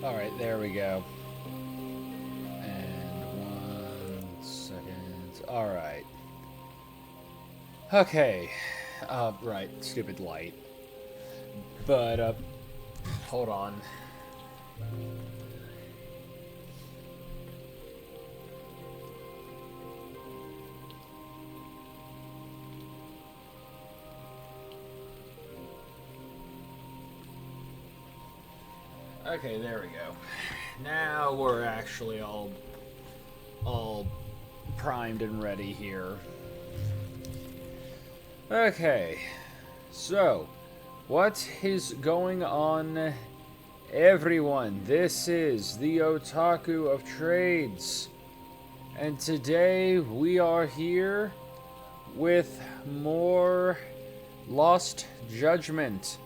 Alright, there we go. And 1 second. Alright. Okay. Right. Stupid light. But, hold on. Okay, there we go. Now we're actually all primed and ready here. Okay. So, what is going on, everyone? This is the Otaku of Trades. And today we are here with more Lost Judgment.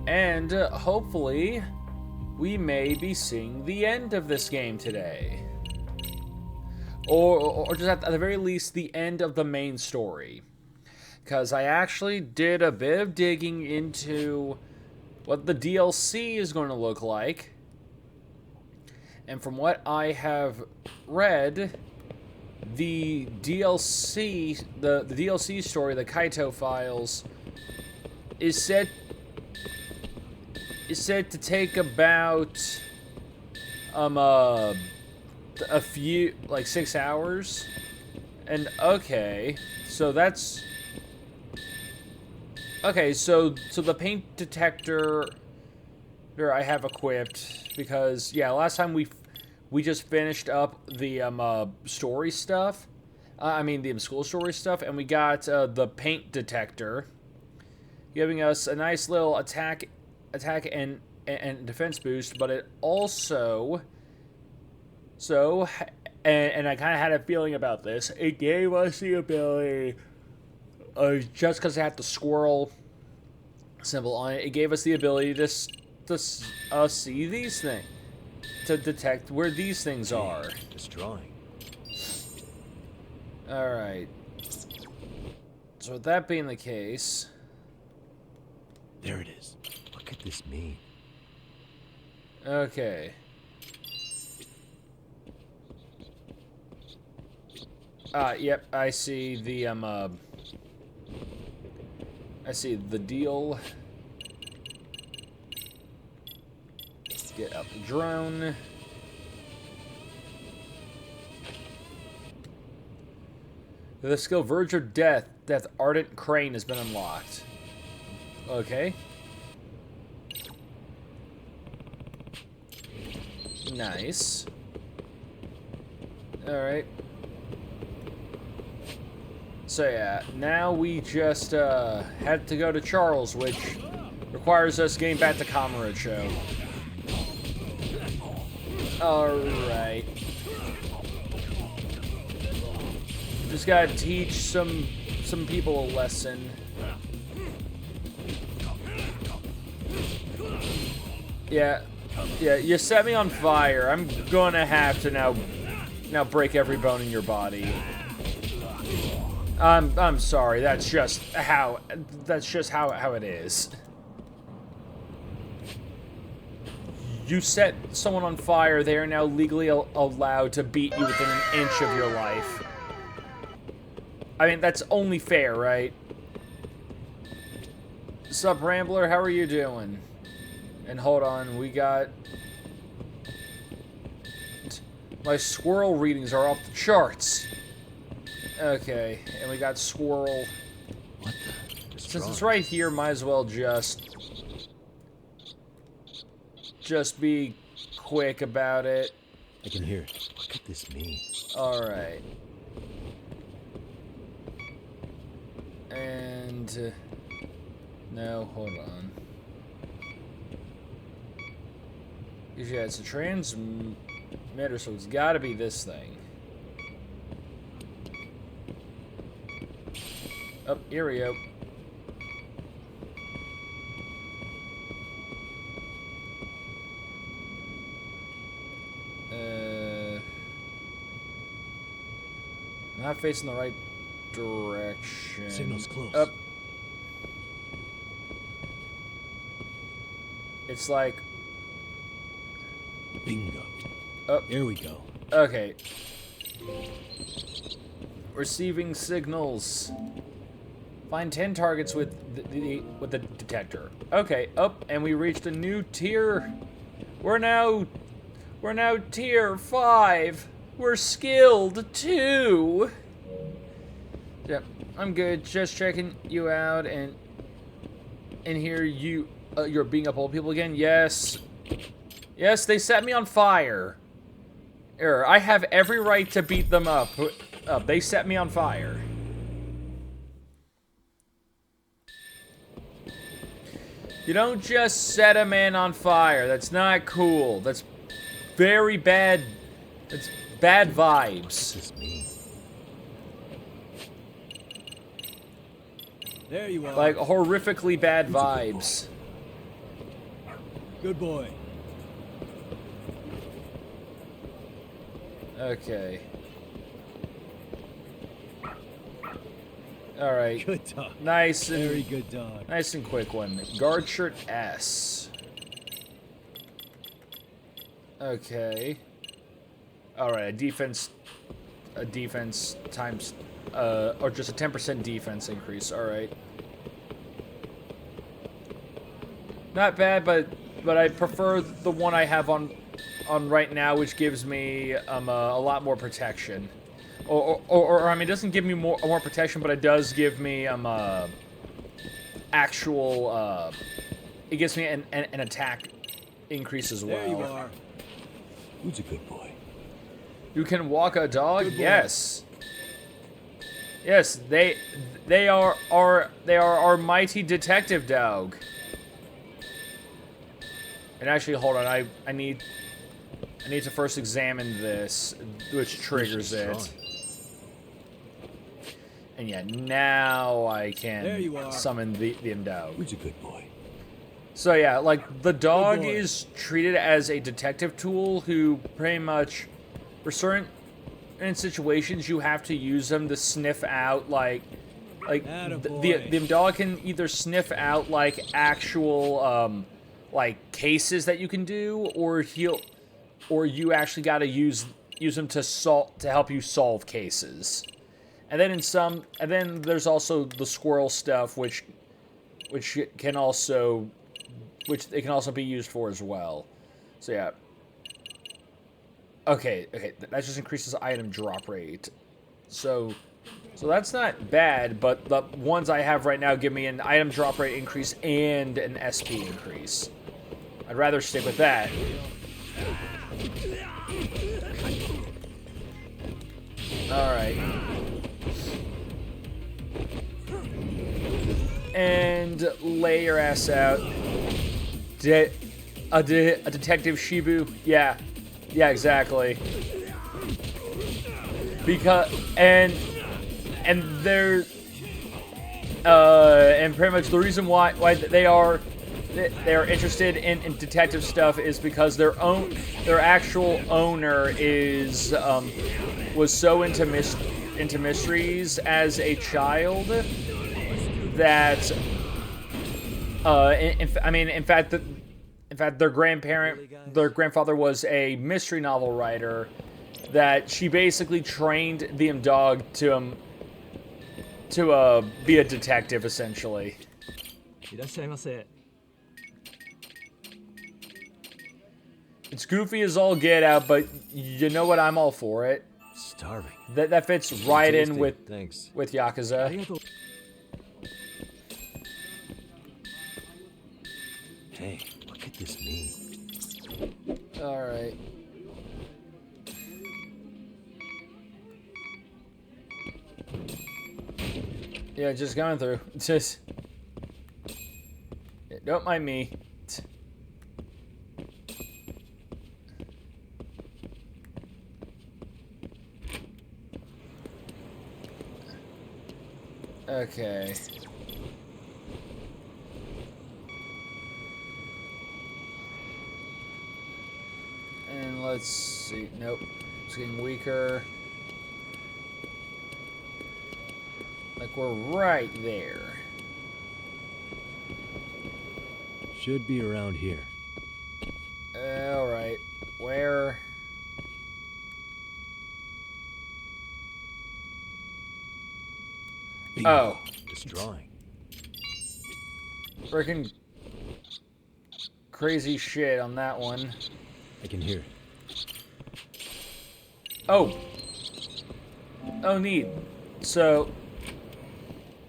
And hopefully, we may be seeing the end of this game today. Or just at the very least, the end of the main story. Because I actually did a bit of digging into what the DLC is going to look like. And from what I have read, the DLC, the DLC story, the Kaito Files, is said to take about a few, like 6 hours. And okay, so that's okay, so the paint detector here I have equipped because yeah, last time we just finished up the story stuff. I mean the school story stuff, and we got the paint detector, giving us a nice little attack and defense boost, but it also and I kind of had a feeling about this. It gave us the ability, just because it had the squirrel symbol on it, it gave us the ability to see these things, to detect where these things are. This drawing. All right. So with that being the case, There it is. What could this mean? okay. Yep, I see the I see the deal. Let's get out the drone. The skill Verge of Death, Ardent Crane has been unlocked. Okay. Nice. Alright. So yeah, now we just have to go to Charles, which requires us getting back to Kamurocho. Alright. Just gotta teach some people a lesson. Yeah, you set me on fire. I'm gonna have to now break every bone in your body. I'm sorry. That's just how it is. You set someone on fire, they are now legally allowed to beat you within an inch of your life. I mean, that's only fair, right? Sup, Rambler? How are you doing? And hold on, we got... My squirrel readings are off the charts. Okay, and we got squirrel. What the? Since it's right here, might as well just be quick about it. I can hear it. What could this mean? Alright. And... no, hold on. Yeah, it's a transmitter, so it's gotta be this thing. Oh, here we go. Not facing the right direction. Signal's close. Up. It's like Bingo. Oh. There we go. Okay. Receiving signals. Find 10 targets with the detector. Okay, up, and we reached a new tier. We're now tier 5. We're skilled 2. Yep, I'm good. Just checking you out, and here you're beating up old people again. Yes, they set me on fire. I have every right to beat them up. They set me on fire. You don't just set a man on fire. That's not cool. That's very bad. That's bad vibes. What's this mean? There you are. Like horrifically bad vibes. Good boy. Okay. All right. Good dog. Nice and Very good dog. nice and quick one. Guard shirt S. Okay. All right. A defense times, or just a 10% defense increase. All right. Not bad, but I prefer the one I have on right now, which gives me a lot more protection. Or I mean, it doesn't give me more protection, but it does give me actual. It gives me an attack increase as well. There you are. Who's a good boy? You can walk a dog. Good boy. Yes. Yes, they are our mighty detective dog. And actually, hold on. I need to first examine this, which triggers it. And yeah, now I can summon the dog. Who's a good boy? So yeah, like the dog is treated as a detective tool who pretty much, for certain situations, you have to use them to sniff out the dog can either sniff out like actual like cases that you can do, or you actually got to use them to help you solve cases. And then there's also the squirrel stuff, which can also be used for as well. So yeah. Okay, that just increases item drop rate. So that's not bad, but the ones I have right now give me an item drop rate increase and an SP increase. I'd rather stick with that. Alright. And lay your ass out. A detective Shibu? Yeah, exactly. Because and they're and pretty much the reason why they are interested in detective stuff is because their actual owner was so into mysteries as a child that in fact their grandfather was a mystery novel writer that she basically trained the dog to be a detective essentially. It's goofy as all get out, but you know what? I'm all for it. Starving. That fits right in with Thanks. with Yakuza. Hey, what could this mean? All right. Yeah, just going through. Just don't mind me. Okay. And let's see. Nope. It's getting weaker. Like we're right there. Should be around here. Alright. Where Bingo. Oh. Destroying. Freaking crazy shit on that one. I can hear it. Oh. Oh, neat. So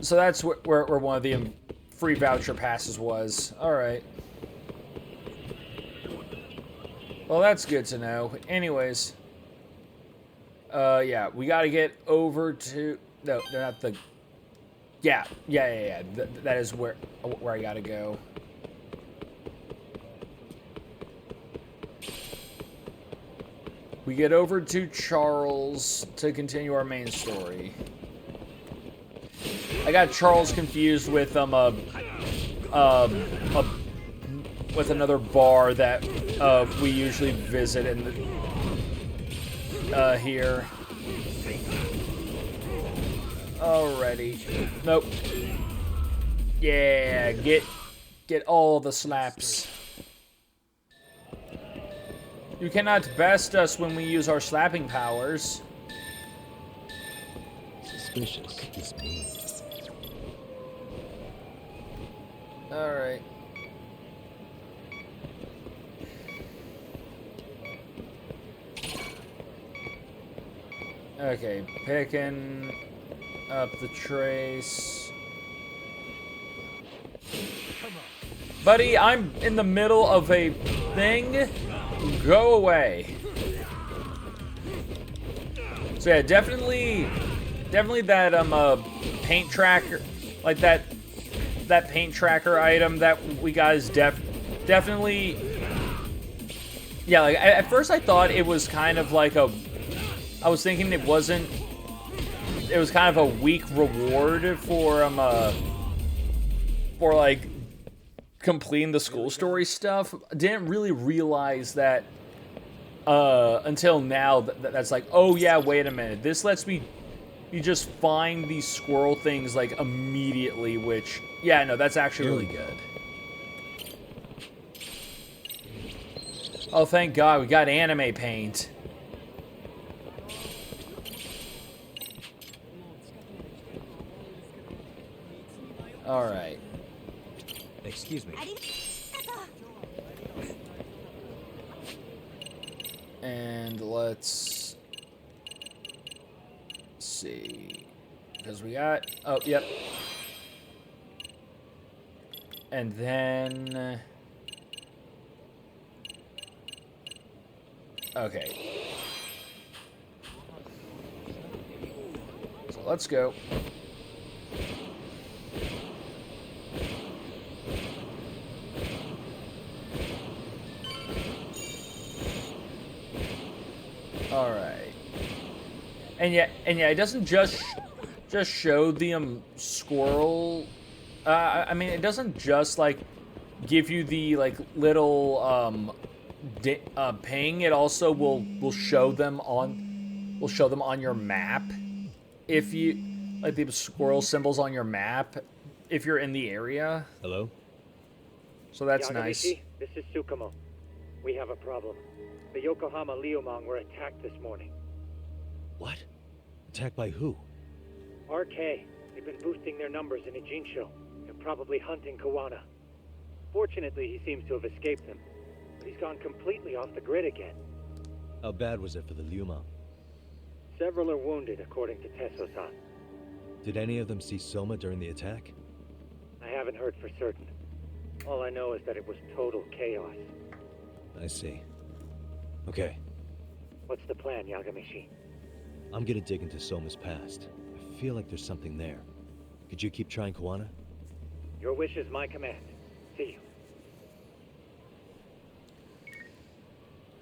that's where one of the free voucher passes was. All right. Well, that's good to know. Anyways. Yeah, we gotta get over to... No, they're not the... Yeah. That is where I gotta go. We get over to Charles to continue our main story. I got Charles confused with with another bar that we usually visit in the, here. Alrighty. Nope. Yeah, get all the slaps. You cannot best us when we use our slapping powers. Suspicious. This means. Alright. Okay, picking up the trace. Buddy, I'm in the middle of a thing. Go away. So yeah, definitely that paint tracker, like that paint tracker item that we got is definitely. Yeah, like at first I thought it was kind of like I was thinking it wasn't. It was kind of a weak reward for like completing the school story stuff. Didn't really realize that until now that's like, oh yeah, wait a minute. This lets me you just find these squirrel things like immediately, which yeah, no, that's actually really good. Oh, thank God, we got anime paint. All right. Excuse me. And let's see. Because we got... Oh, yep. And then... Okay. So let's go. All right. And yeah, it doesn't just show the squirrel. I mean, it doesn't just like give you the like little ping. It also will show them on your map if you like the squirrel symbols on your map if you're in the area. Hello? So that's Yagamichi, nice. This is Tsukumo. We have a problem. The Yokohama Liumang were attacked this morning. What? Attacked by who? RK. They've been boosting their numbers in Ejinsho. They're probably hunting Kawana. Fortunately, he seems to have escaped them. But he's gone completely off the grid again. How bad was it for the Liuma? Several are wounded, according to Tesso-san. Did any of them see Soma during the attack? I haven't heard for certain. All I know is that it was total chaos. I see. Okay, What's the plan, Yagamishi? I'm gonna dig into Soma's past. I feel like there's something there. Could you keep trying Kawana? Your wish is my command. See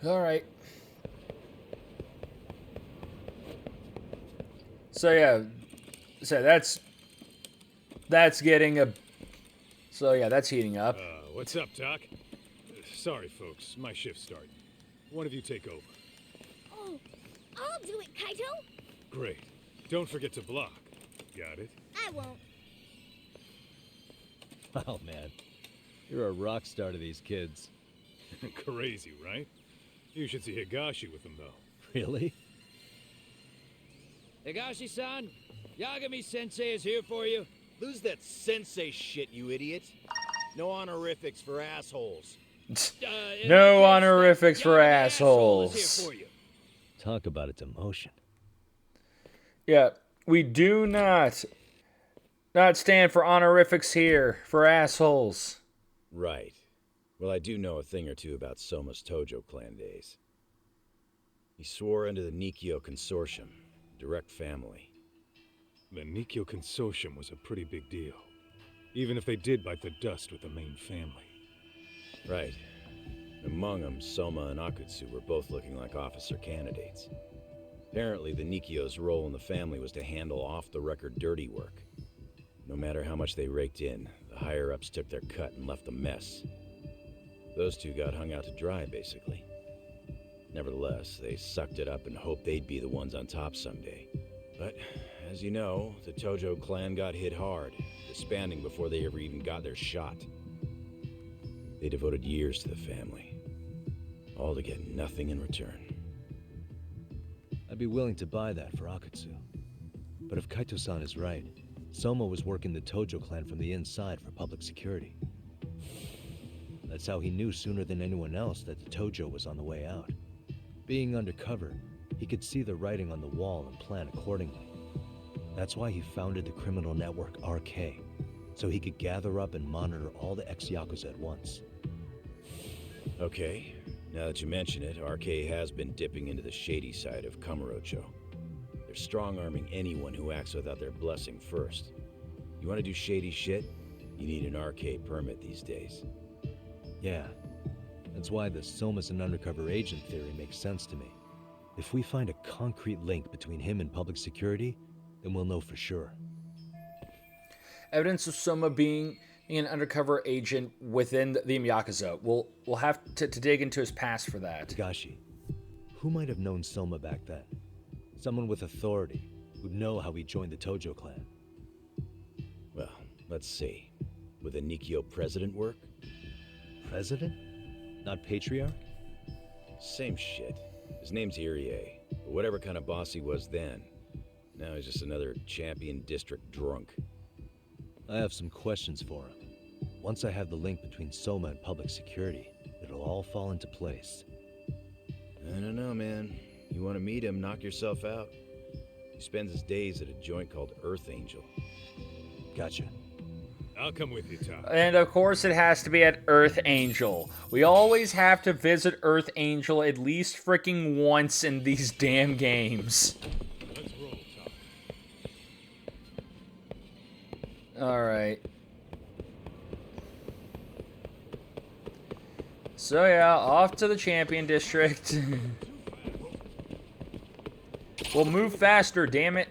you. All right. So yeah, so that's getting a. So yeah, that's heating up. What's up, Doc? Sorry, folks. My shift's starting. One of you take over. Oh, I'll do it, Kaito. Great. Don't forget to block. Got it? I won't. Oh man, you're a rock star to these kids. Crazy, right? You should see Higashi with them, though. Really? Higashi-san, Yagami-sensei is here for you. Lose that sensei shit, you idiot. No honorifics for assholes. No honorifics for Yagami Asshole is assholes. here for you. Talk about a demotion. Yeah, we do not stand for honorifics here for assholes. Right. Well, I do know a thing or two about Soma's Tojo clan days. He swore under the Nikio Consortium, direct family. The Nikyo Consortium was a pretty big deal. Even if they did bite the dust with the main family. Right. Among them, Soma and Akutsu were both looking like officer candidates. Apparently, the Nikio's role in the family was to handle off-the-record dirty work. No matter how much they raked in, the higher-ups took their cut and left a mess. Those two got hung out to dry, basically. Nevertheless, they sucked it up and hoped they'd be the ones on top someday. But, as you know, the Tojo clan got hit hard, disbanding before they ever even got their shot. They devoted years to the family, all to get nothing in return. I'd be willing to buy that for Akutsu. But if Kaito-san is right, Soma was working the Tojo clan from the inside for public security. That's how he knew sooner than anyone else that the Tojo was on the way out. Being undercover, he could see the writing on the wall and plan accordingly. That's why he founded the criminal network RK, so he could gather up and monitor all the ex-Yakuza at once. Okay, now that you mention it, RK has been dipping into the shady side of Kamurocho. They're strong-arming anyone who acts without their blessing first. You want to do shady shit? You need an RK permit these days. Yeah, that's why the Soma's an undercover agent theory makes sense to me. If we find a concrete link between him and public security, then we'll know for sure. Evidence of Soma being an undercover agent within the Yakuza. We'll have to dig into his past for that. Higashi, who might have known Soma back then? Someone with authority, who'd know how he joined the Tojo clan. Well, let's see. Would the Nikio president work? President? Not patriarch? Same shit. His name's Irie, but whatever kind of boss he was then, now he's just another champion district drunk. I have some questions for him. Once I have the link between Soma and public security, it'll all fall into place. I don't know, man. You want to meet him, knock yourself out. He spends his days at a joint called Earth Angel. Gotcha. I'll come with you, Tom. And of course, it has to be at Earth Angel. We always have to visit Earth Angel at least freaking once in these damn games. Let's roll, Tom. Alright. So yeah, off to the Champion District. We'll move faster, damn it.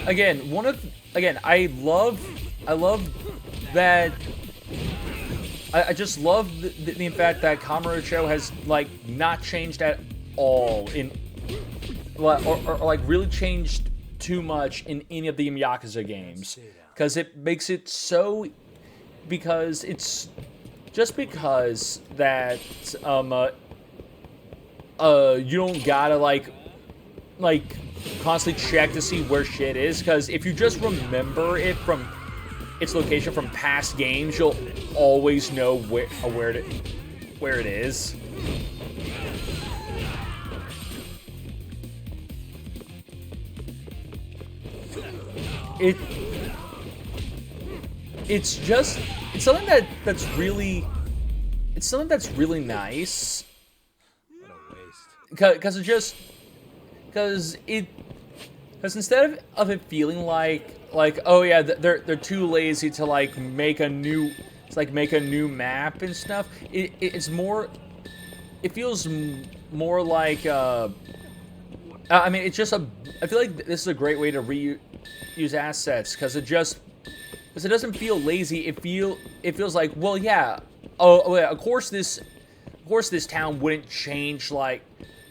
Again, I love that. I just love the fact that Kamurocho has like not changed at all or like really changed too much in any of the Yakuza games, because it makes it so, because it's just because that you don't gotta like constantly check to see where shit is, because if you just remember it from its location from past games, you'll always know where it is. It's something that's really nice. What a waste. Because instead of it feeling like oh yeah, they're too lazy to like make a new map and stuff, it's more, it feels more like I mean, it's just I feel like this is a great way to reuse assets, because it doesn't feel lazy. It feels like, well, yeah, of course this town wouldn't change, like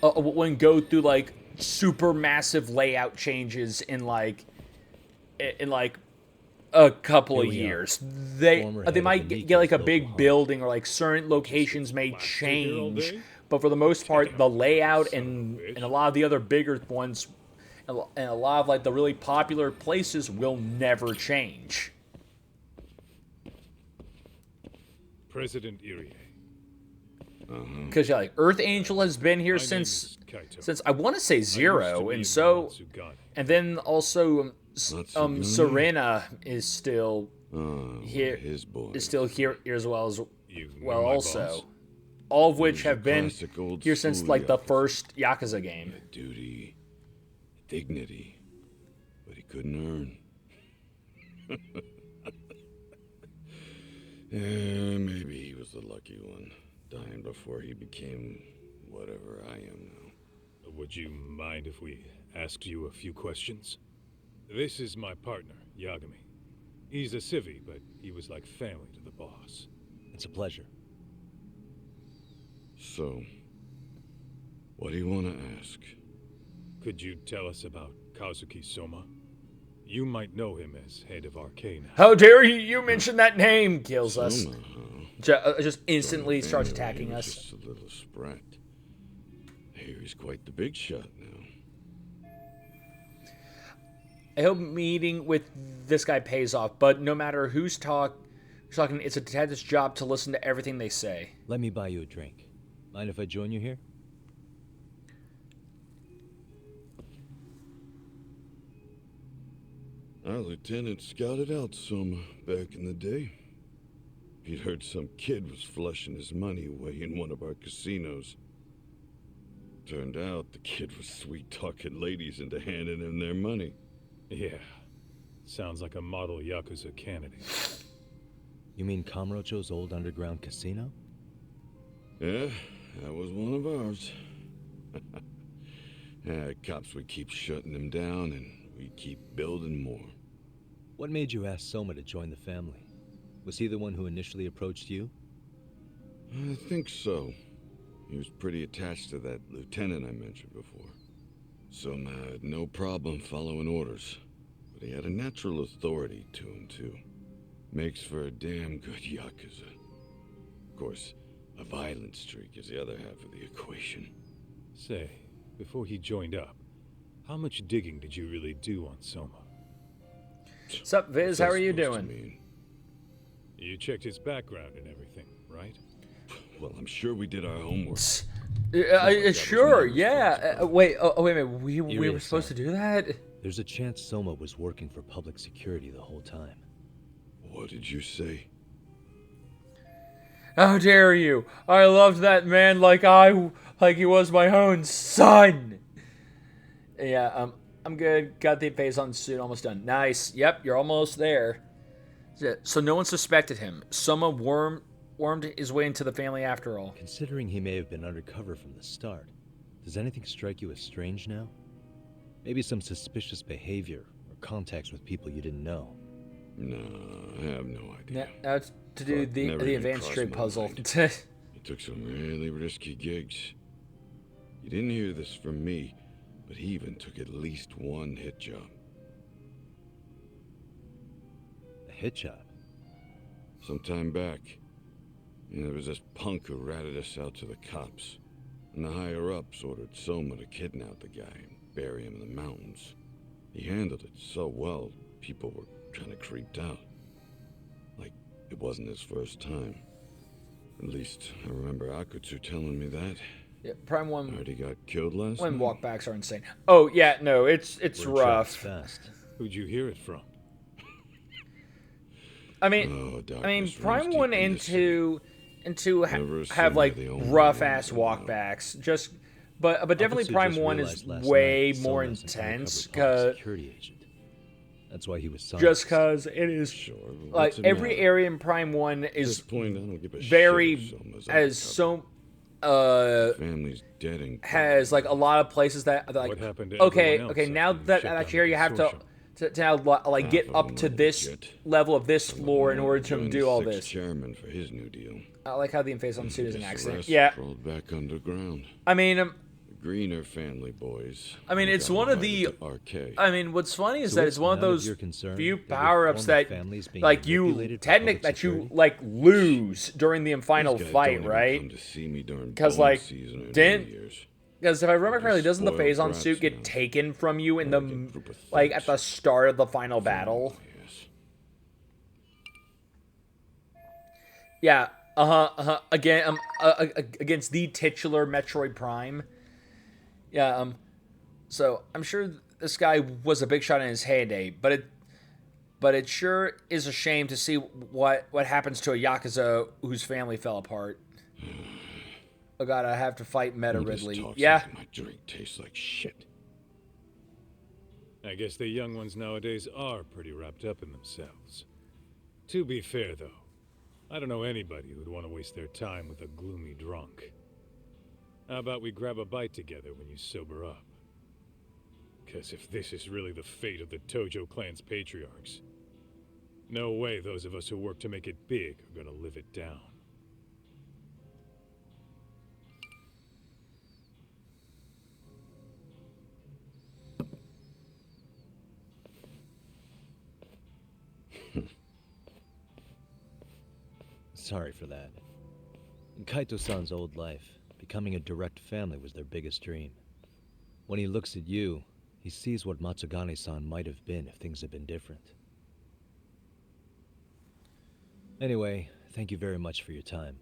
wouldn't go through like super massive layout changes in a couple of Here we are. years. Former They head might of the get like a Nikos big local building, or like certain locations may flat sit here all change, day? but for the most part, Damn, the layout son of a and bitch. a lot of the other bigger ones, and a lot of like the really popular places will never change. President Irie. Because yeah, like Earth Angel has been here My since name is Kaito. since I want to say I used to Zero, be and in so Matsugane. and then also Matsugane? Serena is still here. His boy. Is still here as well as You know well my also. boss? All of which He's a have been classic old here since school like the Yakuza. first Yakuza game. Duty, dignity, but he couldn't earn. Yeah, maybe he was the lucky one, dying before he became whatever I am now. Would you mind if we asked you a few questions? This is my partner, Yagami. He's a civvy, but he was like family to the boss. It's a pleasure. So, what do you want to ask? Could you tell us about Kazuki Soma? You might know him as head of Arcane. How dare you! You mention that name kills us. Soma, huh? Just instantly From starts family, attacking he was us. Just a little sprat. Here he's quite the big shot now. I hope meeting with this guy pays off, but no matter who's talking, it's a detective's job to listen to everything they say. Let me buy you a drink. Mind if I join you here? Our lieutenant scouted out Soma back in the day. He'd heard some kid was flushing his money away in one of our casinos. Turned out the kid was sweet-talking ladies into handing him their money. Yeah. Sounds like a model Yakuza candidate. You mean Kamurocho's old underground casino? Yeah, that was one of ours. Yeah, cops would keep shutting them down, and we'd keep building more. What made you ask Soma to join the family? Was he the one who initially approached you? I think so. He was pretty attached to that lieutenant I mentioned before. Soma had no problem following orders, but he had a natural authority to him, too. Makes for a damn good Yakuza. Of course, a violent streak is the other half of the equation. Say, before he joined up, how much digging did you really do on Soma? Sup, Viz? What's How that are you supposed to doing? mean? You checked his background and everything, right? Well, I'm sure we did our homework. Sure, yeah. Wait a minute. We Irie, were supposed to do that? There's a chance Soma was working for public security the whole time. What did you say? How dare you! I loved that man like he was my own son. Yeah, I'm good. Got the phase on soon. Almost done. Nice. Yep, you're almost there. So no one suspected him. Soma wormed his way into the family after all. Considering he may have been undercover from the start, does anything strike you as strange now? Maybe some suspicious behavior or contacts with people you didn't know. No, I have no idea. Now it's to do Thought the never the even advanced crossed trade my puzzle. mind. He took some really risky gigs. You didn't hear this from me, but he even took at least one hit job. A hit job? Some time back, there was this punk who ratted us out to the cops. And the higher-ups ordered Soma to kidnap the guy and bury him in the mountains. He handled it so well, people were kind of creeped out. Like it wasn't his first time. At least, I remember Akutsu telling me that. Yeah, Prime 1 Heard he got killed last when night. walkbacks are insane. Oh, yeah, no, it's Word travels rough. fast. Who'd you hear it from? I mean, Oh, Prime darkness 1 runs deep and 2 Never have assume like they're the only rough ass ones, you know. walkbacks. But definitely Akutsu Prime just 1 is realized last way night more Soma's an intense undercover public cause security agent. That's why he was silenced. just cause it is Sure, but like what's it every matter? area in Prime 1 At this is point, I don't give a very shit if Soma's as undercover. so Family's dead and has like a lot of places that like What happened to okay everyone else okay now after you that shut down here you the have to consortium? to now like Half get of up them to were this legit. level of this Some of floor in them order to joined do all the this. chairman for his new deal. I like how the Inface on suit is an Guess the accident. rest Yeah, crawled back underground. I mean, The greener family boys. I mean, who it's got one of invited the. to RK. I mean, what's funny is So that it's it's one of none of those your concern few that your power-ups former that, family's being like, you manipulated for technic public that you security? like lose during the final These guys fight, don't even right? come to see me during 'Cause, bone like, season or didn't- New Year's. Because if I remember They're correctly, doesn't the spoiled Phazon brats suit get now. taken from you in Arrogant the group of like at thugs. the start of the final battle? Yes. Yeah. Again, against the titular Metroid Prime. Yeah. So I'm sure this guy was a big shot in his heyday, but it sure is a shame to see what happens to a Yakuza whose family fell apart. Oh god, I have to fight Meta All this Ridley. talk's Yeah. making my drink tastes like shit. I guess the young ones nowadays are pretty wrapped up in themselves. To be fair, though, I don't know anybody who'd want to waste their time with a gloomy drunk. How about we grab a bite together when you sober up? Because if this is really the fate of the Tojo clan's patriarchs, no way those of us who work to make it big are gonna live it down. Sorry for that. In Kaito-san's old life, becoming a direct family was their biggest dream. When he looks at you, he sees what Matsugane-san might have been if things had been different. Anyway, thank you very much for your time.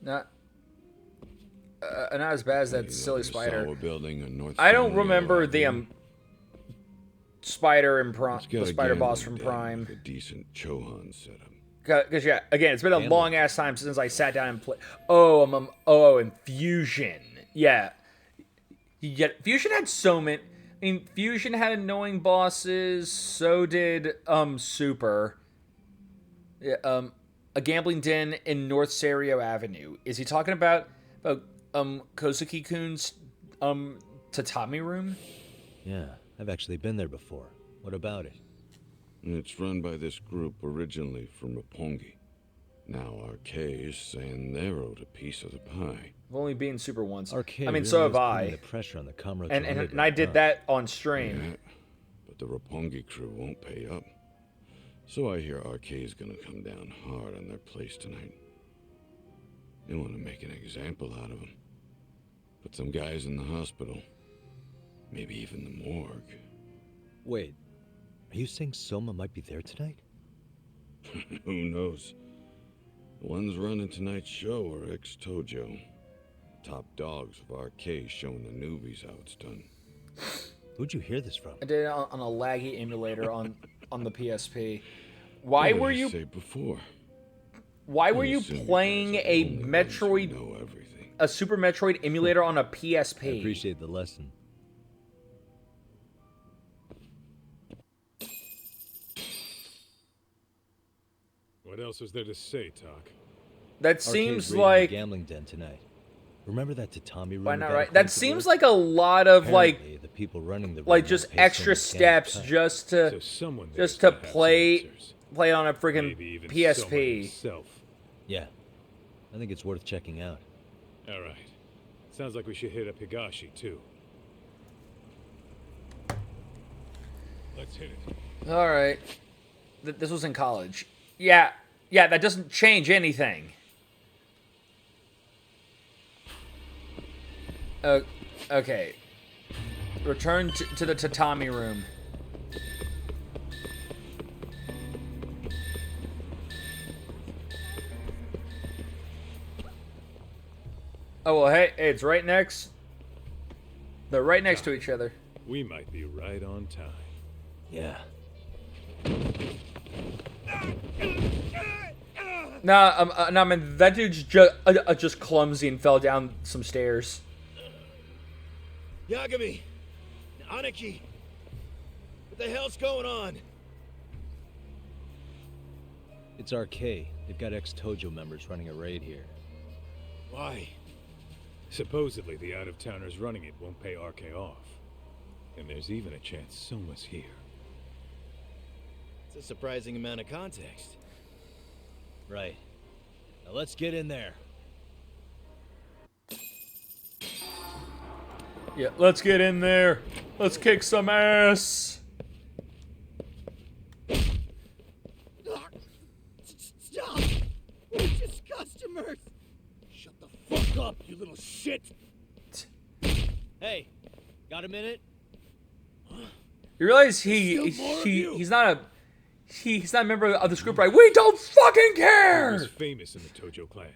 Not as bad as that You know, silly the spider. Sawa building on North I don't Family remember Avenue. the spider in Let's get the a spider boss gambling from den Prime. with a decent Chohan setup. Because yeah, again, it's been a Gambling. long ass time since I sat down and played. And Fusion. Yeah, Fusion had so many. I mean, Fusion had annoying bosses. So did Super. Yeah, a gambling den in North Serio Avenue. Is he talking about Kozuki-kun's tatami room? Yeah, I've actually been there before. What about it? It's run by this group originally from Roppongi. Now RK is saying they're owed a piece of the pie. I've only been Super once. Arcade I mean, really so is have putting I. the pressure on the Kamurocho And underground, I did huh? that on stream. Yeah, but the Roppongi crew won't pay up. So I hear RK is gonna come down hard on their place tonight. They want to make an example out of them. Put some guys in the hospital. Maybe even the morgue. Wait, are you saying Soma might be there tonight? Who knows? The ones running tonight's show are ex-Tojo. Top dogs of RK showing the newbies how it's done. Who'd you hear this from? I did it on a laggy emulator on the PSP. Why What were did I you say before? Why I were you assume playing guys are the a only ones who Metroid, know everything. a Super Metroid emulator on a I PSP? appreciate the lesson. What else is there to say, Talk? That Arcade's seems raiding the like gambling den tonight. Remember that tatami room? why we not got right? That acquainted seems with? like a lot of Apparently, the people running the like room just won't pay extra Soma's scant steps cut. just So to someone just there's to gotta have some play answers. on a freaking Maybe even Soma PSP. himself. Yeah, I think it's worth checking out. All right. Sounds like we should hit up Higashi too. Let's hit it. All right, this was in college. Yeah, that doesn't change anything. Okay. Return to the tatami room. Oh, well, hey, it's right next. They're right next to each other. We might be right on time. Yeah. Nah, man, that dude's just clumsy and fell down some stairs. Yagami! Aniki! What the hell's going on? It's RK. They've got ex-Tojo members running a raid here. Why? Supposedly, the out-of-towners running it won't pay RK off. And there's even a chance Soma's here. It's a surprising amount of context. Right. Now let's get in there. Yeah, let's get in there. Let's kick some ass. Stop! We're just customers! Shut the fuck up, you little shit! Hey, got a minute? You realize he's not a member of this group, right? We don't fucking He care. was famous in the Tojo clan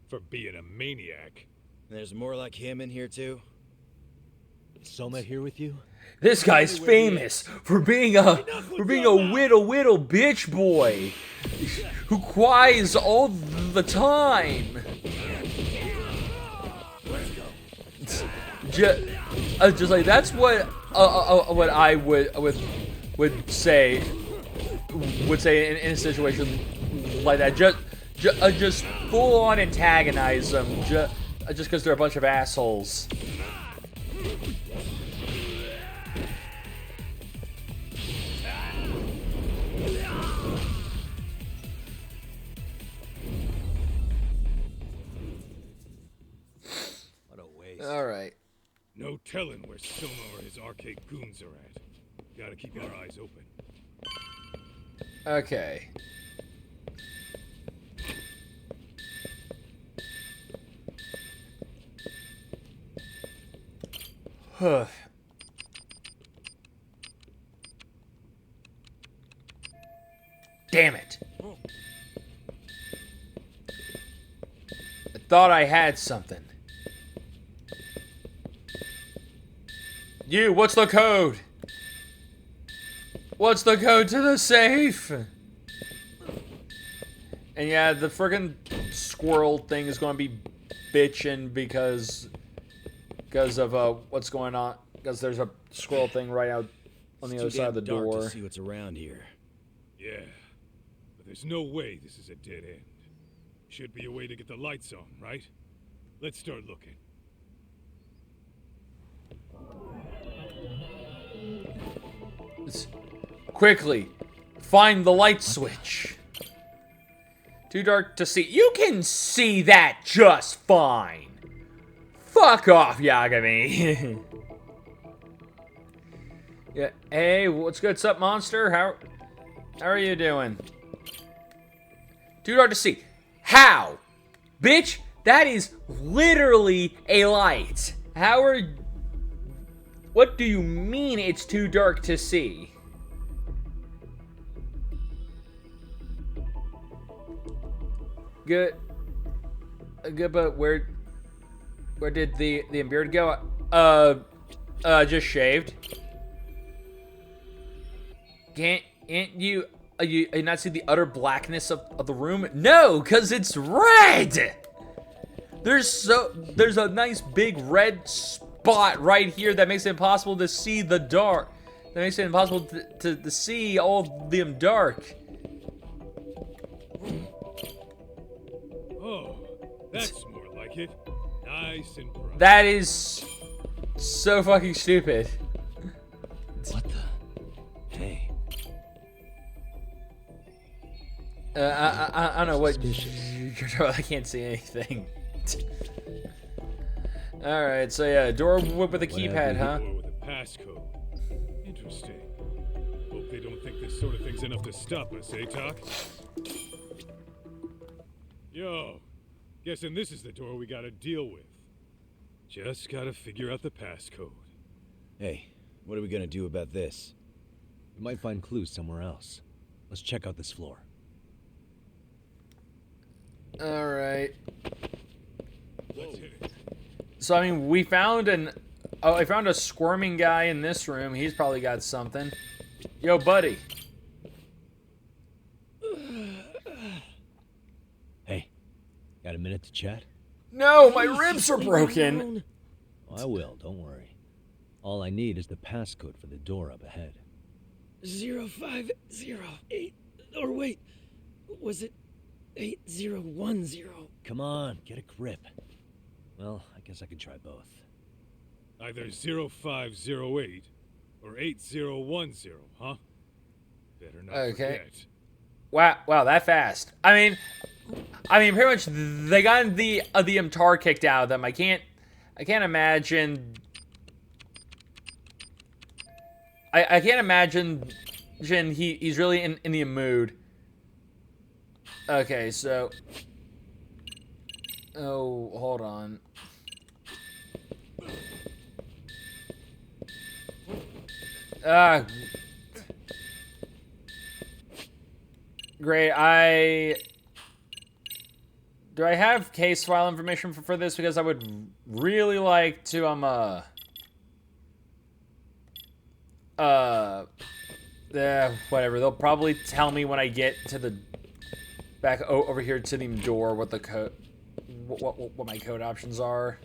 for being a maniac. There's more like him in here, too? Soma here with you? This guy's famous for being a whittle bitch boy who cries all the time. Just like that's what I would say in a situation like that. Just full on antagonize them just because they're a bunch of assholes. What a waste. All right. No telling where Soma or his arcade goons are at. Gotta keep our eyes open. Okay. Huh. Damn it. I thought I had something. You, what's the code? What's the code to the safe? And yeah, the friggin' squirrel thing is gonna be bitching because of what's going on. Because there's a squirrel thing right out on the It's other too side of the damn dark door. to see what's around here. Yeah, but there's no way this is a dead end. Should be a way to get the lights on, right? Let's start looking. Quickly, find the light switch. Too dark to see. You can see that just fine. Fuck off, Yagami. Yeah. Hey, what's good, sup, monster? How are you doing? Too dark to see. How? Bitch, that is literally a light. How are... What do you mean it's too dark to see? Good, but where did the beard go? Just shaved. Can't you not see the utter blackness of the room? No, cause it's red. There's a nice big red spot right here that makes it impossible to see the dark. That makes it impossible to see all of them dark. Oh, that's more like it. Nice and bright. That is so fucking stupid. What the? Hey. I don't know what I can't see anything. All right, so yeah, door with a keypad, huh? Door with a passcode. Interesting. Hope they don't think this sort of thing's enough to stop us, eh, Doc? Yo, guessing this is the door we gotta deal with. Just gotta figure out the passcode. Hey, what are we gonna do about this? We might find clues somewhere else. Let's check out this floor. All right. Let's hit it. So I mean, we found I found a squirming guy in this room. He's probably got something. Yo, buddy. Hey, got a minute to chat? No, my ribs are broken. Oh, I will, don't worry. All I need is the passcode for the door up ahead. 0508. Or wait, was it 8010? Come on, get a grip. Well, I guess I can try both. Either 0508 or 8010, huh? Better not Okay. forget. Wow, that fast. I mean, pretty much they got the MTAR kicked out of them. I can't imagine I can't imagine he's really in the mood. Okay, so... Oh, hold on. Great, do I have case file information for this? Because I would really like to, whatever. They'll probably tell me when I get to the back over here to the door what the code, what my code options are.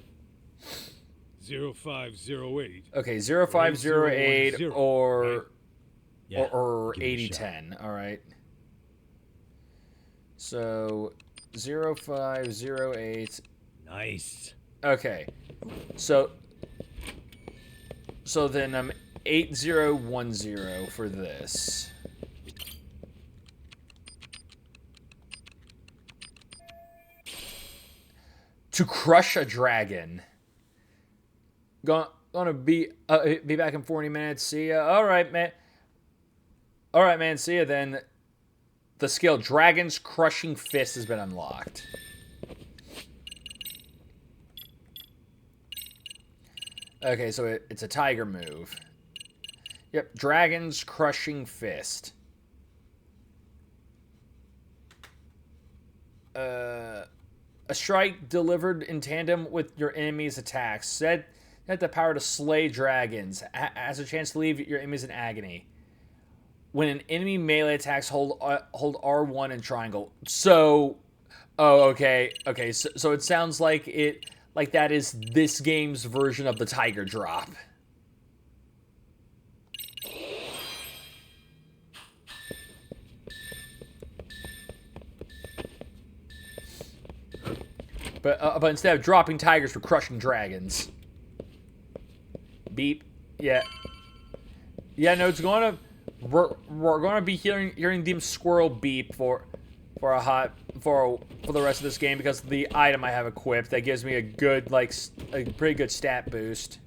0508. Okay, 0508 or Yeah, or give it a shot. 8010. All right. So 0508. Nice. Okay. So then 8010 for this. To crush a dragon. Gonna be back in 40 minutes. See ya. All right, man. All right, man. See ya then. The skill Dragon's Crushing Fist has been unlocked. Okay, so it's a tiger move. Yep, Dragon's Crushing Fist. A strike delivered in tandem with your enemy's attacks. Said had the power to slay dragons. Has a chance to leave your enemies in agony. When an enemy melee attacks, hold R1 and triangle. So, oh, okay. So it sounds like that is this game's version of the Tiger Drop. But instead of dropping tigers, we're crushing dragons. Beep. Yeah. Yeah. No, it's gonna. We're gonna be hearing them squirrel beep for the rest of this game because of the item I have equipped that gives me a good a pretty good stat boost.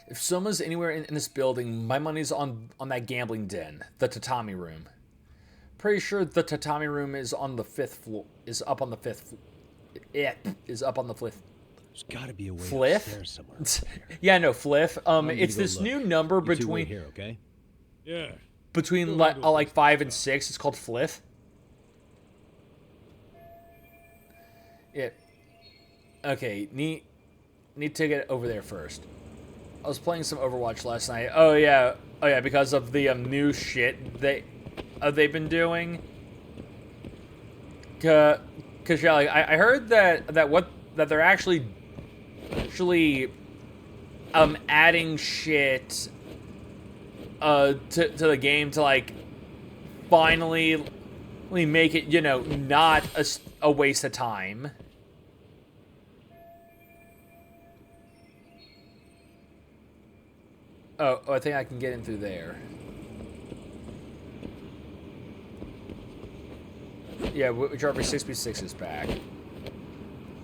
If someone's anywhere in this building, my money's on that gambling den, the tatami room. Pretty sure the tatami room is on the 5th floor. Is up on the 5th. Is up on the 5th. There's got to be a way Fliff? upstairs somewhere. Yeah, no, Fliff. It's go this look. new number You two wait between here, okay? Yeah. between like 5 and 6. It's called Fliff. Yeah. Okay, need to get over there first. I was playing some Overwatch last night. Oh yeah, because of the new shit they've been doing. Cause yeah, like I heard that they're actually adding shit to the game to like finally make it, you know, not a waste of time. Oh, I think I can get in through there. Yeah, whichever 6v6 is back.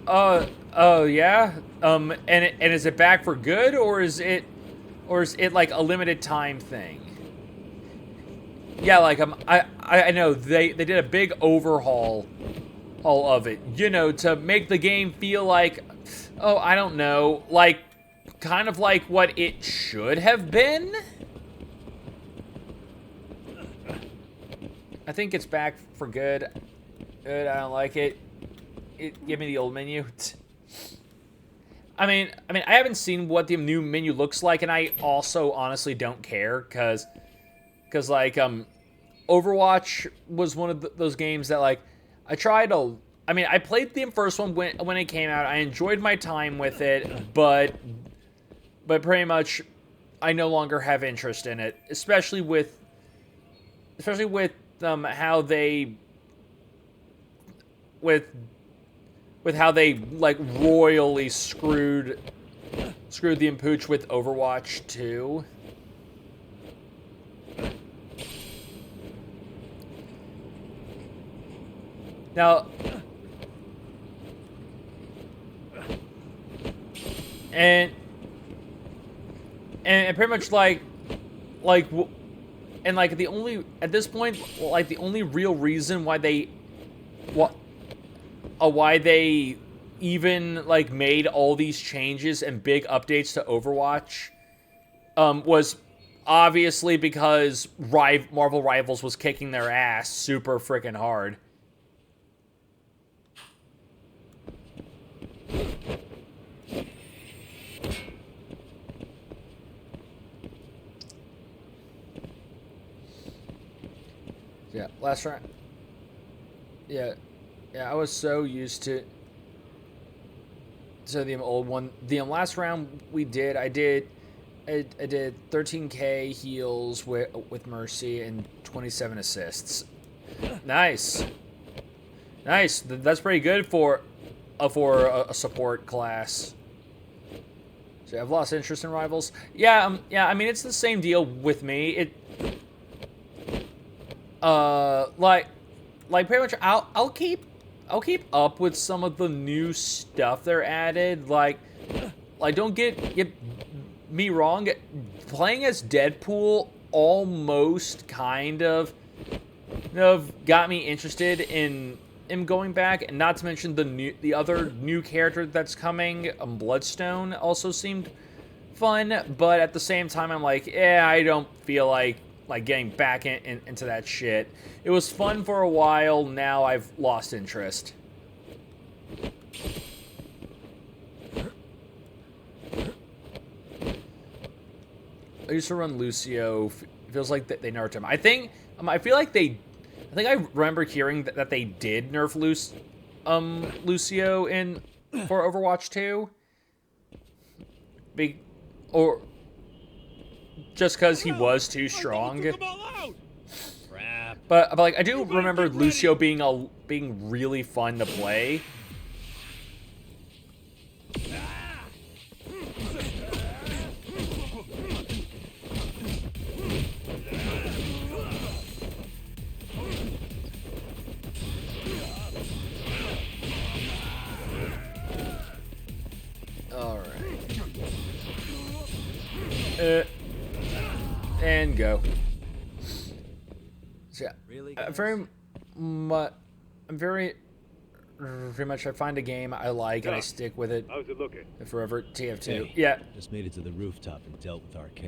Oh yeah. And is it back for good, or is it like a limited time thing? Yeah, like I know they did a big overhaul of it, you know, to make the game feel like, oh, I don't know, like kind of like what it should have been. I think it's back for good. Good, I don't like it. Give me the old menu. I mean, I haven't seen what the new menu looks like, and I also honestly don't care, cause like Overwatch was one of those games that like I played the first one when it came out. I enjoyed my time with it, but pretty much I no longer have interest in it, especially with how they with how they like royally screwed the pooch with Overwatch 2. Now, and pretty much and like the only at this point, like the only real reason why they why they even like made all these changes and big updates to Overwatch was obviously because Marvel Rivals was kicking their ass super freaking hard. Yeah, last round. Yeah, I was so used to the old one. The last round we did, I did 13k heals with Mercy and 27 assists. Nice. That's pretty good for a support class. So I've lost interest in Rivals. Yeah, I mean it's the same deal with me. Like pretty much I'll keep up with some of the new stuff they're added. Like don't get me wrong, playing as Deadpool almost kind of got me interested in him going back, and not to mention the other new character that's coming, Bloodstone, also seemed fun. But at the same time, I'm like, I don't feel like getting back into that shit. It was fun for a while, now I've lost interest. I used to run Lucio. Feels like they nerfed him. I think I I remember hearing that they did nerf Lucio for Overwatch 2. Or just because he was too strong. But like I do remember Lucio being really fun to play. All right. And go. So yeah, very much I find a game I like and I stick with it. How's it looking? Forever. TF2. Hey, yeah. Just made it to the rooftop and dealt with RK.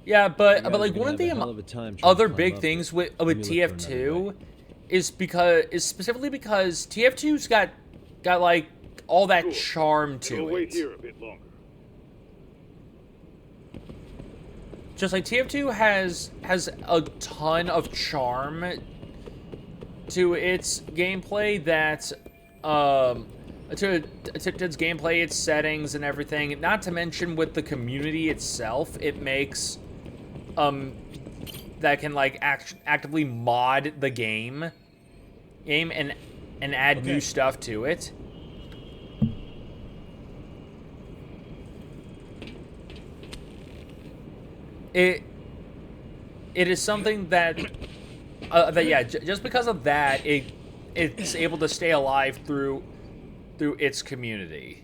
Yeah, but like one of the other big things with TF2 is specifically because TF2's got like all that charm to it. Wait here a bit longer. Just like TF2 has a ton of charm to its gameplay that to its gameplay, its settings and everything. Not to mention with the community itself, it makes that can like actively mod the game and add new stuff to it. It is something that just because of that, it's able to stay alive through its community.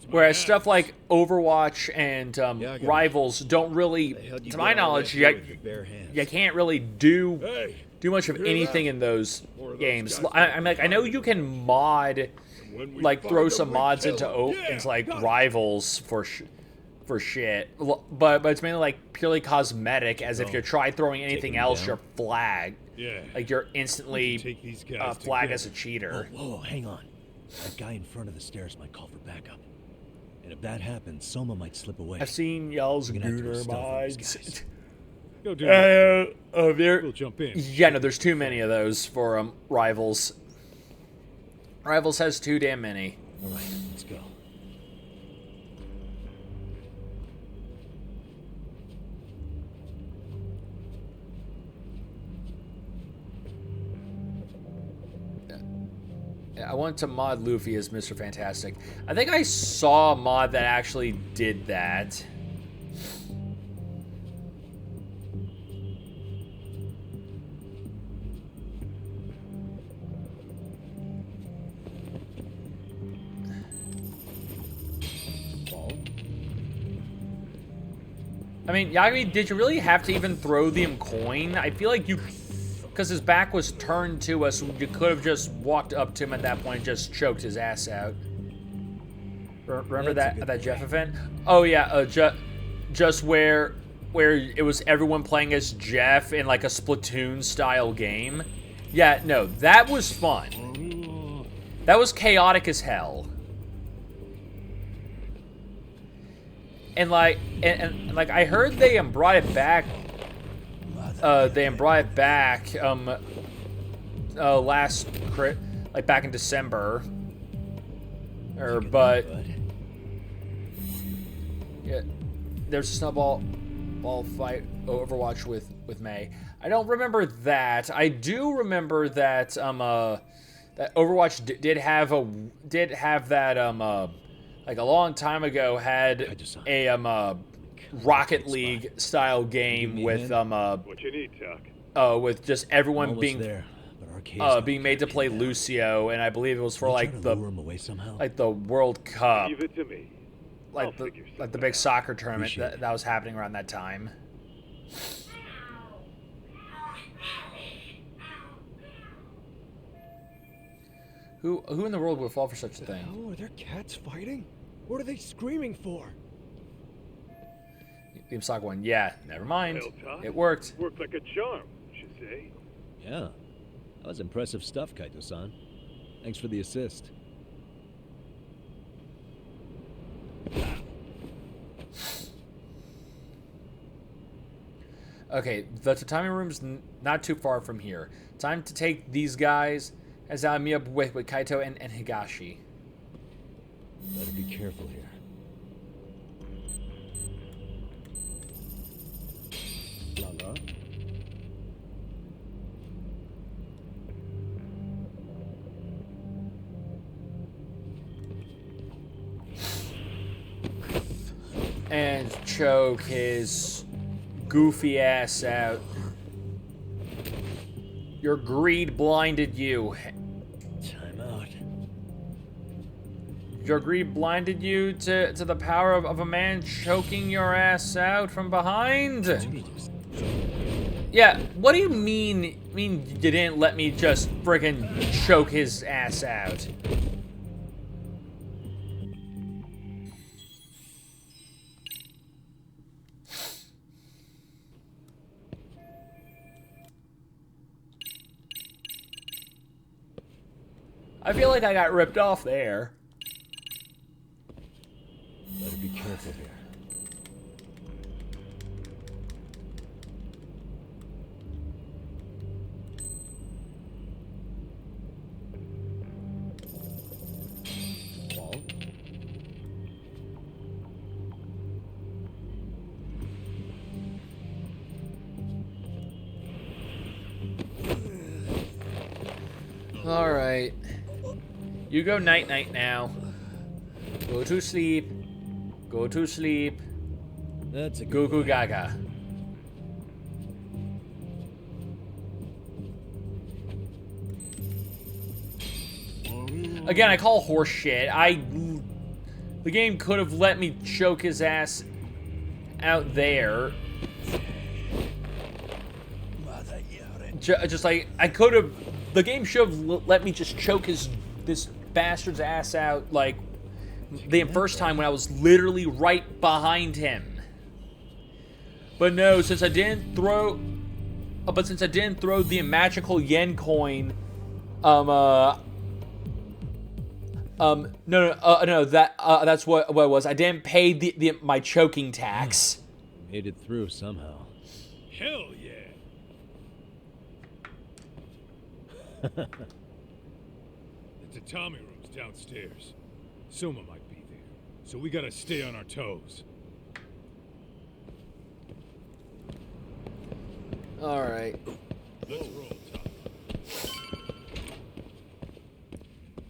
Whereas stuff like Overwatch and Rivals don't really, to my knowledge, you can't really do much of anything in those games. I'm like, I know you can mod, like throw some mods into like Rivals for shit, but it's mainly like purely cosmetic, as if you try throwing anything else, you're flagged. Yeah. Like you're instantly flagged as a cheater. Whoa, hang on. That guy in front of the stairs might call for backup. And if that happens, Soma might slip away. I've seen y'all's Gooner mods. Go do it. We'll jump in. Yeah, no, there's too many of those for Rivals. Rivals has too damn many. All right, let's go. I want to mod Luffy as Mr. Fantastic. I think I saw a mod that actually did that. I mean, Yagami, did you really have to even throw the coin? I feel like you... Because his back was turned to us, you could have just walked up to him at that point and just choked his ass out. Remember that Jeff event? Oh yeah, just where it was everyone playing as Jeff in like a Splatoon style game. Yeah, no, that was fun. That was chaotic as hell. And like I heard they brought it back. Last crit, like back in December. But yeah, there's a snowball fight Overwatch with May. I don't remember that. I do remember that that Overwatch did have that like a long time ago had a Rocket League style game with What you need, Tuck? with just everyone being made to play Lucio, and I believe it was for like the World Cup, Leave it to me. like the big soccer tournament that was happening around that time. Who in the world would fall for such a thing? Oh, are there cats fighting? What are they screaming for? Team Soccer one. Yeah, never mind. Well, Todd, It worked. Worked like a charm, I should say. Yeah. That was impressive stuff, Kaito-san. Thanks for the assist. Okay, the tatami room's not too far from here. Time to take these guys as I meet up with Kaito and Higashi. Better be careful here. Lala? And choke his goofy ass out. Your greed blinded you. Time out. Your greed blinded you to the power of a man choking your ass out from behind? Yeah, what do you mean you didn't let me just friggin' choke his ass out? I feel like I got ripped off there. Better be careful here. Ball? All right. You go night-night now. Go to sleep. Go to sleep. That's a Goo good goo boy. gaga. Again, I call horse shit. The game could have let me choke his ass out there. Just like, I could have... The game should have let me just choke this bastard's ass out, like, the first time when I was literally right behind him. But no, since I didn't throw the magical yen coin, that's what it was. I didn't pay my choking tax. Made it through somehow. Hell yeah! The tatami room's downstairs. Soma might be there, so we gotta stay on our toes. All right. Let's roll, Tom.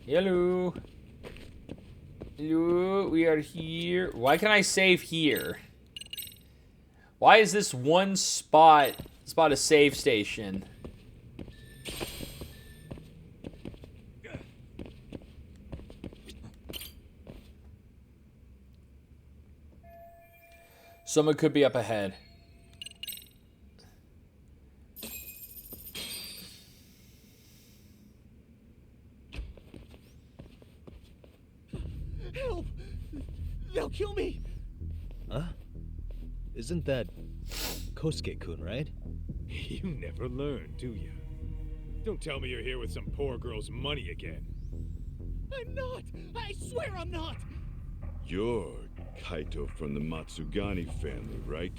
Hello. Hello, we are here. Why can I save here? Why is this one spot a save station? Someone could be up ahead. Help! They'll kill me! Huh? Isn't that Kosuke-kun, right? You never learn, do you? Don't tell me you're here with some poor girl's money again. I'm not! I swear I'm not! You're Kaito from the Matsugani family, right?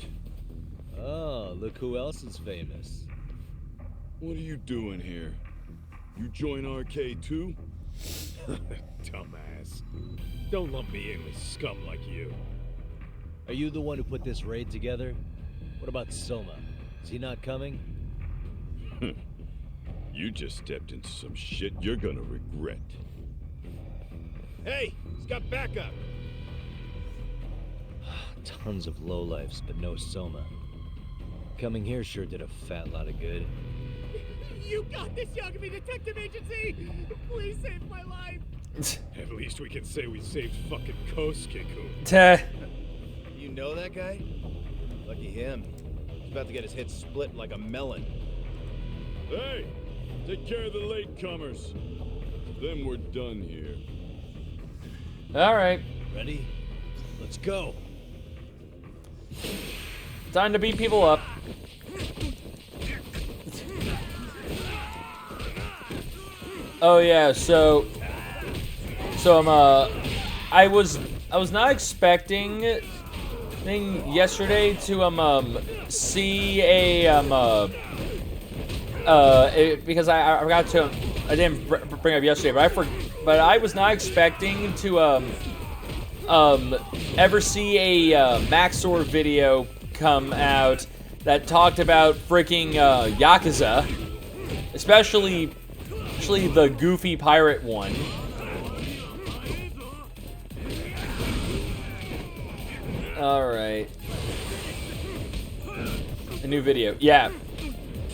Oh, look who else is famous. What are you doing here? You join RK too? Dumbass. Don't lump me in with scum like you. Are you the one who put this raid together? What about Soma? Is he not coming? You just stepped into some shit you're gonna regret. Hey, he's got backup. Tons of lowlifes, but no Soma. Coming here sure did a fat lot of good. You got this, Yagami Detective Agency! Please save my life! At least we can say we saved fucking Kosuke-kun. Teh. You know that guy? Lucky him. He's about to get his head split like a melon. Hey! Take care of the latecomers. Then we're done here. Alright. Ready? Let's go. Time to beat people up. Oh yeah, so I was not expecting yesterday to see a because I forgot to, I didn't bring it up yesterday, but I was not expecting to ever see a Maxor video come out that talked about freaking Yakuza, especially the goofy pirate one. Alright. A new video. Yeah,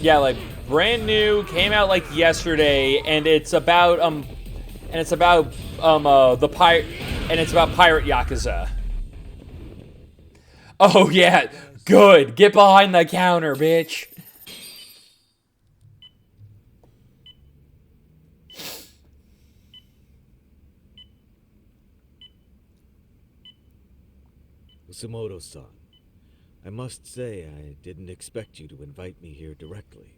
like brand new, came out like yesterday, and it's about pirate Yakuza. Oh yeah, good. Get behind the counter, bitch. Kusumoto-san, I must say I didn't expect you to invite me here directly.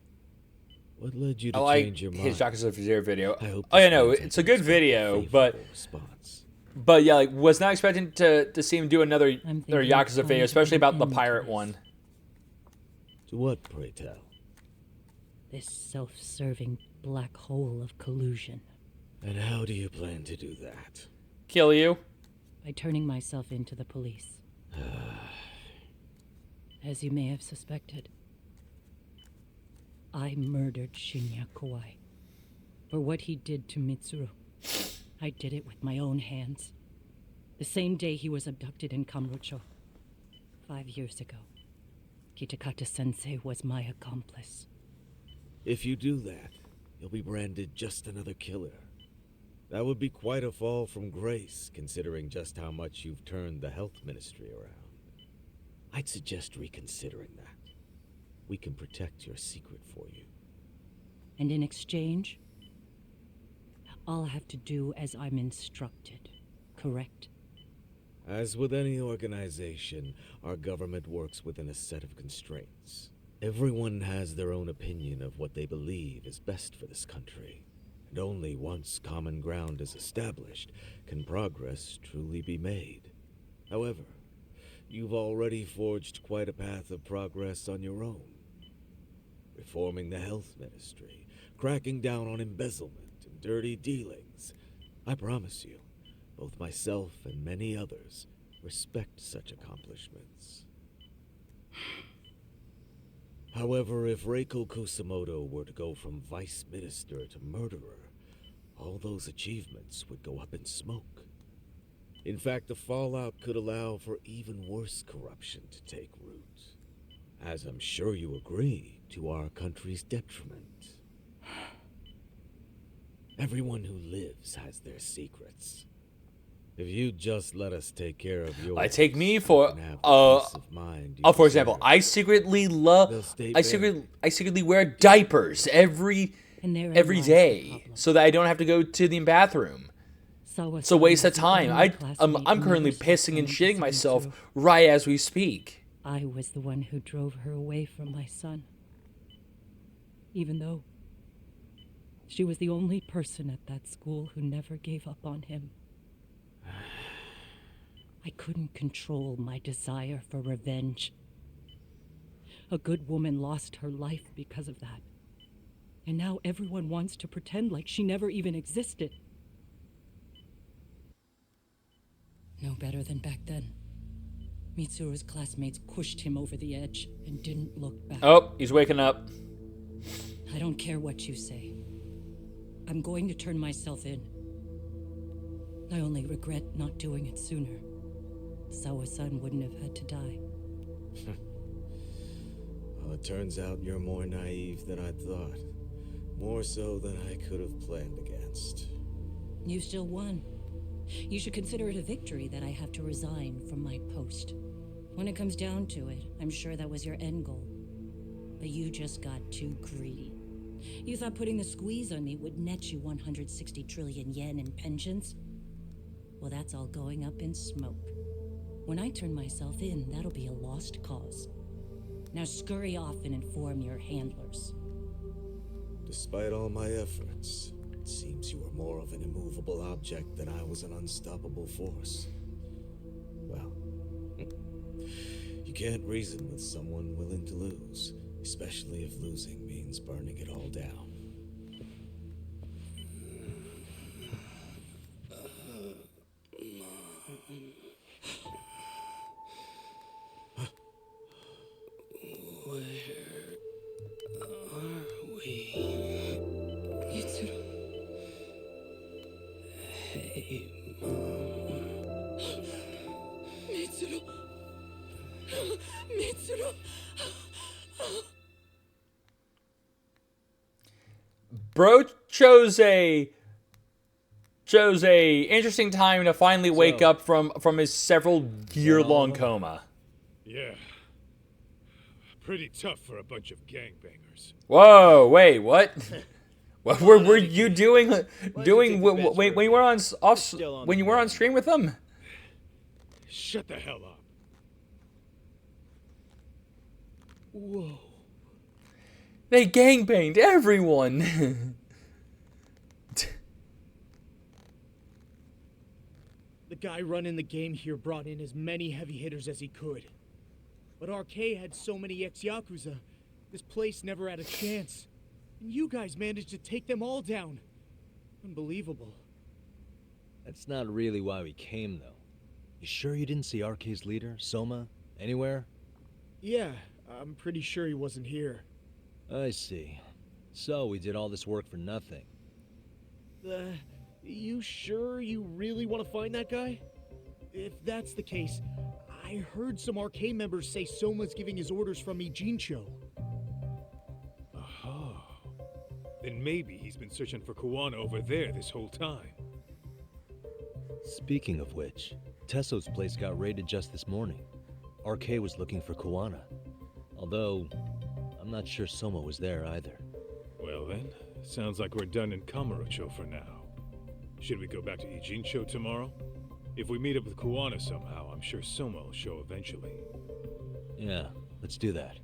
What led you to change your mind? His Yakuza Zero video. I hope Oh yeah, this no, means I it's a can good video, expect a favorable response. but yeah, like was not expecting to see him do another I'm Yakuza thinking video, especially of about the an pirate end. one. To what, pray tell? This self-serving black hole of collusion. And how do you plan to do that? Kill you. By turning myself into the police. As you may have suspected, I murdered Shinya Kawai. For what he did to Mitsuru. I did it with my own hands. The same day he was abducted in Kamurocho. 5 years ago. Kitakata-sensei was my accomplice. If you do that, you'll be branded just another killer. That would be quite a fall from grace, considering just how much you've turned the health ministry around. I'd suggest reconsidering that. We can protect your secret for you. And in exchange, I'll have to do as I'm instructed, correct? As with any organization, our government works within a set of constraints. Everyone has their own opinion of what they believe is best for this country. And only once common ground is established can progress truly be made. However, you've already forged quite a path of progress on your own. Reforming the health ministry, cracking down on embezzlement and dirty dealings. I promise you, both myself and many others respect such accomplishments. However, if Reiko Kusumoto were to go from vice minister to murderer, all those achievements would go up in smoke. In fact, the fallout could allow for even worse corruption to take root. As I'm sure you agree, to our country's detriment. Everyone who lives has their secrets. If you just let us take care of yours, I take me for peace of mind you for example, deserve. I secretly wear diapers every And therein every lies the day problem. so that I don't have to go to the bathroom. It's a waste of time. I'm currently pissing and shitting myself right as we speak. I was the one who drove her away from my son. Even though she was the only person at that school who never gave up on him. I couldn't control my desire for revenge. A good woman lost her life because of that. And now everyone wants to pretend like she never even existed. No better than back then. Mitsuru's classmates pushed him over the edge and didn't look back. Oh, he's waking up. I don't care what you say. I'm going to turn myself in. I only regret not doing it sooner. Sawa-san wouldn't have had to die. Well, it turns out you're more naive than I thought. More so than I could have planned against. You still won. You should consider it a victory that I have to resign from my post. When it comes down to it, I'm sure that was your end goal. But you just got too greedy. You thought putting the squeeze on me would net you 160 trillion yen in pensions? Well, that's all going up in smoke. When I turn myself in, that'll be a lost cause. Now scurry off and inform your handlers. Despite all my efforts, it seems you were more of an immovable object than I was an unstoppable force. Well, you can't reason with someone willing to lose, especially if losing means burning it all down. Bro chose a interesting time to finally wake up from his several year-long coma. Yeah. Pretty tough for a bunch of gangbangers. Whoa, wait, what? What were you doing when you were on stream with them? Shut the hell up. Whoa. They gangbanged everyone. The guy running the game here brought in as many heavy hitters as he could. But RK had so many ex-Yakuza, this place never had a chance. And you guys managed to take them all down. Unbelievable. That's not really why we came, though. You sure you didn't see RK's leader, Soma, anywhere? Yeah, I'm pretty sure he wasn't here. I see. So we did all this work for nothing. You sure you really want to find that guy? If that's the case, I heard some RK members say Soma's giving his orders from Ijincho. Aha. Then maybe he's been searching for Kawana over there this whole time. Speaking of which, Tesso's place got raided just this morning. RK was looking for Kawana. Although, I'm not sure Soma was there either. Well then, sounds like we're done in Kamurocho for now. Should we go back to Ijincho tomorrow? If we meet up with Kawana somehow, I'm sure Soma will show eventually. Yeah, let's do that.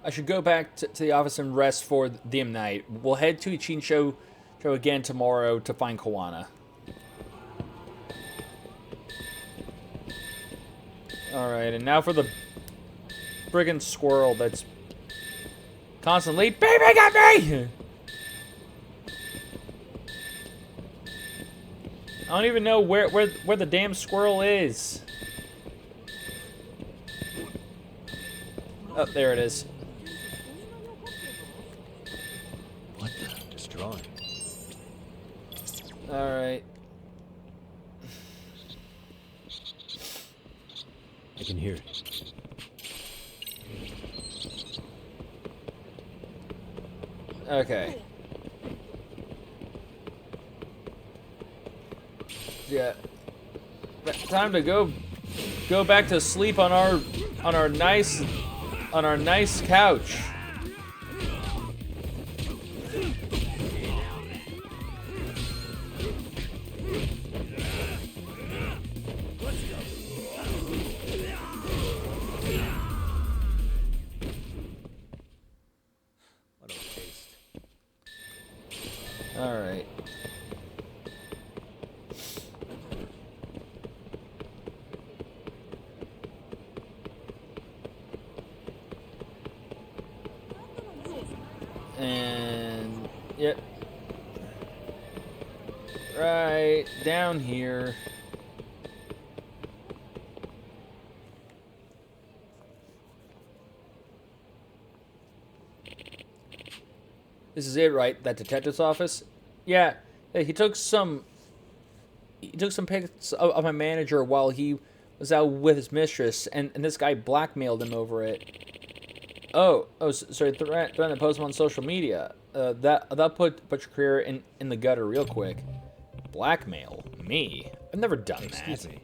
I should go back to the office and rest for the night. We'll head to Ichincho again tomorrow to find Kawana. Alright, and now for the friggin' squirrel that's constantly beeping at me! I don't even know where the damn squirrel is. Oh, there it is. What the? Destroying. Alright. I can hear it. Okay. Yeah. Time to go back to sleep on our nice couch. What a waste. All right. And yep. Right down here. This is it, right? That detective's office? Yeah. He took some pics of my manager while he was out with his mistress, and this guy blackmailed him over it. Sorry, threatened to post him on social media. That'll put your career in the gutter real quick. Blackmail? Me? I've never done that. Excuse me.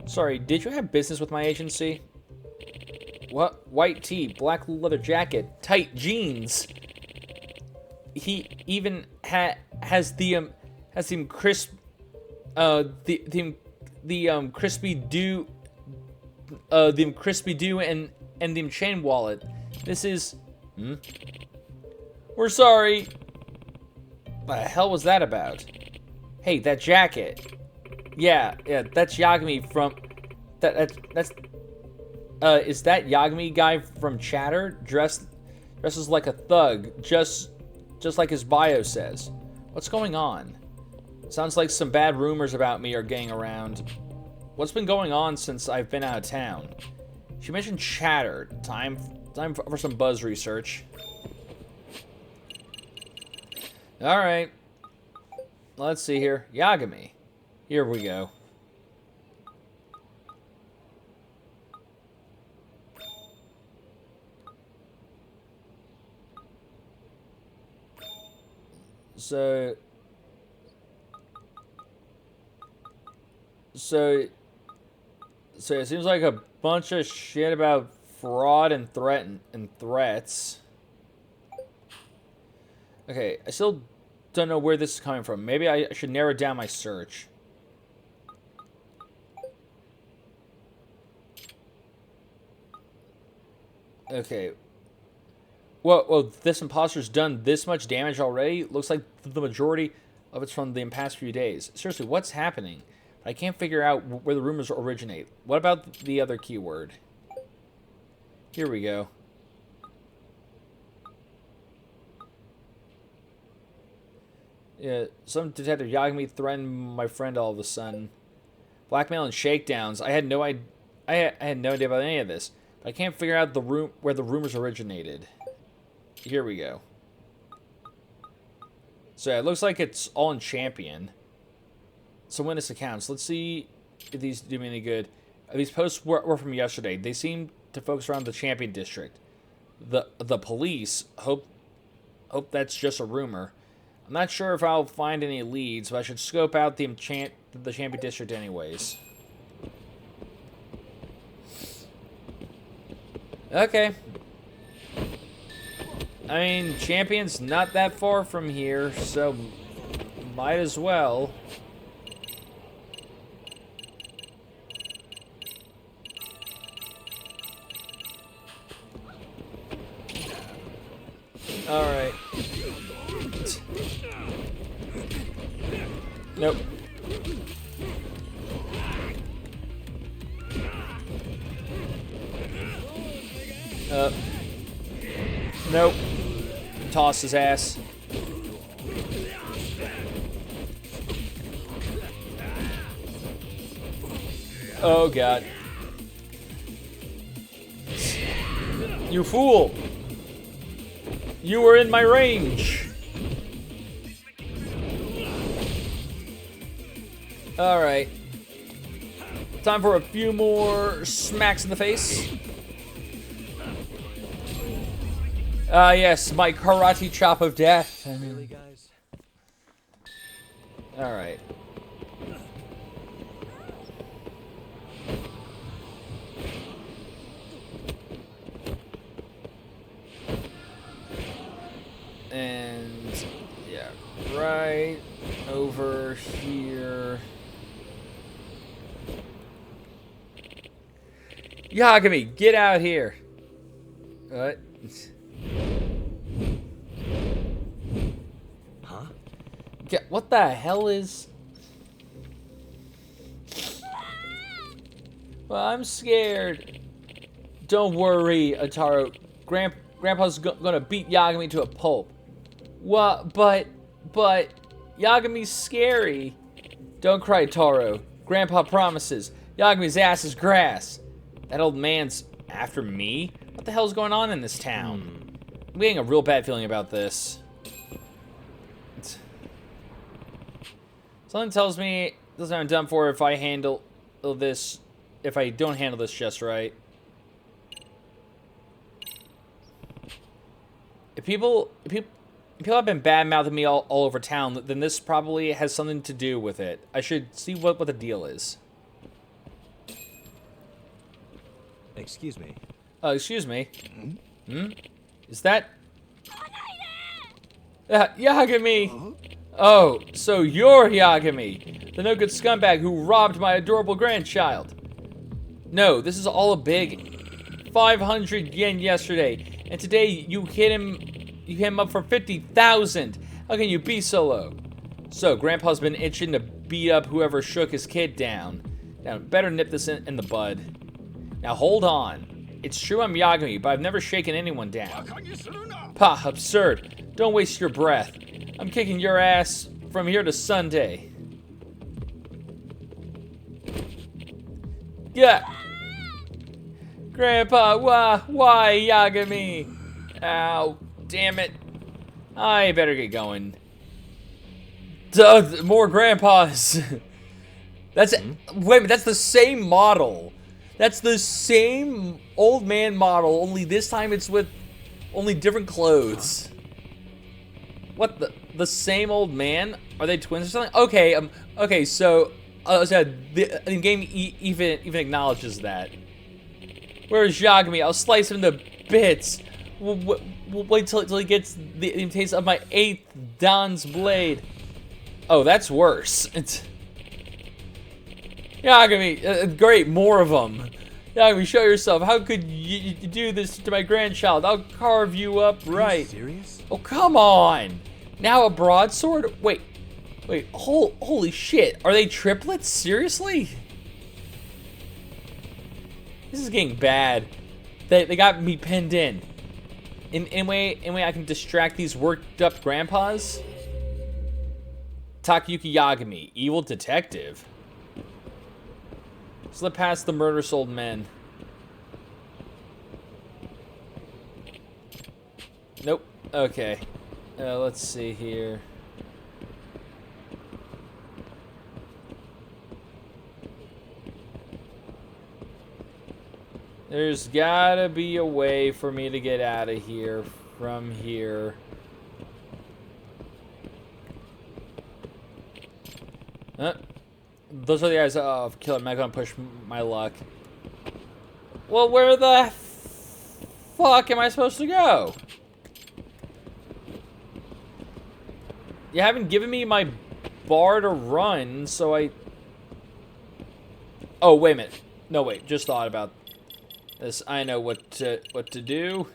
Sorry, did you have business with my agency? What? White tee, black leather jacket, tight jeans. He even has the crisp the crispy do and the chain wallet. This is We're sorry. What the hell was that about? Hey, that jacket. Yeah, that's Yagami from that's is that Yagami guy from Chatter? Dresses like a thug, just like his bio says. What's going on? Sounds like some bad rumors about me are getting around. What's been going on since I've been out of town? She mentioned Chatter. Time for some buzz research. Alright. Let's see here. Yagami. Here we go. So it seems like a bunch of shit about fraud and threats. Okay, I still don't know where this is coming from. Maybe I should narrow down my search. Okay. Whoa, this imposter's done this much damage already? Looks like the majority of it's from the past few days. Seriously, what's happening? I can't figure out where the rumors originate. What about the other keyword? Here we go. Yeah, some detective Yagami threatened my friend all of a sudden. Blackmail and shakedowns. I had no idea about any of this. But I can't figure out where the rumors originated. Here we go. So it looks like it's all in Champion. Some witness accounts. Let's see if these do me any good. These posts were from yesterday. They seem to focus around the Champion district. The police hope that's just a rumor. I'm not sure if I'll find any leads, but I should scope out the Champion district anyways. Okay. I mean, Champion's not that far from here, so might as well. Alright. Nope. Nope. Toss his ass. Oh, God. You fool! You were in my range! Alright. Time for a few more smacks in the face. Yes, my karate chop of death. Really, guys? Alright. And yeah, right over here. Yagami, get out here. What? Huh? Yeah, what the hell is... Well, I'm scared. Don't worry, Ataro. Grandpa's gonna beat Yagami to a pulp. What? But Yagami's scary. Don't cry, Taro. Grandpa promises. Yagami's ass is grass. That old man's after me? What the hell's going on in this town? I'm getting a real bad feeling about this. Something tells me this is what I'm done for if I handle this. If I don't handle this just right. If people have been bad-mouthing me all over town, then this probably has something to do with it. I should see what the deal is. Excuse me. Excuse me. Is that... Yagami! Oh, so you're Yagami, the no-good scumbag who robbed my adorable grandchild. No, this is all a big 500 yen yesterday, and today you hit him up for 50,000. How can you be so low? So, Grandpa's been itching to beat up whoever shook his kid down. Now, better nip this in the bud. Now, hold on. It's true I'm Yagami, but I've never shaken anyone down. Pah, absurd. Don't waste your breath. I'm kicking your ass from here to Sunday. Yeah. Grandpa, why Yagami? Ow, damn it. I better get going. Duh, more grandpas. Wait a minute, that's the same model. That's the same old man model, only this time it's with only different clothes. What the same old man? Are they twins or something? Okay, okay, so the game even acknowledges that. Where's Yagami? I'll slice him to bits. We'll wait till he gets the taste of my 8th Dan's blade. Oh, that's worse. Yagami, great, more of them. Yagami, show yourself. How could you do this to my grandchild? I'll carve you up right. Are you serious? Oh, come on. Now a broadsword? Wait, holy shit. Are they triplets? Seriously? This is getting bad. They got me pinned in. In any way I can distract these worked up grandpas? Takayuki Yagami, evil detective. Slip past the murderous old men. Nope. Okay. Let's see here. There's gotta be a way for me to get out of here from here. Those are the guys of Killer. I'm not gonna push my luck. Well, where the fuck am I supposed to go? You haven't given me my bar to run, so I... Oh, wait a minute. No, wait. Just thought about this. I know what to do.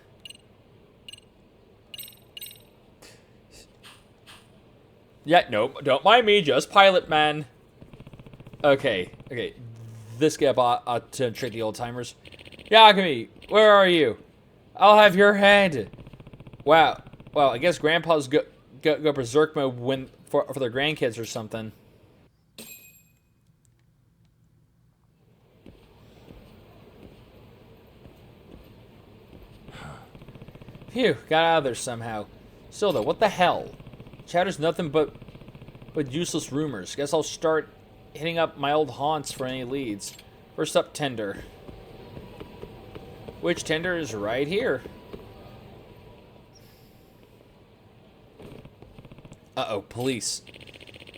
Yeah, nope. Don't mind me. Just Pilot Man. Okay. This guy ought to trick the old timers. Yagami, where are you? I'll have your head. Wow. Well, I guess Grandpa's go berserk mode for their grandkids or something. Phew, got out of there somehow. Still though, what the hell? Chatter's nothing but useless rumors. Guess I'll start hitting up my old haunts for any leads. First up, Tender. Which Tender is right here. Uh-oh, police.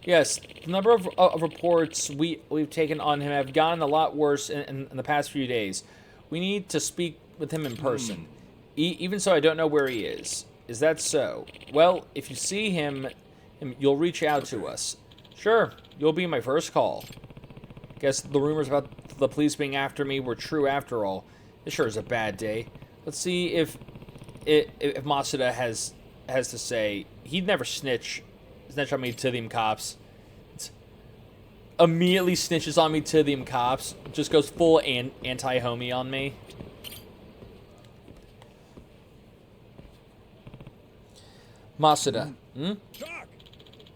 Yes, the number of reports we've taken on him have gotten a lot worse in the past few days. We need to speak with him in person. Even so, I don't know where he is. Is that so? Well, if you see him, you'll reach out to us. Sure, you'll be my first call. Guess the rumors about the police being after me were true after all. It sure is a bad day. Let's see if Matsuda has to say. He'd never snitch on me to them cops. Immediately snitches on me to them cops. Just goes full anti-homie on me. Matsuda.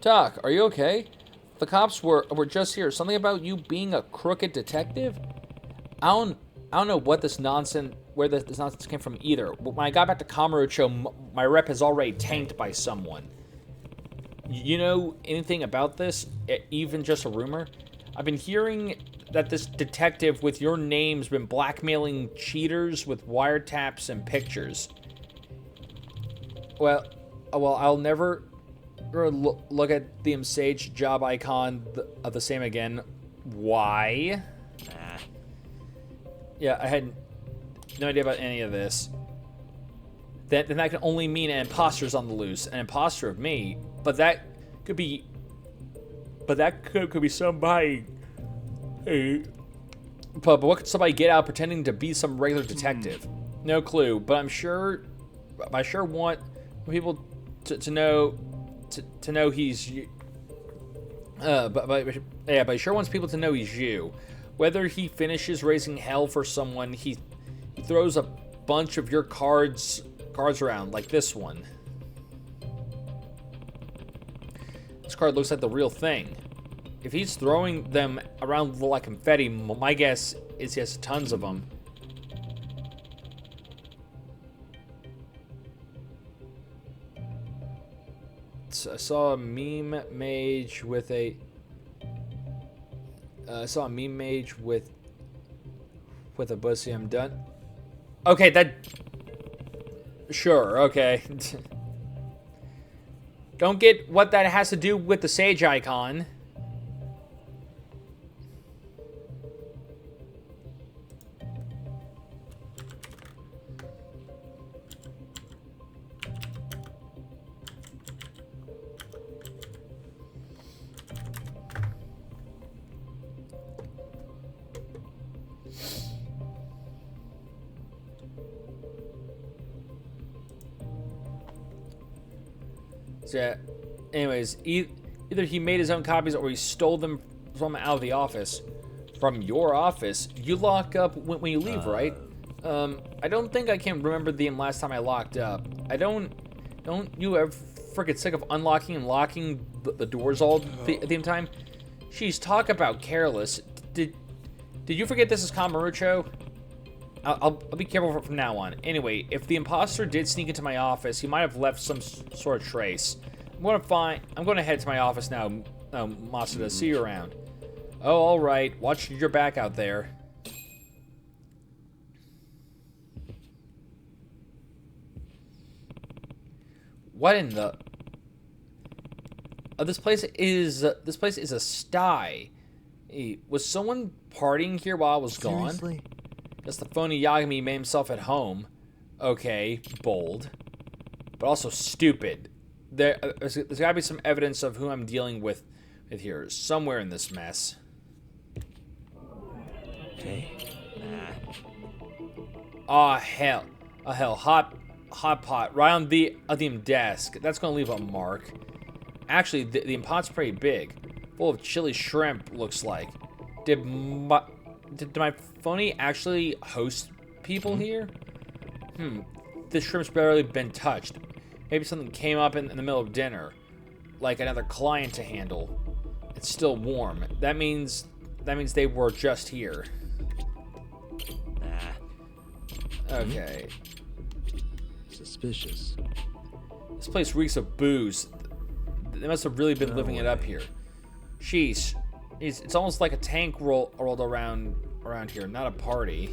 Doc, are you okay? The cops were just here. Something about you being a crooked detective? I don't know what this nonsense, where this nonsense came from either. When I got back to Kamurocho, my rep has already tanked by someone. You know anything about this? Even just a rumor? I've been hearing that this detective with your name's been blackmailing cheaters with wiretaps and pictures. Well, I'll never look at the Sage job icon of the same again. Why? Yeah, I had no idea about any of this. Then that can only mean an imposter's on the loose. An imposter of me. But that could be... But that could be somebody... But what could somebody get out pretending to be some regular detective? No clue. But I sure want people to know... To know he's you. But he sure wants people to know he's you. Whether he finishes raising hell for someone, he throws a bunch of your cards around, like this one. This card looks like the real thing. If he's throwing them around like confetti, my guess is he has tons of them. I saw a meme mage with a... I saw a meme mage with a pussy. I'm done. Okay, that... Sure, okay. Don't get what that has to do with the Sage icon. So, anyways, either he made his own copies or he stole them from out of the office. From your office? You lock up when you leave, right? I don't think I can remember the last time I locked up. Don't you ever get sick of unlocking and locking the doors all the time? Jeez, talk about careless. Did you forget this is Kamurocho? I'll be careful from now on. Anyway, if the imposter did sneak into my office, he might have left some sort of trace. I'm going to head to my office now, Matsuda. See you around. Oh, all right. Watch your back out there. What in the... this place is a sty. Was someone partying here while I was gone? Seriously? Guess the phony Yagami made himself at home. Okay, bold. But also stupid. There's gotta be some evidence of who I'm dealing with here. Somewhere in this mess. Hey. Aw, hell. Hot pot. Right on the desk. That's gonna leave a mark. Actually, the pot's pretty big. Full of chili shrimp, looks like. Did my phony actually host people here? This shrimp's barely been touched. Maybe something came up in the middle of dinner. Like another client to handle. It's still warm. That means they were just here. Okay. Suspicious. This place reeks of booze. They must have really been living it up here. Sheesh. It's almost like a tank rolled around here, not a party.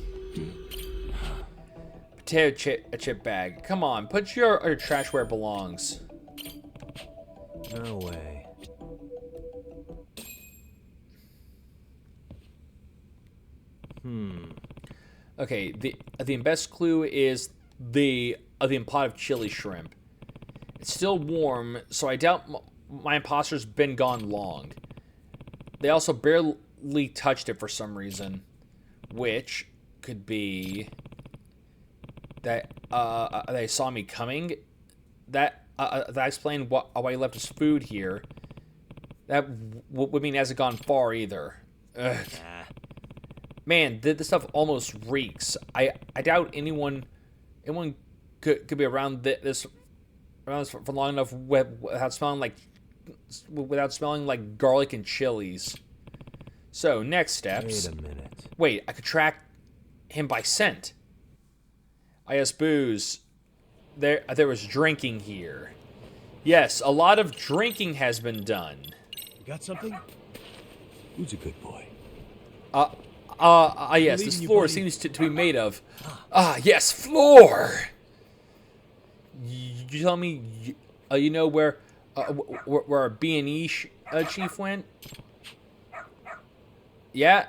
Potato chip bag. Come on, put your trash where it belongs. No way. Okay, the best clue is the pot of chili shrimp. It's still warm, so I doubt my imposter's been gone long. They also barely touched it for some reason, which could be that they saw me coming. That explained why he left his food here. That would mean it hasn't gone far either. Ugh. Man, this stuff almost reeks. I doubt anyone could be around this for long enough without smelling like garlic and chilies. So next steps. Wait a minute. Wait, I could track him by scent. Yes, booze. There was drinking here. Yes, a lot of drinking has been done. You got something? Who's a good boy? Yes, this floor seems to be made of... yes, floor! You tell me, you know where our B&E chief went? Yeah,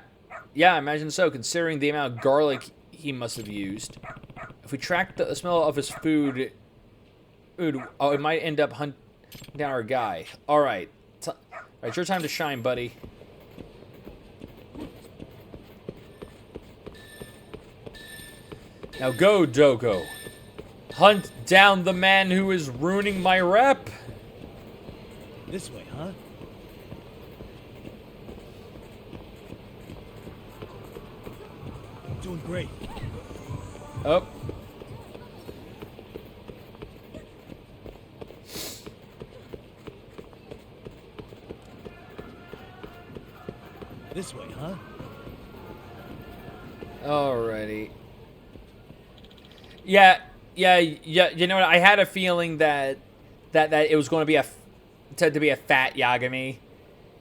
I imagine so, considering the amount of garlic he must have used. If we track the smell of his food, it might end up hunting down our guy. Alright, it's your time to shine, buddy. Now go, Dogo. Hunt down the man who is ruining my rep. This way, huh? Doing great. Up. This way, huh? Alrighty. Yeah. You know what? I had a feeling that it was going to be a fat Yagami.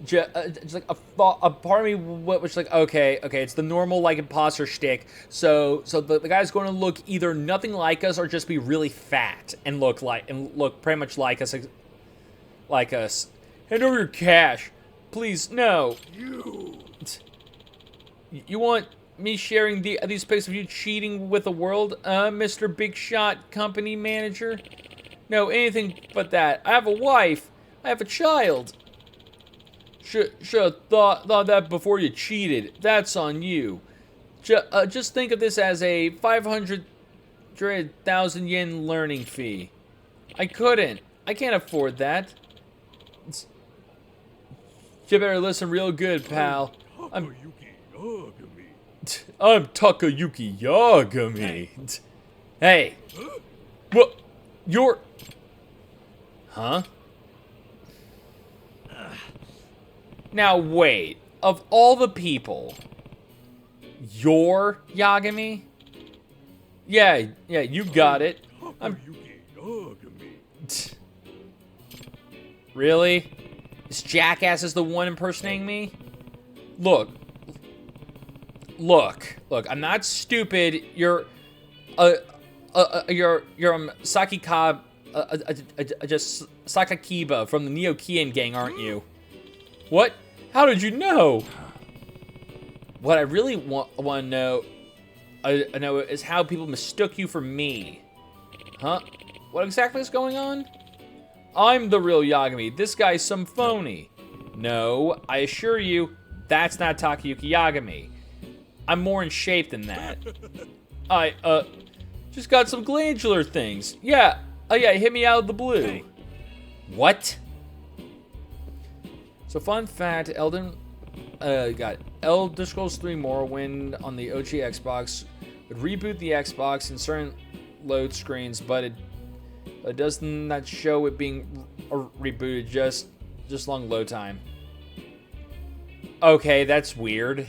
Just like a part of me was like, okay, it's the normal like imposter shtick. So the guy's going to look either nothing like us or just be really fat and look pretty much like us. Hand over your cash, please. No. You want me sharing these pics of you cheating with the world, Mr. Big Shot Company Manager? No, anything but that. I have a wife. I have a child. Should have thought that before you cheated. That's on you. Just think of this as a 500,000 yen learning fee. I can't afford that. You better listen real good, pal. I'm Takayuki Yagami. Hey. What? You're... Huh? Now, wait. Of all the people, you're Yagami? Yeah, you got it. Really? This jackass is the one impersonating me? Look, I'm not stupid. You're Sakakiba from the Neo-Kian gang, aren't you? What? How did you know? What I really want to know, is how people mistook you for me. Huh? What exactly is going on? I'm the real Yagami. This guy's some phony. No, I assure you, that's not Takayuki Yagami. I'm more in shape than that. I, just got some glandular things. Yeah, it hit me out of the blue. Hey. What? So fun fact, got Elder Scrolls 3 Morrowind on the OG Xbox would reboot the Xbox in certain load screens, but it does not show it being rebooted, just long load time. Okay, that's weird.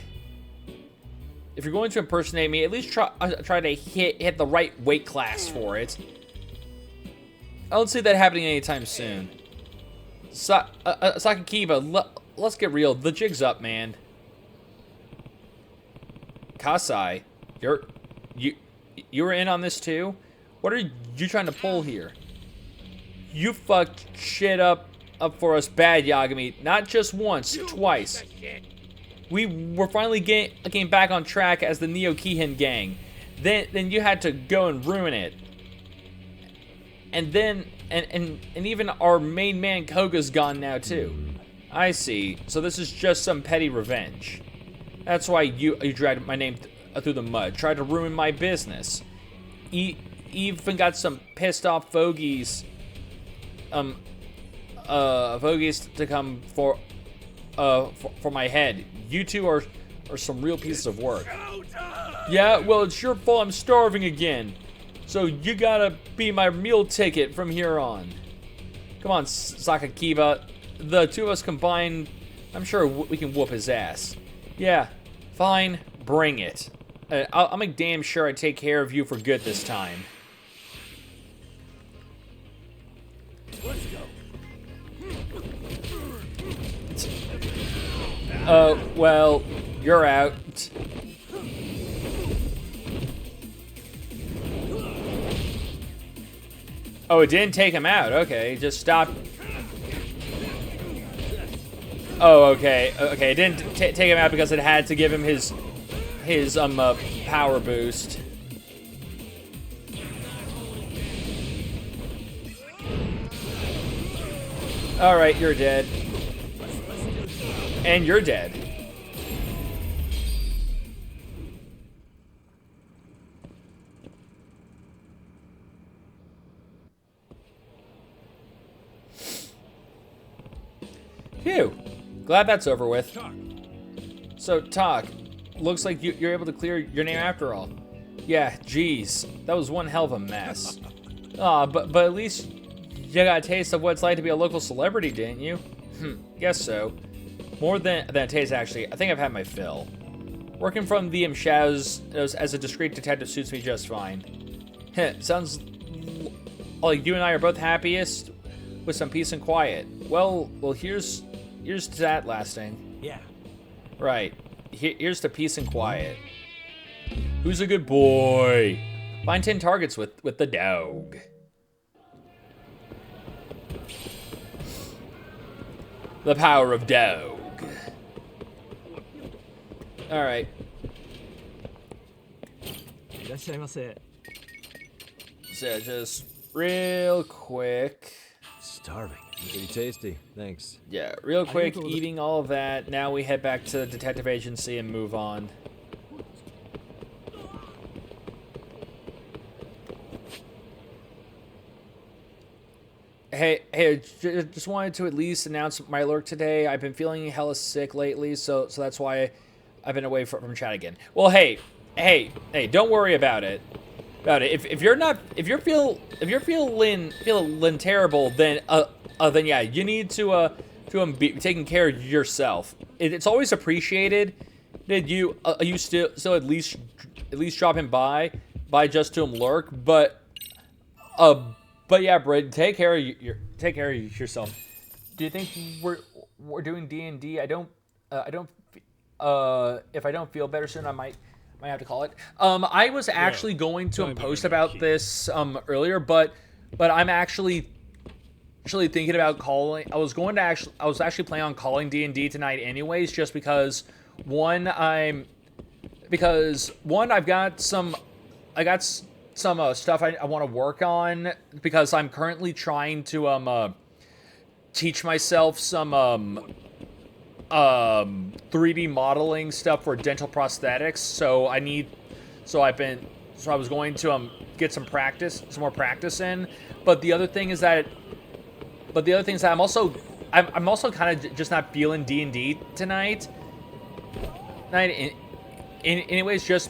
If you're going to impersonate me, at least try to hit the right weight class for it. I don't see that happening anytime soon. Sakakiba, let's get real. The jig's up, man. Kasai, you were in on this too? What are you trying to pull here? You fucked shit up up for us bad, Yagami. Not just once, twice. We were finally getting back on track as the Neo Kihin gang. Then you had to go and ruin it. And then, and even our main man Koga's gone now too. I see. So this is just some petty revenge. That's why you dragged my name through the mud. Tried to ruin my business. Even got some pissed off fogies. Fogies to come for my head. You two are some real pieces of work. Yeah, well, it's your fault I'm starving again. So you gotta be my meal ticket from here on. Come on, Sakakiba. The two of us combined, I'm sure we can whoop his ass. Yeah, fine, bring it. I'll make damn sure I take care of you for good this time. Let's go. Well, you're out. Oh, it didn't take him out. Okay, just stop. Oh, okay. Okay, it didn't take him out because it had to give him his power boost. All right, you're dead. And you're dead. Phew. Glad that's over with. So, Tak, looks like you're able to clear your name after all. Yeah, geez. That was one hell of a mess. But at least you got a taste of what it's like to be a local celebrity, didn't you? Guess so. More than a taste, actually. I think I've had my fill. Working from the shadows as a discreet detective suits me just fine. Sounds like you and I are both happiest with some peace and quiet. Well, here's to that lasting. Yeah. Right. Here's to peace and quiet. Who's a good boy? Find 10 targets with the dog. The power of dog. All right. So just real quick. Starving. Pretty tasty. Thanks. Yeah, real quick, eating all of that. Now we head back to the detective agency and move on. Hey, just wanted to at least announce my lurk today. I've been feeling hella sick lately, so that's why I've been away from chat again. Well, hey, don't worry about it. If you're feeling terrible, then yeah, you need to be taking care of yourself. It's always appreciated that you still at least dropping by just to lurk, but yeah, Brad, take care of yourself. Do you think we're doing D&D? If I don't feel better soon, I might have to call it. I was actually going to post about this earlier, but I'm actually thinking about calling. I was actually planning on calling D&D tonight anyways, just because I've got some stuff I want to work on, because I'm currently trying to teach myself some 3D modeling stuff for dental prosthetics. So I was going to get some more practice in. But the other thing is that I'm also kind of just not feeling D&D tonight. Anyways,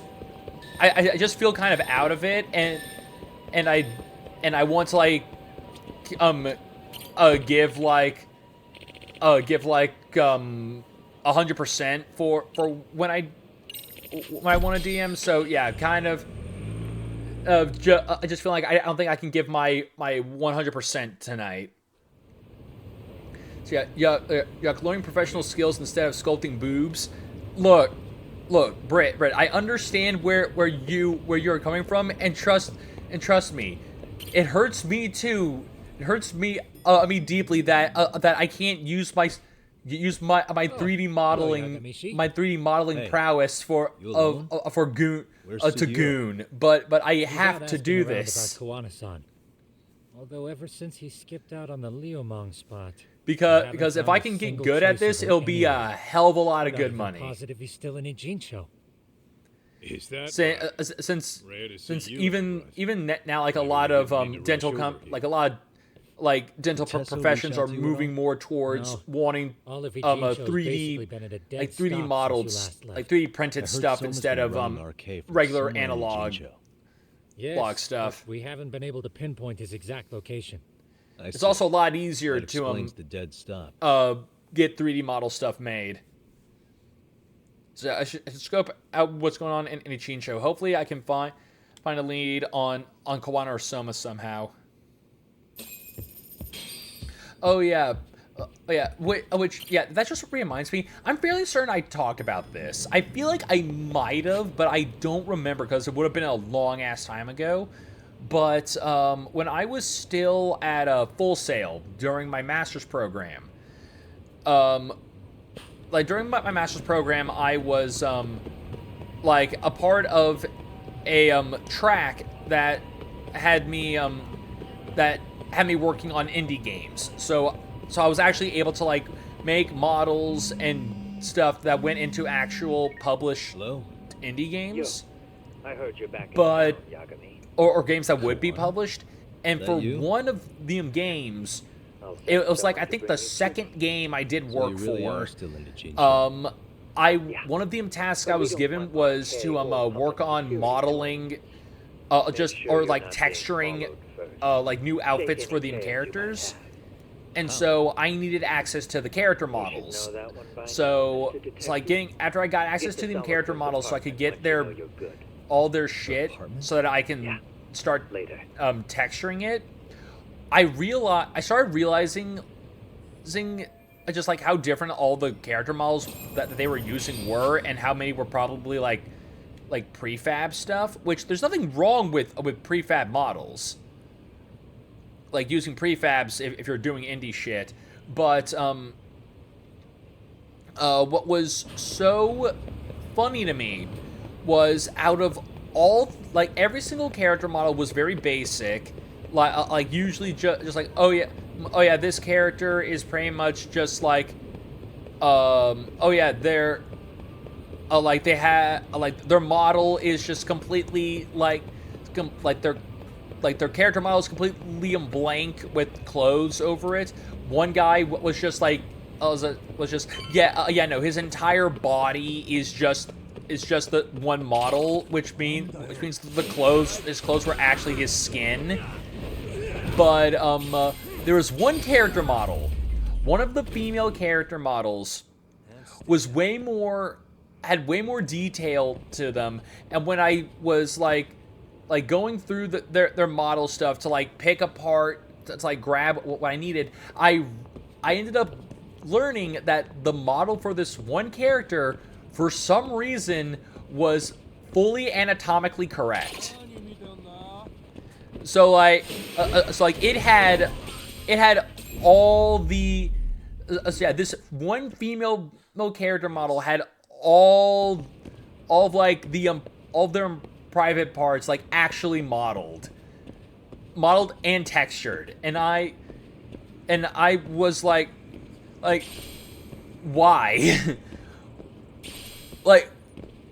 I just feel kind of out of it, and I want to give 100% for when I want to DM. So yeah, kind of I just feel like I don't think I can give my 100% tonight. So yeah, learning professional skills instead of sculpting boobs. Look, Britt, I understand where you're coming from, and trust me, it hurts me too. It hurts me deeply that that I can't use my 3D modeling Hey, prowess for you alone? for Goon Where's to Sugiro? Goon, but I He's have out to asking do around this about Kawana-san. Although ever since he skipped out on the Liumang spot, because if I can get good at this, it'll be a hell of a lot of good money. Positive he's still in Ijincho. Is that Since Rare to see you, even now, like a lot of dental like a lot of like dental Tessa professions reach out are to you at moving all? more towards No. wanting All of a Ijincho's 3D basically been at a dead like stop 3D since modeled you last left. like 3D I printed heard stuff Soma's instead been of running arcade from regular somewhere in analog Jincho. Yes, block stuff. but we haven't been able to pinpoint his exact location. I It's see. also a lot easier That to explains the dead stop. get 3D model stuff made. So I should scope out what's going on in Ichincho. Hopefully I can find a lead on Kawana or Soma somehow. Oh yeah. That just reminds me. I'm fairly certain I talked about this. I feel like I might have, but I don't remember because it would have been a long ass time ago. But when I was still at Full Sail during my master's program, like during my master's program, I was like a part of a track that had me working on indie games. So I was actually able to like make models and stuff that went into actual published indie games. I heard you're back. But in town, Yagami. or games that would be published. And Is for that you? one of them games, it was like I think the second game I did So work you really for. are still into Jincho. One of the tasks I was given was to work on modeling, like texturing, like new outfits for the characters, and so I needed access to the character models. So it's like after I got access to the character models, so I could get all their shit, so that I can start texturing it. I started realizing just like how different all the character models that they were using were, and how many were probably like prefab stuff. Which there's nothing wrong with prefab models, like using prefabs if you're doing indie shit. But what was so funny to me was out of all, like, every single character model was very basic, like usually just like, oh yeah, this character is pretty much just like, oh yeah, they're like they have like their model is just completely like their character model is completely in blank with clothes over it. One guy was just like his entire body is just the one model, which means his clothes were actually his skin. But there was one character model, one of the female character models was had way more detail to them, and when I was like going through their model stuff to like pick apart, to like grab what I needed, I ended up learning that the model for this one character, for some reason, was fully anatomically correct. So like, it had all the, this one female character model had all of like all of their private parts like actually modeled and textured, and I was like why? Like,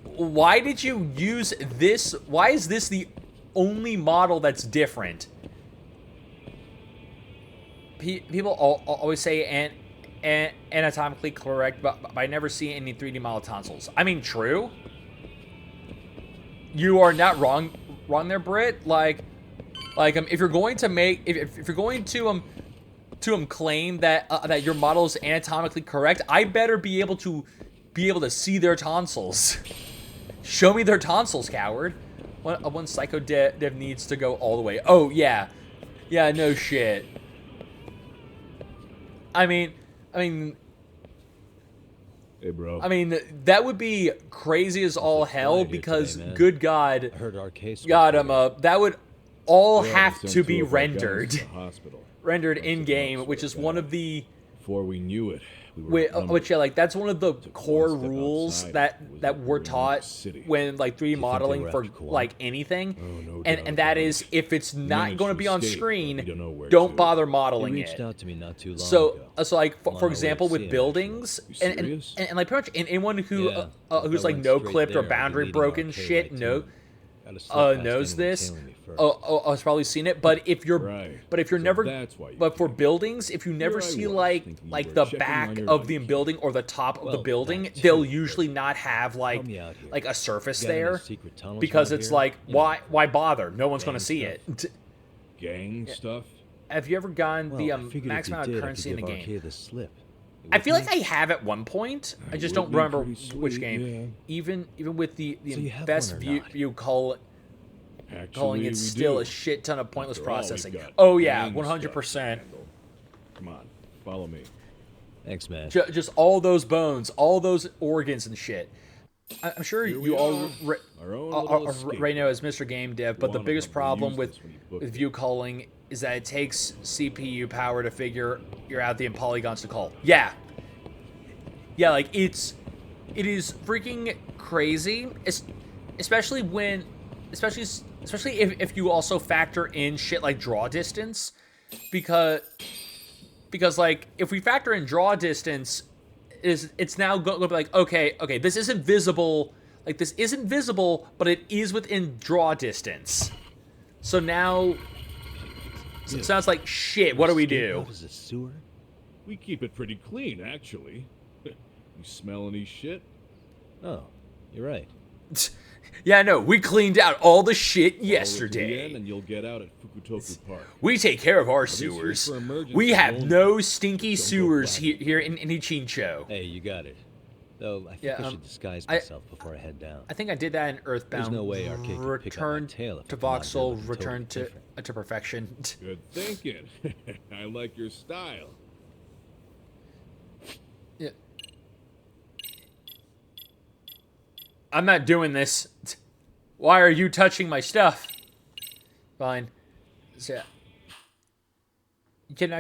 why did you use this? Why is this the only model that's different? People always say anatomically correct, but I never see any 3D model tonsils. I mean, true. You are not wrong there, Britt. Like, if you're going to make, if you're going to claim that your model is anatomically correct, I better be able to see their tonsils. Show me their tonsils, coward. One psycho dev needs to go all the way. Oh yeah, no shit. I mean, hey bro. I mean, that would be crazy as all hell, because today, man. good God, I heard our case. that would all Yeah, have sent to two be of our guys rendered. to the hospital. rendered in game, which is one of the Before we knew it, we were which yeah, like that's one of the core step rules outside, that we're taught when like 3D modeling we're for after Kawhi? like anything, no and doubt that about is it. if it's We not managed going to to be on escape, but screen, we don't know where don't to. bother He modeling reached it. out to me not too long So, ago. so like I'm on for my way example, to with see him, buildings, You and serious? like pretty much anyone who Yeah, who's if I like went no straight clipped or there, I'd be boundary leading broken RK shit right to no him. Gotta slip past knows anyone this. tailing me first. Has probably seen it, but if you're Right. but if you're So never that's why you but for came. buildings, if you never Here I see was, like thinking you like were the checking back on your of the items. building or the top of the Well, building, that they'll too, usually not have like me out here. a surface Got any there secret tunnels because around it's here? like You know, why bother? No one's going to gang see stuff. it. Gang stuff? Have you ever gotten well, the I figured max if you amount of did, I currency could in the give game? RK the slip. You I with feel me? like I have at one point. I just would don't be remember pretty which sweet, game. Even with the So you have best one or view not? you calling Actually, it we still do. a shit ton of pointless After all, we've processing. got Oh yeah, gang 100%. stuff to handle. Come on, follow me. Thanks, man. Just all those bones, all those organs and shit. I'm sure Here you we all are, our own little escape right now as Mr. Game Dev, but the One of biggest them will problem use with this when you book it. view culling is that it takes CPU power to figure out the polygons to cull. Yeah, like it is freaking crazy, especially if you also factor in shit like draw distance, because like if we factor in draw distance, it's now going to be like okay, this isn't visible, but it is within draw distance. So now it sounds like shit. What do we do? Is a sewer? We keep it pretty clean, actually. You smell any shit? Oh, you're right. Yeah, no, we cleaned out all the shit Follow it to the yesterday. end and you'll get out at Fukutoku Park. We take care of our this is sewers. for emergency We have only. no stinky Don't go sewers black. here in Ichincho. Hey, you got it. Though I think Yeah, I should disguise I- myself before I head down. I think I did that in Earthbound. There's no way Arcade can pick up my Return tail if to I come out voxel, here looking return totally to different. to perfection. Good thinking. I like your style. Yeah. I'm not doing this. Why are you touching my stuff? Fine. So, yeah. You can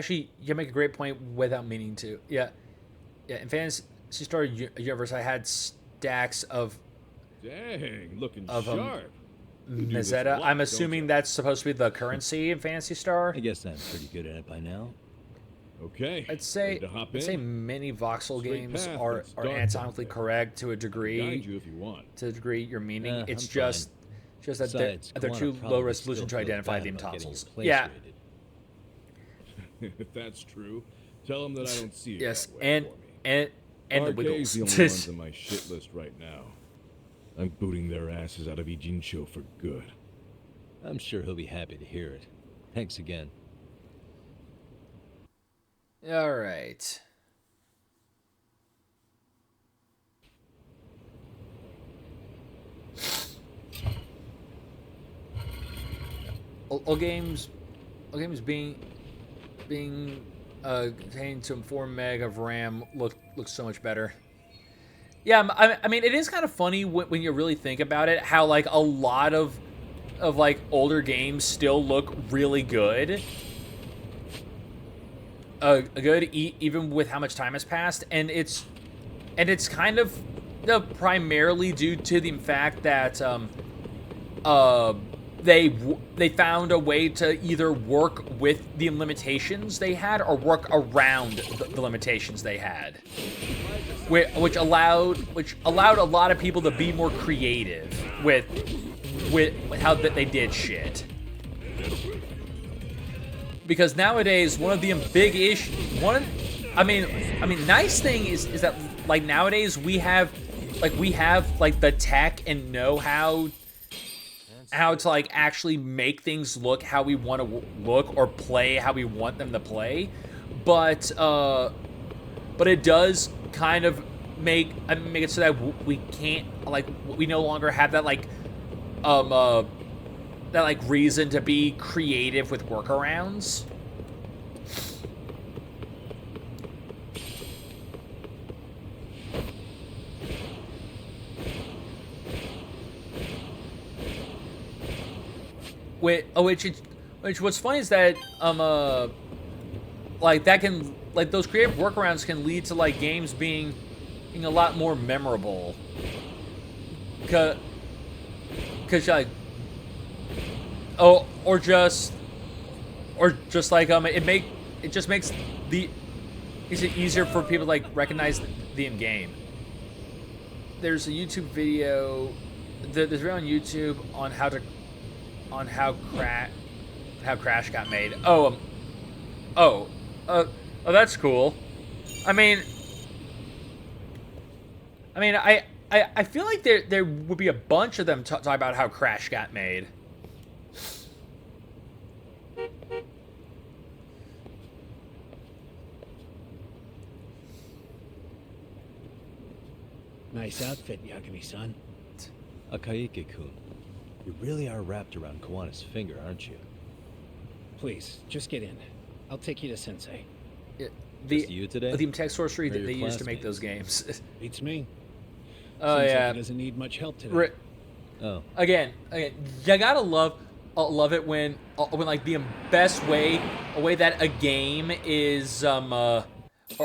make a great point without meaning to. Yeah. Yeah, in Fantasy Star Universe, I had stacks of Dang, looking Of, sharp. You do this a Meseta. lot, I'm don't assuming you? that's supposed to be the currency in Fantasy Star. I guess I'm pretty good at it by now. Okay. I'd say ready to hop I'd say in? many voxel Straight games path, are it's are dark anatomically back there. correct to a Guide degree. you if you want. To the degree you're meaning. I'm It's fine. just that Besides, they're Kawana too probably low resolution still to feels identify bad the about getting tonsils. your place Yeah. raided. If that's true, tell them that I don't see it Yes, that way for me. and the RK's wiggles. the only ones on my shit list right now. I'm booting their asses out of Ijincho for good. I'm sure he'll be happy to hear it. Thanks again. All right. All games being contained to 4 meg of RAM looks so much better. Yeah, I mean it is kind of funny when you really think about it, how like a lot of like older games still look really good. Even with how much time has passed, and it's kind of primarily due to the fact that they found a way to either work with the limitations they had or work around the limitations they had, which allowed a lot of people to be more creative with how they did shit. Because nowadays, one of the big issues, nice thing is that like nowadays we have like the tech and know-how to like actually make things look how we want to look or play how we want them to play, but it does kind of make it so that we can't we no longer have that reason to be creative with workarounds. Which what's funny is that like that can, like those creative workarounds can lead to like games being a lot more memorable. Cause like, or just like it just makes is it easier for people to like recognize the in game. There's a YouTube video. There's a video on YouTube on how Crash got made. Oh, that's cool. I mean, I feel like there would be a bunch of them talk about how Crash got made. Nice outfit, Yagami-san. Akaike-kun, you really are wrapped around Kawana's finger, aren't you? Please, just get in. I'll take you to Sensei. Just you today? The tech sorcery that they used to make those games. Beats me. Oh yeah. Doesn't need much help today. Oh. Again, you gotta love it when like the best way, a way that a game is or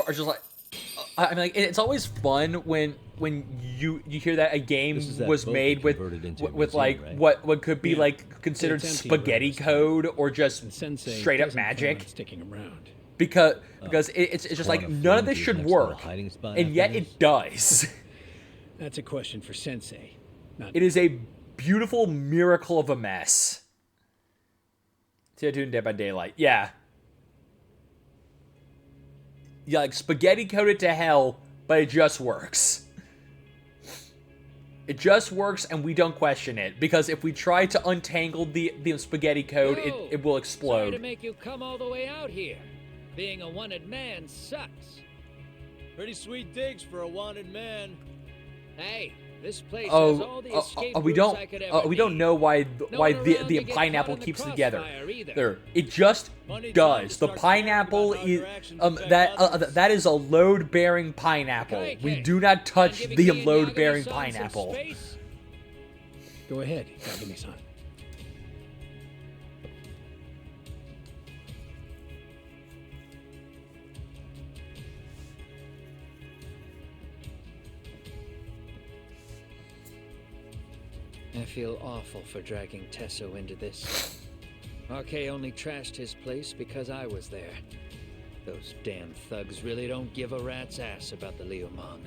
just like, I mean, like it's always fun when you hear that a game was made with like right? what could be like considered spaghetti code or just straight up magic. Sticking around. Because it's just like none of this should work, and yet it does. That's a question for Sensei. It is a beautiful miracle of a mess. Dead by Daylight, yeah. Yeah, like spaghetti coated to hell, but it just works. It just works, and we don't question it, because if we try to untangle the spaghetti code, it will explode. Sorry to make you come all the way out here. Being a wanted man sucks. Pretty sweet digs for a wanted man. Hey, this place has all the escape routes I could ever we don't need. know why No one the around to get pineapple caught in the keeps it together. crossfire either. There, it just does. The pineapple is that is a load-bearing pineapple. We do not touch the load-bearing pineapple. Go ahead, Yagami-san. I feel awful for dragging Tesso into this. RK only trashed his place because I was there. Those damn thugs really don't give a rat's ass about the Liumang.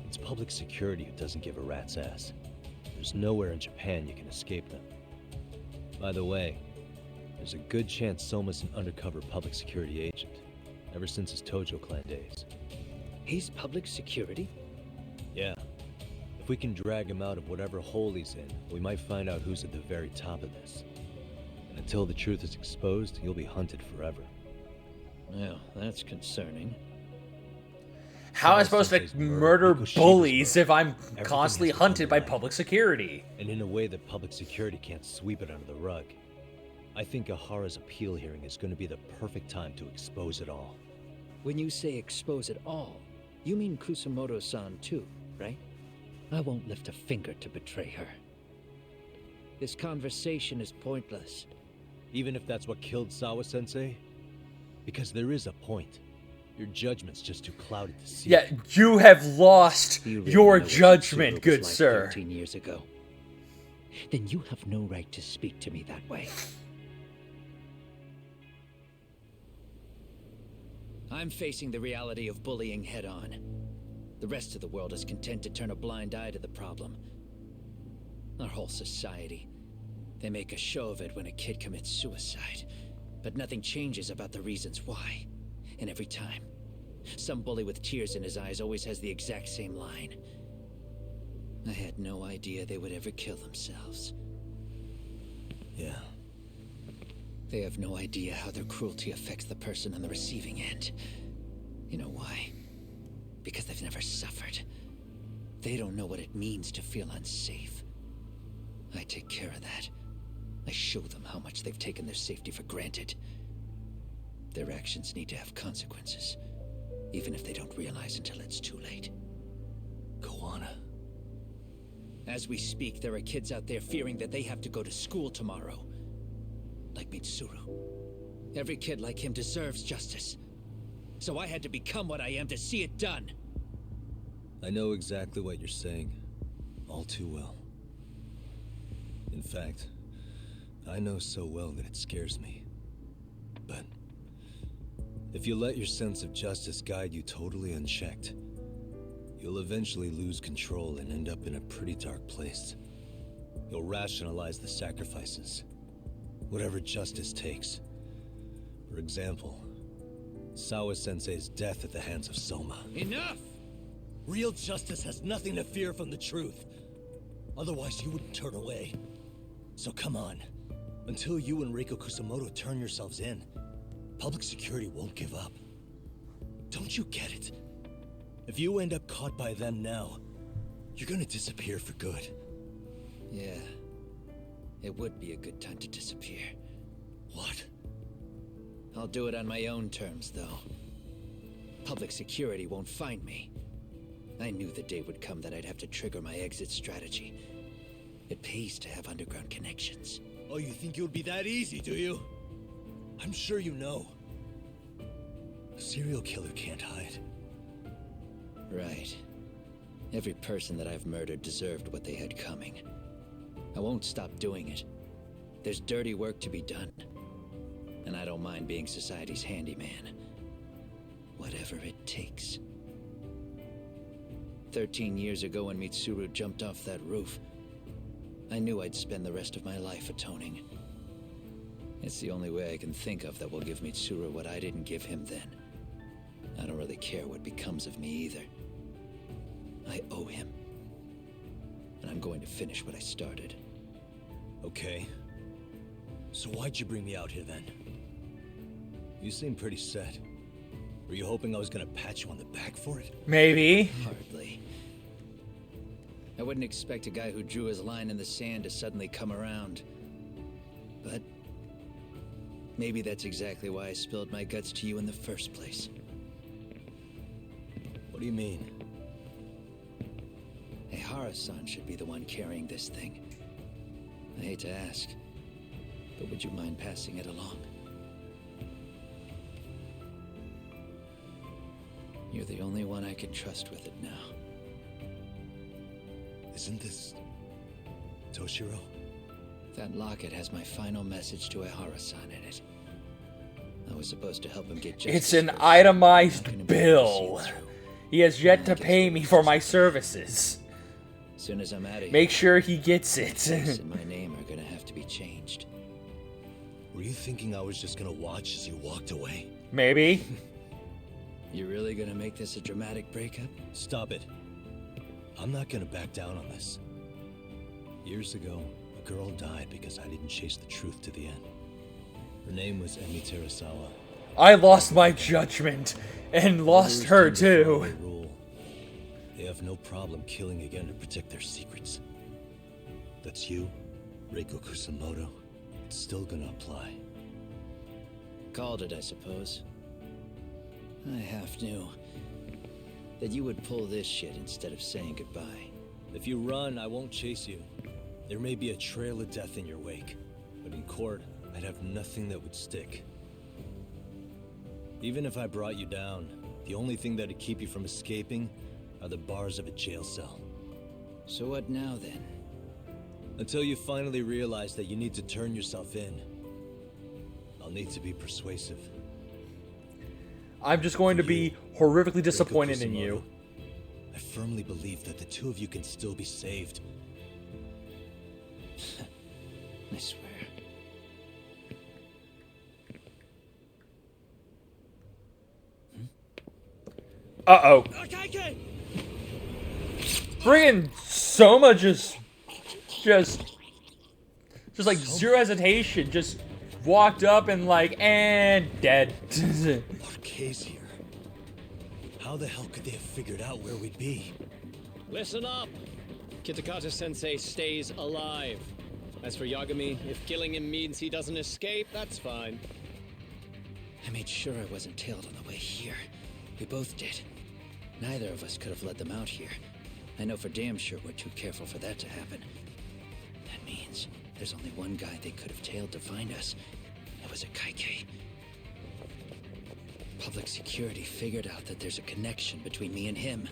It's public security who doesn't give a rat's ass. There's nowhere in Japan you can escape them. By the way, there's a good chance Soma's an undercover public security agent, ever since his Tojo clan days. He's public security? Yeah. If we can drag him out of whatever hole he's in, we might find out who's at the very top of this. And until the truth is exposed, he'll be hunted forever. Well, that's concerning. How am I supposed to murder bullies if I'm constantly hunted by public security? And in a way that public security can't sweep it under the rug. I think Ahara's appeal hearing is going to be the perfect time to expose it all. When you say expose it all, you mean Kusamoto-san too, right? I won't lift a finger to betray her. This conversation is pointless. Even if that's what killed Sawa-sensei? Because there is a point. Your judgment's just too clouded to see. Yeah, you have lost You really your know what judgment, Mitsuru good was like sir. 13 years ago. Then you have no right to speak to me that way. I'm facing the reality of bullying head-on. The rest of the world is content to turn a blind eye to the problem. Our whole society. They make a show of it when a kid commits suicide, but nothing changes about the reasons why. And every time, some bully with tears in his eyes always has the exact same line. I had no idea they would ever kill themselves. Yeah. They have no idea how their cruelty affects the person on the receiving end. You know why? Because they've never suffered. They don't know what it means to feel unsafe. I take care of that. I show them how much they've taken their safety for granted. Their actions need to have consequences, even if they don't realize until it's too late. Kawana. As we speak, there are kids out there fearing that they have to go to school tomorrow. Like Mitsuru. Every kid like him deserves justice. So I had to become what I am to see it done. I know exactly what you're saying, all too well. In fact, I know so well that it scares me. But if you let your sense of justice guide you totally unchecked, you'll eventually lose control and end up in a pretty dark place. You'll rationalize the sacrifices, whatever justice takes. For example, Sawa-sensei's death at the hands of Soma. Enough! Real justice has nothing to fear from the truth. Otherwise, you wouldn't turn away. So come on. Until you and Reiko Kusamoto turn yourselves in, public security won't give up. Don't you get it? If you end up caught by them now, you're gonna disappear for good. Yeah. It would be a good time to disappear. What? I'll do it on my own terms, though. Public security won't find me. I knew the day would come that I'd have to trigger my exit strategy. It pays to have underground connections. Oh, you think it would be that easy, do you? I'm sure you know. A serial killer can't hide. Right. Every person that I've murdered deserved what they had coming. I won't stop doing it. There's dirty work to be done. And I don't mind being society's handyman. Whatever it takes. 13 years ago when Mitsuru jumped off that roof, I knew I'd spend the rest of my life atoning. It's the only way I can think of that will give Mitsuru what I didn't give him then. I don't really care what becomes of me either. I owe him. And I'm going to finish what I started. Okay. So why'd you bring me out here then? You seem pretty set. Were you hoping I was gonna pat you on the back for it? Maybe. Hardly. I wouldn't expect a guy who drew his line in the sand to suddenly come around. But maybe that's exactly why I spilled my guts to you in the first place. What do you mean? Ehara-san should be the one carrying this thing. I hate to ask, but would you mind passing it along? You're the only one I can trust with it now. Isn't this Toshiro? That locket has my final message to Ehara-san in it. I was supposed to help him get justice. It's an first. itemized bill. He has yet to pay me for my services. As soon as I'm out of here, Make sure he gets the it. face and my name are gonna have to be changed. Were you thinking I was just gonna watch as you walked away? Maybe. You really gonna make this a dramatic breakup? Stop it. I'm not gonna back down on this. Years ago, a girl died because I didn't chase the truth to the end. Her name was Emi Terasawa. I lost my judgment and lost her Murderers tend to follow too. the rule. They have no problem killing again to protect their secrets. That's you, Reiko Kusamoto. It's still gonna apply. Called it, I suppose. I half knew that you would pull this shit instead of saying goodbye. If you run, I won't chase you. There may be a trail of death in your wake, but in court, I'd have nothing that would stick. Even if I brought you down, the only thing that'd keep you from escaping are the bars of a jail cell. So what now, then? Until you finally realize that you need to turn yourself in, I'll need to be persuasive. I'm just going to be horrifically disappointed Reiko in you. Kusamoto, I firmly believe that the two of you can still be saved. I swear. Uh-oh. Friggin' Soma just like zero hesitation, just walked up and like, and dead. Arcay's here. How the hell could they have figured out where we'd be? Listen up! Kitakata-sensei stays alive. As for Yagami, if killing him means he doesn't escape, that's fine. I made sure I wasn't tailed on the way here. We both did. Neither of us could have led them out here. I know for damn sure we're too careful for that to happen. That means there's only one guy they could have tailed to find us. It was a Kaike. Public security figured out that there's a connection between me and him.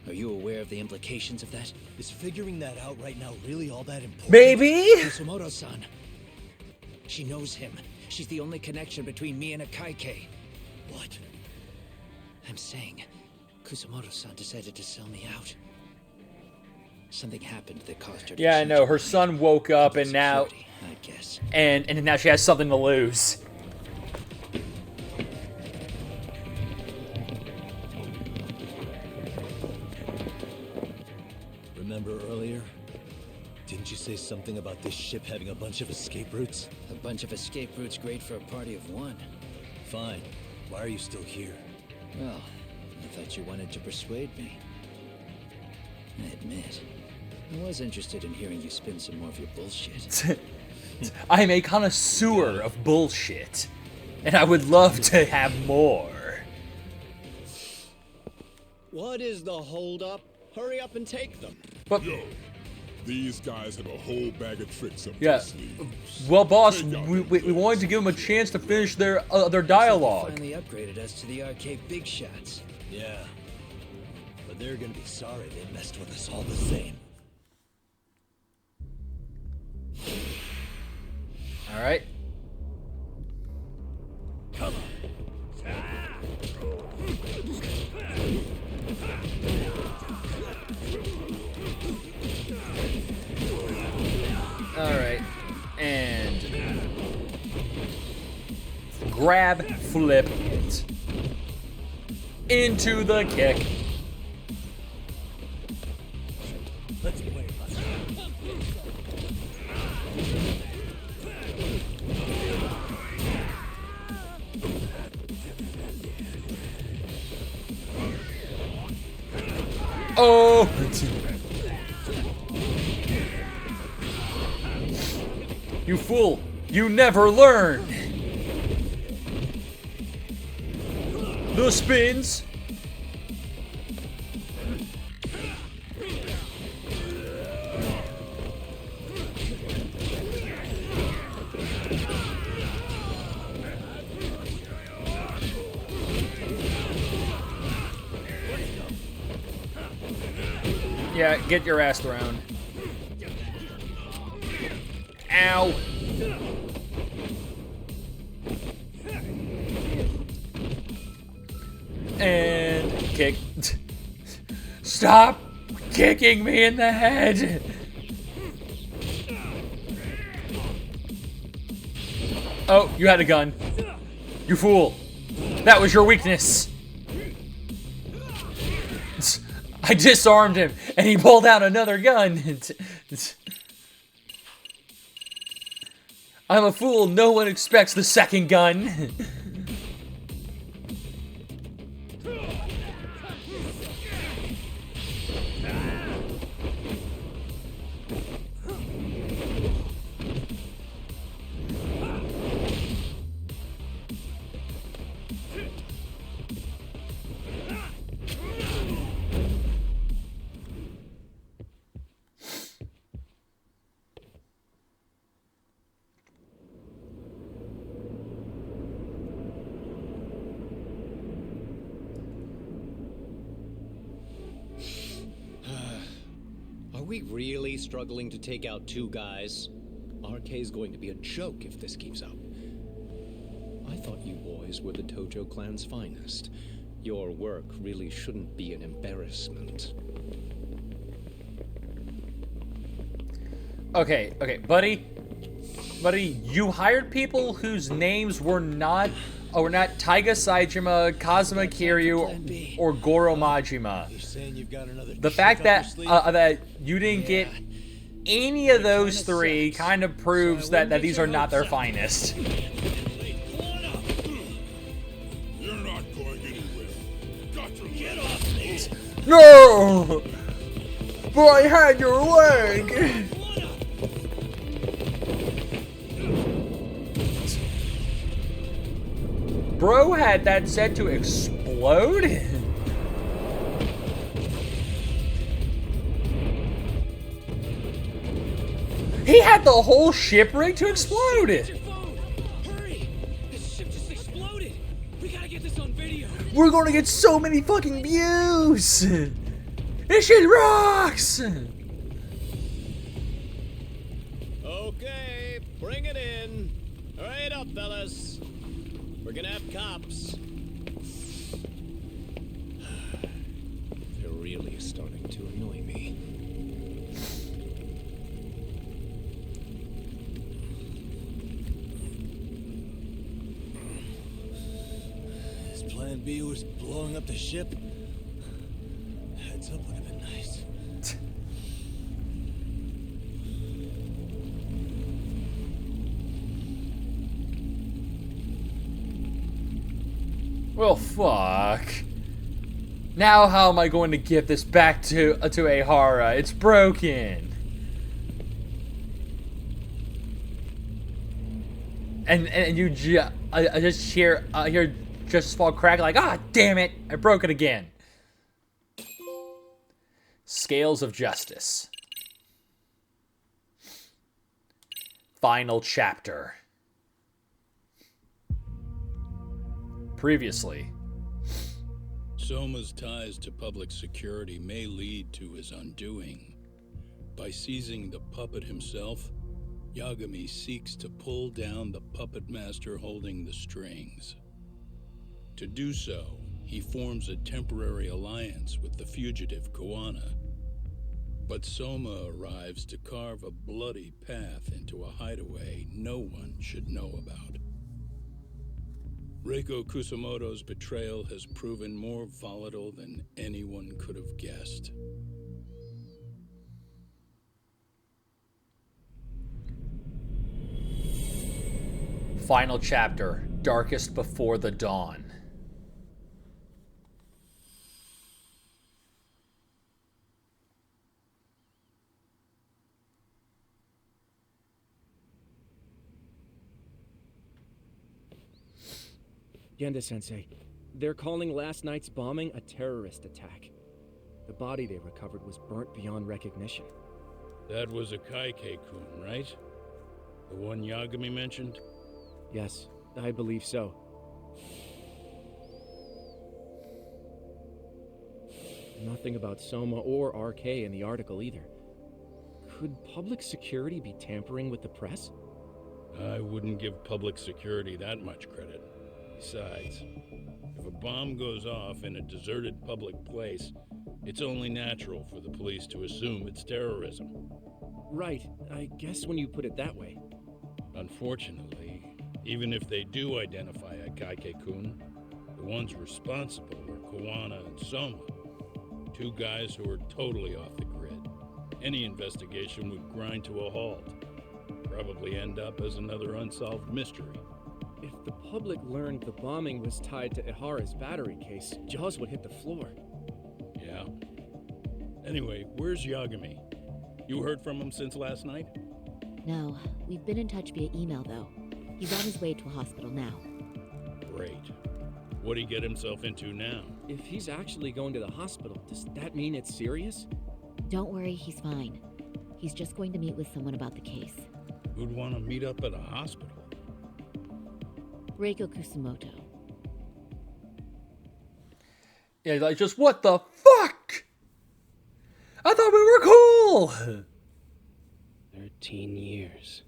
Are you aware of the implications of that? Is figuring that out right now really all that important? Maybe? Kusumoto-san. She knows him. She's the only connection between me and Akaike. What? I'm saying, Kusumoto-san decided to sell me out. Something happened that caused her to Yeah, I change know. Her her son woke up and now... security, I guess. And now she has something to lose. Remember earlier? Didn't you say something about this ship having a bunch of escape routes? A bunch of escape routes great for a party of one. Fine. Why are you still here? Well, I thought you wanted to persuade me. I admit, I was interested in hearing you spin some more of your bullshit. I'm a connoisseur of bullshit, and I would love to have more. What is the holdup? Hurry up and take them. But yo, these guys have a whole bag of tricks up yeah, their sleeves. well, boss, we wanted to give them a chance to finish their dialogue. Finally upgraded us to the arcade big shots. Yeah. But they're gonna be sorry they messed with us all the same. All right. Come on. All right, and grab, flip it into the kick. Let's play. Oh! You fool! You never learn! The spins! Yeah, get your ass thrown. Ow! And kick. Stop kicking me in the head! Oh, you had a gun. You fool. That was your weakness. I disarmed him, and he pulled out another gun. I'm a fool. No one expects the second gun. Are we really struggling to take out two guys? RK's going to be a joke if this keeps up. I thought you boys were the Tojo clan's finest. Your work really shouldn't be an embarrassment. Okay, buddy. Buddy, you hired people whose names were not Taiga Saejima, Kazuma Kiryu, or Goro Majima. The fact that that you didn't get any of those three kind of proves that these are not their finest. You're not going anywhere. Got to get off me. No! But I had your leg! Bro had that set to explode? He had the whole ship rigged to explode! Hurry! This ship just exploded! We gotta get this on video. We're gonna get so many fucking views! This shit rocks! Okay, bring it in. Hurry it up, fellas. We're gonna have cops. They're really starting to annoy me. His plan B was blowing up the ship. Heads up would have been nice. Well, fuck. Now how am I going to give this back to Ehara? It's broken. And you I just hear just fall crack like, ah, damn it, I broke it again. Scales of Justice. Final chapter. Previously. Soma's ties to public security may lead to his undoing. By seizing the puppet himself, Yagami seeks to pull down the puppet master holding the strings. To do so, he forms a temporary alliance with the fugitive Kuwana. But Soma arrives to carve a bloody path into a hideaway no one should know about. Reiko Kusamoto's betrayal has proven more volatile than anyone could have guessed. Final chapter, Darkest Before the Dawn. Genda-sensei, they're calling last night's bombing a terrorist attack. The body they recovered was burnt beyond recognition. That was a Kaike-kun, right? The one Yagami mentioned? Yes, I believe so. Nothing about Soma or RK in the article either. Could public security be tampering with the press? I wouldn't give public security that much credit. Besides, if a bomb goes off in a deserted public place, it's only natural for the police to assume it's terrorism. Right, I guess when you put it that way. Unfortunately, even if they do identify a Kaike-kun, the ones responsible are Kuwana and Soma, two guys who are totally off the grid. Any investigation would grind to a halt. Probably end up as another unsolved mystery. If the public learned the bombing was tied to Ehara's battery case, jaws would hit the floor. Yeah. Anyway, where's Yagami? You heard from him since last night? No, we've been in touch via email though. He's on his way to a hospital now. Great. What'd he get himself into now? If he's actually going to the hospital, does that mean it's serious? Don't worry, he's fine. He's just going to meet with someone about the case. Who'd want to meet up at a hospital? Reiko Kusamoto. Yeah, like, just what the fuck? I thought we were cool! 13 years.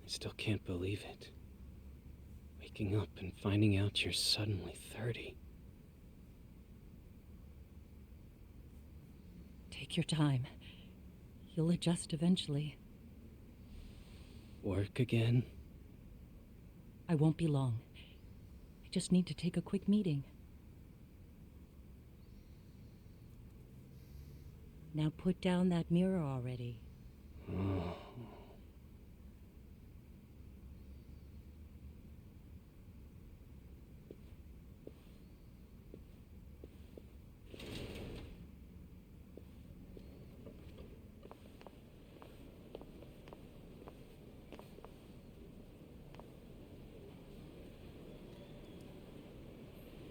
I still can't believe it. Waking up and finding out you're suddenly 30. Take your time. You'll adjust eventually. Work again? I won't be long. I just need to take a quick meeting. Now put down that mirror already. Oh.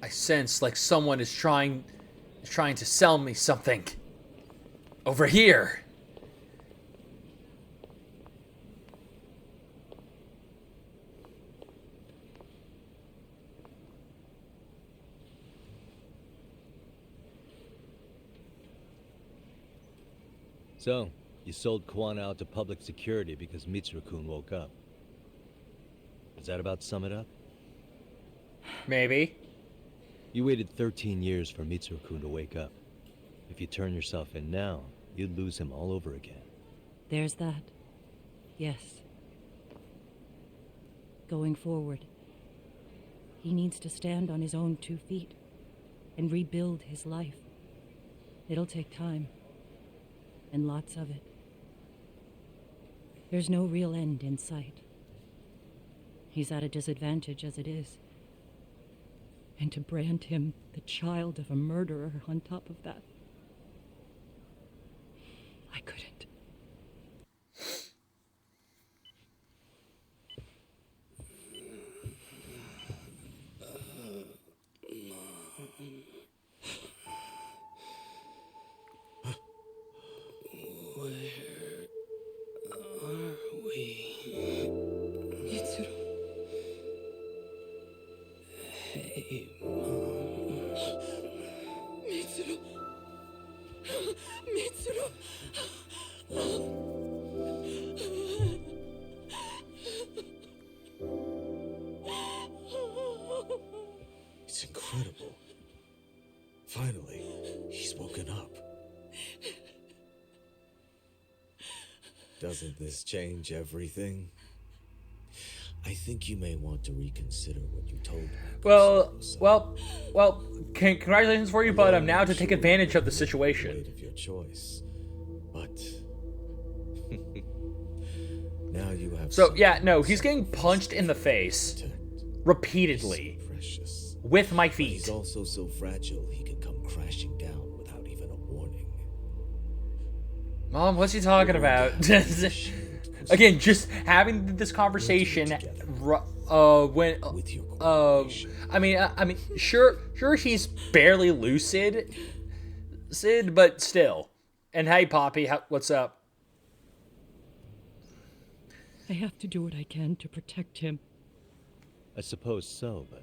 I sense like someone is trying to sell me something. Over here. So, you sold Kawana out to public security because Mitsuru-kun woke up. Does that about sum it up? Maybe. You waited 13 years for Mitsuru-kun to wake up. If you turn yourself in now, you'd lose him all over again. There's that. Yes. Going forward, he needs to stand on his own 2 feet and rebuild his life. It'll take time, and lots of it. There's no real end in sight. He's at a disadvantage as it is. And to brand him the child of a murderer on top of that, I couldn't. It's incredible. Finally, he's woken up. Doesn't this change everything? I think you may want to reconsider what you told me. Well, congratulations for you, but I'm now to take advantage of the situation. Of your choice, but now you have. So yeah, no, he's getting punched in the face repeatedly with my feet. He's also so fragile he can come crashing down without even a warning. Mom, what's he talking about? Again, just having this conversation. I mean, sure, he's barely lucid, Sid, but still. And hey, Poppy, what's up? I have to do what I can to protect him. I suppose so, but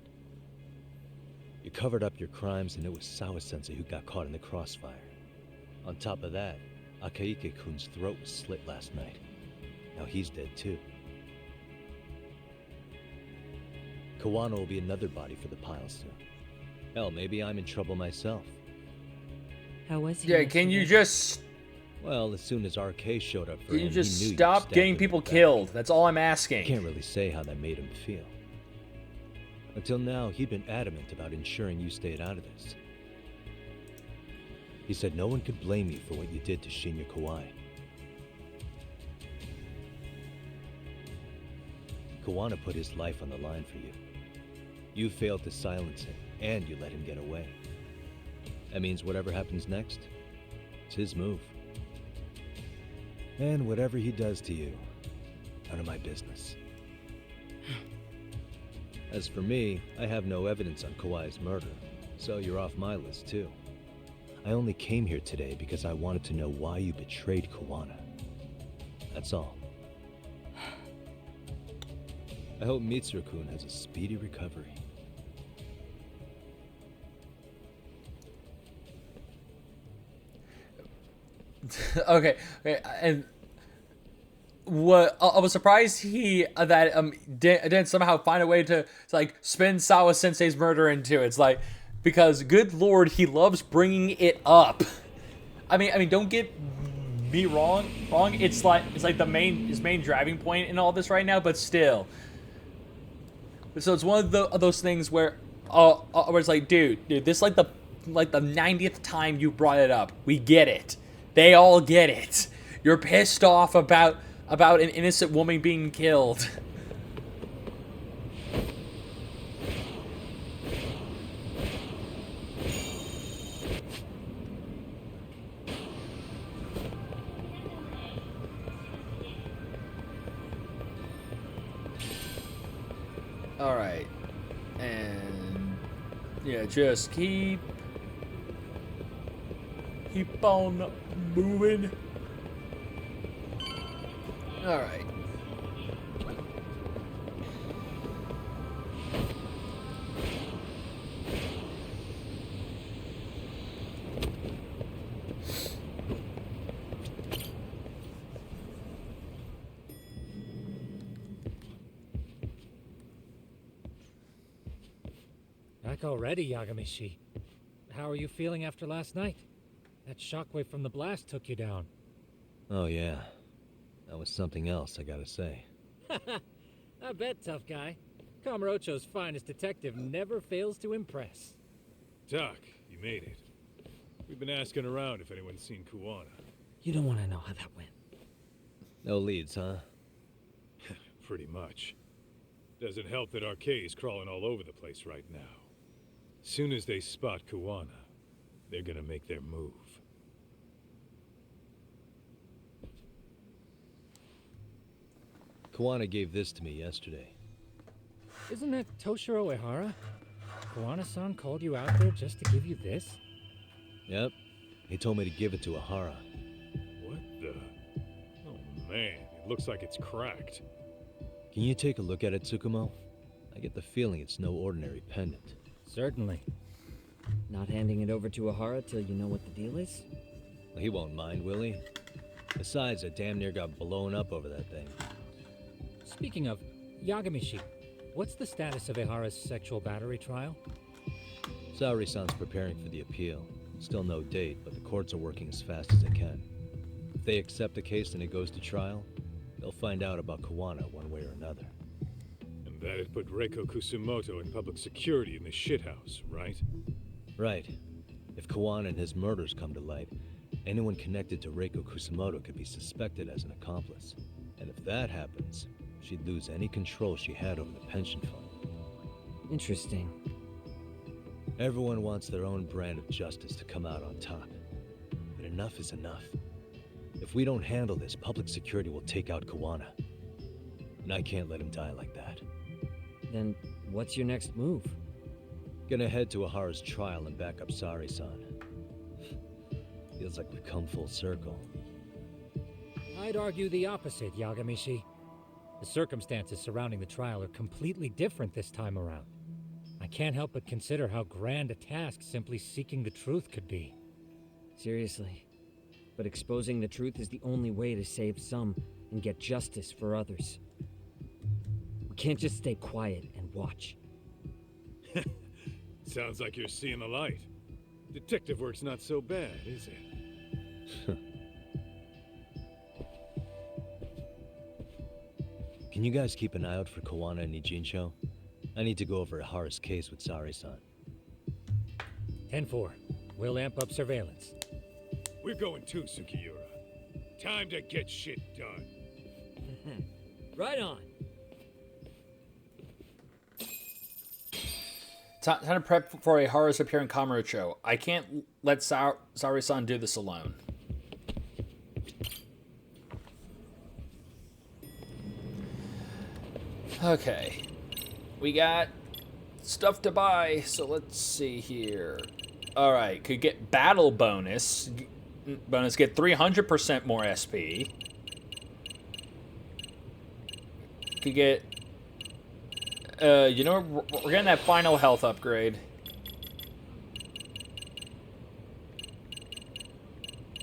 you covered up your crimes and it was Sawa-sensei who got caught in the crossfire. On top of that, Akaike-kun's throat was slit last night. Now he's dead too. Kawana will be another body for the pile soon. Hell, maybe I'm in trouble myself. How was he? Yeah, can you just... Well, as soon as RK showed up for him, he knew just you stop stabbed getting him people in the back. killed? That's all I'm asking. I can't really say how that made him feel. Until now, he'd been adamant about ensuring you stayed out of this. He said no one could blame you for what you did to Shinya Kawai. Kawana put his life on the line for you. You failed to silence him, and you let him get away. That means whatever happens next, it's his move. And whatever he does to you, none of my business. As for me, I have no evidence on Kawai's murder, so you're off my list too. I only came here today because I wanted to know why you betrayed Kawana. That's all. I hope Mitsuru-kun has a speedy recovery. Okay, and what I was surprised he didn't somehow find a way to like spin Sawa Sensei's murder into it. It's like, because good lord, he loves bringing it up. I mean, don't get me wrong. It's like his main driving point in all this right now, but still. So it's one of those things where it's like, dude, this is like the 90th time you brought it up. We get it. They all get it. You're pissed off about an innocent woman being killed. All right. And yeah, just keep on moving. All right. back already, Yagamishi. How are you feeling after last night? That shockwave from the blast took you down. Oh yeah. That was something else, I gotta say. I bet, tough guy. Kamurocho's finest detective never fails to impress. Doc, you made it. We've been asking around if anyone's seen Kuwana. You don't want to know how that went. No leads, huh? Pretty much. Doesn't help that Arcay's crawling all over the place right now. Soon as they spot Kuwana, they're gonna make their move. Kuwana gave this to me yesterday. Isn't that Toshiro Ehara? Kuwana-san called you out there just to give you this? Yep. He told me to give it to Ehara. What the? Oh man, it looks like it's cracked. Can you take a look at it, Tsukumo? I get the feeling it's no ordinary pendant. Certainly. Not handing it over to Ehara till you know what the deal is? He won't mind, will he? Besides, I damn near got blown up over that thing. Speaking of, Yagamishi, what's the status of Ehara's sexual battery trial? Saori-san's preparing for the appeal. Still no date, but the courts are working as fast as they can. If they accept the case and it goes to trial, they'll find out about Kuwana one way or another. And that'd put Reiko Kusumoto in public security in the shithouse, right? Right. If Kuwana and his murders come to light, anyone connected to Reiko Kusumoto could be suspected as an accomplice. And if that happens, she'd lose any control she had over the pension fund. Interesting. Everyone wants their own brand of justice to come out on top. But enough is enough. If we don't handle this, public security will take out Kuwana. And I can't let him die like that. Then what's your next move? Gonna head to Ehara's trial and back up Saori-san. Feels like we've come full circle. I'd argue the opposite, Yagamishi. The circumstances surrounding the trial are completely different this time around. I can't help but consider how grand a task simply seeking the truth could be. Seriously. But exposing the truth is the only way to save some and get justice for others. We can't just stay quiet and watch. Sounds like you're seeing the light. Detective work's not so bad, is it? Can you guys keep an eye out for Kuwana and Ijincho? I need to go over Ehara's case with Saori-san. 10-4. We'll amp up surveillance. We're going too, Sukiura. Time to get shit done. Right on. Time to prep for Ehara's appearance in Kamurocho. I can't let Saori-san do this alone. Okay. We got stuff to buy, so let's see here. Alright, could get battle bonus. Get 300% more SP. Could get... you know, we're getting that final health upgrade.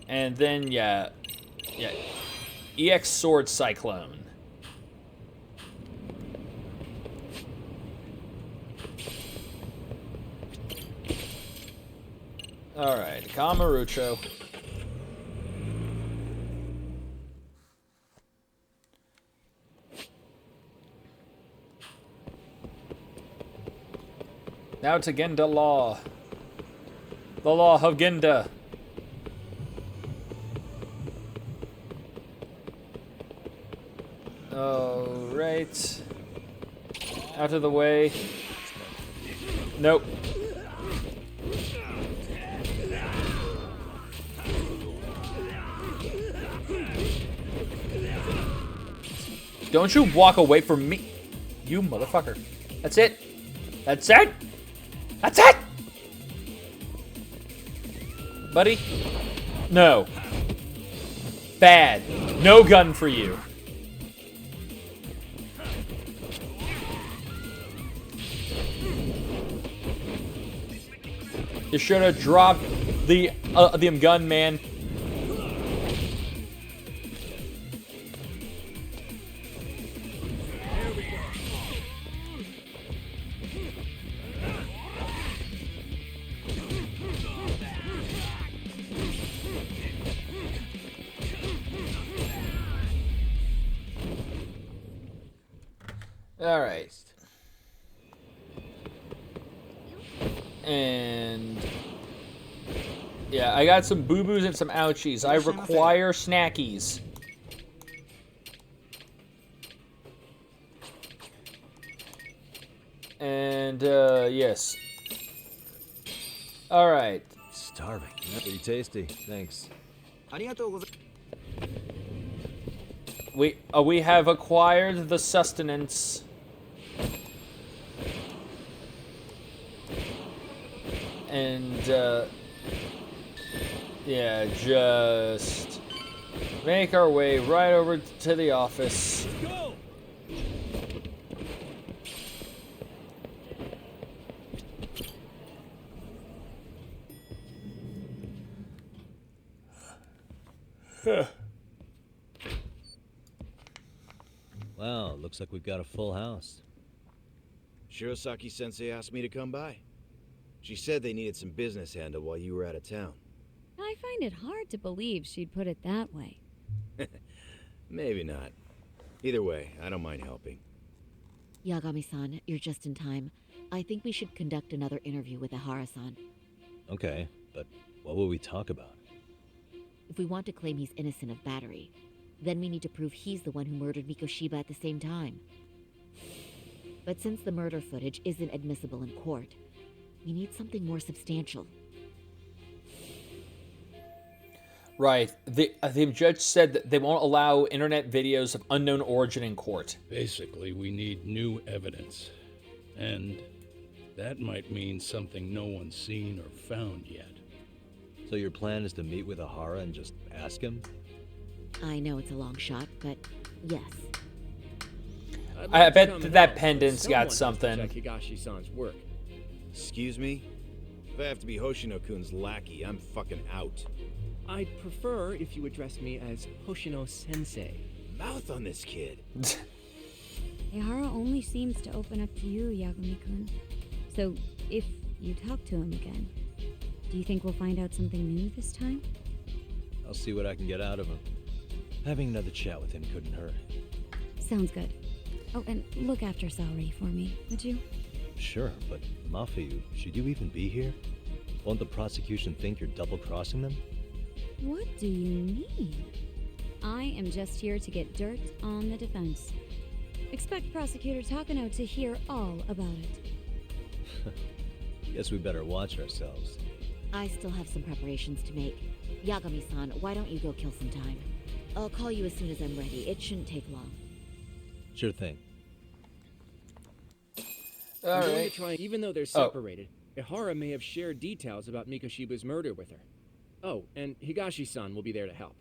And then, yeah. EX Sword Cyclone. Alright, Kamurocho. Now to Genda Law. The Law of Genda. Alright. Out of the way. Nope. Don't you walk away from me, you motherfucker. That's it. That's it. That's it. Buddy? No. Bad. No gun for you. You should have dropped the gun, man. All right. And yeah, I got some boo-boos and some ouchies. I require snackies. And yes. All right. Starving. Pretty tasty. Thanks. We have acquired the sustenance. And yeah, just make our way right over to the office. Go! Wow, looks like we've got a full house. Shirosaki-sensei asked me to come by. She said they needed some business handled while you were out of town. I find it hard to believe she'd put it that way. Maybe not. Either way, I don't mind helping. Yagami-san, you're just in time. I think we should conduct another interview with Ihara-san. Okay, but what will we talk about? If we want to claim he's innocent of battery, then we need to prove he's the one who murdered Mikoshiba at the same time. But since the murder footage isn't admissible in court, we need something more substantial. Right. The judge said that they won't allow internet videos of unknown origin in court. Basically, we need new evidence. And that might mean something no one's seen or found yet. So your plan is to meet with Ihara and just ask him? I know it's a long shot, but yes. I bet that pendant's got something. Check Higashi-san's work. Excuse me? If I have to be Hoshino-kun's lackey, I'm fucking out. I'd prefer if you address me as Hoshino-sensei. Mouth on this kid. Ihara only seems to open up to you, Yagami-kun. So, if you talk to him again, do you think we'll find out something new this time? I'll see what I can get out of him. Having another chat with him couldn't hurt. Sounds good. Oh, and look after Saori for me, would you? Sure, but Mafuyu, should you even be here? Won't the prosecution think you're double-crossing them? What do you mean? I am just here to get dirt on the defense. Expect Prosecutor Takano to hear all about it. Guess we better watch ourselves. I still have some preparations to make. Yagami-san, why don't you go kill some time? I'll call you as soon as I'm ready. It shouldn't take long. Sure thing. I'm going to try, even though they're separated, Ihara may have shared details about Mikoshiba's murder with her. Oh, and Higashi-san will be there to help.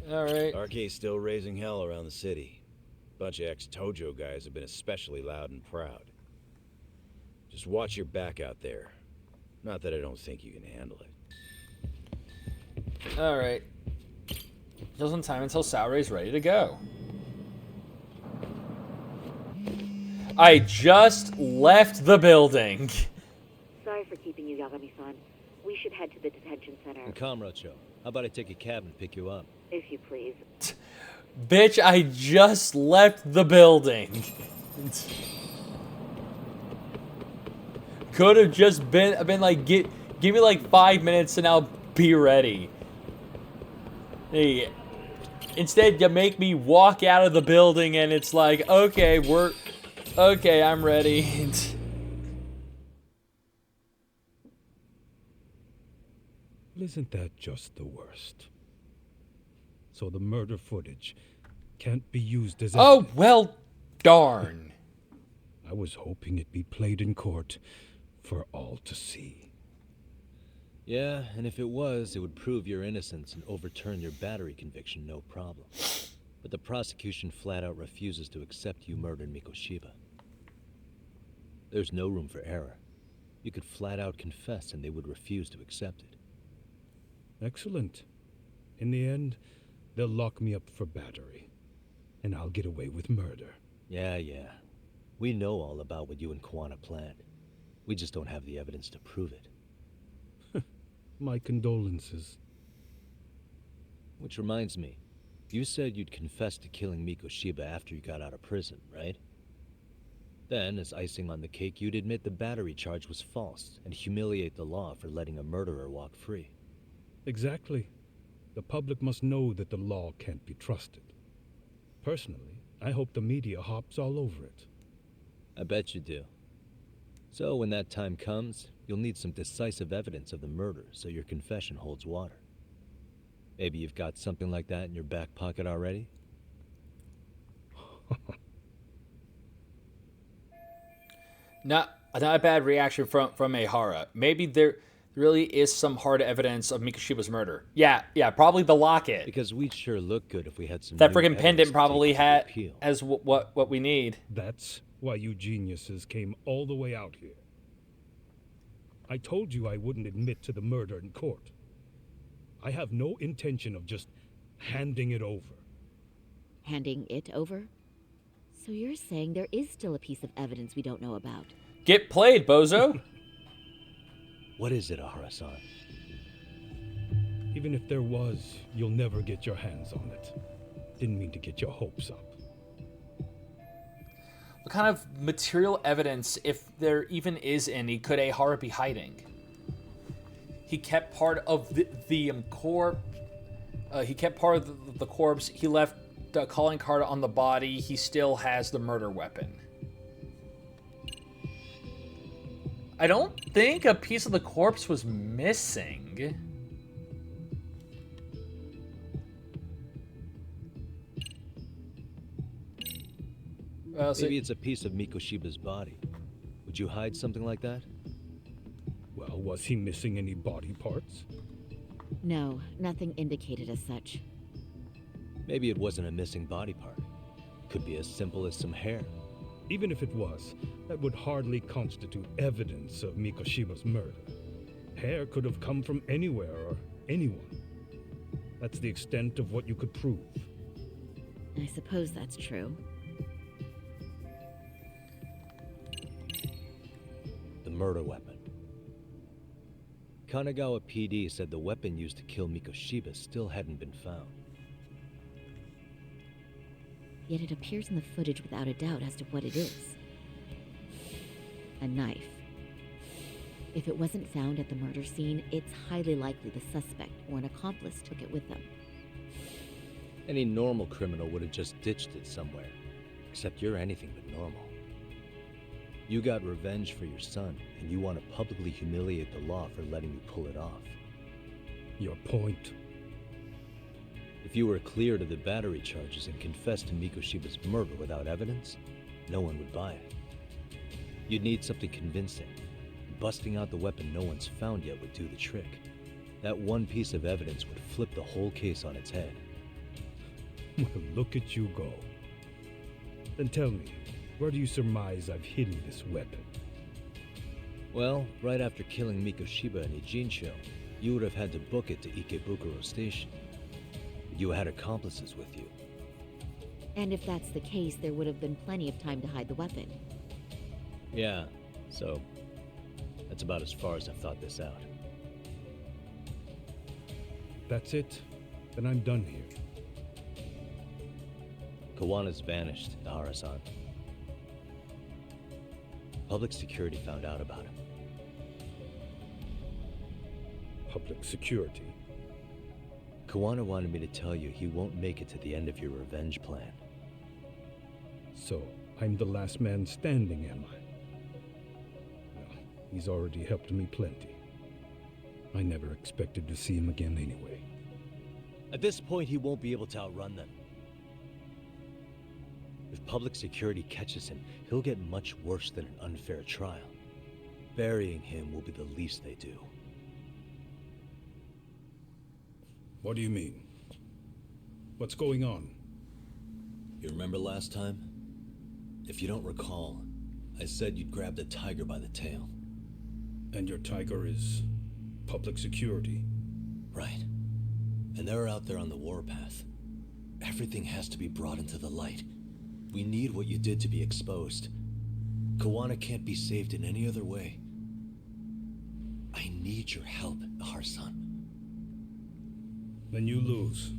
Alright. RK's still raising hell around the city. Bunch of ex-Tojo guys have been especially loud and proud. Just watch your back out there. Not that I don't think you can handle it. Alright. Just in time until Saori's ready to go. I just left the building. Sorry for keeping you, Yagami-san. We should head to the detention center. And Kamuracho, how about I take a cab and pick you up? If you please. Bitch, I just left the building. Could have just been like, give me like 5 minutes and I'll be ready. Hey, instead you make me walk out of the building and it's like, okay, I'm ready. Isn't that just the worst? So the murder footage can't be used as oh, well, darn. I was hoping it'd be played in court for all to see. Yeah, and if it was, it would prove your innocence and overturn your battery conviction, no problem. But the prosecution flat out refuses to accept you murdered Mikoshiba. There's no room for error. You could flat out confess and they would refuse to accept it. Excellent. In the end, they'll lock me up for battery, and I'll get away with murder. Yeah. We know all about what you and Kuwana planned. We just don't have the evidence to prove it. My condolences. Which reminds me, You said you'd confess to killing Mikoshiba after you got out of prison, right? Then, as icing on the cake, you'd admit the battery charge was false and humiliate the law for letting a murderer walk free. Exactly. The public must know that the law can't be trusted. Personally, I hope the media hops all over it. I bet you do. So when that time comes, you'll need some decisive evidence of the murder so your confession holds water. Maybe you've got something like that in your back pocket already? Not a bad reaction from Ehara. Maybe there really is some hard evidence of Mikoshiba's murder. Yeah, probably the locket. Because we'd sure look good if we had some. That friggin' pendant probably has what we need. That's why you geniuses came all the way out here. I told you I wouldn't admit to the murder in court. I have no intention of just handing it over. Handing it over? So you're saying there is still a piece of evidence we don't know about? Get played, bozo! What is it, Ahara-san? Even if there was, you'll never get your hands on it. Didn't mean to get your hopes up. What kind of material evidence, if there even is any, could Ehara be hiding? He kept part of the corpse. He kept part of the corpse. He left the calling card on the body. He still has the murder weapon. I don't think a piece of the corpse was missing. Maybe it's a piece of Mikoshiba's body. Would you hide something like that? Well, was he missing any body parts? No, nothing indicated as such. Maybe it wasn't a missing body part. Could be as simple as some hair. Even if it was, that would hardly constitute evidence of Mikoshiba's murder. Hair could have come from anywhere or anyone. That's the extent of what you could prove. I suppose that's true. The murder weapon. Kanagawa PD said the weapon used to kill Mikoshiba still hadn't been found. Yet it appears in the footage without a doubt as to what it is. A knife. If it wasn't found at the murder scene, it's highly likely the suspect or an accomplice took it with them. Any normal criminal would have just ditched it somewhere. Except you're anything but normal. You got revenge for your son, and you want to publicly humiliate the law for letting you pull it off. Your point? If you were cleared of the battery charges and confessed to Mikoshiba's murder without evidence, no one would buy it. You'd need something convincing. Busting out the weapon no one's found yet would do the trick. That one piece of evidence would flip the whole case on its head. Well, look at you go. Then tell me, where do you surmise I've hidden this weapon? Well, right after killing Mikoshiba in Ijincho, you would have had to book it to Ikebukuro Station. You had accomplices with you. And if that's the case, there would have been plenty of time to hide the weapon. Yeah, so that's about as far as I've thought this out. That's it? Then I'm done here. Kawana's vanished, Ahara-san. Public security found out about him. Public security? Kawana wanted me to tell you he won't make it to the end of your revenge plan. So, I'm the last man standing, am I? Well, he's already helped me plenty. I never expected to see him again anyway. At this point, he won't be able to outrun them. If public security catches him, he'll get much worse than an unfair trial. Burying him will be the least they do. What do you mean? What's going on? You remember last time? If you don't recall, I said you'd grab the tiger by the tail. And your tiger is public security? Right. And they're out there on the warpath. Everything has to be brought into the light. We need what you did to be exposed. Kawana can't be saved in any other way. I need your help, Ahara-san. Then you lose.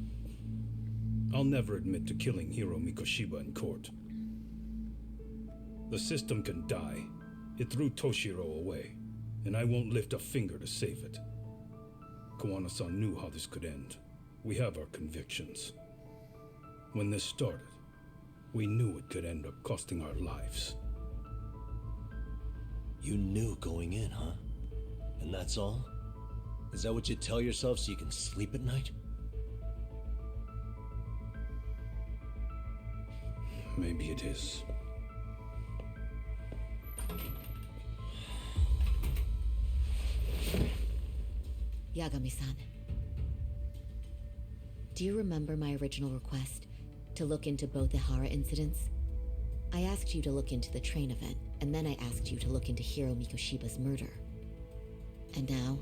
I'll never admit to killing Hiro Mikoshiba in court. The system can die. It threw Toshiro away, and I won't lift a finger to save it. Kawana-san knew how this could end. We have our convictions. When this started, we knew it could end up costing our lives. You knew going in, huh? And that's all? Is that what you tell yourself so you can sleep at night? Maybe it is. Yagami-san. Do you remember my original request to look into both Ihara incidents? I asked you to look into the train event, and then I asked you to look into Hiro Mikoshiba's murder. And now,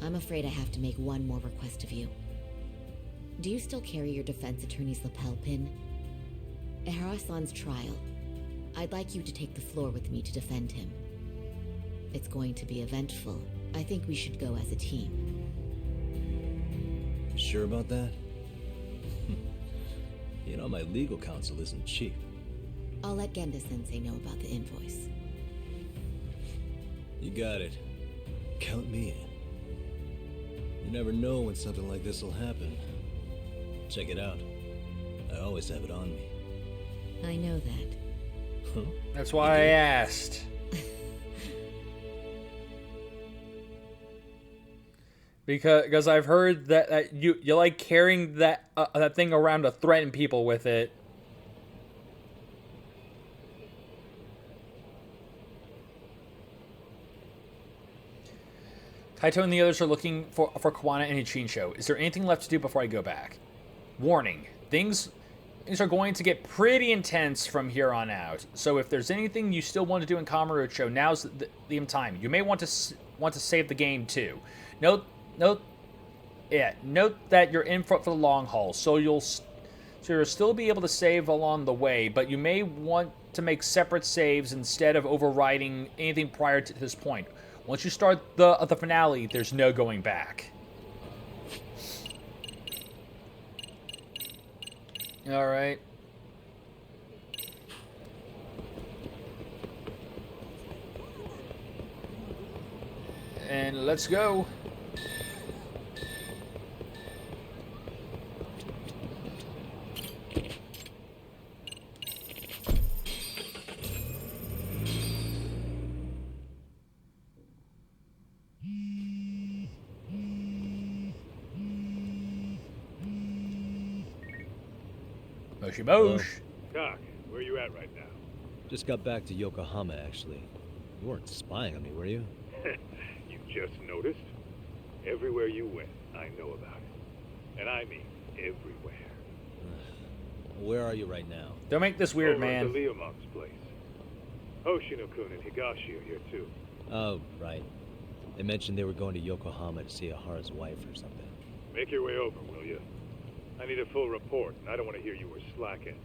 I'm afraid I have to make one more request of you. Do you still carry your defense attorney's lapel pin? Ihara-san's trial. I'd like you to take the floor with me to defend him. It's going to be eventful. I think we should go as a team. Sure about that? You know, my legal counsel isn't cheap. I'll let Genda-sensei know about the invoice. You got it. Count me in. You never know when something like this will happen. Check it out. I always have it on me. I know that. Huh? That's why I asked. Because I've heard that you like carrying that thing around to threaten people with it. Kaito and the others are looking for Kawana and Ichincho. Is there anything left to do before I go back? Warning: things are going to get pretty intense from here on out. So if there's anything you still want to do in Kamurocho, now's the time. You may want to save the game too. Note that you're in for the long haul, so you'll still be able to save along the way, but you may want to make separate saves instead of overriding anything prior to this point. Once you start the finale, there's no going back. All right. And let's go. Moshy Mosh. Doc, where you at right now? Just got back to Yokohama, actually. You weren't spying on me, were you? You just noticed? Everywhere you went, I know about it. And I mean everywhere. Where are you right now? Don't make this weird, Over man. at the Leomont's place. Hoshino-kun and Higashi are here too. Oh, right. They mentioned they were going to Yokohama to see Ahara's wife or something. Make your way over, will you? I need a full report, and I don't want to hear you were slacking.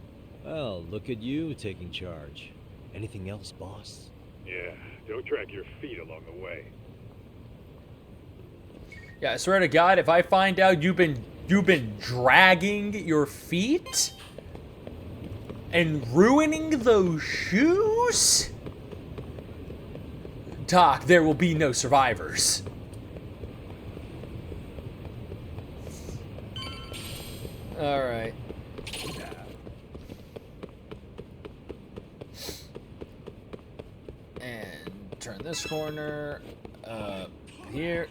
Well, look at you taking charge. Anything else, boss? Yeah, don't drag your feet along the way. Yeah, I swear to God, if I find out you've been dragging your feet and ruining those shoes, Doc, there will be no survivors. All right. And turn this corner. Here.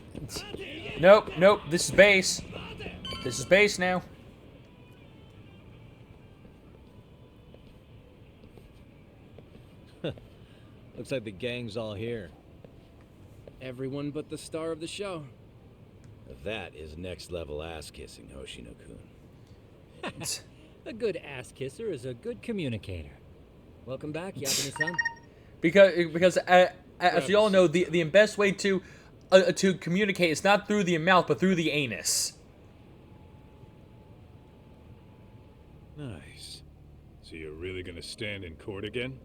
Nope. This is base. This is base now. Looks like the gang's all here. Everyone but the star of the show. That is next level ass kissing, Hoshino-kun. A good ass kisser is a good communicator. Welcome back, Yagami-san. Because as you all know, the best way to communicate is not through the mouth, but through the anus. Nice. So you're really gonna stand in court again?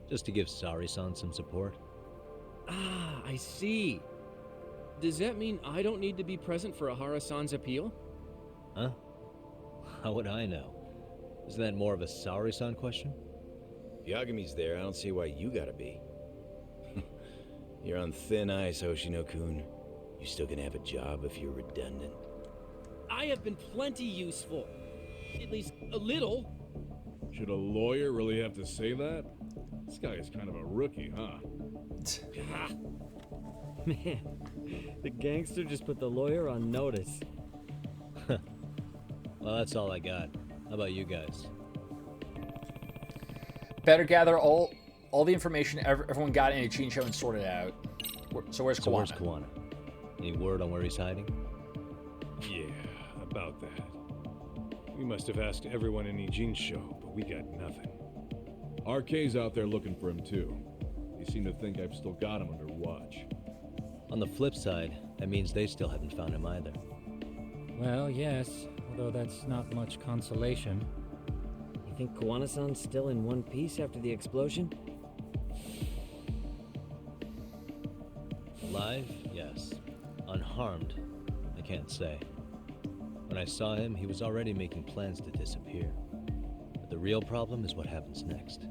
Just to give Sari-san some support. Ah, I see. Does that mean I don't need to be present for Ahara-san's appeal? Huh? How would I know? Isn't that more of a Saori-san question? If Yagami's there, I don't see why you gotta be. You're on thin ice, Hoshino-kun. You still gonna have a job if you're redundant? I have been plenty useful. At least a little. Should a lawyer really have to say that? This guy is kind of a rookie, huh? Man, the gangster just put the lawyer on notice. Well, that's all I got. How about you guys? Better gather all the information everyone got in Ichincho and sort it out. So where's Kawana? Where's Kawana? Any word on where he's hiding? Yeah, about that. We must have asked everyone in Ijincho, but we got nothing. RK's out there looking for him too. They seem to think I've still got him under watch. On the flip side, that means they still haven't found him either. Well, yes, although that's not much consolation. You think Kawana-san's still in one piece after the explosion? Alive? Yes. Unharmed? I can't say. When I saw him, he was already making plans to disappear. But the real problem is what happens next.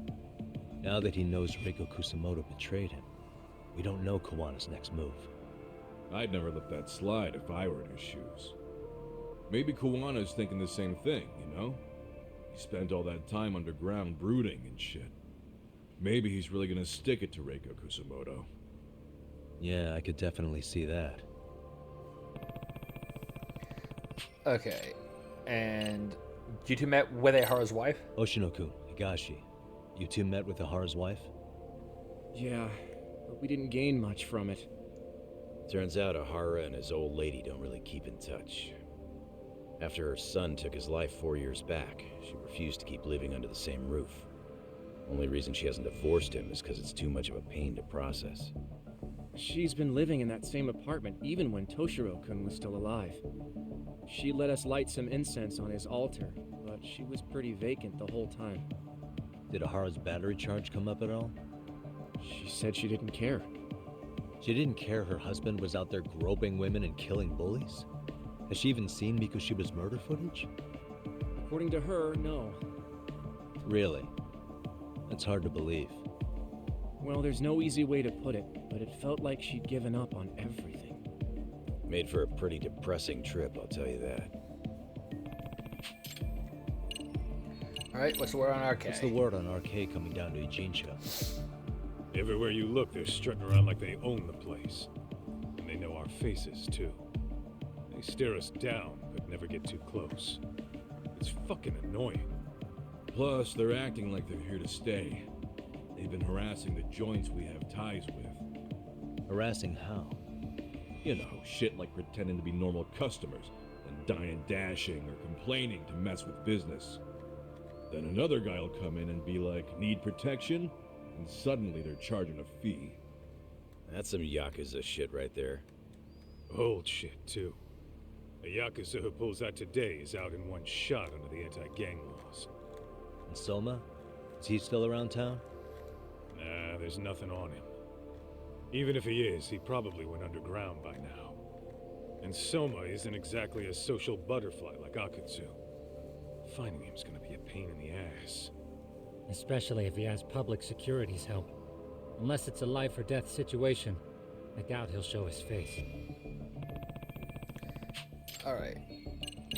Now that he knows Reiko Kusamoto betrayed him, we don't know Kawana's next move. I'd never let that slide if I were in his shoes. Maybe Kawana's thinking the same thing, you know? He spent all that time underground brooding and shit. Maybe he's really gonna stick it to Reiko Kusamoto. Yeah, I could definitely see that. Okay, and you two met with Ehara's wife? Oshino-kun, Higashi, you two met with Ehara's wife? Yeah, but we didn't gain much from it. Turns out Ehara and his old lady don't really keep in touch. After her son took his life 4 years back, she refused to keep living under the same roof. Only reason she hasn't divorced him is because it's too much of a pain to process. She's been living in that same apartment even when Toshiro-kun was still alive. She let us light some incense on his altar, but she was pretty vacant the whole time. Did Ehara's battery charge come up at all? She said she didn't care. She didn't care her husband was out there groping women and killing bullies? Has she even seen Mikoshiba's murder footage? According to her, no. Really? That's hard to believe. Well, there's no easy way to put it, but it felt like she'd given up on everything. Made for a pretty depressing trip, I'll tell you that. Alright, what's the word on RK? What's the word on RK coming down to Ijincho? Everywhere you look, they're strutting around like they own the place. And they know our faces, too. They stare us down, but never get too close. It's fucking annoying. Plus, they're acting like they're here to stay. They've been harassing the joints we have ties with. Harassing how? You know, shit like pretending to be normal customers and dying dashing or complaining to mess with business. Then another guy will come in and be like, need protection? And suddenly they're charging a fee. That's some Yakuza shit right there. Old shit, too. A Yakuza who pulls out today is out in one shot under the anti-gang laws. And Soma? Is he still around town? Nah, there's nothing on him. Even if he is, he probably went underground by now. And Soma isn't exactly a social butterfly like Akutsu. Finding him's gonna be a pain in the ass. Especially if he has public security's help. Unless it's a life or death situation, I doubt he'll show his face. Alright.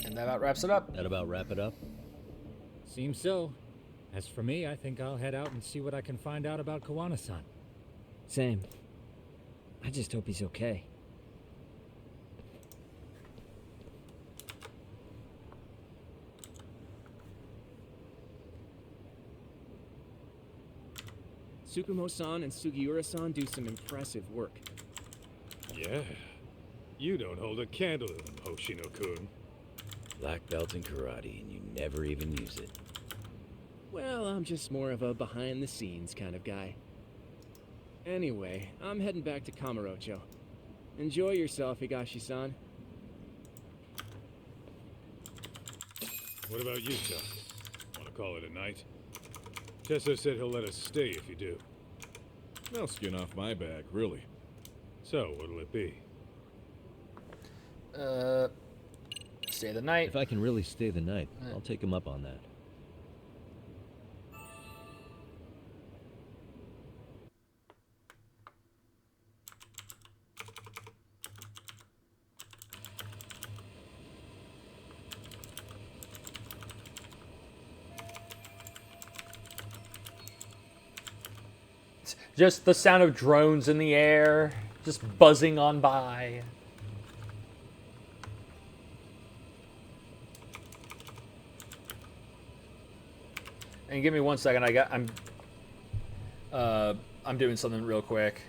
And that about wraps it up. That about wrap it up? Seems so. As for me, I think I'll head out and see what I can find out about Kawana-san. Same. I just hope he's okay. Tsukumo-san and Sugiura-san do some impressive work. Yeah. You don't hold a candle to them, Hoshino-kun. Black belt in karate, and you never even use it. Well, I'm just more of a behind-the-scenes kind of guy. Anyway, I'm heading back to Kamurocho. Enjoy yourself, Higashi-san. What about you, Chuck? Want to call it a night? Tesso said he'll let us stay if you do. No skin off my back, really. stay the night. If I can really stay the night, I'll take him up on that. Just the sound of drones in the air, just buzzing on by. And give me 1 second. I'm doing something real quick.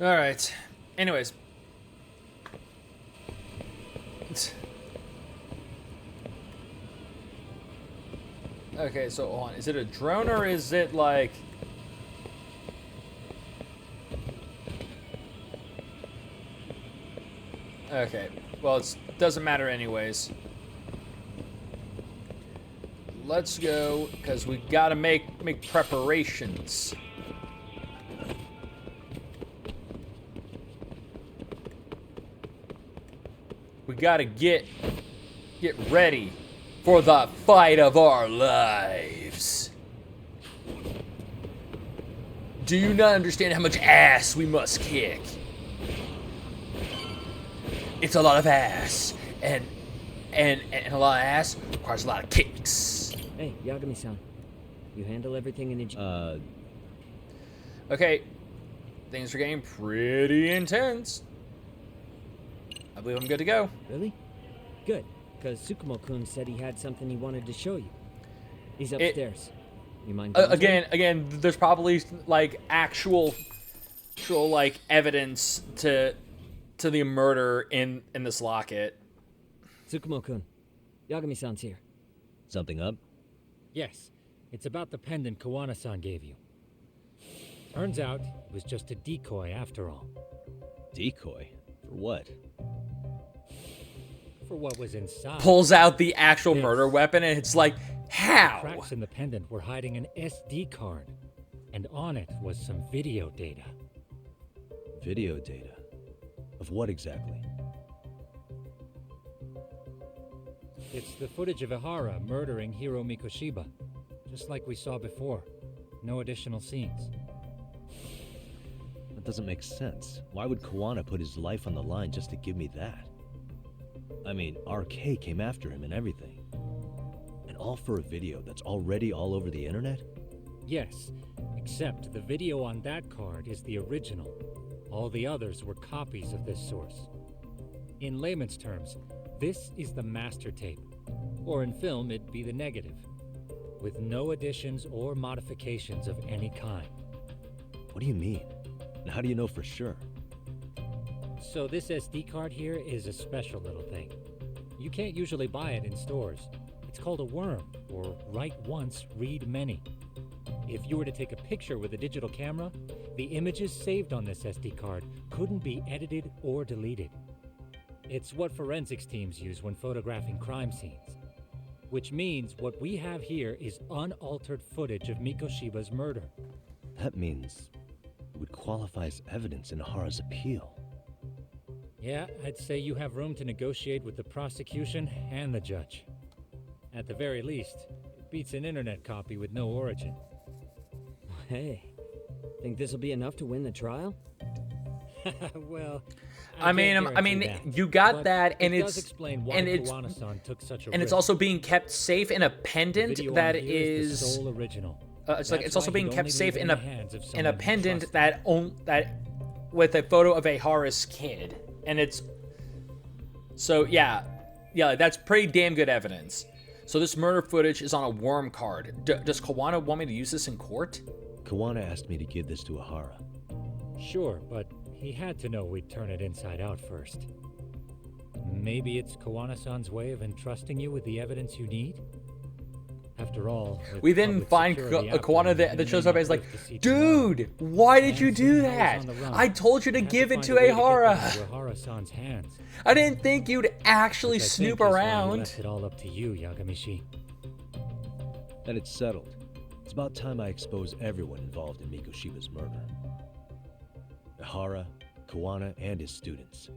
All right. Anyways. Okay, so hold on. Is it a drone or is it like... Okay. Well, it doesn't matter anyways. Let's go, because we gotta make preparations. We gotta get ready for the fight of our lives. Do you not understand how much ass we must kick? It's a lot of ass, and a lot of ass requires a lot of kicks. Hey, Yagami-san, you handle everything in a... Okay, things are getting pretty intense. I believe I'm good to go. Really? Good, because Tsukumo-kun said he had something he wanted to show you. He's upstairs. You mind going to him? Again, there's probably like actual like evidence to the murder in this locket. Tsukumo-kun, Yagami-san's here. Something up? Yes, it's about the pendant Kawana-san gave you. Turns out it was just a decoy after all. Decoy? For what? For what was inside. Pulls out the actual murder weapon, and it's like, how? The cracks in the pendant were hiding an SD card, and on it was some video data. Video data? Of what exactly? It's the footage of Ihara murdering Hiro Mikoshiba, just like we saw before. No additional scenes. That doesn't make sense. Why would Kawana put his life on the line just to give me that? I mean, RK came after him and everything. And all for a video that's already all over the internet? Yes, except the video on that card is the original. All the others were copies of this source. In layman's terms, this is the master tape. Or in film, it'd be the negative. With no additions or modifications of any kind. What do you mean? And how do you know for sure? So this SD card here is a special little thing. You can't usually buy it in stores. It's called a worm, or write once, read many. If you were to take a picture with a digital camera, the images saved on this SD card couldn't be edited or deleted. It's what forensics teams use when photographing crime scenes. Which means what we have here is unaltered footage of Mikoshiba's murder. That means it would qualify as evidence in Ihara's appeal. Yeah, I'd say you have room to negotiate with the prosecution and the judge. At the very least, it beats an internet copy with no origin. Hey, think this'll be enough to win the trial? Well, I mean, you got that, and does explain why Kawana-san took such a and risk. it's also being kept safe in a pendant that is is the sole original. It's also being kept safe in a pendant trusted. that with a photo of a Ihara's kid, and it's so yeah, that's pretty damn good evidence. So this murder footage is on a worm card. Does Kawana want me to use this in court? Kawana asked me to give this to Ahara. Sure, but he had to know we'd turn it inside out first. Maybe it's Kawana-san's way of entrusting you with the evidence you need? After all, we then find Kawana that shows up and is like, dude, why did you do that? I told you to give it to Ahara. Ahara-san's hands. I didn't think you'd actually snoop around. Left it all up to you, Yagamishi. And it's settled. It's about time I expose everyone involved in Mikoshiba's murder. Ahara, Kawana, and his students.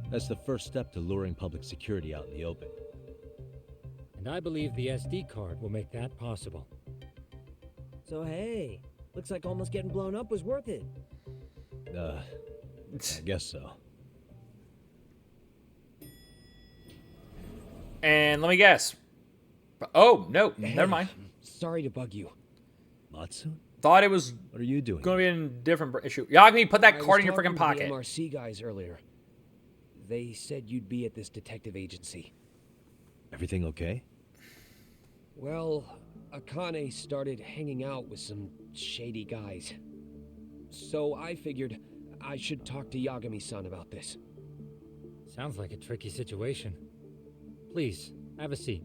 That's the first step to luring public security out in the open. And I believe the SD card will make that possible. So hey, looks like almost getting blown up was worth it. I guess so. And let me guess. Oh, no, never mind. Sorry to bug you. Matsu? Thought it was what are you doing? Going to be a different issue. Yagami, put that card in your freaking pocket. I was talking to the MRC guys earlier. They said you'd be at this detective agency. Everything okay? Well, Akane started hanging out with some shady guys. So I figured I should talk to Yagami-san about this. Sounds like a tricky situation. Please, have a seat.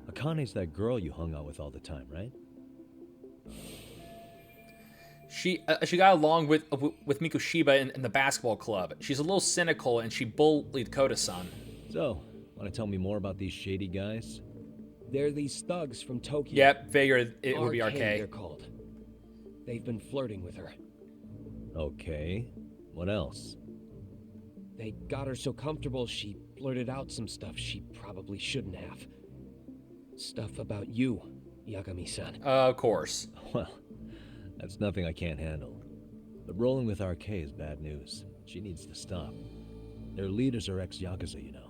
Akane's that girl you hung out with all the time, right? She got along with Mikoshiba in the basketball club. She's a little cynical and she bullied Kota-san. So, want to tell me more about these shady guys? They're these thugs from Tokyo. Yep, figured it would be RK. They're called. They've been flirting with her. Okay. What else? They got her so comfortable she blurted out some stuff she probably shouldn't have. Stuff about you, Yagami-san. Of course. Well, that's nothing I can't handle. But rolling with RK is bad news. She needs to stop. Their leaders are ex-Yakuza, you know.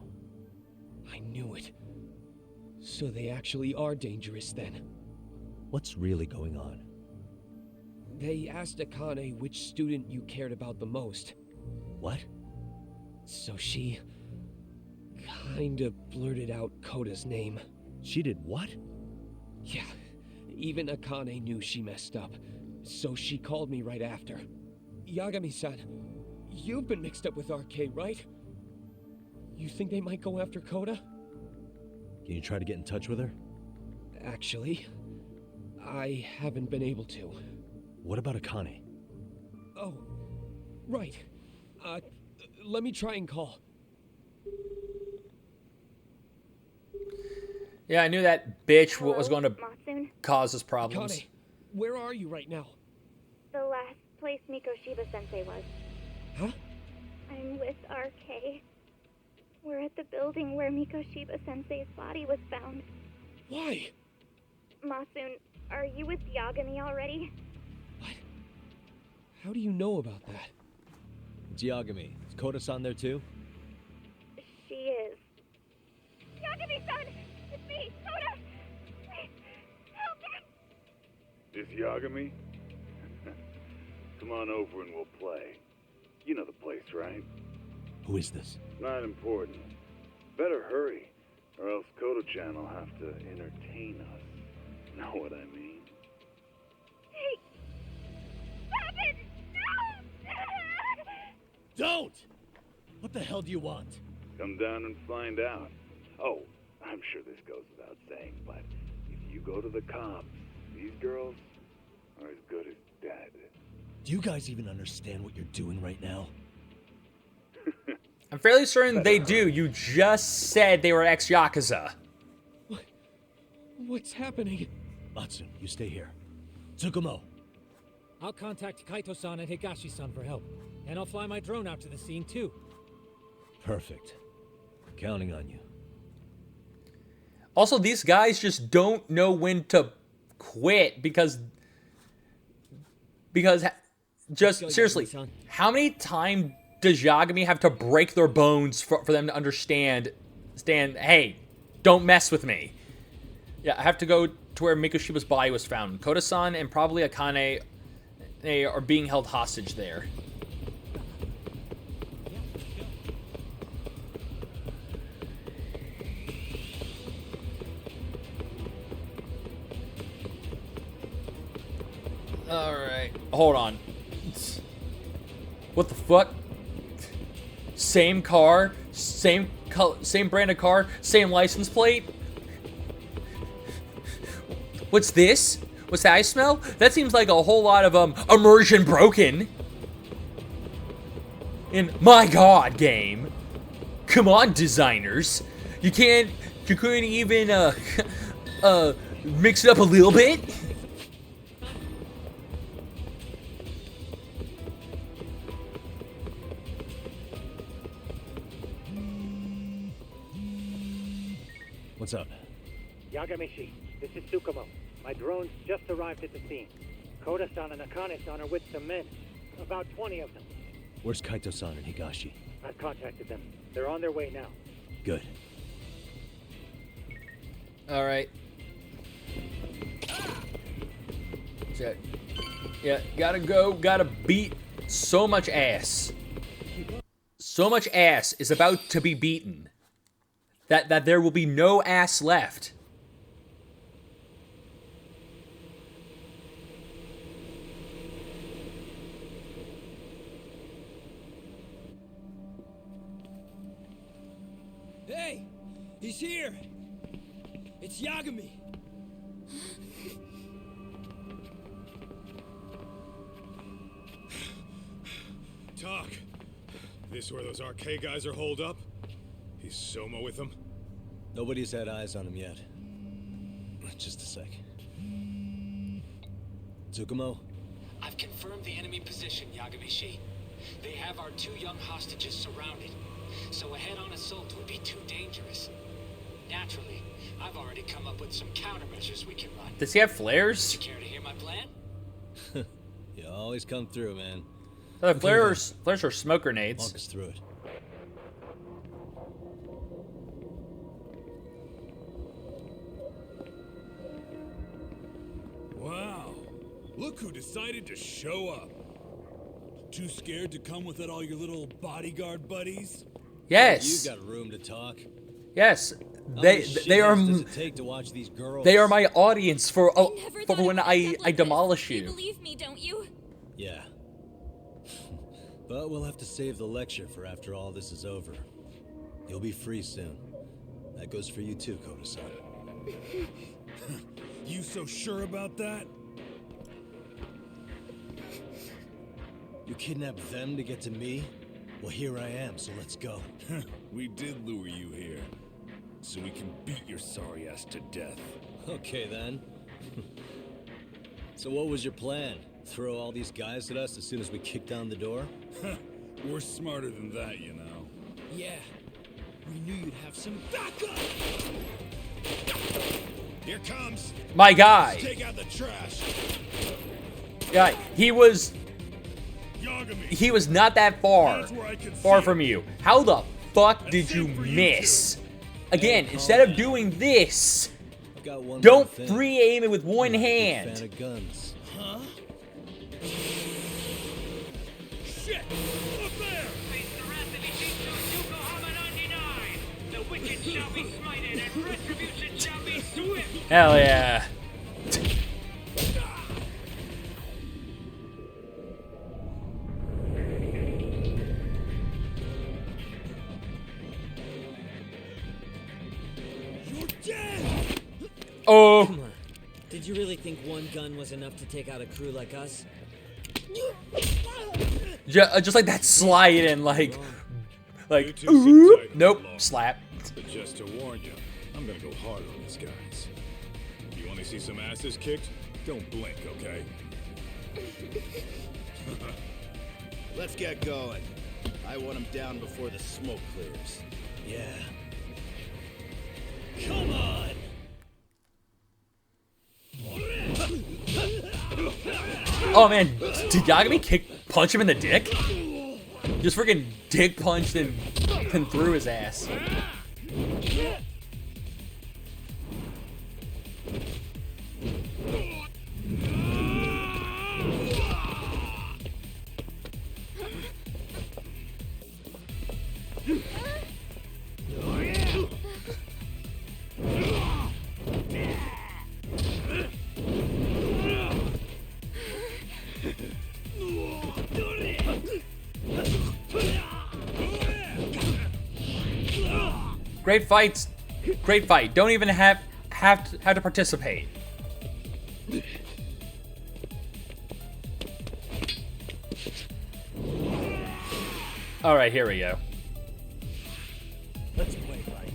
I knew it. So they actually are dangerous then. What's really going on? They asked Akane which student you cared about the most. What? So she kinda blurted out Kota's name. She did what? Yeah, even Akane knew she messed up, so she called me right after. Yagami-san, you've been mixed up with RK, right? You think they might go after Kota? Can you try to get in touch with her? Actually, I haven't been able to. What about Akane? Oh, right. Let me try and call. Yeah, I knew that bitch Hello, was going to Matsun? cause us problems. Akane, where are you right now? The last place Mikoshiba-sensei was. Huh? I'm with RK. We're at the building where Mikoshiba-sensei's body was found. Why? Matsun, are you with Yagami already? How do you know about that? It's Yagami. Is Kota-san there too? She is. Yagami-san! It's me, Kota! Please, help me! This Yagami? Come on over and we'll play. You know the place, right? Who is this? Not important. Better hurry, or else Koto-chan will have to entertain us. Know what I mean? Hey! Stop it! No! Don't! What the hell do you want? Come down and find out. Oh, I'm sure this goes without saying, but if you go to the cops, these girls are as good as dead. Do you guys even understand what you're doing right now? I'm fairly certain they do. You just said they were ex-Yakuza. What's happening? Matsu, you stay here. Tsukumo. I'll contact Kaito-san and Higashi-san for help. And I'll fly my drone out to the scene, too. Perfect. Counting on you. Also, these guys just don't know when to quit because just seriously, how many times does Yagami have to break their bones for them to understand, hey, don't mess with me? Yeah, I have to go to where Mikoshiba's body was found. Kota-san and probably Akane, they are being held hostage there. hold on. What the fuck? Same car, same color, same brand of car, same license plate. What's this? What's that I smell? That seems like a whole lot of immersion broken. And my god, game. Come on, designers. You couldn't even mix it up a little bit? What's up? Yagamishi, this is Tsukumo. My drones just arrived at the scene. Koda-san and Akane-san are with some men. About 20 of them. Where's Kaito-san and Higashi? I've contacted them. They're on their way now. Good. Alright. Yeah, gotta go, gotta beat so much ass. So much ass is about to be beaten. That there will be no ass left. Hey! He's here! It's Yagami! Talk. This where those RK guys are holed up? Is Soma with them? Nobody's had eyes on him yet. Just a sec. Tsukumo? I've confirmed the enemy position, Yagamishi. They have our 2 young hostages surrounded, so a head-on assault would be too dangerous. Naturally, I've already come up with some countermeasures we can run. Does he have flares? You care to hear my plan? You always come through, man. Flares are smoke grenades. Walk us through it. Wow. Look who decided to show up. Too scared to come with all your little bodyguard buddies? Yes. You got room to talk. Yes. How They much they are shit does it take to watch these girls? they are my audience for when I demolish you. Believe me, don't you? Yeah. But we'll have to save the lecture for after all this is over. You'll be free soon. That goes for you too, Koda-san. You so sure about that? You kidnapped them to get to me? Well, here I am, so let's go. We did lure you here, so we can beat your sorry ass to death. Okay, then. So what was your plan? Throw all these guys at us as soon as we kick down the door? We're smarter than that, you know. Yeah. We knew you'd have some backup! Here comes! My guy. Let's take out the trash! Yeah, he was not that far from you. How the fuck did you miss? Again, instead of doing this, don't free aim it with one hand. Fan of guns. Huh? Shit! Up there! The wicked shall be smited and retribution shall be swift! Hell yeah. Oh. Come on. Did you really think one gun was enough to take out a crew like us? Just like that slide and like nope, slap. But just to warn you, I'm gonna go hard on these guys. You want to see some asses kicked? Don't blink, okay? Let's get going. I want him down before the smoke clears. Yeah. Come on! Oh man, did Yagami punch him in the dick? Just freaking dick punched and threw his ass. Great fights. Great fight. Don't even have to participate. All right, here we go. Let's play right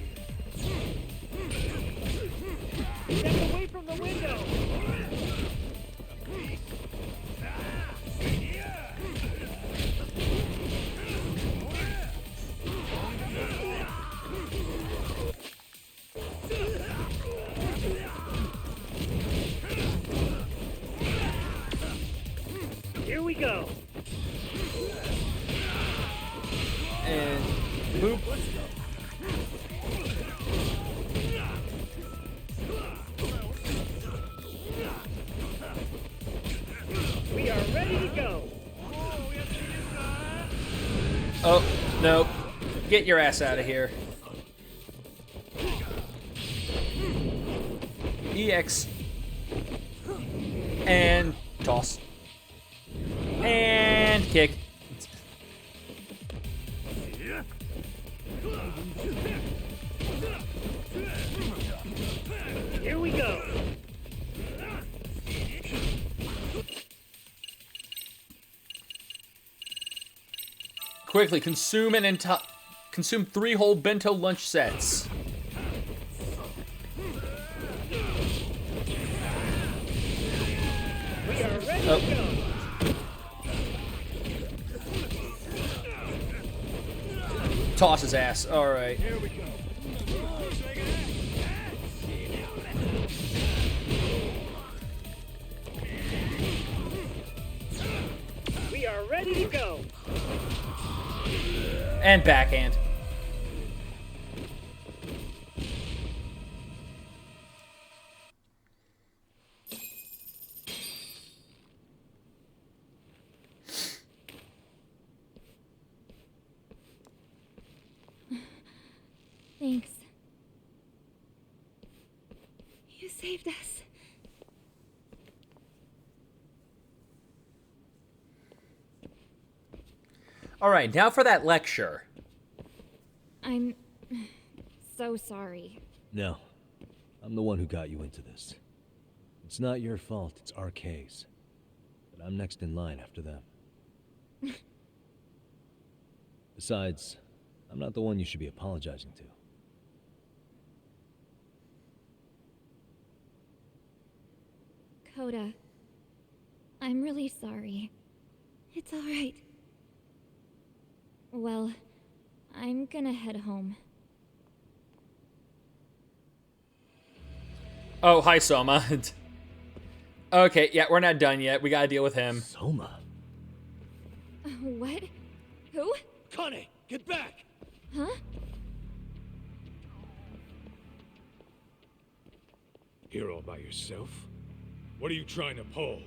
here. Step away from the window. Here we go. And boop. We are ready to go. Oh, no. Get your ass out of here. EX. And toss. And kick. Here we go. Quickly, consume consume 3 whole bento lunch sets. We are ready to go. Toss his ass. All right. Here we go. We are ready to go. And backhand. Thanks. You saved us. All right, now for that lecture. I'm so sorry. No. I'm the one who got you into this. It's not your fault, it's RK's. But I'm next in line after them. Besides, I'm not the one you should be apologizing to. Coda, I'm really sorry. It's all right. Well, I'm gonna head home. Oh, hi, Soma. Okay, yeah, we're not done yet. We gotta deal with him. Soma? What? Who? Connie, get back! Huh? Here all by yourself? What are you trying to pull?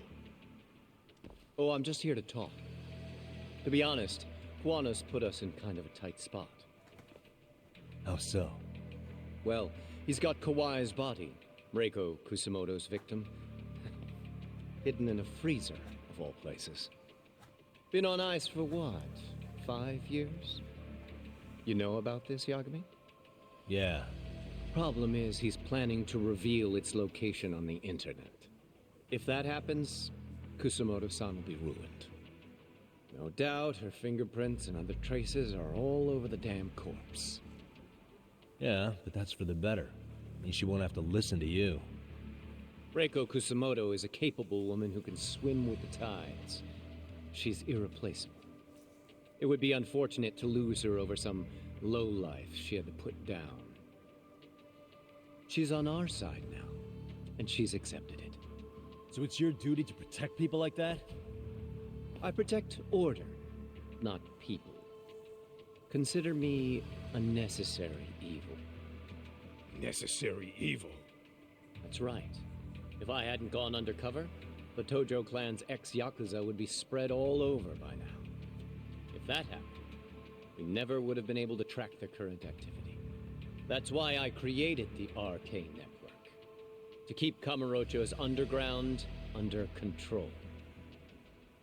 Oh, I'm just here to talk. To be honest, Juanos put us in kind of a tight spot. How so? Well, he's got Kawai's body, Reiko Kusamoto's victim, hidden in a freezer, of all places. Been on ice for what, 5 years? You know about this, Yagami? Yeah. Problem is, he's planning to reveal its location on the internet. If that happens, Kusamoto-san will be ruined. No doubt her fingerprints and other traces are all over the damn corpse. Yeah, but that's for the better. Means she won't have to listen to you. Reiko Kusamoto is a capable woman who can swim with the tides. She's irreplaceable. It would be unfortunate to lose her over some lowlife she had to put down. She's on our side now, and she's accepted it. So it's your duty to protect people like that? I protect order, not people. Consider me a necessary evil. Necessary evil? That's right. If I hadn't gone undercover, the Tojo clan's ex-Yakuza would be spread all over by now. If that happened, we never would have been able to track their current activity. That's why I created the RK Network. To keep Kamurocho's underground under control.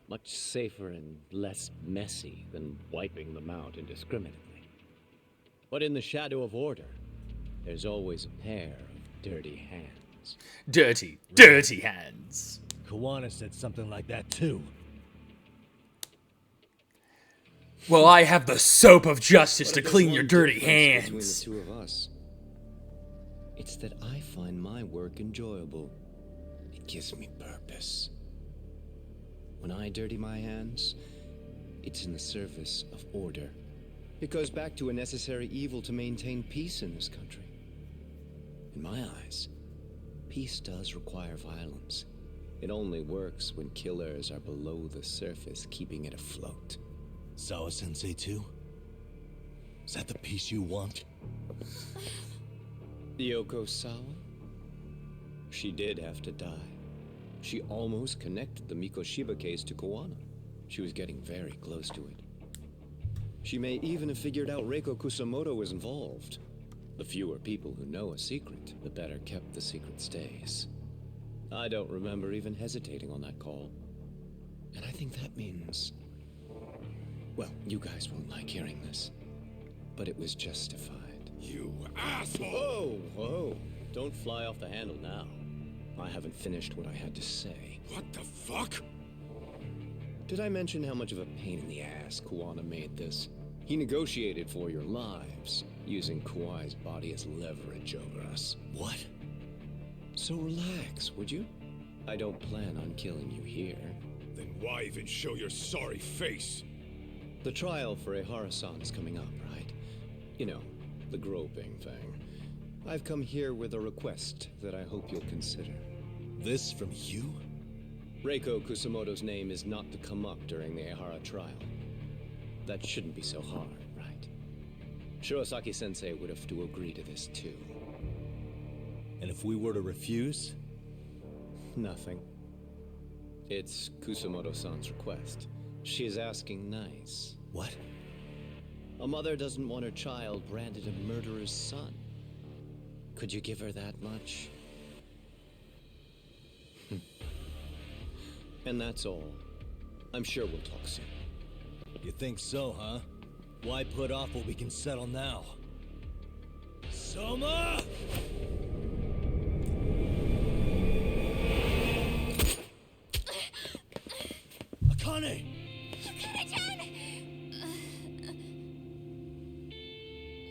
Much safer and less messy than wiping them out indiscriminately. But in the shadow of order, there's always a pair of dirty hands. Dirty hands. Kuwana said something like that too. Well, I have the soap of justice to clean your dirty hands. Between the two of us, it's that I find my work enjoyable. It gives me purpose. When I dirty my hands, it's in the service of order. It goes back to a necessary evil to maintain peace in this country. In my eyes, peace does require violence. It only works when killers are below the surface, keeping it afloat. Sawa-sensei too? Is that the peace you want? Yoko Sawa? She did have to die. She almost connected the Mikoshiba case to Kuwana. She was getting very close to it. She may even have figured out Reiko Kusamoto was involved. The fewer people who know a secret, the better kept the secret stays. I don't remember even hesitating on that call. And I think that means... Well, you guys won't like hearing this, but it was justified. You asshole! Whoa, whoa. Don't fly off the handle now. I haven't finished what I had to say. What the fuck? Did I mention how much of a pain in the ass Kuwana made this? He negotiated for your lives, using Kuai's body as leverage over us. What? So relax, would you? I don't plan on killing you here. Then why even show your sorry face? The trial for Ehara-san is coming up, right? You know, the groping thing. I've come here with a request that I hope you'll consider. This from you? Reiko Kusamoto's name is not to come up during the Ehara trial. That shouldn't be so hard, right? Shirosaki-sensei would have to agree to this too. And if we were to refuse? Nothing. It's Kusamoto-san's request. She is asking nice. What? A mother doesn't want her child branded a murderer's son. Could you give her that much? And that's all. I'm sure we'll talk soon. You think so, huh? Why put off what we can settle now? Soma! Akane!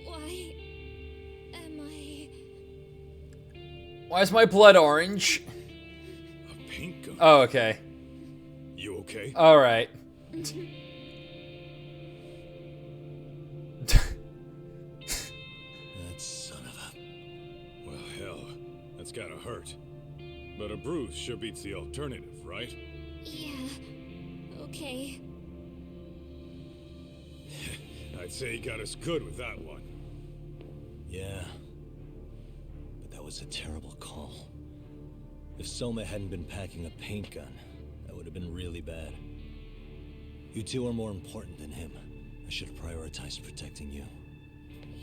Why am I... Why is my blood orange? A paint gun? Oh, okay. You okay? Alright. That son of a... Well, hell, that's gotta hurt. But a bruise sure beats the alternative, right? Yeah. Okay. I'd say he got us good with that one. Yeah. But that was a terrible call. If Soma hadn't been packing a paint gun, that would have been really bad. You two are more important than him. I should have prioritized protecting you.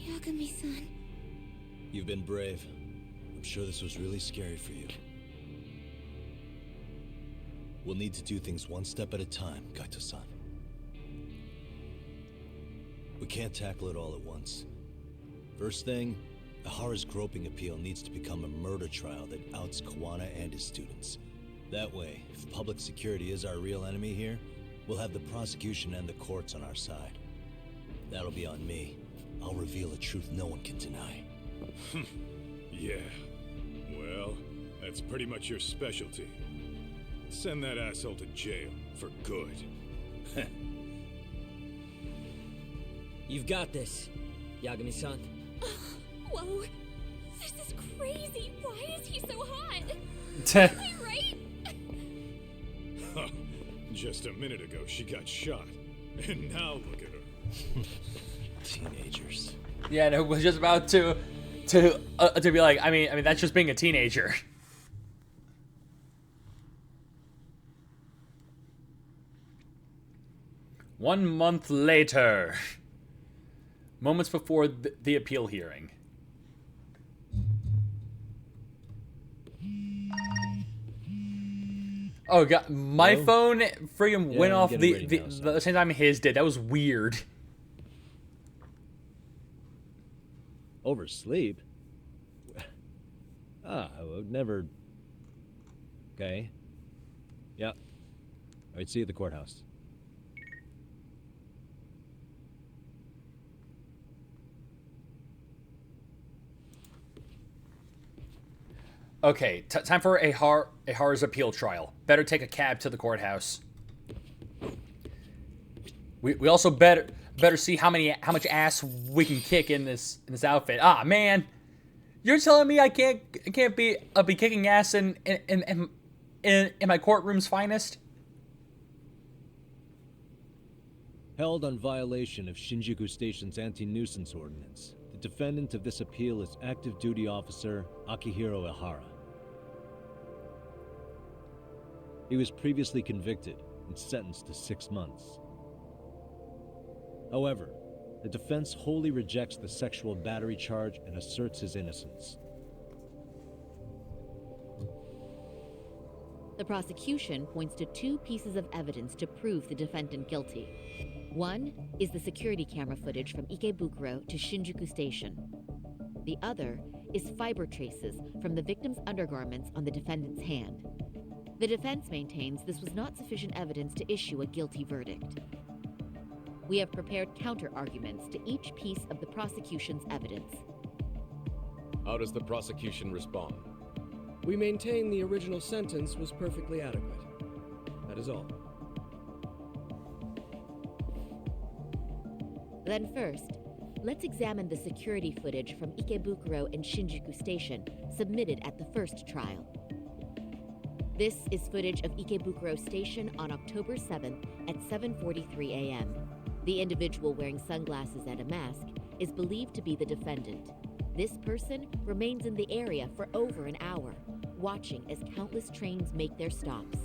Yagami-san. You've been brave. I'm sure this was really scary for you. We'll need to do things one step at a time, Kaito-san. We can't tackle it all at once. First thing, Ehara's groping appeal needs to become a murder trial that outs Kuwana and his students. That way, if public security is our real enemy here, we'll have the prosecution and the courts on our side. That'll be on me. I'll reveal a truth no one can deny. Yeah. Well, that's pretty much your specialty. Send that asshole to jail for good. You've got this, Yagami-san. Whoa. This is crazy. Why is he so hot? Am I right? Just a minute ago, she got shot. And now look at her. Teenagers. Yeah, and it was just about to be like, I mean, that's just being a teenager. One month later, moments before the appeal hearing. Oh god, my Hello? phone freaking went I'm off getting the ready now, same time his did. That was weird. Oversleep? I would never... Okay. Yeah. Alright, see you at the courthouse. Okay, time for Ahara's appeal trial. Better take a cab to the courthouse. We also better see how much ass we can kick in this outfit. Ah man, you're telling me I can't be kicking ass in my courtroom's finest? Held on violation of Shinjuku Station's anti-nuisance ordinance, the defendant of this appeal is active duty officer Akihiro Ihara. He was previously convicted and sentenced to 6 months. However, the defense wholly rejects the sexual battery charge and asserts his innocence. The prosecution points to 2 pieces of evidence to prove the defendant guilty. One is the security camera footage from Ikebukuro to Shinjuku Station. The other is fiber traces from the victim's undergarments on the defendant's hand. The defense maintains this was not sufficient evidence to issue a guilty verdict. We have prepared counter-arguments to each piece of the prosecution's evidence. How does the prosecution respond? We maintain the original sentence was perfectly adequate. That is all. Then first, let's examine the security footage from Ikebukuro and Shinjuku Station submitted at the first trial. This is footage of Ikebukuro Station on October 7th at 7:43 a.m. The individual wearing sunglasses and a mask is believed to be the defendant. This person remains in the area for over an hour, watching as countless trains make their stops.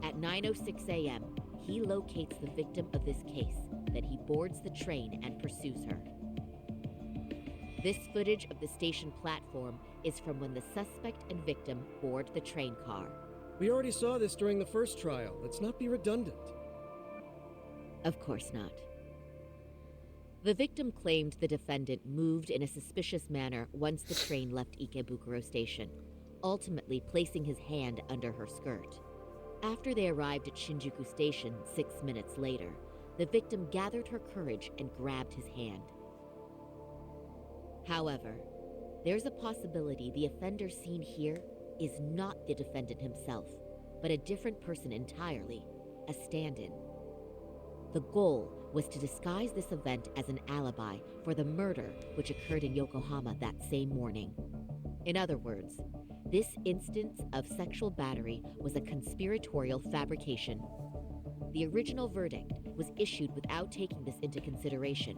At 9:06 a.m., he locates the victim of this case, then he boards the train and pursues her. This footage of the station platform is from when the suspect and victim board the train car. We already saw this during the first trial. Let's not be redundant. Of course not. The victim claimed the defendant moved in a suspicious manner once the train left Ikebukuro Station, ultimately placing his hand under her skirt. After they arrived at Shinjuku Station 6 minutes later, the victim gathered her courage and grabbed his hand. However, there's a possibility the offender seen here is not the defendant himself, but a different person entirely, a stand-in. The goal was to disguise this event as an alibi for the murder which occurred in Yokohama that same morning. In other words, this instance of sexual battery was a conspiratorial fabrication. The original verdict was issued without taking this into consideration,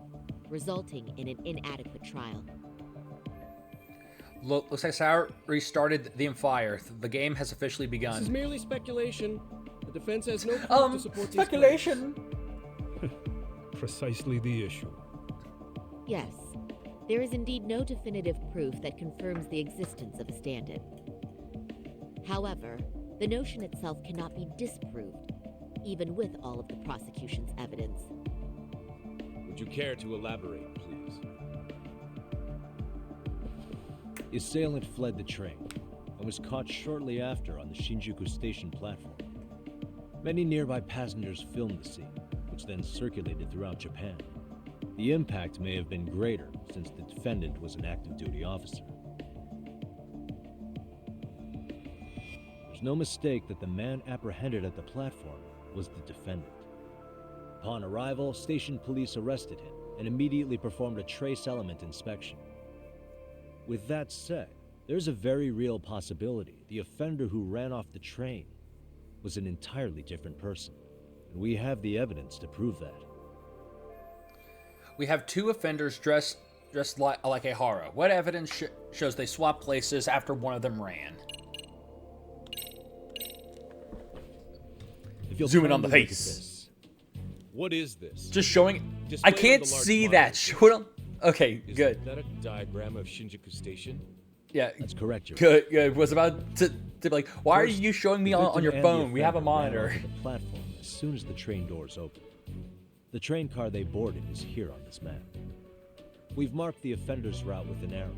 resulting in an inadequate trial. Looks like Sarah restarted the fire. The game has officially begun. This is merely speculation. The defense has no proof to support these speculation. Precisely the issue. Yes, there is indeed no definitive proof that confirms the existence of a stand-in. However, the notion itself cannot be disproved, even with all of the prosecution's evidence. Would you care to elaborate, please? The assailant fled the train and was caught shortly after on the Shinjuku Station platform. Many nearby passengers filmed the scene, which then circulated throughout Japan. The impact may have been greater since the defendant was an active duty officer. There's no mistake that the man apprehended at the platform was the defendant. Upon arrival, station police arrested him and immediately performed a trace element inspection. With that said, there's a very real possibility the offender who ran off the train was an entirely different person, and we have the evidence to prove that. We have 2 offenders dressed like Ahara. What evidence shows they swapped places after one of them ran? Zoom in on the face. What is this? Just showing. I can't see that. Okay, good. Is that a diagram of Shinjuku Station? Yeah, that's correct. Good. Was about To be like, why First, are you showing me the on victim your and the phone? We have a offender ran monitor. onto the platform as soon as the train doors open. The train car they boarded is here on this map. We've marked the offender's route with an arrow.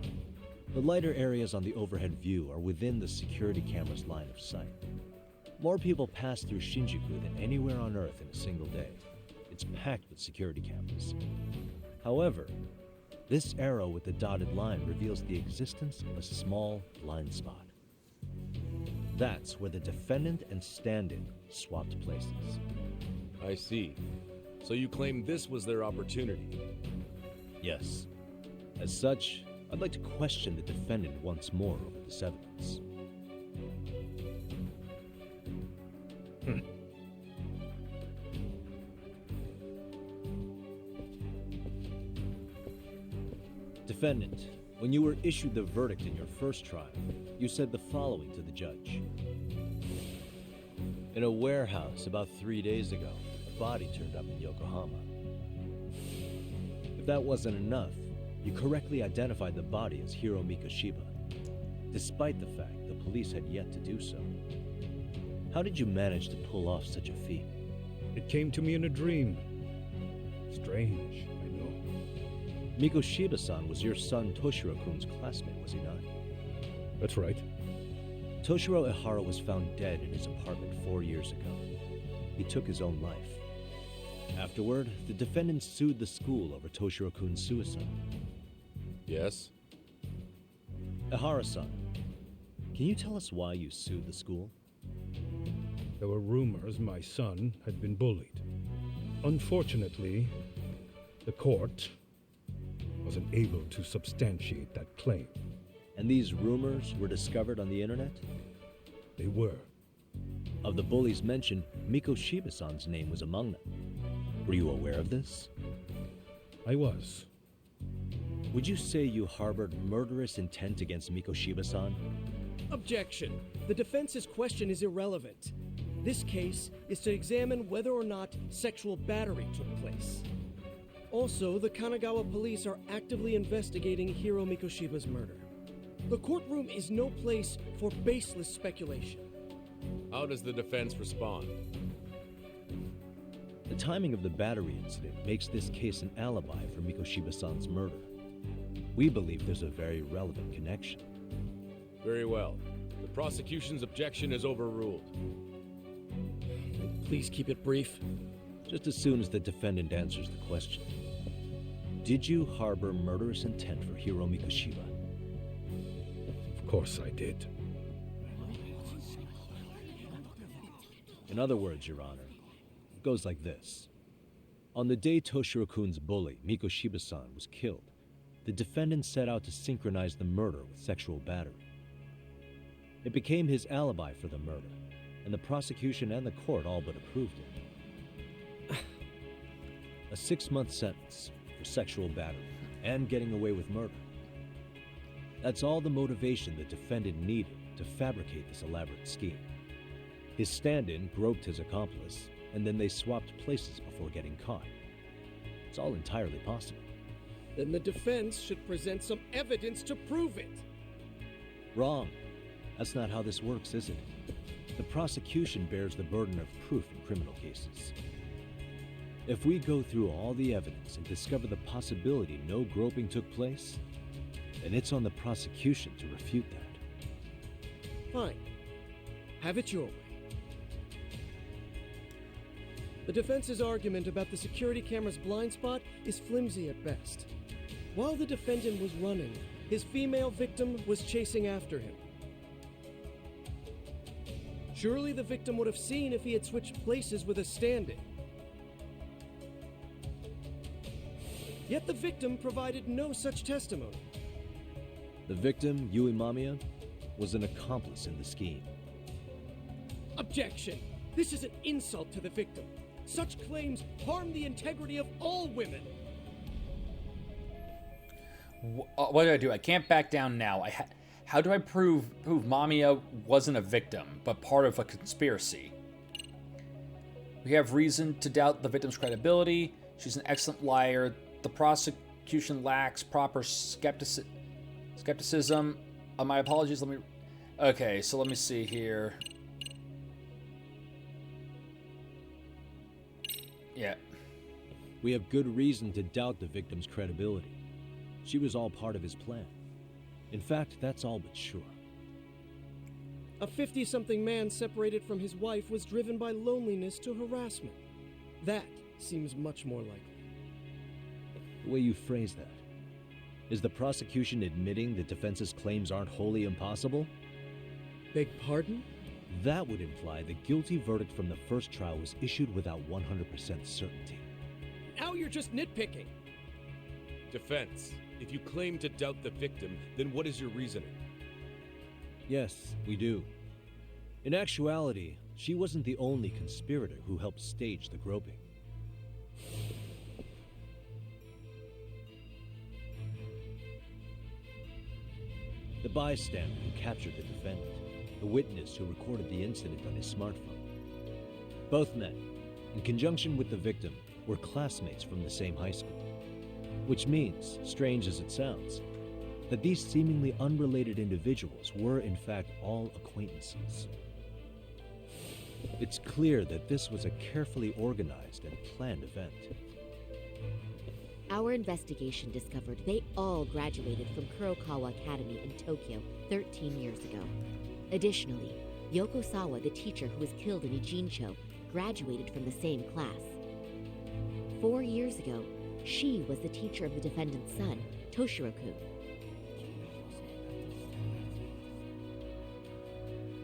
The lighter areas on the overhead view are within the security camera's line of sight. More people pass through Shinjuku than anywhere on Earth in a single day. It's packed with security cameras. However, this arrow with the dotted line reveals the existence of a small blind spot. That's where the defendant and stand-in swapped places. I see. So you claim this was their opportunity? Yes. As such, I'd like to question the defendant once more over this evidence. Defendant, when you were issued the verdict in your first trial, you said the following to the judge. In a warehouse about 3 days ago, a body turned up in Yokohama. If that wasn't enough, you correctly identified the body as Hiro Mikoshiba, despite the fact the police had yet to do so. How did you manage to pull off such a feat? It came to me in a dream. Strange, I know. Mikoshiba-san was your son Toshiro-kun's classmate, was he not? That's right. Toshiro Ehara was found dead in his apartment 4 years ago. He took his own life. Afterward, the defendant sued the school over Toshiro-kun's suicide. Yes? Ehara-san, can you tell us why you sued the school? There were rumors my son had been bullied. Unfortunately, the court wasn't able to substantiate that claim. And these rumors were discovered on the internet? They were. Of the bullies mentioned, Mikoshiba-san's name was among them. Were you aware of this? I was. Would you say you harbored murderous intent against Mikoshiba-san? Objection. The defense's question is irrelevant. This case is to examine whether or not sexual battery took place. Also, the Kanagawa police are actively investigating Hiro Mikoshiba's murder. The courtroom is no place for baseless speculation. How does the defense respond? The timing of the battery incident makes this case an alibi for Mikoshiba-san's murder. We believe there's a very relevant connection. Very well. The prosecution's objection is overruled. Please keep it brief. Just as soon as the defendant answers the question. Did you harbor murderous intent for Hiro Mikoshiba? Of course I did. In other words, Your Honor, it goes like this. On the day Toshiro-kun's bully, Mikoshiba-san, was killed, the defendant set out to synchronize the murder with sexual battery. It became his alibi for the murder, and the prosecution and the court all but approved it. A 6-month sentence for sexual battery and getting away with murder. That's all the motivation the defendant needed to fabricate this elaborate scheme. His stand-in groped his accomplice, and then they swapped places before getting caught. It's all entirely possible. Then the defense should present some evidence to prove it. Wrong. That's not how this works, is it? The prosecution bears the burden of proof in criminal cases. If we go through all the evidence and discover the possibility no groping took place, then it's on the prosecution to refute that. Fine. Have it your way. The defense's argument about the security camera's blind spot is flimsy at best. While the defendant was running, his female victim was chasing after him. Surely the victim would have seen if he had switched places with a stand-in. Yet the victim provided no such testimony. The victim, Yui Mamiya, was an accomplice in the scheme. Objection! This is an insult to the victim. Such claims harm the integrity of all women. What do? I can't back down now. How do I prove Mamiya wasn't a victim, but part of a conspiracy? We have reason to doubt the victim's credibility. She's an excellent liar. The prosecution lacks proper skepticism. My apologies. Okay, so let me see here. Yeah. We have good reason to doubt the victim's credibility. She was all part of his plan. In fact, that's all but sure. A 50-something man separated from his wife was driven by loneliness to harassment. That seems much more likely. The way you phrase that. Is the prosecution admitting the defense's claims aren't wholly impossible? Beg pardon? That would imply the guilty verdict from the first trial was issued without 100% certainty. Now you're just nitpicking. Defense, if you claim to doubt the victim, then what is your reasoning? Yes, we do. In actuality, she wasn't the only conspirator who helped stage the groping. The bystander who captured the defendant, the witness who recorded the incident on his smartphone. Both men, in conjunction with the victim, were classmates from the same high school. Which means, strange as it sounds, that these seemingly unrelated individuals were in fact all acquaintances. It's clear that this was a carefully organized and planned event. Our investigation discovered they all graduated from Kurokawa Academy in Tokyo 13 years ago. Additionally, Yoko Sawa, the teacher who was killed in Ijincho, graduated from the same class. 4 years ago, she was the teacher of the defendant's son, Toshiro-kun.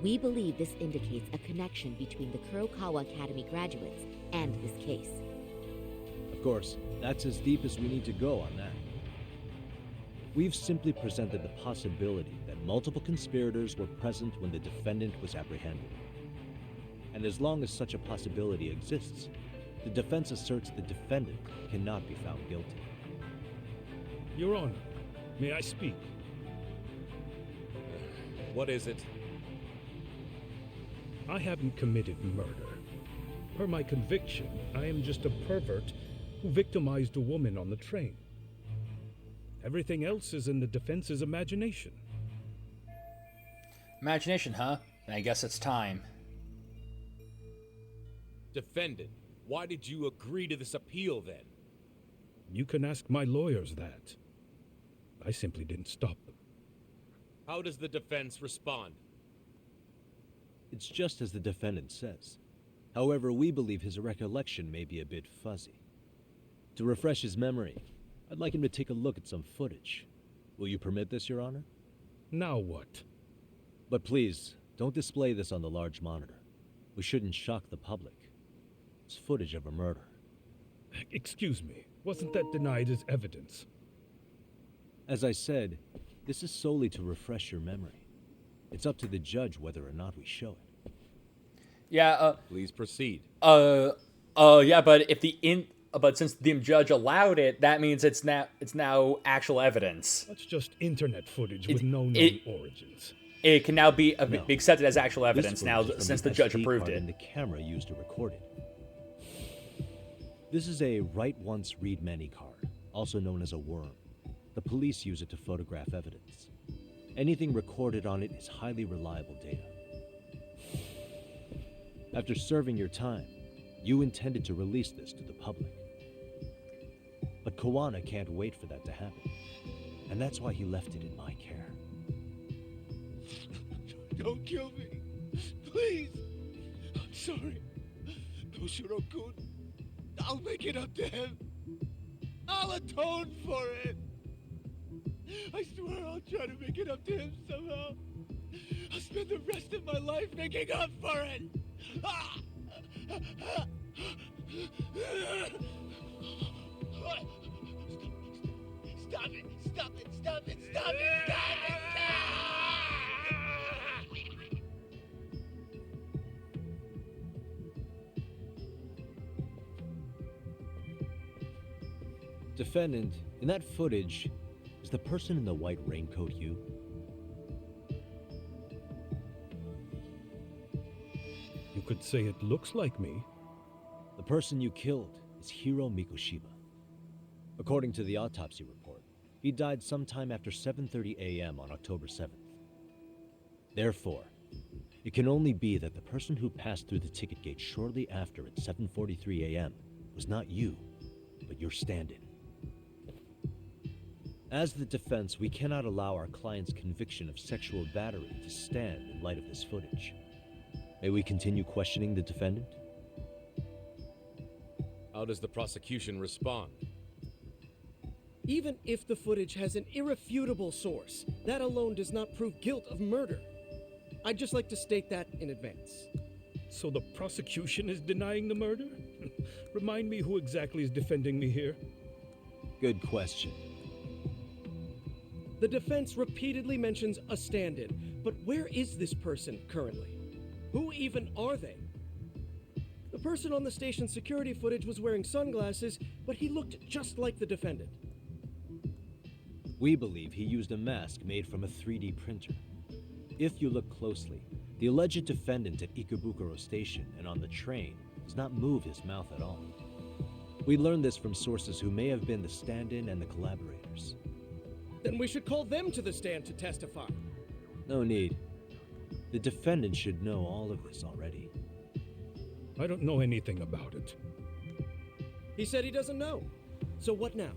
We believe this indicates a connection between the Kurokawa Academy graduates and this case. Of course, that's as deep as we need to go on that. We've simply presented the possibility that multiple conspirators were present when the defendant was apprehended. And as long as such a possibility exists, the defense asserts the defendant cannot be found guilty. Your Honor, may I speak? What is it? I haven't committed murder. Per my conviction, I am just a pervert who victimized a woman on the train. Everything else is in the defense's imagination. Imagination, huh? I guess it's time. Defendant, why did you agree to this appeal then? You can ask my lawyers that. I simply didn't stop them. How does the defense respond? It's just as the defendant says. However, we believe his recollection may be a bit fuzzy. To refresh his memory, I'd like him to take a look at some footage. Will you permit this, Your Honor? Now what? But please, don't display this on the large monitor. We shouldn't shock the public. It's footage of a murder. Excuse me, wasn't that denied as evidence? As I said, this is solely to refresh your memory. It's up to the judge whether or not we show it. Yeah, Please proceed. yeah, but since the judge allowed it, that means it's now actual evidence. That's just internet footage with no known origins. It can now be accepted as actual evidence now since the judge SD approved card it. and the camera used to record it. This is a write once, read many card, also known as a worm. The police use it to photograph evidence. Anything recorded on it is highly reliable data. After serving your time, you intended to release this to the public. But Kawana can't wait for that to happen. And that's why he left it in my care. Don't kill me. Please. I'm sorry. Toshiro-kun. I'll make it up to him. I'll atone for it. I swear I'll try to make it up to him somehow. I'll spend the rest of my life making up for it. Stop it! Stop it! Stop it! Stop it! Stop it! Defendant, in that footage, is the person in the white raincoat you? You could say it looks like me. The person you killed is Hiro Mikoshiba. According to the autopsy report, he died sometime after 7:30 a.m. on October 7th. Therefore, it can only be that the person who passed through the ticket gate shortly after at 7:43 a.m. was not you, but your stand-in. As the defense, we cannot allow our client's conviction of sexual battery to stand in light of this footage. May we continue questioning the defendant? How does the prosecution respond? Even if the footage has an irrefutable source, that alone does not prove guilt of murder. I'd just like to state that in advance. So the prosecution is denying the murder? Remind me who exactly is defending me here? Good question. The defense repeatedly mentions a stand-in, but where is this person currently? Who even are they? The person on the station's security footage was wearing sunglasses, but he looked just like the defendant. We believe he used a mask made from a 3D printer. If you look closely, the alleged defendant at Ikebukuro Station and on the train does not move his mouth at all. We learned this from sources who may have been the stand-in and the collaborators. Then we should call them to the stand to testify. No need. The defendant should know all of this already. I don't know anything about it. He said he doesn't know. So what now?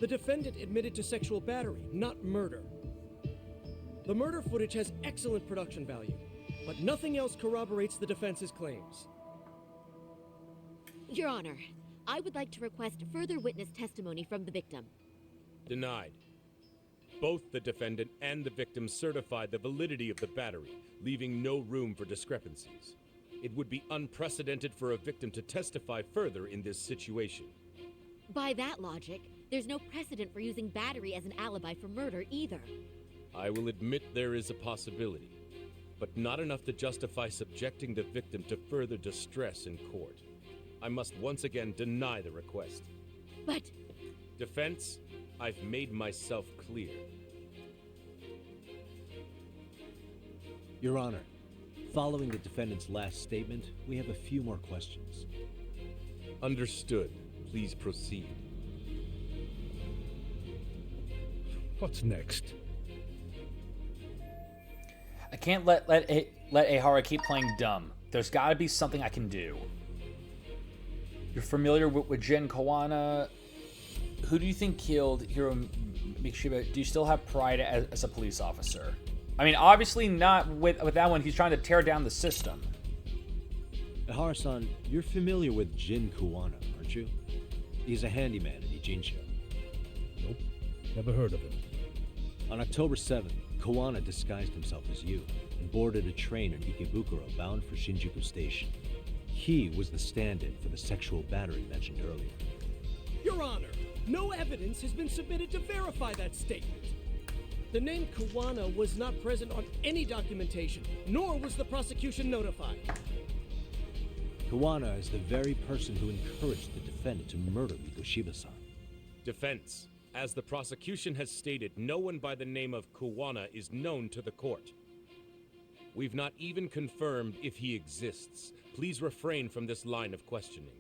The defendant admitted to sexual battery, not murder. The murder footage has excellent production value, but nothing else corroborates the defense's claims. Your Honor, I would like to request further witness testimony from the victim. Denied. Both the defendant and the victim certified the validity of the battery, leaving no room for discrepancies. It would be unprecedented for a victim to testify further in this situation. By that logic, there's no precedent for using battery as an alibi for murder either. I will admit there is a possibility, but not enough to justify subjecting the victim to further distress in court. I must once again deny the request. But... Defense, I've made myself clear. Your Honor, following the defendant's last statement, we have a few more questions. Understood. Please proceed. What's next? I can't let Ehara keep playing dumb. There's got to be something I can do. You're familiar with Jin Kawana. Who do you think killed Hiro Mikoshiba? Do you still have pride as a police officer? I mean, obviously not with that one. He's trying to tear down the system. Ehara-san, you're familiar with Jin Kawana, aren't you? He's a handyman in Ijincho. Nope, never heard of him. On October 7th, Kawana disguised himself as you and boarded a train in Ikebukuro bound for Shinjuku Station. He was the stand-in for the sexual battery mentioned earlier. Your Honor, no evidence has been submitted to verify that statement. The name Kawana was not present on any documentation, nor was the prosecution notified. Kawana is the very person who encouraged the defendant to murder Mikoshiba-san. Defense. As the prosecution has stated, no one by the name of Kawana is known to the court. We've not even confirmed if he exists. Please refrain from this line of questioning.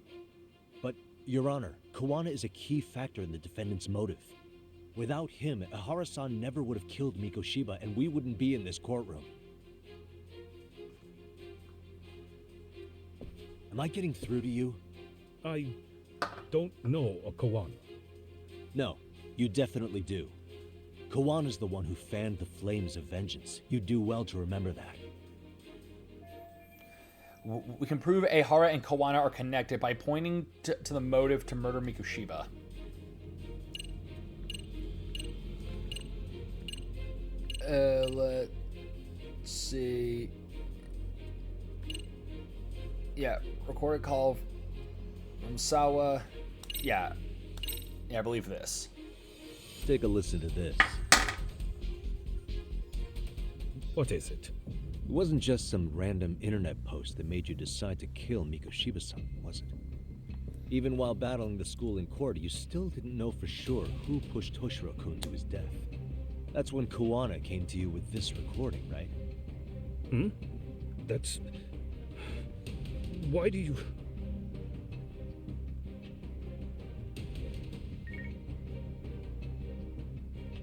But, Your Honor, Kawana is a key factor in the defendant's motive. Without him, Ehara-san never would have killed Mikoshiba, and we wouldn't be in this courtroom. Am I getting through to you? I don't know a Kawana. No, you definitely do. Kawana's the one who fanned the flames of vengeance. You do well to remember that. We can prove Ehara and Kawana are connected by pointing to the motive to murder Mikoshiba. Let's see. Yeah, recorded call from Sawa. Yeah, I believe this. Take a listen to this. What is it? It wasn't just some random internet post that made you decide to kill Mikoshiba-san, was it? Even while battling the school in court, you still didn't know for sure who pushed Toshiro-kun to his death. That's when Kawana came to you with this recording, right? That's... Why do you...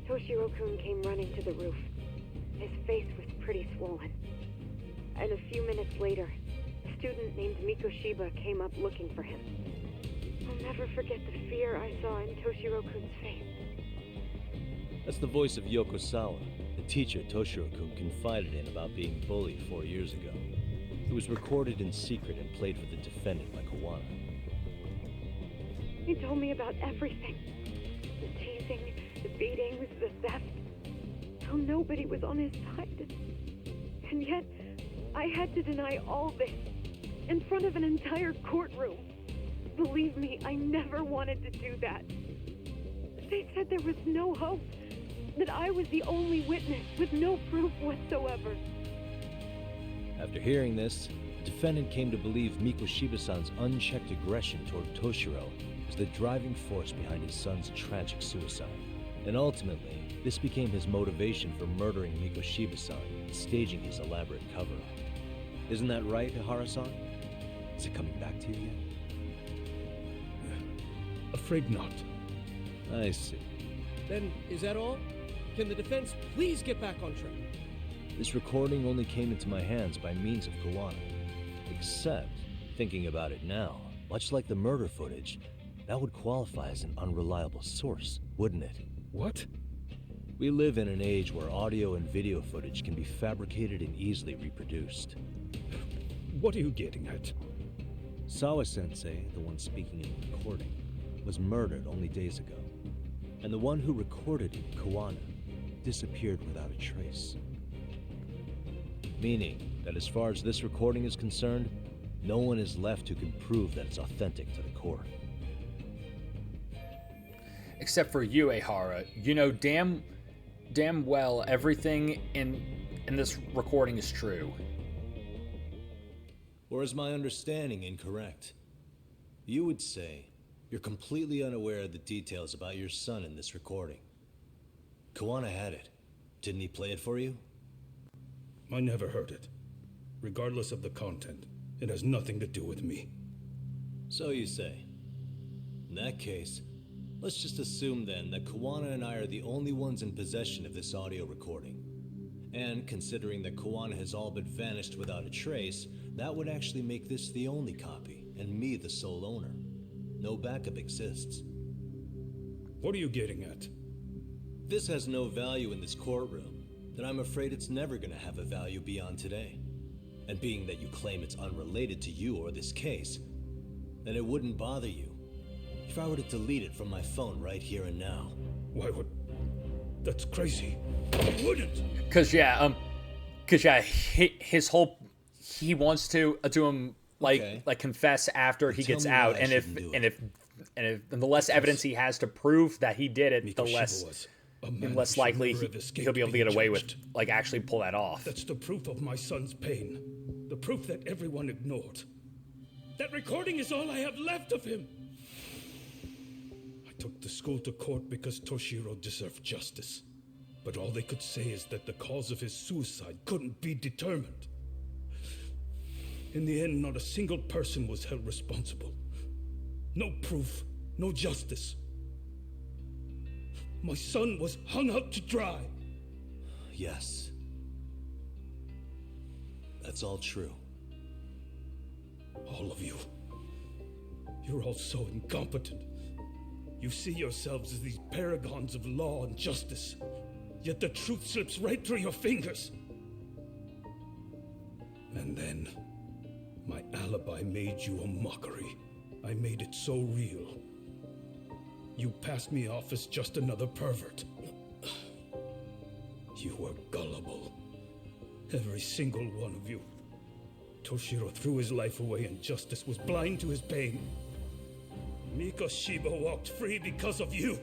Toshiro-kun came running to the roof. His face was pretty swollen. And a few minutes later, a student named Mikoshiba came up looking for him. I'll never forget the fear I saw in Toshiro-kun's face. That's the voice of Yokosawa, the teacher Toshiro-kun confided in about being bullied 4 years ago. It was recorded in secret and played for the defendant by Kawana. He told me about everything. The teasing, the beatings, the theft. How nobody was on his side. And yet, I had to deny all this in front of an entire courtroom. Believe me, I never wanted to do that. They said there was no hope, that I was the only witness with no proof whatsoever. After hearing this, the defendant came to believe Mikoshiba-san's unchecked aggression toward Toshiro was the driving force behind his son's tragic suicide. And ultimately, this became his motivation for murdering Mikoshiba-san and staging his elaborate cover-up. Isn't that right, Ihara-san? Is it coming back to you yet? Afraid not. I see. Then, is that all? Can the defense please get back on track? This recording only came into my hands by means of Kawana. Except, thinking about it now, much like the murder footage, that would qualify as an unreliable source, wouldn't it? What? We live in an age where audio and video footage can be fabricated and easily reproduced. What are you getting at? Sawa-sensei, the one speaking in the recording, was murdered only days ago. And the one who recorded it, Kawana, disappeared without a trace. Meaning that as far as this recording is concerned, no one is left who can prove that it's authentic to the court. Except for you, Ihara. You know damn well everything in this recording is true. Or is my understanding incorrect? You would say you're completely unaware of the details about your son in this recording. Kawana had it. Didn't he play it for you? I never heard it. Regardless of the content, it has nothing to do with me. So you say. In that case, let's just assume then that Kawana and I are the only ones in possession of this audio recording. And considering that Kawana has all but vanished without a trace, that would actually make this the only copy, and me the sole owner. No backup exists. What are you getting at? This has no value in this courtroom, then I'm afraid it's never gonna have a value beyond today. And being that you claim it's unrelated to you or this case, then it wouldn't bother you if I were to delete it from my phone right here and now. Why would... That's crazy. I wouldn't! Cause yeah, his whole... He wants to do him, like confess after he gets out, and if the less evidence he has to prove that he did it, the less likely he'll be able to get away with, like, actually pull that off. That's the proof of my son's pain. The proof that everyone ignored. That recording is all I have left of him. I took the school to court because Toshiro deserved justice. But all they could say is that the cause of his suicide couldn't be determined. In the end, not a single person was held responsible. No proof, no justice. My son was hung out to dry. Yes. That's all true. All of you. You're all so incompetent. You see yourselves as these paragons of law and justice, yet the truth slips right through your fingers. And then, my alibi made you a mockery. I made it so real. You passed me off as just another pervert. You were gullible. Every single one of you. Toshiro threw his life away and justice was blind to his pain. Mikoshiba walked free because of you.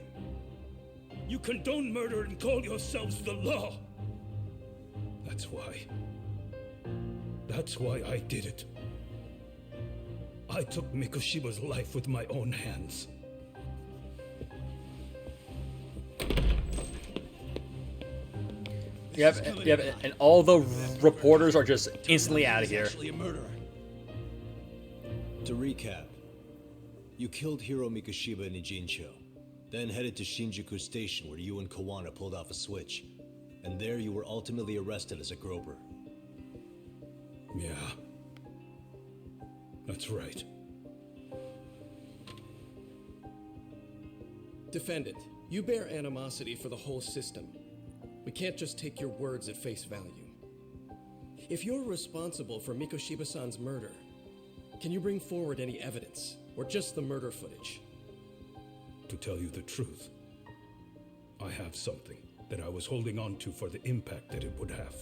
You condone murder and call yourselves the law. That's why I did it. I took Mikoshiba's life with my own hands. Yep, and all the reporters are just instantly out of here. Actually a murderer. To recap, you killed Hiro Mikoshiba in Ijincho, then headed to Shinjuku Station where you and Kawana pulled off a switch. And there you were ultimately arrested as a groper. Yeah. That's right. Defendant, you bear animosity for the whole system. We can't just take your words at face value. If you're responsible for Mikoshiba-san's murder, can you bring forward any evidence, or just the murder footage? To tell you the truth, I have something that I was holding on to for the impact that it would have.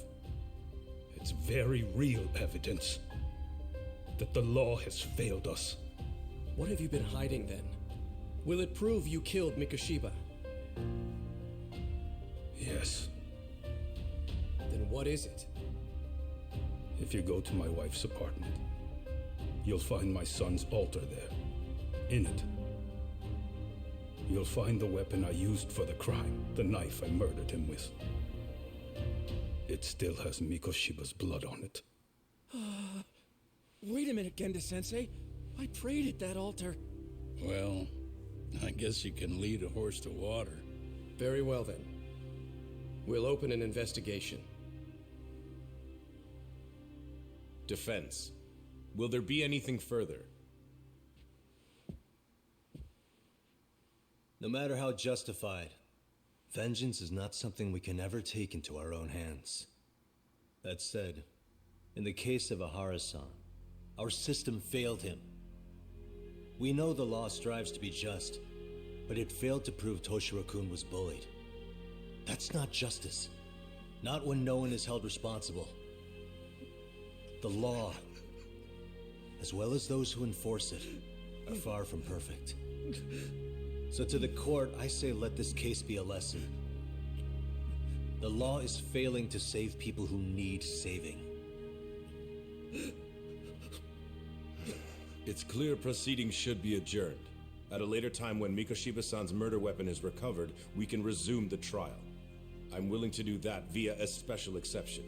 It's very real evidence that the law has failed us. What have you been hiding then? Will it prove you killed Mikoshiba? Yes. Then what is it? If you go to my wife's apartment, you'll find my son's altar there. In it, you'll find the weapon I used for the crime, the knife I murdered him with. It still has Mikoshiba's blood on it. Wait a minute, Genda-sensei. I prayed at that altar. Well, I guess you can lead a horse to water. Very well then. We'll open an investigation. Defense. Will there be anything further? No matter how justified, vengeance is not something we can ever take into our own hands. That said, in the case of Ahara-san, our system failed him. We know the law strives to be just, but it failed to prove Toshiro-kun was bullied. That's not justice. Not when no one is held responsible. The law, as well as those who enforce it, are far from perfect. So to the court, I say let this case be a lesson. The law is failing to save people who need saving. It's clear proceedings should be adjourned. At a later time when Mikoshiba-san's murder weapon is recovered, we can resume the trial. I'm willing to do that via a special exception.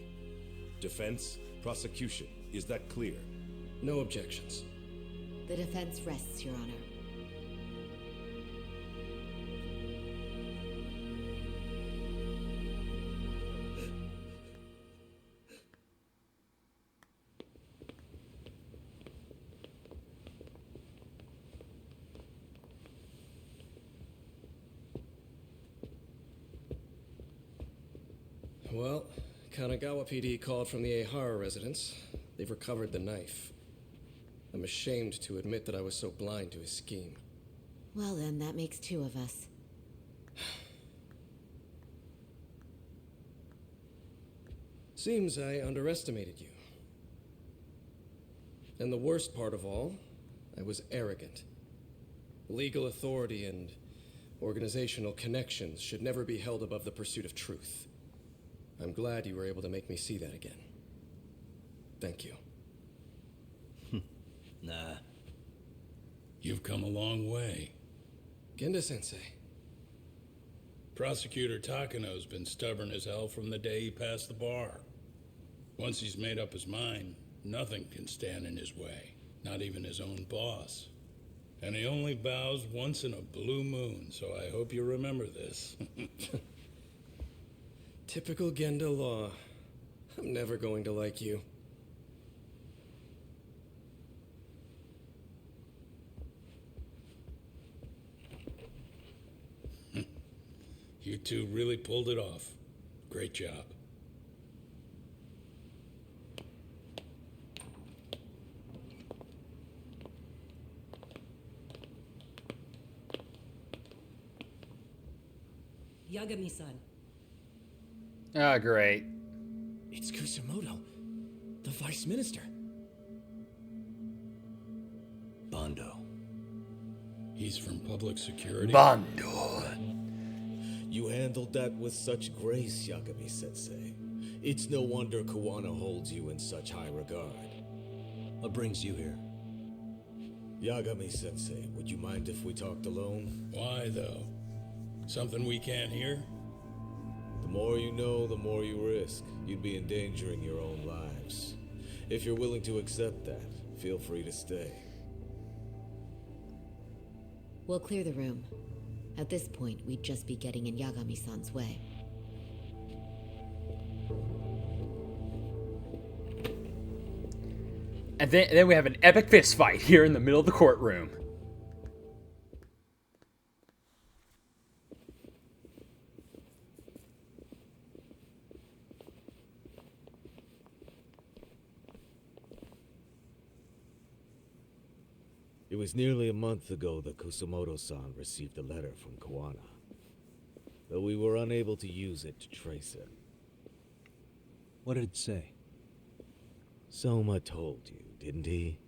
Defense, prosecution, is that clear? No objections. The defense rests, Your Honor. Well, Kanagawa PD called from the Ehara residence. They've recovered the knife. I'm ashamed to admit that I was so blind to his scheme. Well then, that makes two of us. Seems I underestimated you. And the worst part of all, I was arrogant. Legal authority and organizational connections should never be held above the pursuit of truth. I'm glad you were able to make me see that again. Thank you. Nah. You've come a long way. Genda-sensei. Prosecutor Takano's been stubborn as hell from the day he passed the bar. Once he's made up his mind, nothing can stand in his way, not even his own boss. And he only bows once in a blue moon, so I hope you remember this. Typical Genda law. I'm never going to like you. You two really pulled it off. Great job. Yagami-san. Ah, great. It's Kusamoto, the Vice Minister. Bando. He's from public security. Bando. You handled that with such grace, Yagami-sensei. It's no wonder Kuwana holds you in such high regard. What brings you here? Yagami-sensei, would you mind if we talked alone? Why, though? Something we can't hear? The more you know, the more you risk. You'd be endangering your own lives. If you're willing to accept that, feel free to stay. We'll clear the room. At this point, we'd just be getting in Yagami-san's way. And then we have an epic fist fight here in the middle of the courtroom. It was nearly a month ago that Kusumoto-san received a letter from Kawana, though we were unable to use it to trace him. What did it say? Soma told you, didn't he?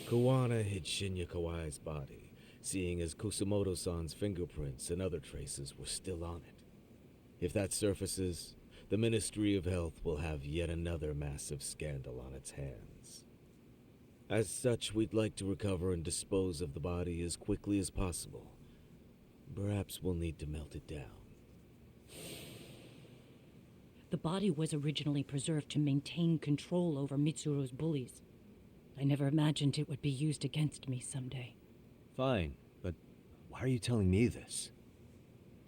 Kawana hid Shinya Kawai's body, seeing as Kusumoto-san's fingerprints and other traces were still on it. If that surfaces, the Ministry of Health will have yet another massive scandal on its hands. As such, we'd like to recover and dispose of the body as quickly as possible. Perhaps we'll need to melt it down. The body was originally preserved to maintain control over Mitsuru's bullies. I never imagined it would be used against me someday. Fine, but why are you telling me this?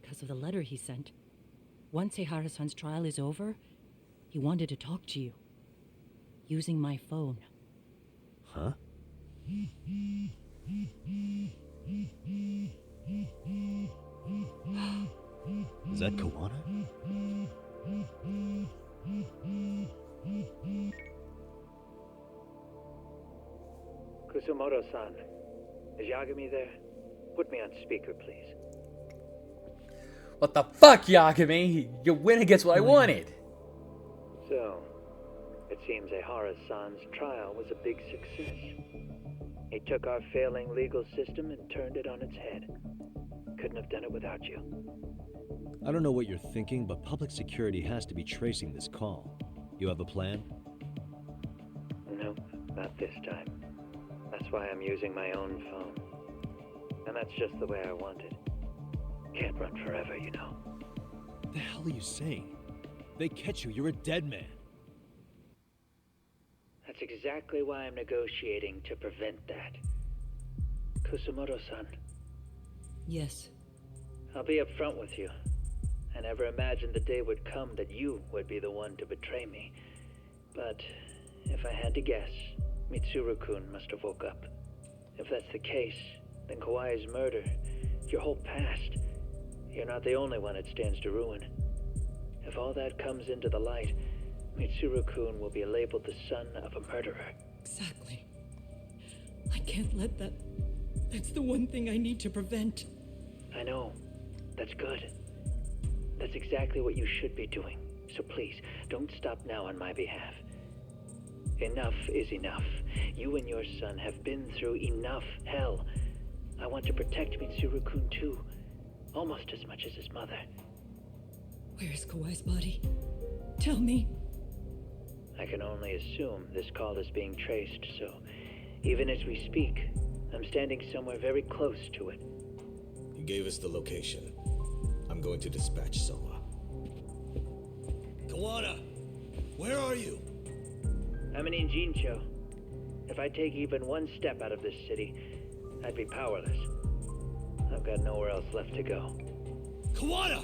Because of the letter he sent. Once Eihara-san's trial is over, he wanted to talk to you. Using my phone. Huh? Is that Kawana? Kusumoto-san, is Yagami there? Put me on speaker, please. What the fuck, Yagami? You win against what I wanted. So, it seems Eihara-san's trial was a big success. He took our failing legal system and turned it on its head. Couldn't have done it without you. I don't know what you're thinking, but public security has to be tracing this call. You have a plan? No, not this time. That's why I'm using my own phone. And that's just the way I want it. Can't run forever, you know. What the hell are you saying? They catch you, you're a dead man. That's exactly why I'm negotiating to prevent that. Kusumoto-san. Yes. I'll be upfront with you. I never imagined the day would come that you would be the one to betray me. But if I had to guess, Mitsuru-kun must have woke up. If that's the case, then Kawai's murder, your whole past, you're not the only one it stands to ruin. If all that comes into the light, Mitsuru-kun will be labeled the son of a murderer. Exactly. I can't let that... That's the one thing I need to prevent. I know. That's good. That's exactly what you should be doing. So please, don't stop now on my behalf. Enough is enough. You and your son have been through enough hell. I want to protect Mitsuru-kun too. Almost as much as his mother. Where is Kawai's body? Tell me. I can only assume this call is being traced, so even as we speak, I'm standing somewhere very close to it. He gave us the location. I'm going to dispatch Soma. Kawana! Where are you? I'm in Injincho. If I take even one step out of this city, I'd be powerless. I've got nowhere else left to go. Kawana!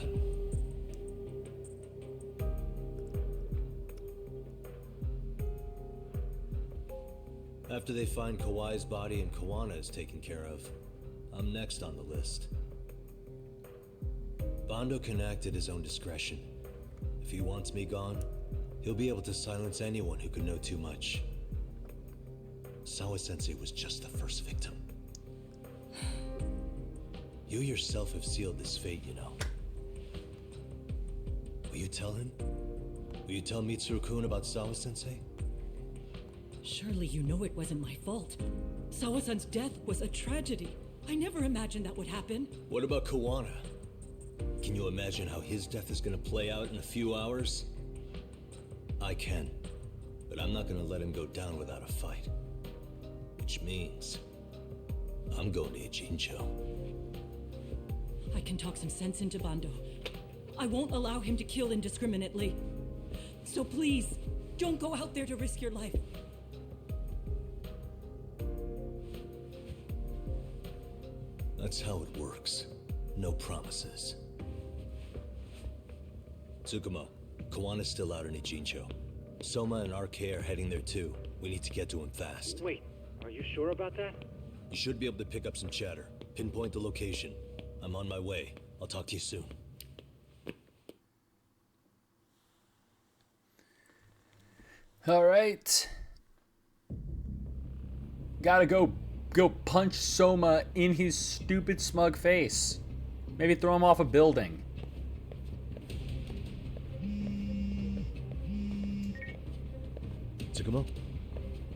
After they find Kawai's body and Kawana is taken care of, I'm next on the list. Bando can act at his own discretion. If he wants me gone, he'll be able to silence anyone who could know too much. Sawa-sensei was just the first victim. You yourself have sealed this fate, you know. Will you tell him? Will you tell Mitsuru-kun about Sawa-sensei? Surely you know it wasn't my fault. Sawa-san's death was a tragedy. I never imagined that would happen. What about Kawana? Can you imagine how his death is gonna play out in a few hours? I can, but I'm not gonna let him go down without a fight. Which means, I'm going to Ijincho. I can talk some sense into Bando. I won't allow him to kill indiscriminately. So please, don't go out there to risk your life. That's how it works. No promises. Tsukumo, Kawana's still out in Ijincho. Soma and RK are heading there too. We need to get to him fast. Wait, are you sure about that? You should be able to pick up some chatter. Pinpoint the location. I'm on my way. I'll talk to you soon. All right. Gotta go punch Soma in his stupid smug face. Maybe throw him off a building. Tsukumo?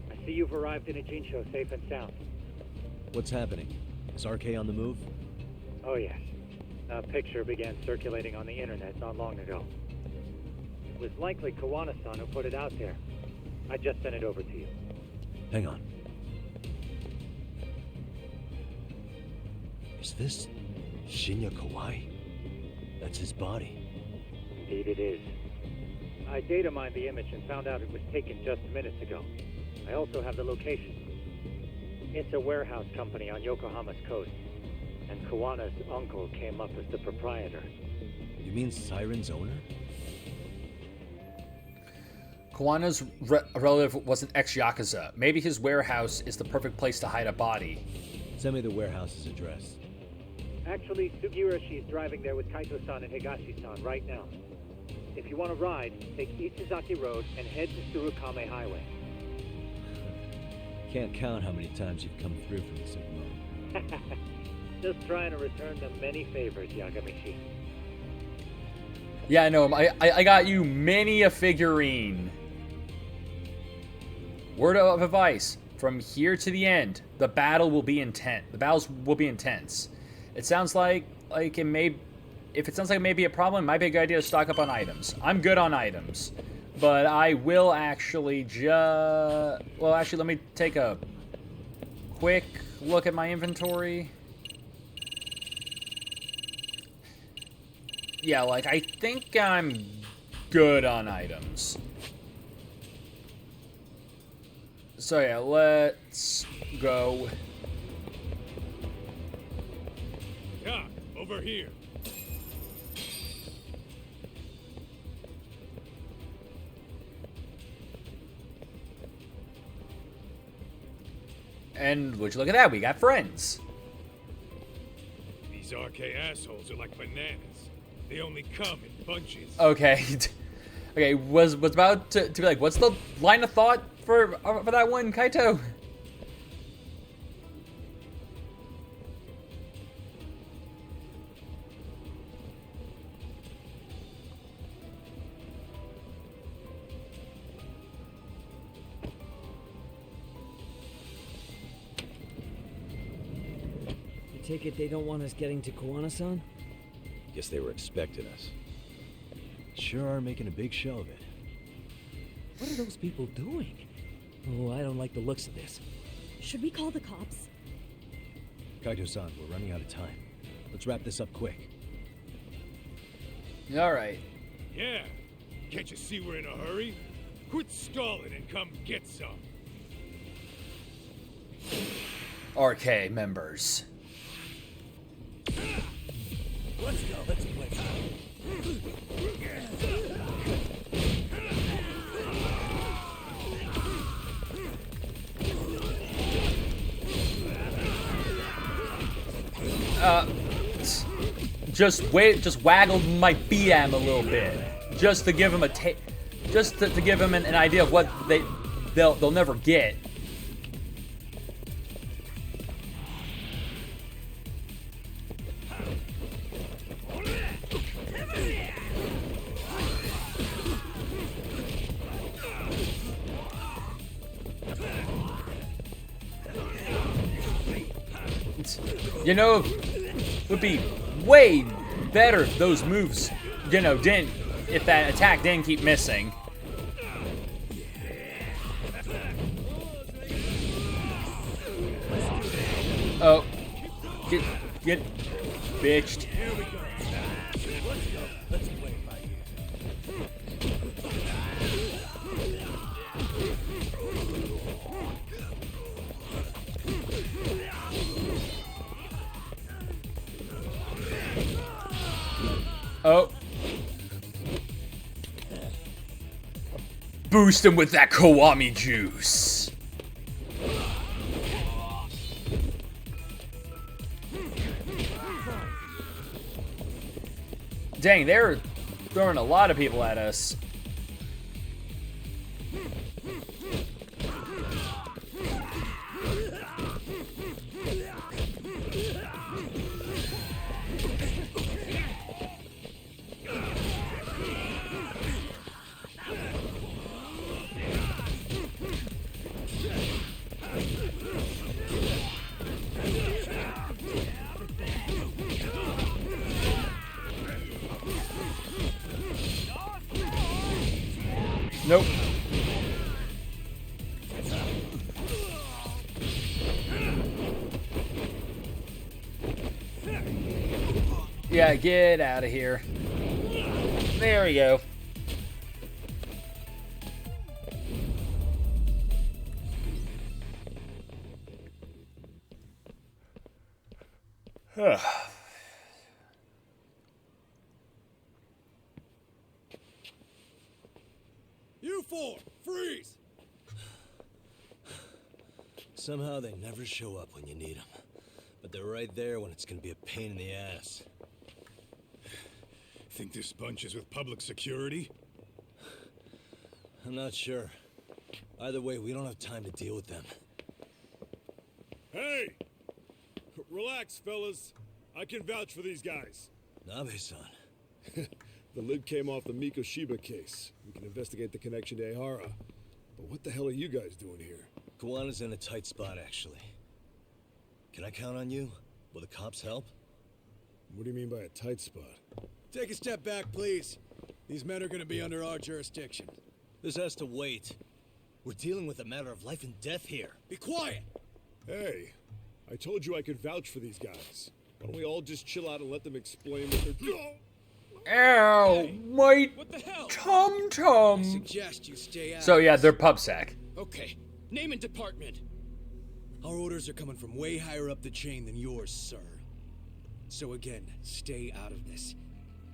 I see you've arrived in Ijincho safe and sound. What's happening? Is RK on the move? Oh yes. A picture began circulating on the internet not long ago. It was likely Kawana-san who put it out there. I just sent it over to you. Hang on. Is this Shinya Kawai? That's his body. Indeed it is. I data mined the image and found out it was taken just minutes ago. I also have the location. It's a warehouse company on Yokohama's coast, and Kawana's uncle came up as the proprietor. You mean Siren's owner? Kawana's relative was an ex-Yakuza. Maybe his warehouse is the perfect place to hide a body. Send me the warehouse's address. Actually, Sugiura is driving there with Kaito-san and Higashi-san right now. If you want to ride, take Ichizaki Road and head to Tsurukame Highway. Can't count how many times you've come through for me, Tsukumo. Just trying to return the many favors, Yagamishi. Yeah, I know. I got you many a figurine. Word of advice: from here to the end, the battle will be intense. The battles will be intense. It sounds like it may. If it sounds like it may be a problem, it might be a good idea to stock up on items. I'm good on items, but I will actually well, actually, let me take a quick look at my inventory. Yeah, like, I think I'm good on items. So yeah, let's go. Yeah, over here. And would you look at that, we got friends. These RK assholes are like bananas. They only come in bunches. Okay. Okay, was about to be like, what's the line of thought for that one, Kaito? You take it they don't want us getting to Kawana-san? Guess they were expecting us. Sure are making a big show of it. What are those people doing? Oh, I don't like the looks of this. Should we call the cops? Kaito-san, we're running out of time. Let's wrap this up quick. Alright. Yeah. Can't you see we're in a hurry? Quit stalling and come get some. RK members. Let's go, let's play. Just waggled my feet at him a little bit, just to give him to give him an idea of what they'll never get. You know, it would be way better if those moves, you know, if that attack didn't keep missing. Oh, get bitched. Oh. boost him with that Kiwami juice. Dang, they're throwing a lot of people at us. Nope. Yeah, get out of here. There we go. You four, freeze! Somehow they never show up when you need them. But they're right there when it's gonna be a pain in the ass. Think this bunch is with public security? I'm not sure. Either way, we don't have time to deal with them. Hey! Relax, fellas. I can vouch for these guys. Nabe-san. The lid came off the Mikoshiba case. We can investigate the connection to Ehara. But what the hell are you guys doing here? Kiwana's in a tight spot, actually. Can I count on you? Will the cops help? What do you mean by a tight spot? Take a step back, please. These men are gonna be under our jurisdiction. This has to wait. We're dealing with a matter of life and death here. Be quiet! Hey, I told you I could vouch for these guys. Why don't we all just chill out and let them explain what they're doing? Ow, my tum-tum. Suggest you stay out. So yeah, they're pubsec. Okay, name and department. Our orders are coming from way higher up the chain than yours, sir. So again, stay out of this.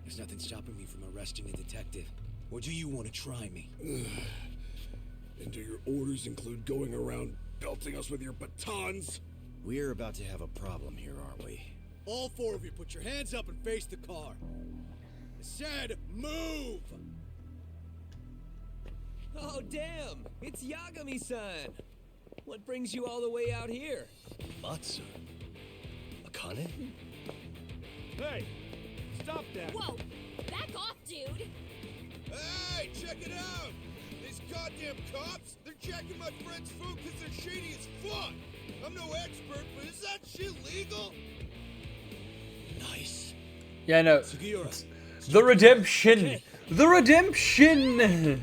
There's nothing stopping me from arresting a detective. Or do you want to try me? And do your orders include going around belting us with your batons? We're about to have a problem here, aren't we? All four of you, put your hands up and face the car. I said, move! Oh, damn! It's Yagami-san! What brings you all the way out here? Matsu? Akane? Hey! Stop that! Whoa! Back off, dude! Hey, check it out! These goddamn cops, they're checking my friend's food because they're shady as fuck! I'm no expert, but is that shit legal? Nice. Yeah, no. Sugiura. The redemption! The redemption!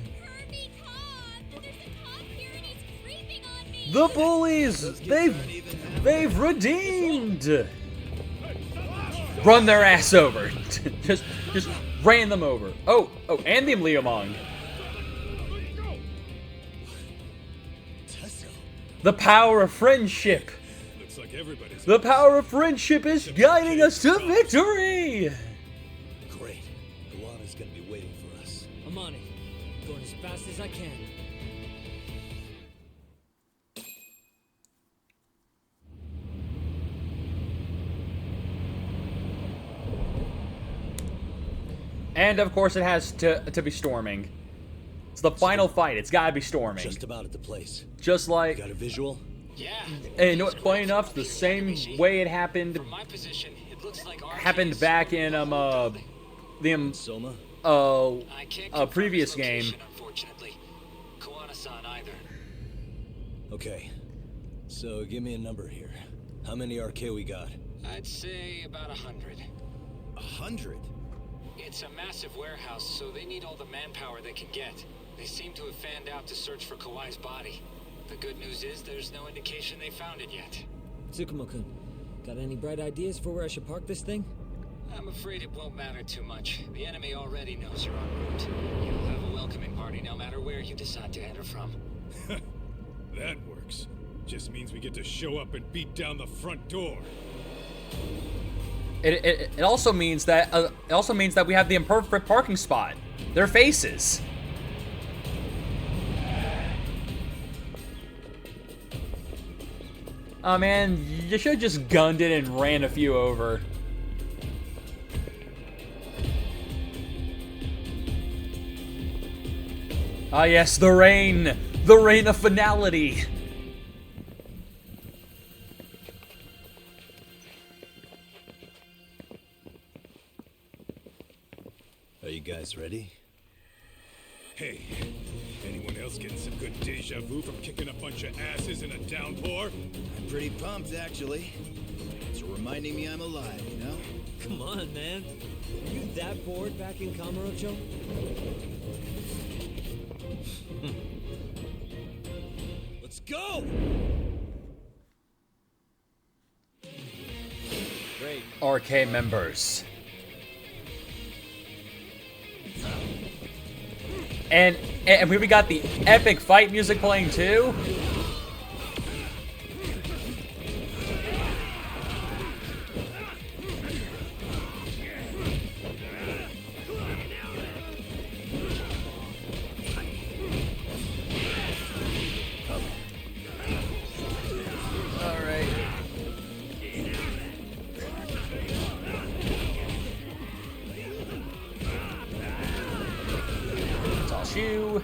The bullies! They've redeemed! Run their ass over. just ran them over. Oh, and the Liamong. The power of friendship. Looks like everybody's. The power of friendship is guiding us to victory. Great. Kiwana's gonna be waiting for us. I'm on it. Going as fast as I can. And of course it has to be storming. It's the final fight. It's gotta be storming. Just about at the place. Just like. You got a visual? Yeah. And you know what? Funny enough, the same way it happened. From my position, it looks like happened back in the Soma? Previous game. Unfortunately, Kiwana-san either. Okay. So give me a number here. How many RK we got? I'd say about 100. 100? It's a massive warehouse, so they need all the manpower they can get. They seem to have fanned out to search for Kawai's body. The good news is there's no indication they found it yet. Tsukumo-kun, got any bright ideas for where I should park this thing? I'm afraid it won't matter too much. The enemy already knows you're en route. You'll have a welcoming party no matter where you decide to enter from. That works. Just means we get to show up and beat down the front door. It also means that we have the imperfect parking spot. Their faces. Oh man, you should have just gunned it and ran a few over. Ah yes, the rain! The rain of finality! Are you guys ready? Hey, anyone else getting some good deja vu from kicking a bunch of asses in a downpour? I'm pretty pumped, actually. It's reminding me I'm alive, you know? Come on, man. Are you that bored back in Kamurocho? Let's go! Great. RK members. And we got the epic fight music playing too. You.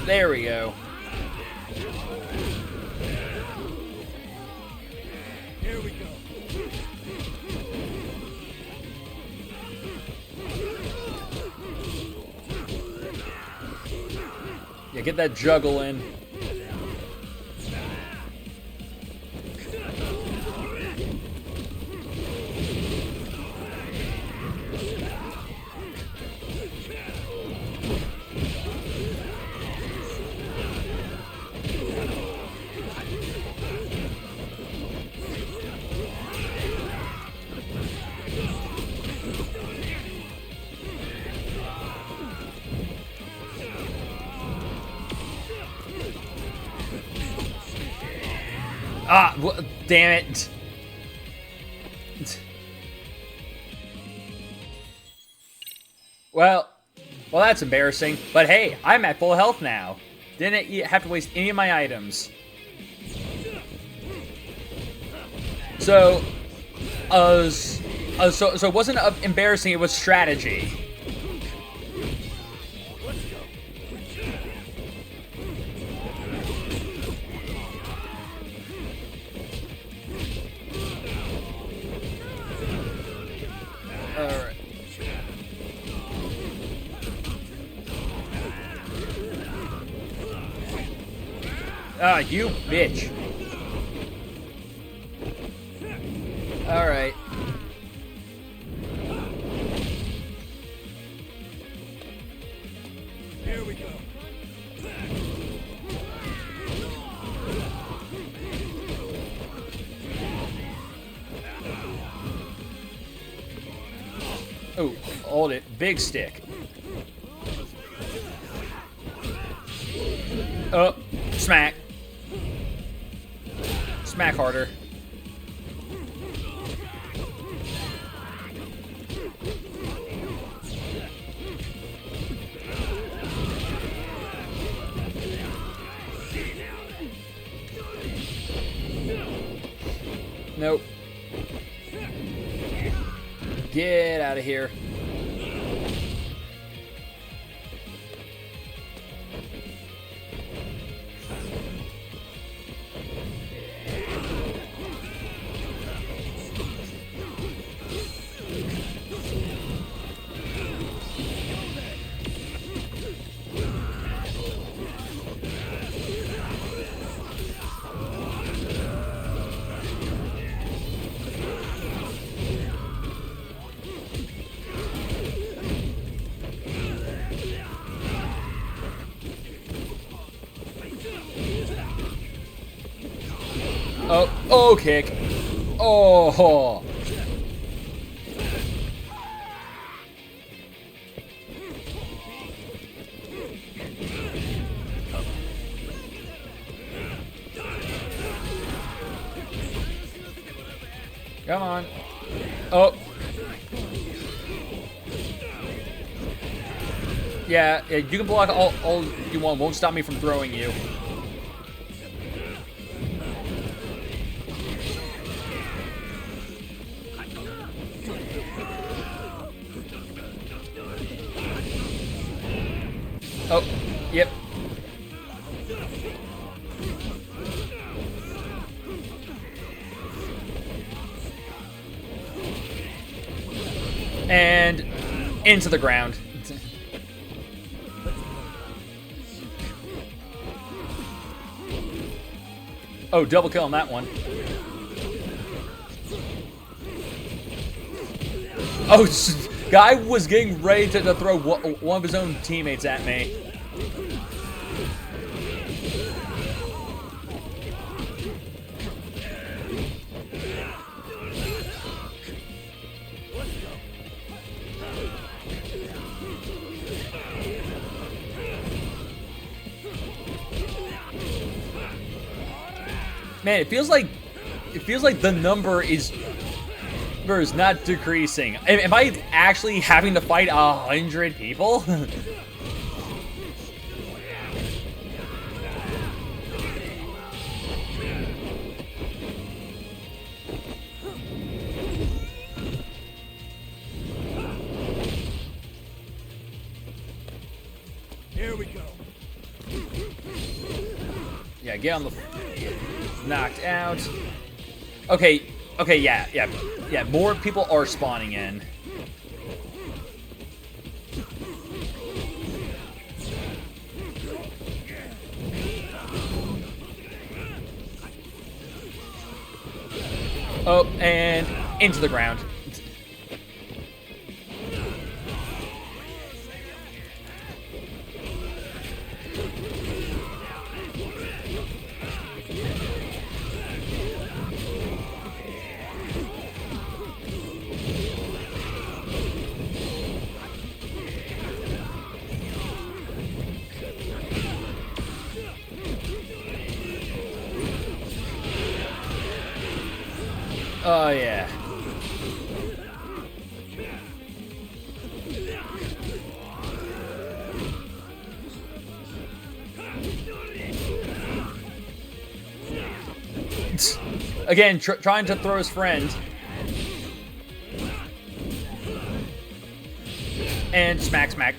There we go. Here we go. Yeah, get that juggle in. Ah, damn it. Well, that's embarrassing. But hey, I'm at full health now. Didn't have to waste any of my items. So, so it wasn't embarrassing, it was strategy. Alright. Ah, you bitch. Alright. Here we go. Oh, hold it. Big stick. Oh, smack. Smack harder. Nope. Get out of here. Oh, kick. Oh. Come on. Oh. Yeah, you can block all you want. Won't stop me from throwing you. Oh, yep. And into the ground. Oh, double kill on that one. Oh, guy was getting ready to throw one of his own teammates at me. Man, it feels like the number is not decreasing. Am I actually having to fight 100 people? Here we go. Yeah, get on the... Knocked out. Okay, yeah. More people are spawning in. Oh, and into the ground. Oh, yeah. Again, trying to throw his friend. And smack, smack.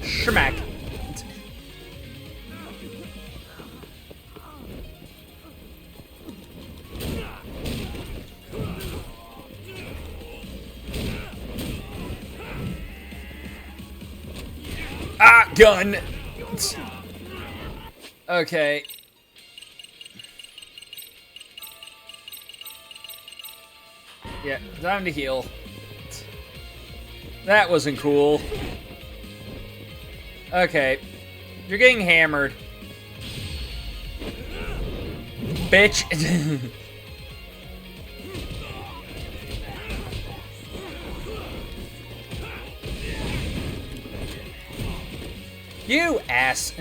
Schmack. Ah, gun. Okay. Yeah, time to heal. That wasn't cool. Okay. You're getting hammered. Bitch. You ass.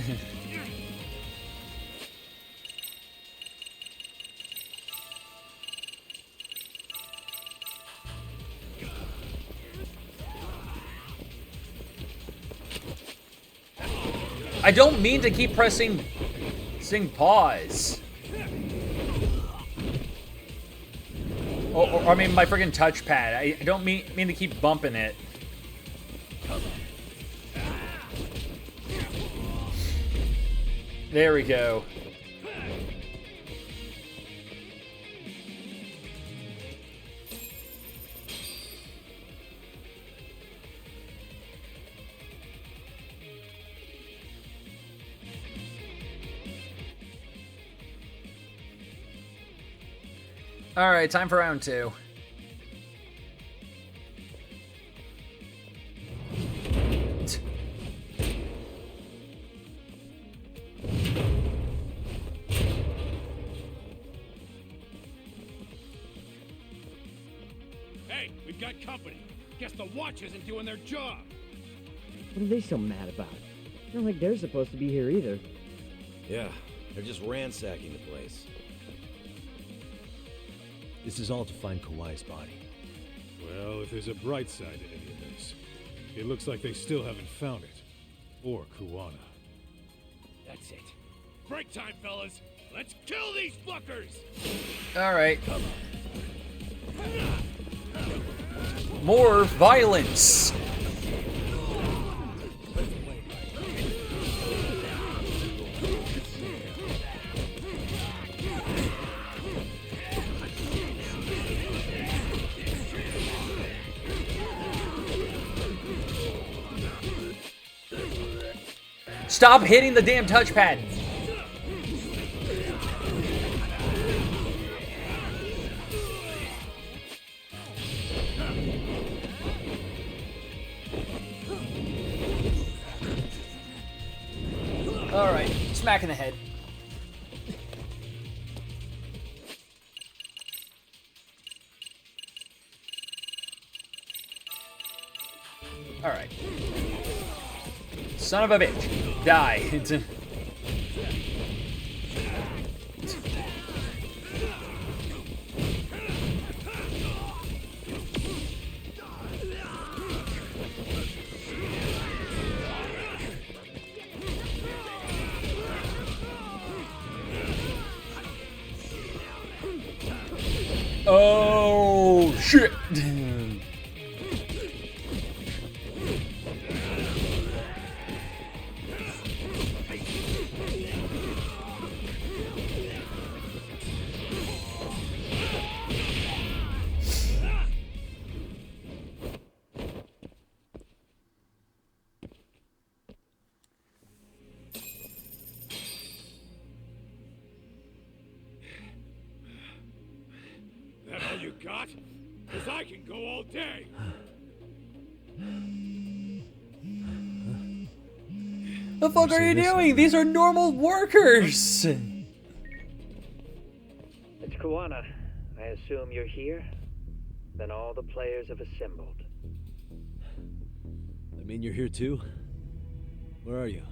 I don't mean to keep pressing pause. Or I mean my friggin' touchpad. I don't mean to keep bumping it. There we go. All right, time for round 2. Hey, we've got company. Guess the watch isn't doing their job. What are they so mad about? Not like they're supposed to be here either. Yeah, they're just ransacking the place. This is all to find Kawai's body. Well, if there's a bright side to any of this, It looks like they still haven't found it. Or Kuwana. That's it. Break time, fellas! Let's kill these fuckers! Alright. More violence! Stop hitting the damn touchpad! Alright, smack in the head. Alright. Son of a bitch. Die. Oh, shit. That all you got? Cause I can go all day. The fuck are you doing? These are normal workers. It's Kuwana. I assume you're here? Then all the players have assembled. I mean, you're here too? Where are you?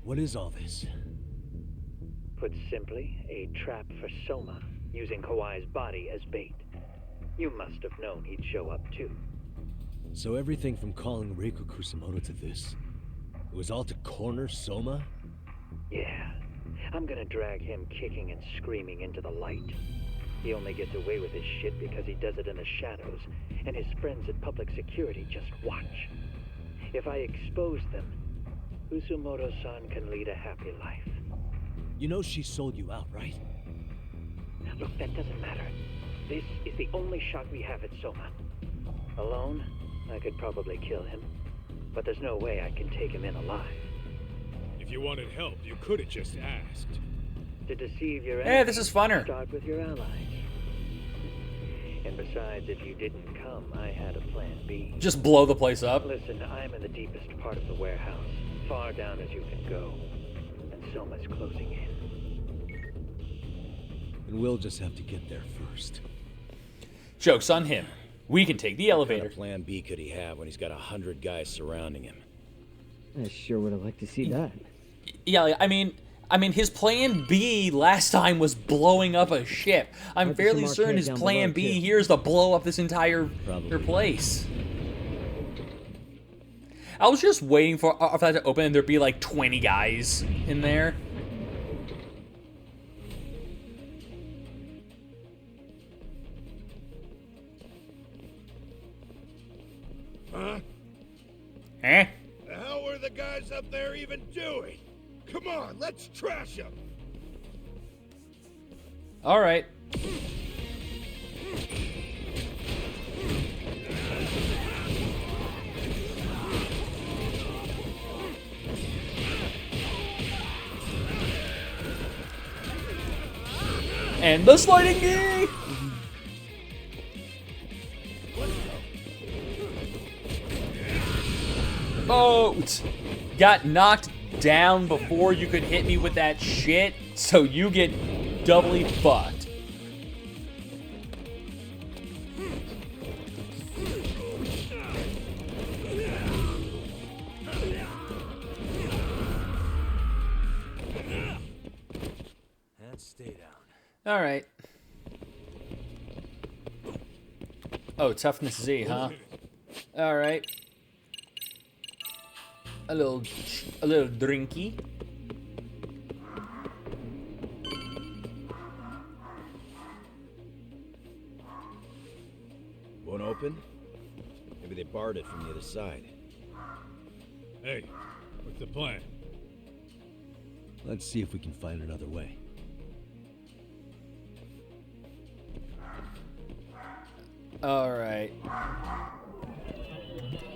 What is all this? Put simply, a trap for Soma, using Kawai's body as bait. You must have known he'd show up too. So everything from calling Reiko Kusumoto to this, it was all to corner Soma? Yeah. I'm gonna drag him kicking and screaming into the light. He only gets away with his shit because he does it in the shadows, and his friends at public security just watch. If I expose them, Kusumoto-san can lead a happy life. You know she sold you out, right? Look, that doesn't matter. This is the only shot we have at Soma. Alone, I could probably kill him, but there's no way I can take him in alive. If you wanted help, you could have just asked. To deceive your Hey, this is funner. Start with your allies. And besides, if you didn't come, I had a plan B. Just blow the place up. Listen, I'm in the deepest part of the warehouse, far down as you can go, and Soma's closing in. And we'll just have to get there first. Joke's on him. We can take the elevator. What kind of plan B could he have when he's got 100 guys surrounding him? I sure would have liked to see that. Yeah, I mean, his plan B last time was blowing up a ship. I'm Might be fairly some certain arcade his down plan below, B too. here is to blow up this entire place. I was just waiting for that to open and there'd be like 20 guys in there. Huh? Eh? The hell were the guys up there even doing? Come on, let's trash them. All right. And the sliding knee! Boat! Got knocked down before you could hit me with that shit, so you get doubly fucked. And stay down. Alright. Oh, toughness Z, huh? Alright. a little drinky. Won't open? Maybe they barred it from the other side. Hey, what's the plan? Let's see if we can find another way. All right.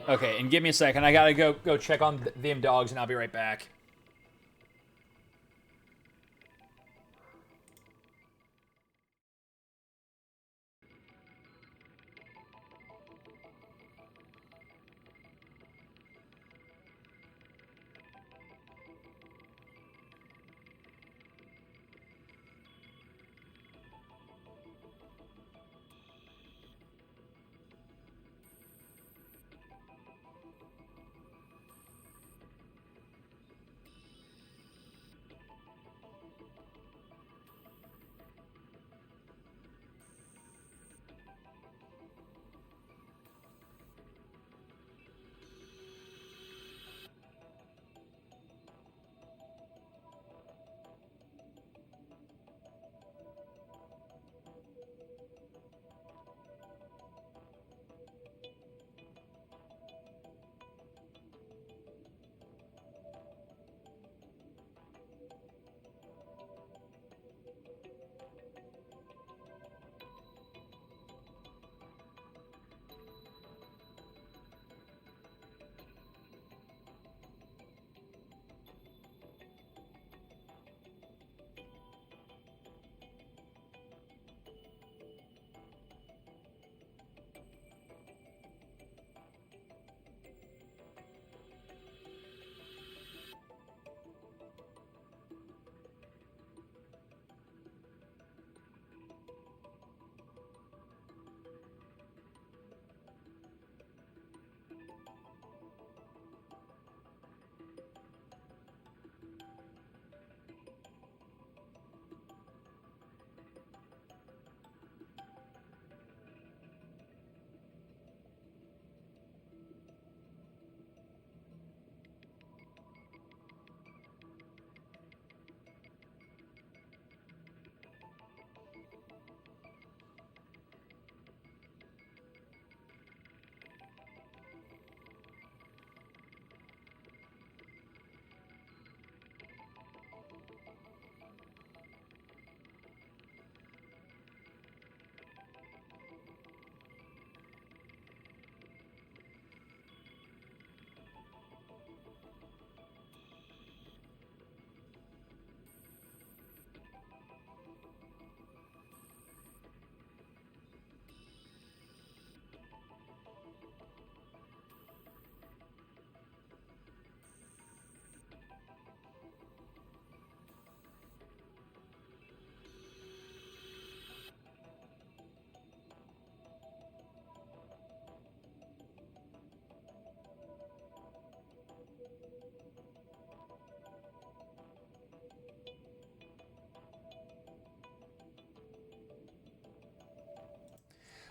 Okay, and give me a second. I gotta go check on them dogs, and I'll be right back.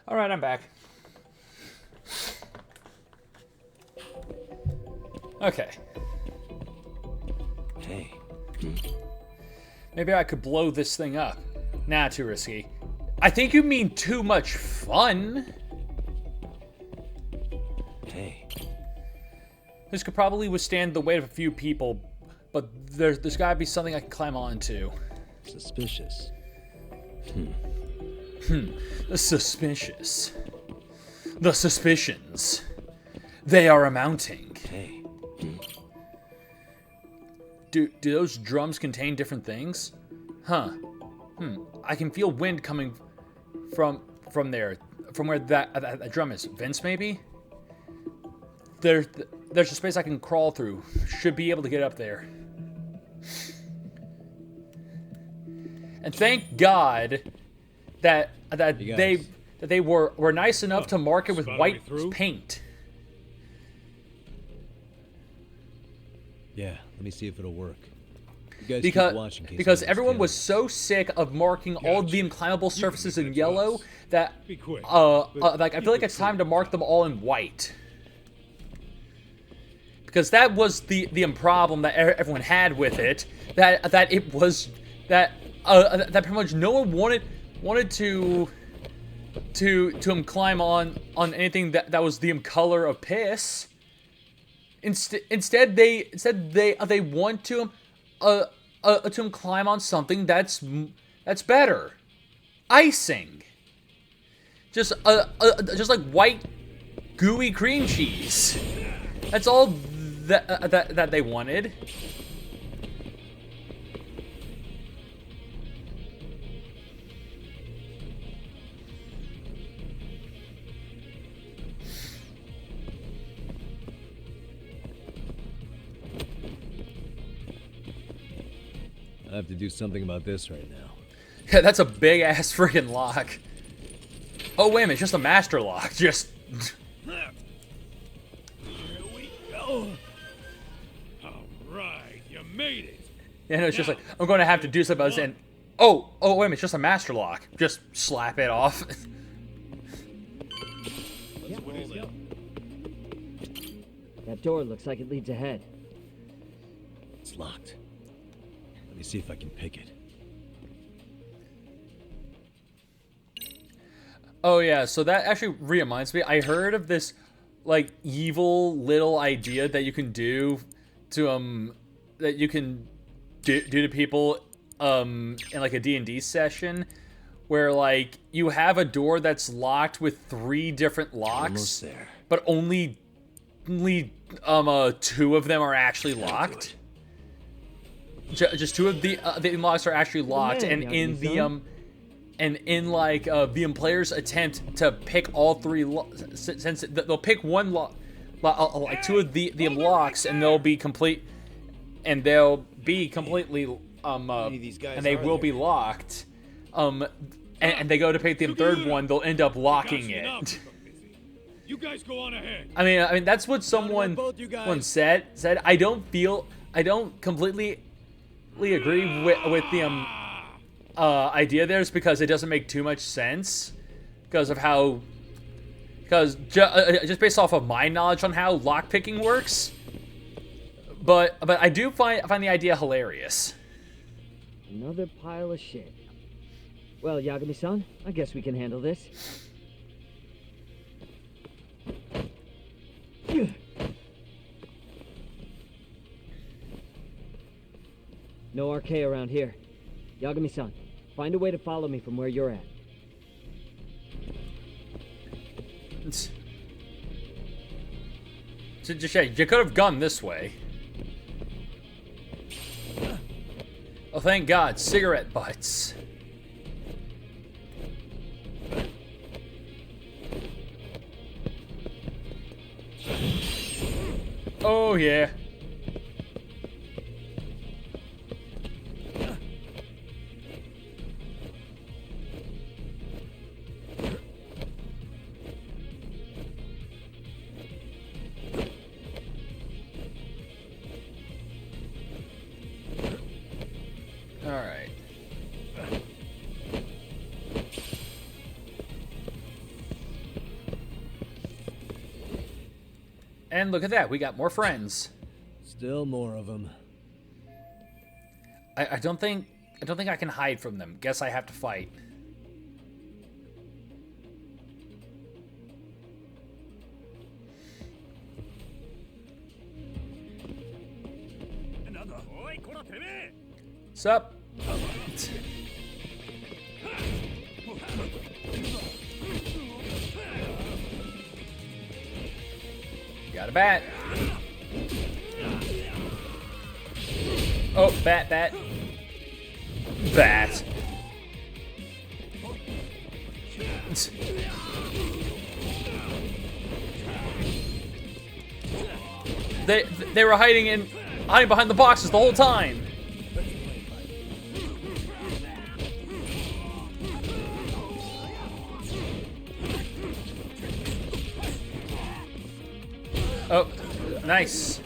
All right, I'm back. Okay. Hey. Maybe I could blow this thing up. Nah, too risky. I think you mean too much fun. Hey. This could probably withstand the weight of a few people, but there's gotta be something I can climb onto. Suspicious. Suspicious. The suspicions. They are amounting. Hey. Do those drums contain different things? Huh. I can feel wind coming from there. From where that drum is. Vents, maybe? There's a space I can crawl through. Should be able to get up there. And thank God that they were nice enough to mark it with white paint. Yeah, let me see if it'll work. You guys because keep watching in case because anything's everyone killing was us. so sick of marking all the unclimbable surfaces in yellow that quick, like I feel like it's time to mark them all in white. because that was the problem that everyone had with it. That it was that pretty much no one wanted to climb on anything that was the color of piss. Instead they want to climb on something that's better. Icing. Just like white gooey cream cheese. That's all that they wanted. I have to do something about this right now. Yeah, that's a big ass freaking lock. Oh wait a minute, it's just a master lock. Just. Here we go. All right, you made it. Yeah, no, it's just like I'm going to have to do something about this. And oh wait a minute, it's just a master lock. Just slap it off. That door looks like it leads ahead. It's locked. Let me see if I can pick it. Oh yeah, so that actually reminds me. I heard of this like evil little idea that you can do to do to people in like a D&D session where like you have a door that's locked with 3 different locks. Almost there. But only 2 of them are actually locked. Just 2 of the locks are actually locked, and in the the player's attempt to pick all 3 since they'll pick one lock, like 2 of the locks, and they'll be complete, and they'll be completely and they will be locked. And they go to pick the 3rd one, they'll end up locking it. You guys go on ahead. I mean that's what someone said. I don't completely agree with the idea there, is because it doesn't make too much sense because just based off of my knowledge on how lockpicking works. But I do find the idea hilarious. Another pile of shit. Well, Yagami-san, I guess we can handle this. No RK around here. Yagami-san, find a way to follow me from where you're at. You could have gone this way. Oh, thank God, cigarette butts. Oh, yeah. All right. And look at that, we got more friends. Still more of them. I don't think I can hide from them. Guess I have to fight. Sup? Got a bat. Oh, bat. Bat. They were hiding behind the boxes the whole time. Oh, nice.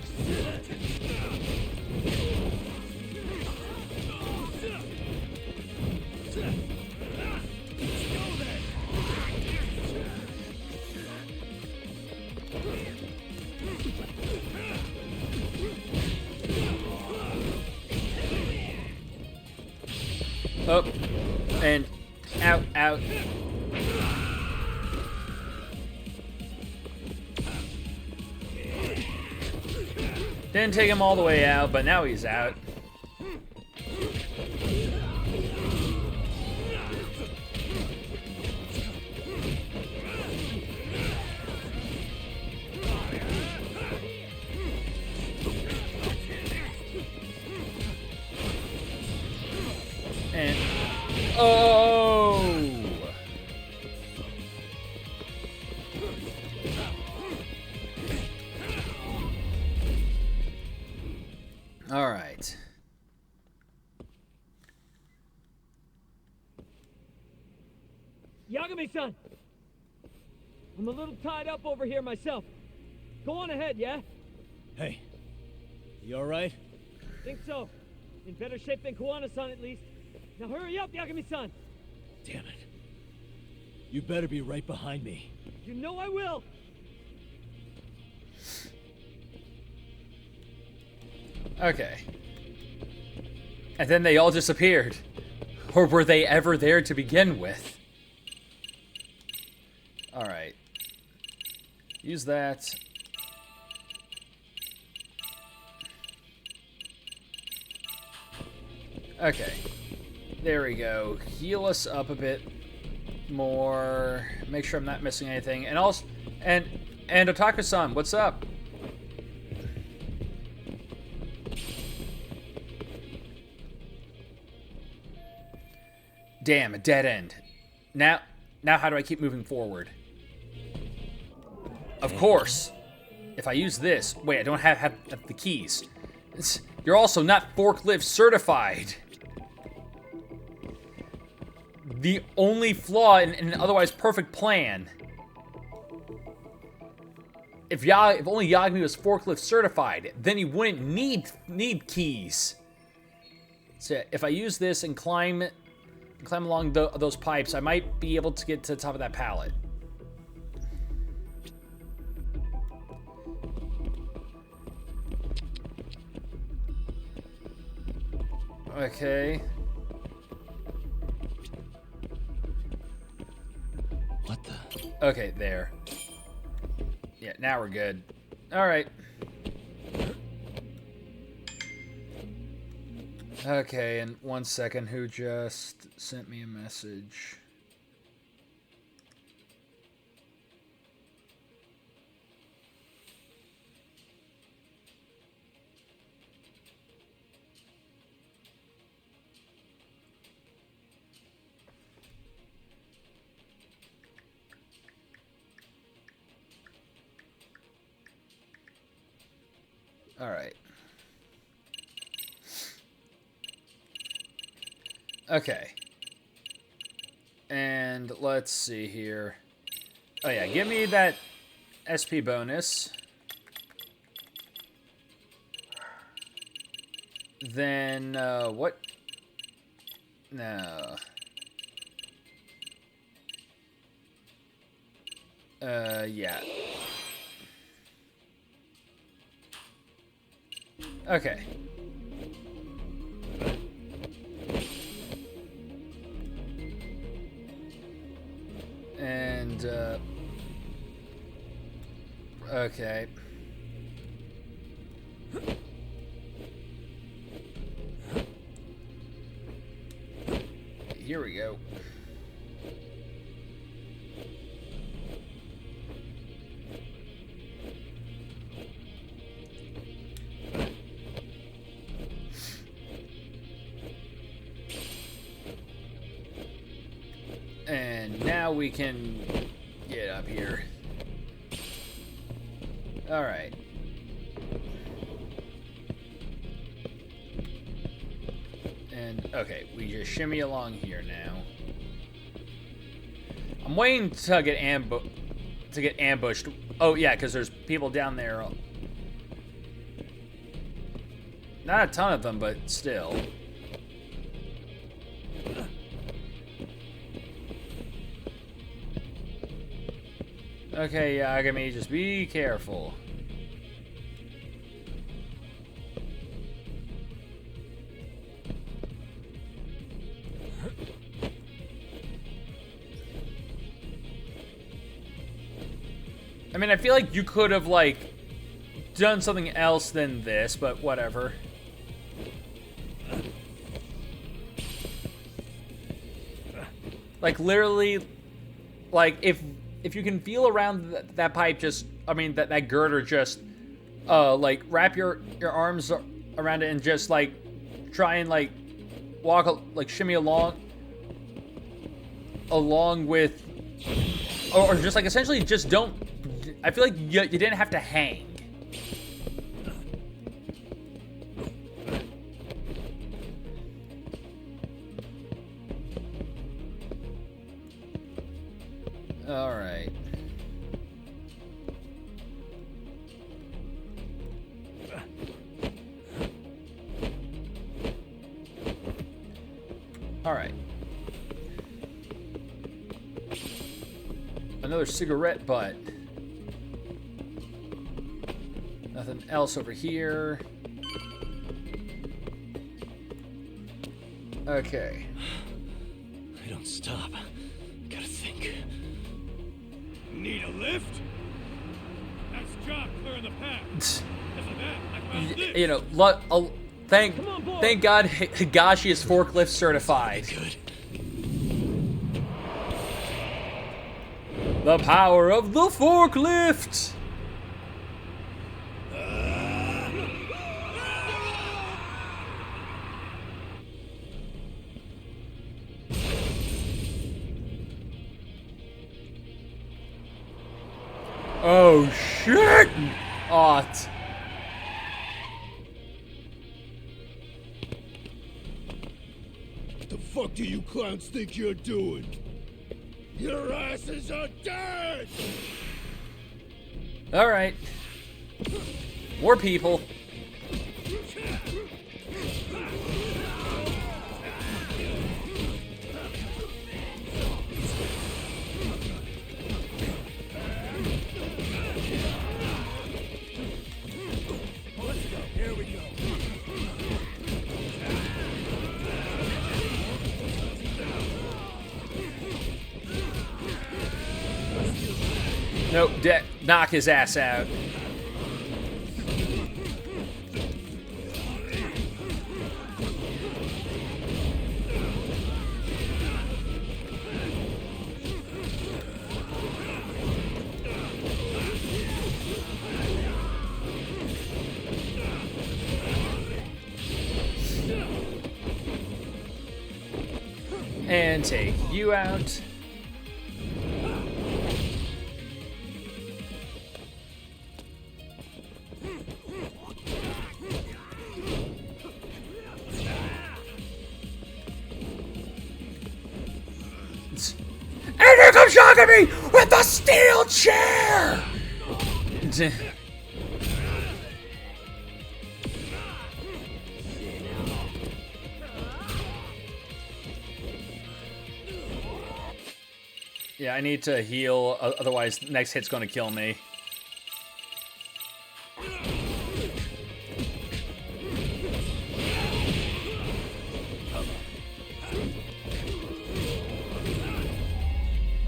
Up. And out, out. Didn't take him all the way out, but now he's out. And oh! All right. Yagami-san! I'm a little tied up over here myself. Go on ahead, yeah? Hey, you alright? Think so. In better shape than Kuwana-san, at least. Now hurry up, Yagami-san! Damn it. You better be right behind me. You know I will! Okay. And then they all disappeared. Or were they ever there to begin with? Alright. Use that. Okay. There we go. Heal us up a bit more. Make sure I'm not missing anything. And also, and Otaku-san, what's up? Damn, a dead end. Now how do I keep moving forward? Of course. If I use this... Wait, I don't have the keys. You're also not forklift certified. The only flaw in an otherwise perfect plan. If only Yagami was forklift certified, then he wouldn't need keys. So if I use this and climb along those pipes, I might be able to get to the top of that pallet. Okay. What the? Okay, there. Yeah, now we're good. All right. Okay, and 1 second, who just sent me a message? All right. Okay. And let's see here. Oh yeah, give me that SP bonus. Then, what? No. Yeah. Okay. And, okay. Here we go. And now we can get up here. All right. And okay, we just shimmy along here now. I'm waiting to get ambushed. Oh yeah, because there's people down there. Not a ton of them, but still. Okay, Yagami, just be careful. mean, I feel like you could have, like, done something else than this, but whatever. Like, literally, like, if you can feel around that pipe, just, I mean, that girder, just, like, wrap your arms around it and just, like, try and, like, walk, like, shimmy along with, or just, like, essentially just don't, I feel like you didn't have to hang. All right. All right. Another cigarette butt. Nothing else over here. Okay. I don't stop. Gotta think. Need a lift? Nice job clearing the path. You know, thank God Higashi is forklift certified. The power of the forklift! Oh shit! What the fuck do you clowns think you're doing? Your asses are dead! Alright. More people. Here we go. Nope, knock his ass out. And take you out. And here comes Yagami with the steel chair! Yeah, I need to heal, otherwise next hit's gonna kill me.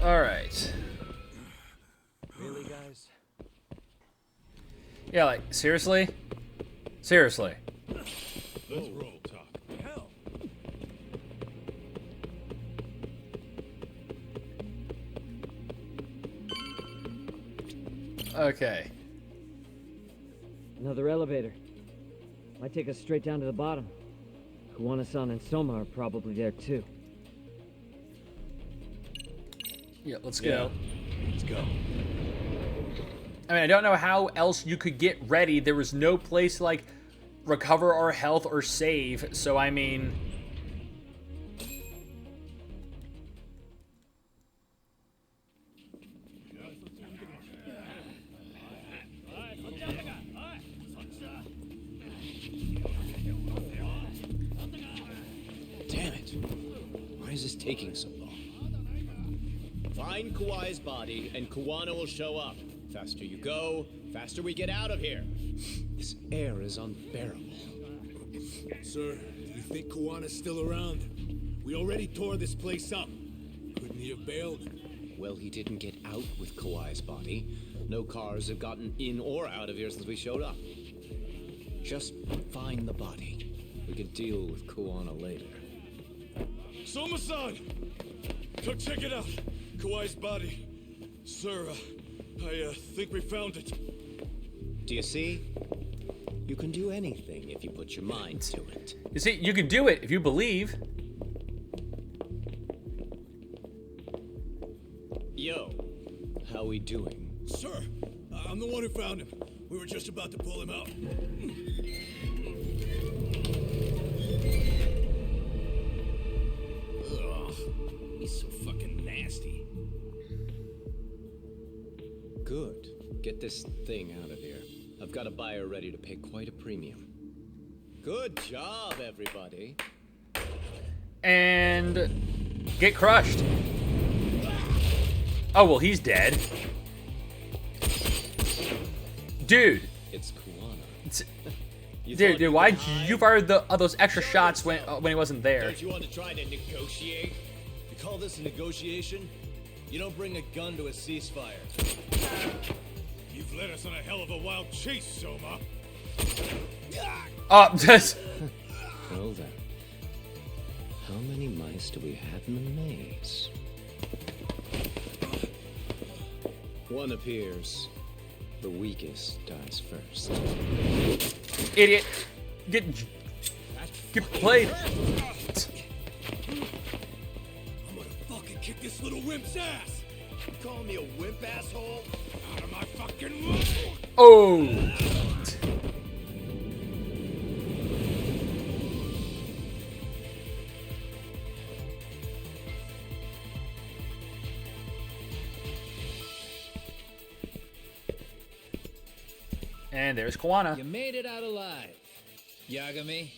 Alright. Really, guys? Yeah, like, seriously? Seriously. Let's roll, Talk. Hell. Okay. Another elevator. Might take us straight down to the bottom. Kuwana-san and Soma are probably there too. Yeah, let's go. Let's go. I mean, I don't know how else you could get ready. There was no place to, like, recover our health or save, so I mean... Damn it. Why is this taking so long? Find Kawai's body, and Kuwana will show up. Faster you go, faster we get out of here. This air is unbearable. Sir, do you think Kuwana's still around? We already tore this place up. Couldn't he have bailed? Well, he didn't get out with Kawai's body. No cars have gotten in or out of here since we showed up. Just find the body. We can deal with Kuwana later. Soma-san! Come check it out. Kawai's body. Sir, I think we found it. Do you see? You can do anything if you put your mind to it. You see, you can do it if you believe. Yo, how we doing? Sir, I'm the one who found him. We were just about to pull him out. Ugh, he's so fucking nasty. Good. Get this thing out of here. I've got a buyer ready to pay quite a premium. Good job, everybody. And get crushed. Oh, well, he's dead. Dude. It's Kuwana. Dude, why'd you fire those extra shots when he wasn't there? Don't you want to try to negotiate? You call this a negotiation? You don't bring a gun to a ceasefire. You've led us on a hell of a wild chase, Soma. Just. Well then. How many mice do we have in the maze? One appears. The weakest dies first. Idiot. Get played. I'm gonna fucking kick this little wimp's ass. You calling me a wimp, asshole? Out of my fucking way. Oh. And there's Kuwana. You made it out alive, Yagami.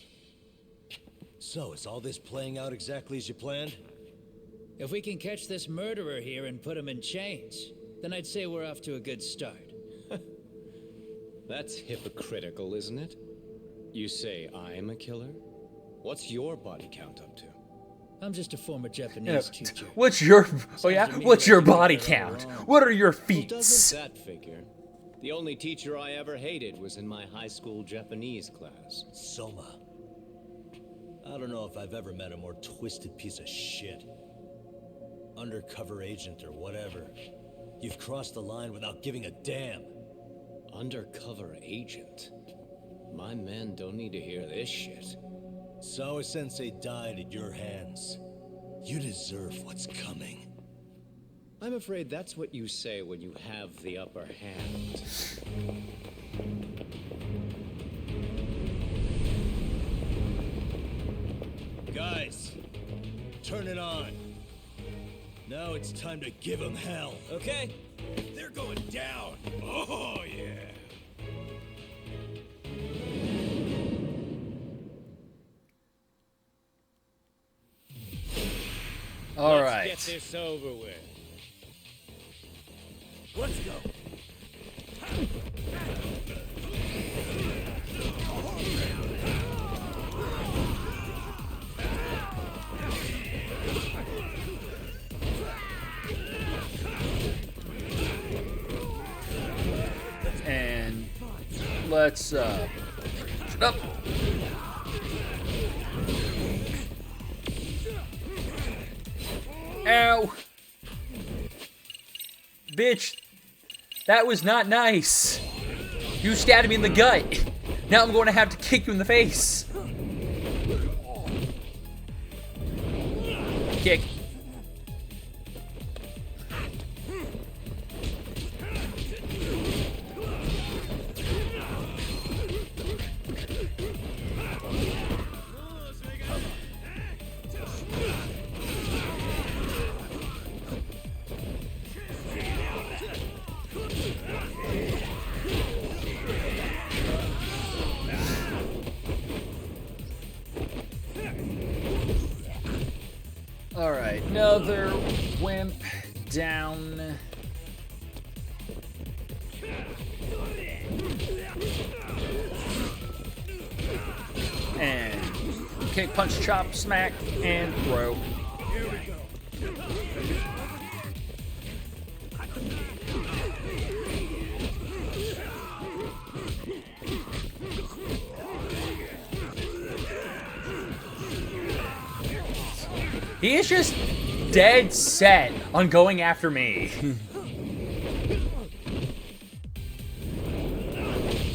So, is all this playing out exactly as you planned? If we can catch this murderer here and put him in chains, then I'd say we're off to a good start. That's hypocritical, isn't it? You say I'm a killer? What's your body count up to? I'm just a former Japanese teacher. What's your What's your body count? What are your feats? Well, doesn't that figure? The only teacher I ever hated was in my high school Japanese class. Soma. I don't know if I've ever met a more twisted piece of shit. Undercover agent or whatever. You've crossed the line without giving a damn. Undercover agent? My men don't need to hear this shit. Sawa-sensei died at your hands. You deserve what's coming. I'm afraid that's what you say when you have the upper hand. Guys, turn it on. Now it's time to give them hell. Okay. They're going down. Oh, yeah. All right. Let's get this over with. Let's go. And let's shut up. Ow. Bitch. That was not nice. You stabbed me in the gut. Now I'm going to have to kick you in the face. Kick. Alright, another wimp down. And kick, punch, chop, smack, and throw. Here we go. He is just dead set on going after me.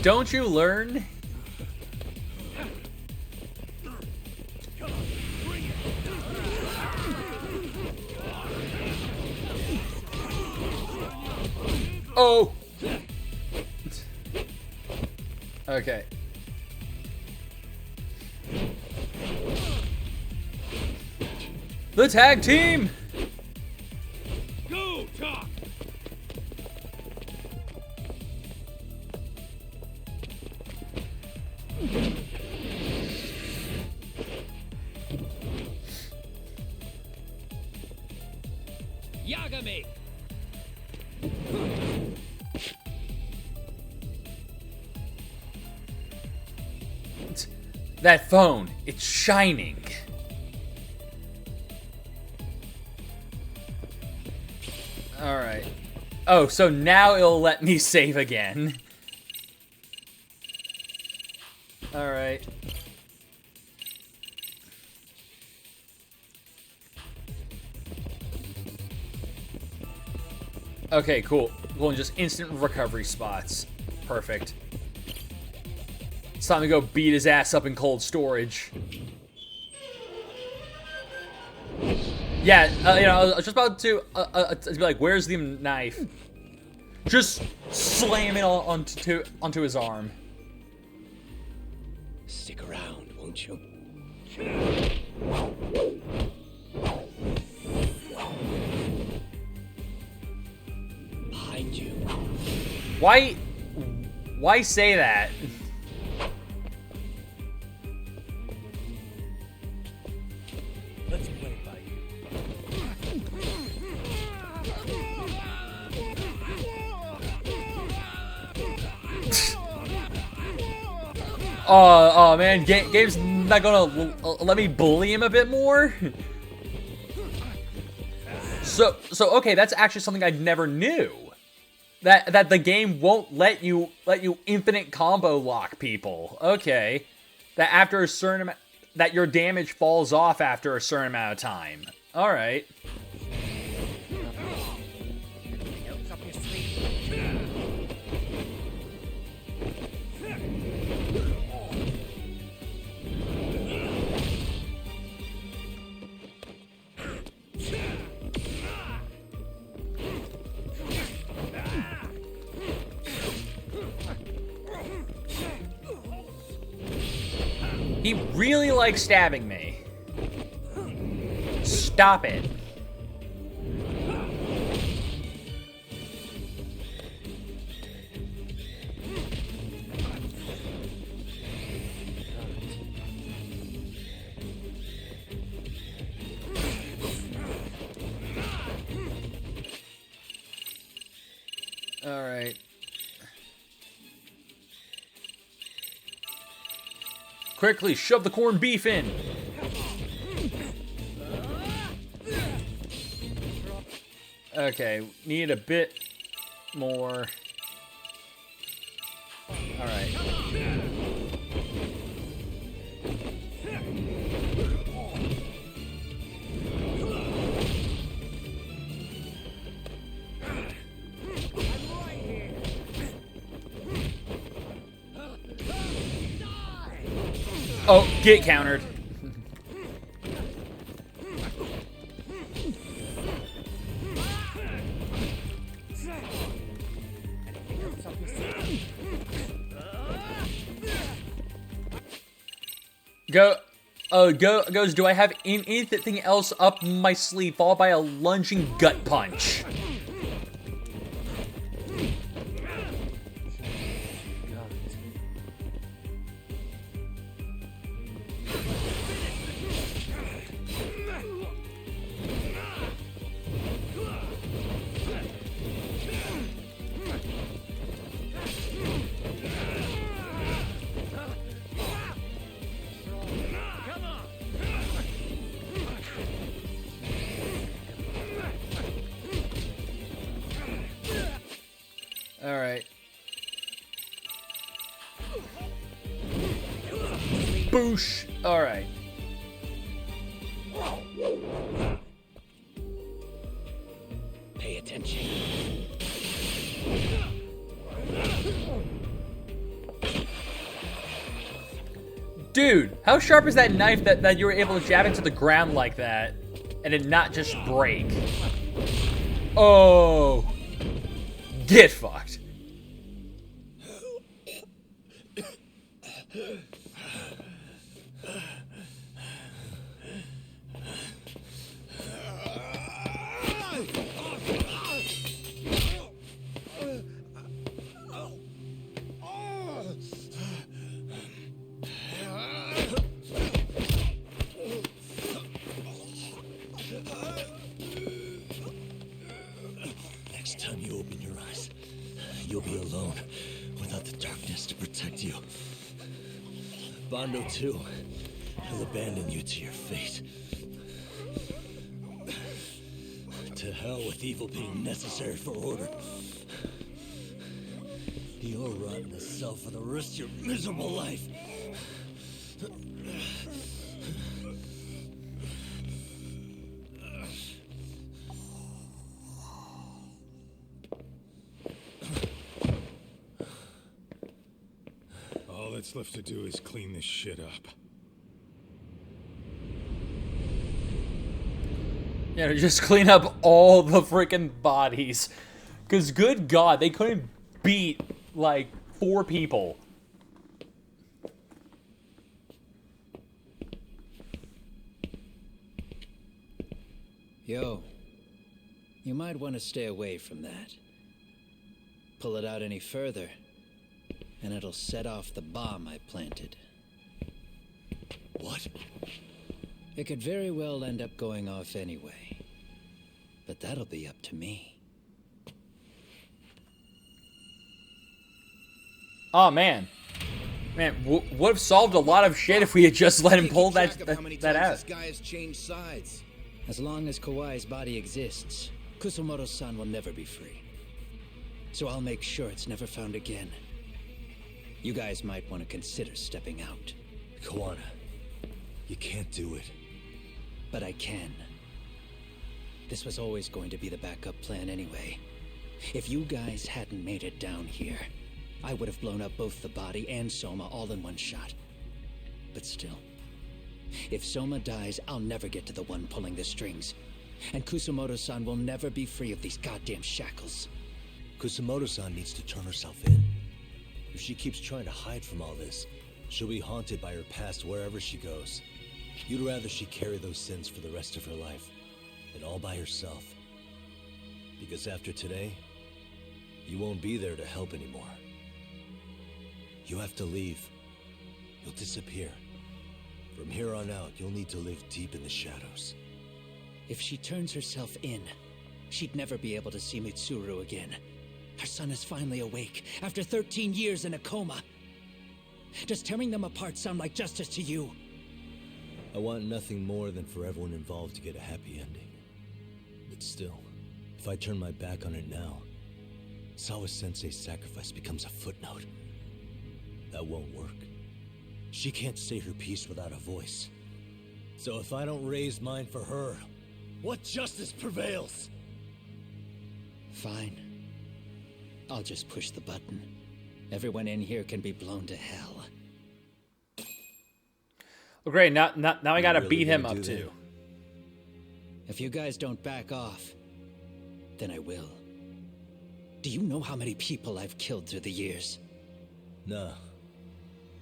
Don't you learn? Oh! Okay. The tag team! Go, Doc! Yagami! That phone, it's shining. Alright. Oh, so now it'll let me save again. Alright. Okay, cool. Well, just instant recovery spots. Perfect. It's time to go beat his ass up in cold storage. Yeah, you know, I was just about to be like, "Where's the knife?" Just slam it onto his arm. Stick around, won't you? Behind you. Why say that? Let's play it by you. Oh man, Gabe's not gonna let me bully him a bit more. So okay, that's actually something I never knew. That the game won't let you infinite combo lock people. Okay, that after a certain amount, that your damage falls off after a certain amount of time. All right. He really likes stabbing me. Stop it. All right. Quickly, shove the corned beef in. Okay, need a bit more. All right. Oh, get countered. Goes, do I have anything else up my sleeve followed by a lunging gut punch? Alright. Boosh! Alright. attention. Dude, how sharp is that knife that you were able to jab into the ground like that and it not just break? Oh. Get fucked. Next time you open your eyes, you'll be alone without the darkness to protect you. Bando, too, will abandon you to your fate. To hell with evil being necessary for order. You'll rot in a cell for the rest of your miserable life. All that's left to do is clean this shit up. Yeah, to just clean up all the freaking bodies. Because good God, they couldn't beat, like, 4 people. Yo, you might want to stay away from that. Pull it out any further, and it'll set off the bomb I planted. What? It could very well end up going off anyway. But that'll be up to me. Oh, man. Man, would have solved a lot of shit if we had just let him pull that out. This guy has changed sides. As long as Kawai's body exists, Kusumoto-san will never be free. So I'll make sure it's never found again. You guys might want to consider stepping out. Kawana, you can't do it. But I can. This was always going to be the backup plan anyway. If you guys hadn't made it down here, I would have blown up both the body and Soma all in one shot. But still, if Soma dies, I'll never get to the one pulling the strings. And Kusumoto-san will never be free of these goddamn shackles. Kusumoto-san needs to turn herself in. If she keeps trying to hide from all this, she'll be haunted by her past wherever she goes. You'd rather she carry those sins for the rest of her life, and all by herself. Because after today, you won't be there to help anymore. You have to leave. You'll disappear. From here on out, you'll need to live deep in the shadows. If she turns herself in, she'd never be able to see Mitsuru again. Her son is finally awake, after 13 years in a coma. Does tearing them apart sound like justice to you? I want nothing more than for everyone involved to get a happy ending. But still, if I turn my back on it now, Sawa-sensei's sacrifice becomes a footnote. That won't work. She can't say her piece without a voice. So if I don't raise mine for her, what justice prevails? Fine. I'll just push the button. Everyone in here can be blown to hell. Well, great. Now I gotta really beat him gonna up do too. If you guys don't back off, then I will. Do you know how many people I've killed through the years? Nah.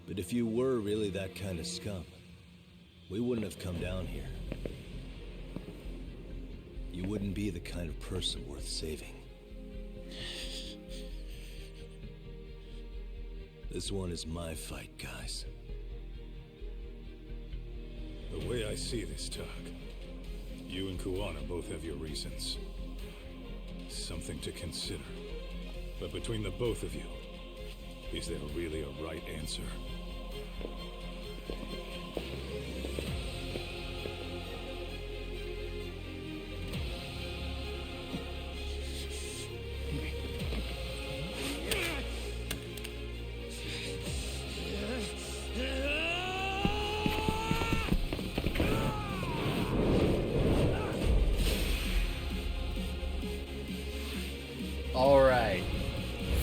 But if you were really that kind of scum, we wouldn't have come down here. You wouldn't be the kind of person worth saving. This one is my fight, guys. The way I see this, Tug, you and Kuwana both have your reasons. Something to consider. But between the both of you, is there really a right answer?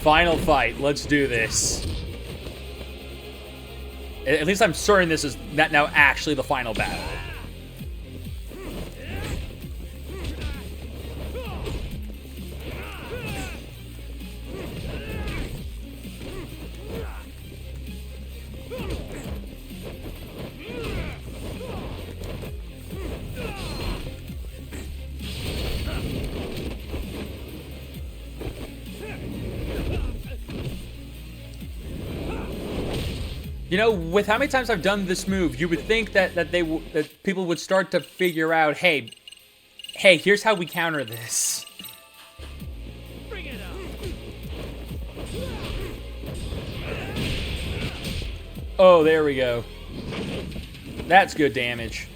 Final fight. Let's do this. At least I'm certain this is now actually the final battle. You know, with how many times I've done this move, you would think that people would start to figure out, hey, here's how we counter this. Oh, there we go. That's good damage.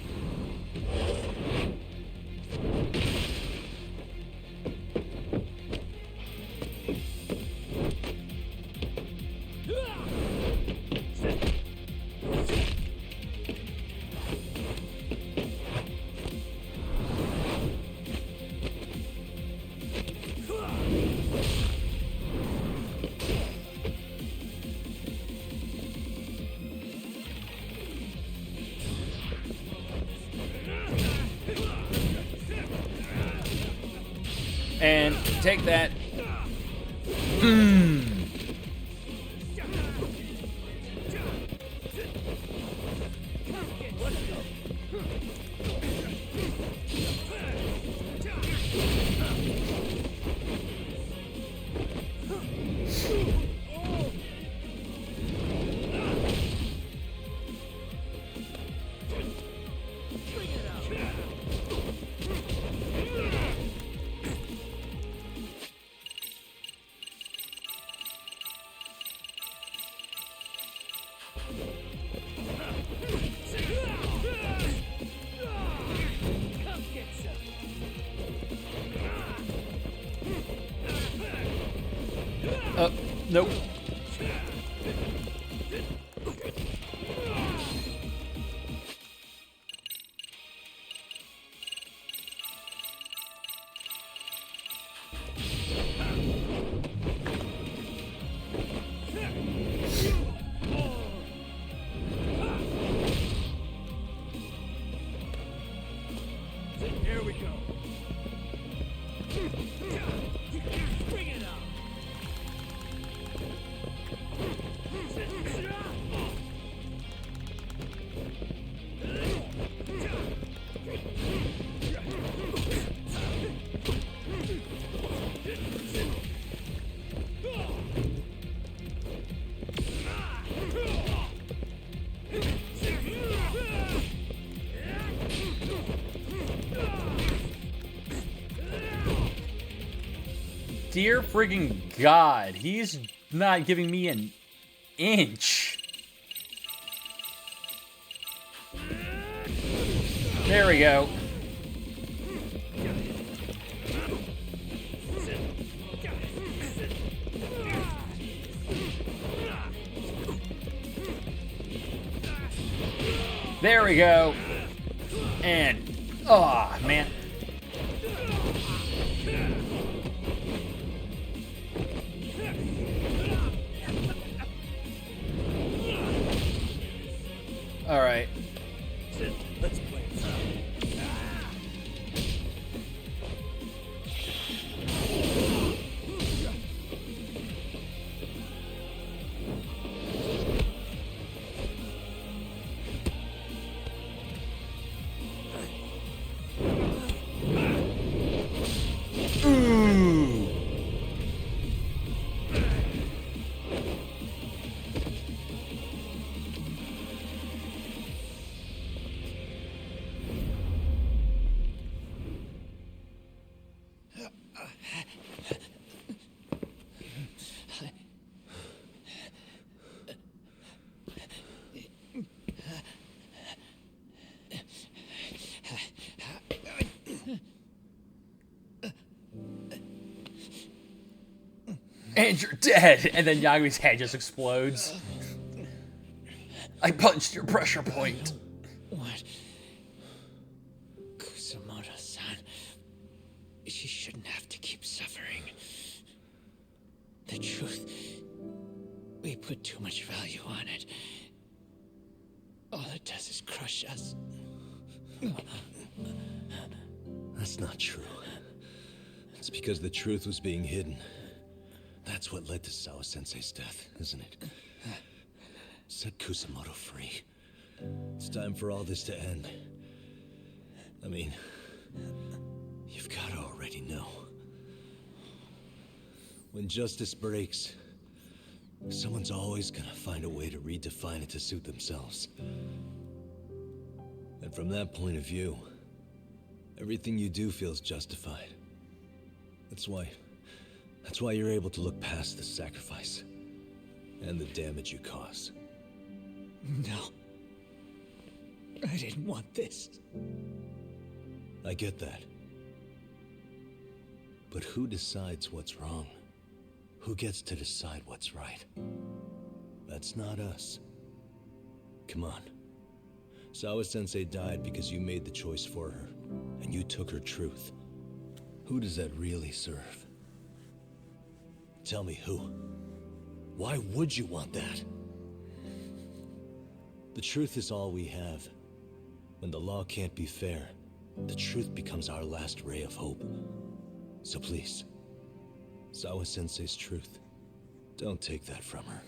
And take that. Nope. Here we go. Dear friggin' God, he's not giving me an inch. There we go. There we go. And, oh, man. All right. Let's play it. Ooh. And you're dead. And then Yagami's head just explodes. I punched your pressure point. What? Kusumoto-san. She shouldn't have to keep suffering. The truth They put too much value on it. All it does is crush us. That's not true. It's because the truth was being hidden. That's what led to Sawa-sensei's death, isn't it? Set Kusamoto free. It's time for all this to end. I mean, you've got to already know. When justice breaks, someone's always gonna find a way to redefine it to suit themselves. And from that point of view, everything you do feels justified. That's why you're able to look past the sacrifice and the damage you cause. No. I didn't want this. I get that. But who decides what's wrong? Who gets to decide what's right? That's not us. Come on. Sawa-sensei died because you made the choice for her, and you took her truth. Who does that really serve? Tell me who. Why would you want that? The truth is all we have. When the law can't be fair, the truth becomes our last ray of hope. So please, Sawa-sensei's truth, don't take that from her.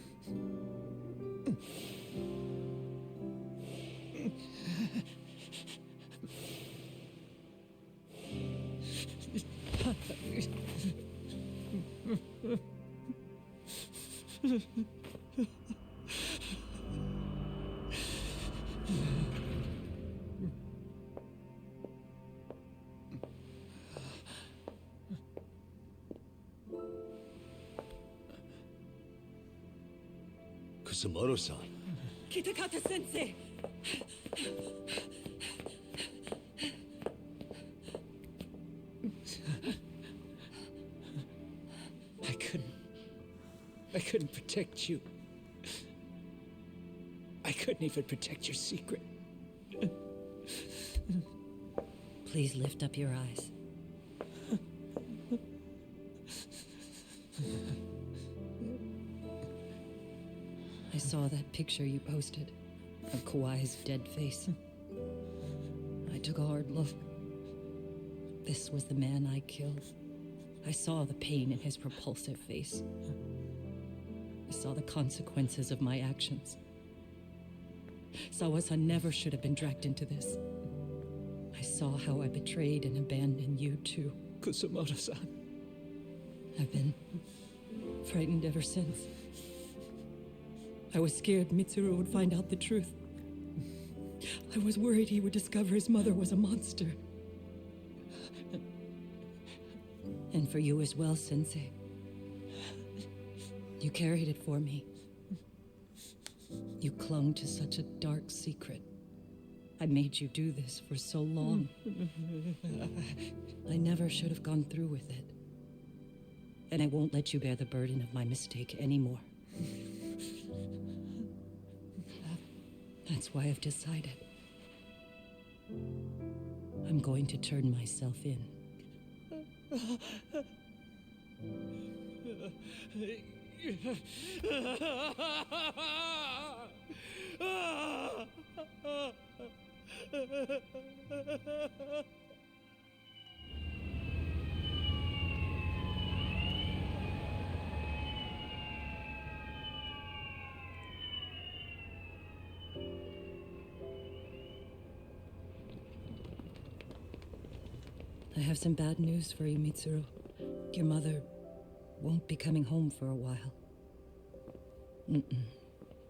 Kusamoto-san. Kitakata-sensei! I couldn't protect you. I couldn't even protect your secret. Please lift up your eyes. I saw that picture you posted of Kawai's dead face. I took a hard look. This was the man I killed. I saw the pain in his repulsive face. I saw the consequences of my actions. Sawa-san never should have been dragged into this. I saw how I betrayed and abandoned you too, Kusamoto-san. I've been frightened ever since. I was scared Mitsuru would find out the truth. I was worried he would discover his mother was a monster. And for you as well, Sensei. You carried it for me. You clung to such a dark secret. I made you do this for so long. I never should have gone through with it. And I won't let you bear the burden of my mistake anymore. That's why I've decided. I'm going to turn myself in. I have some bad news for you, Mitsuru. Your mother won't be coming home for a while.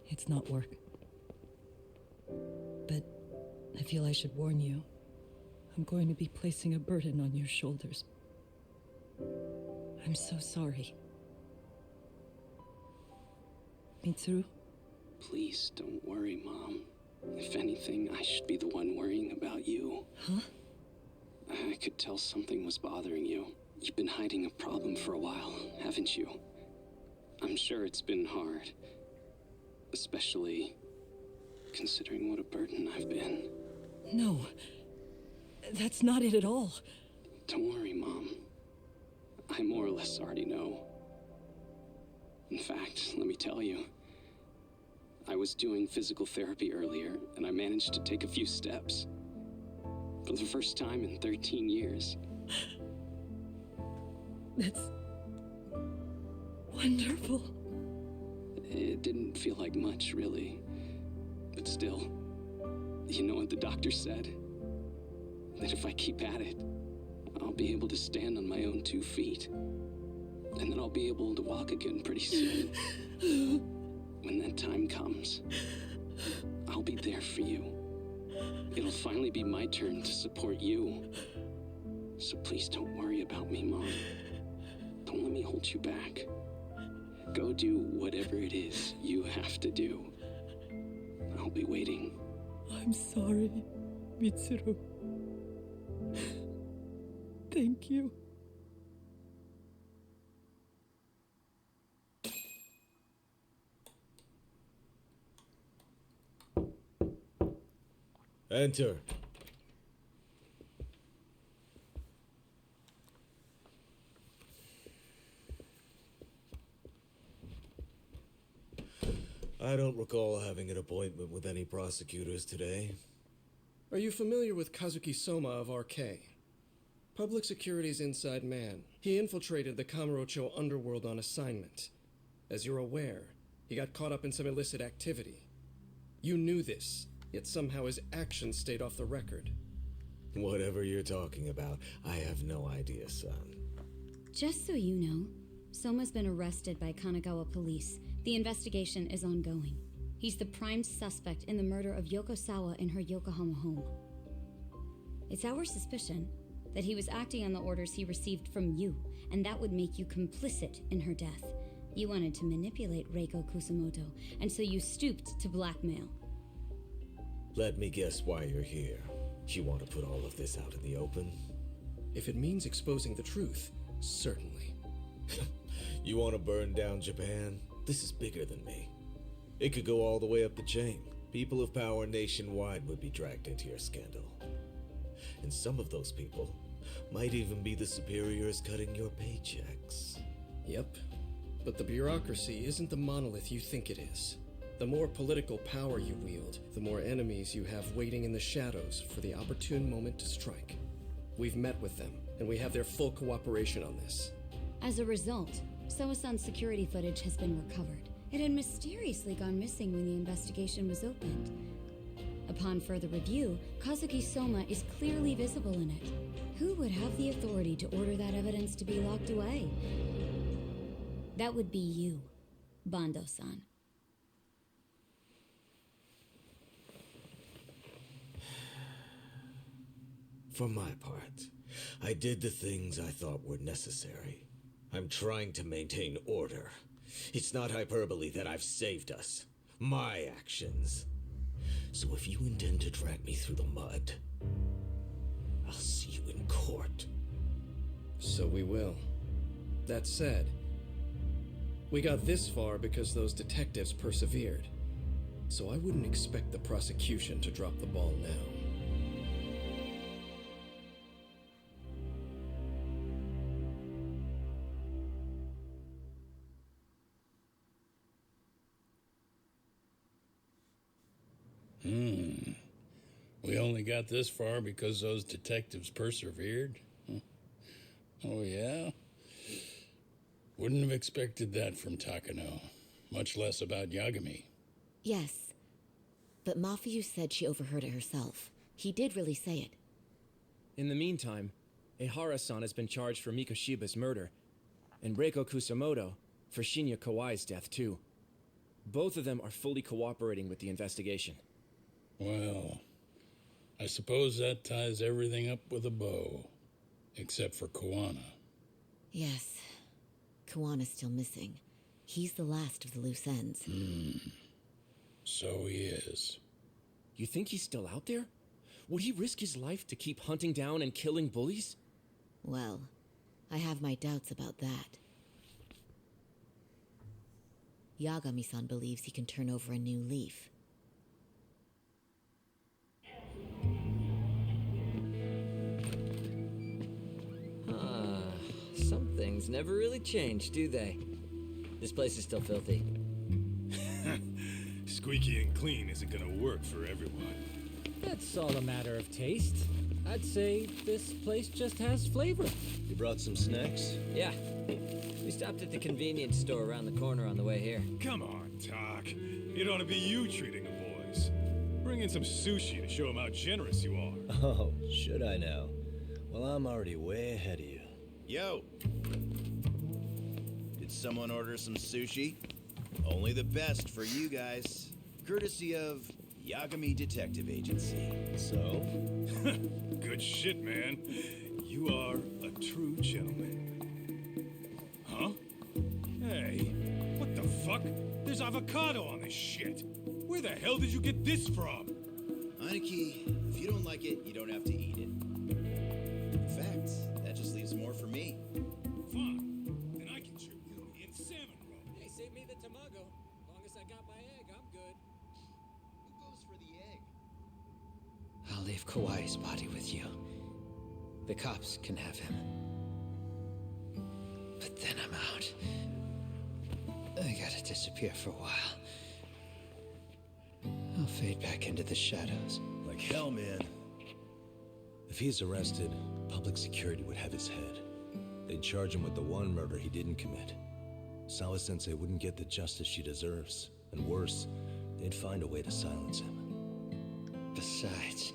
It's not work. But I feel I should warn you. I'm going to be placing a burden on your shoulders. I'm so sorry. Mitsuru? Please don't worry, Mom. If anything, I should be the one worrying about you. Huh? I could tell something was bothering you. You've been hiding a problem for a while, haven't you? I'm sure it's been hard. Especially considering what a burden I've been. No. That's not it at all. Don't worry, Mom. I more or less already know. In fact, let me tell you, I was doing physical therapy earlier, and I managed to take a few steps. For the first time in 13 years. That's wonderful. It didn't feel like much, really. But still, you know what the doctor said? That if I keep at it, I'll be able to stand on my own 2 feet. And then I'll be able to walk again pretty soon. When that time comes, I'll be there for you. It'll finally be my turn to support you. So please don't worry about me, Mom. Don't let me hold you back. Go do whatever it is you have to do. I'll be waiting. I'm sorry, Mitsuru. Thank you. Enter. I don't recall having an appointment with any prosecutors today. Are you familiar with Kazuki Soma of RK? Public Security's inside man. He infiltrated the Kamurocho underworld on assignment. As you're aware, he got caught up in some illicit activity. You knew this, yet somehow his actions stayed off the record. Whatever you're talking about, I have no idea, son. Just so you know, Soma's been arrested by Kanagawa police. The investigation is ongoing. He's the prime suspect in the murder of Yoko Sawa in her Yokohama home. It's our suspicion that he was acting on the orders he received from you, and that would make you complicit in her death. You wanted to manipulate Reiko Kusumoto, and so you stooped to blackmail. Let me guess why you're here. You want to put all of this out in the open? If it means exposing the truth, certainly. You want to burn down Japan? This is bigger than me. It could go all the way up the chain. People of power nationwide would be dragged into your scandal. And some of those people might even be the superiors cutting your paychecks. Yep. But the bureaucracy isn't the monolith you think it is. The more political power you wield, the more enemies you have waiting in the shadows for the opportune moment to strike. We've met with them, and we have their full cooperation on this. As a result, Soa-san's security footage has been recovered. It had mysteriously gone missing when the investigation was opened. Upon further review, Kazuki Soma is clearly visible in it. Who would have the authority to order that evidence to be locked away? That would be you, Bando-san. For my part, I did the things I thought were necessary. I'm trying to maintain order. It's not hyperbole that I've saved us. My actions. So if you intend to drag me through the mud, I'll see you in court. So we will. That said, we got this far because those detectives persevered. So I wouldn't expect the prosecution to drop the ball now. We only got this far because those detectives persevered? Huh? Oh, yeah? Wouldn't have expected that from Takano. Much less about Yagami. Yes. But Mafuyu said she overheard it herself. He did really say it. In the meantime, Ehara-san has been charged for Mikoshiba's murder, and Reiko Kusumoto for Shinya Kawai's death, too. Both of them are fully cooperating with the investigation. Well, I suppose that ties everything up with a bow. Except for Kuwana. Yes. Kuwana's still missing. He's the last of the loose ends. So he is. You think he's still out there? Would he risk his life to keep hunting down and killing bullies? Well, I have my doubts about that. Yagami-san believes he can turn over a new leaf. Some things never really change, do they? This place is still filthy. squeaky and clean isn't gonna work for everyone. That's all a matter of taste. I'd say this place just has flavor. You brought some snacks? Yeah. We stopped at the convenience store around the corner on the way here. Come on, Doc. It ought to be you treating the boys. Bring in some sushi to show them how generous you are. Oh, should I now? Well, I'm already way ahead of you. Yo! Did someone order some sushi? Only the best for you guys. Courtesy of Yagami Detective Agency. So? Good shit, man. You are a true gentleman. Huh? Hey, what the fuck? There's avocado on this shit. Where the hell did you get this from? Aniki, if you don't like it, you don't have to eat it. In fact, that just leaves more for me. Fine. Then I can chew you in salmon roll. Hey, save me the tamago. Long as I got my egg, I'm good. Who goes for the egg? I'll leave Kawai's body with you. The cops can have him. But then I'm out. I gotta disappear for a while. I'll fade back into the shadows. Like hell, man. If he's arrested, public security would have his head. They'd charge him with the one murder he didn't commit. Sawa-sensei wouldn't get the justice she deserves. And worse, they'd find a way to silence him. Besides,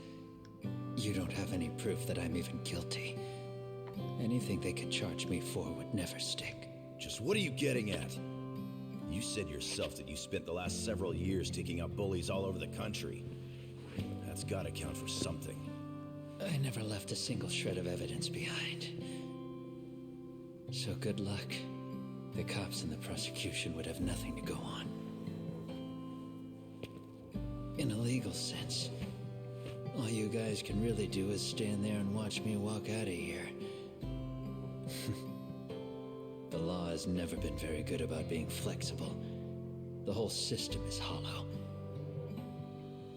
you don't have any proof that I'm even guilty. Anything they could charge me for would never stick. Just what are you getting at? You said yourself that you spent the last several years taking out bullies all over the country. That's gotta count for something. I never left a single shred of evidence behind. So good luck. The cops and the prosecution would have nothing to go on. In a legal sense, all you guys can really do is stand there and watch me walk out of here. The law has never been very good about being flexible. The whole system is hollow.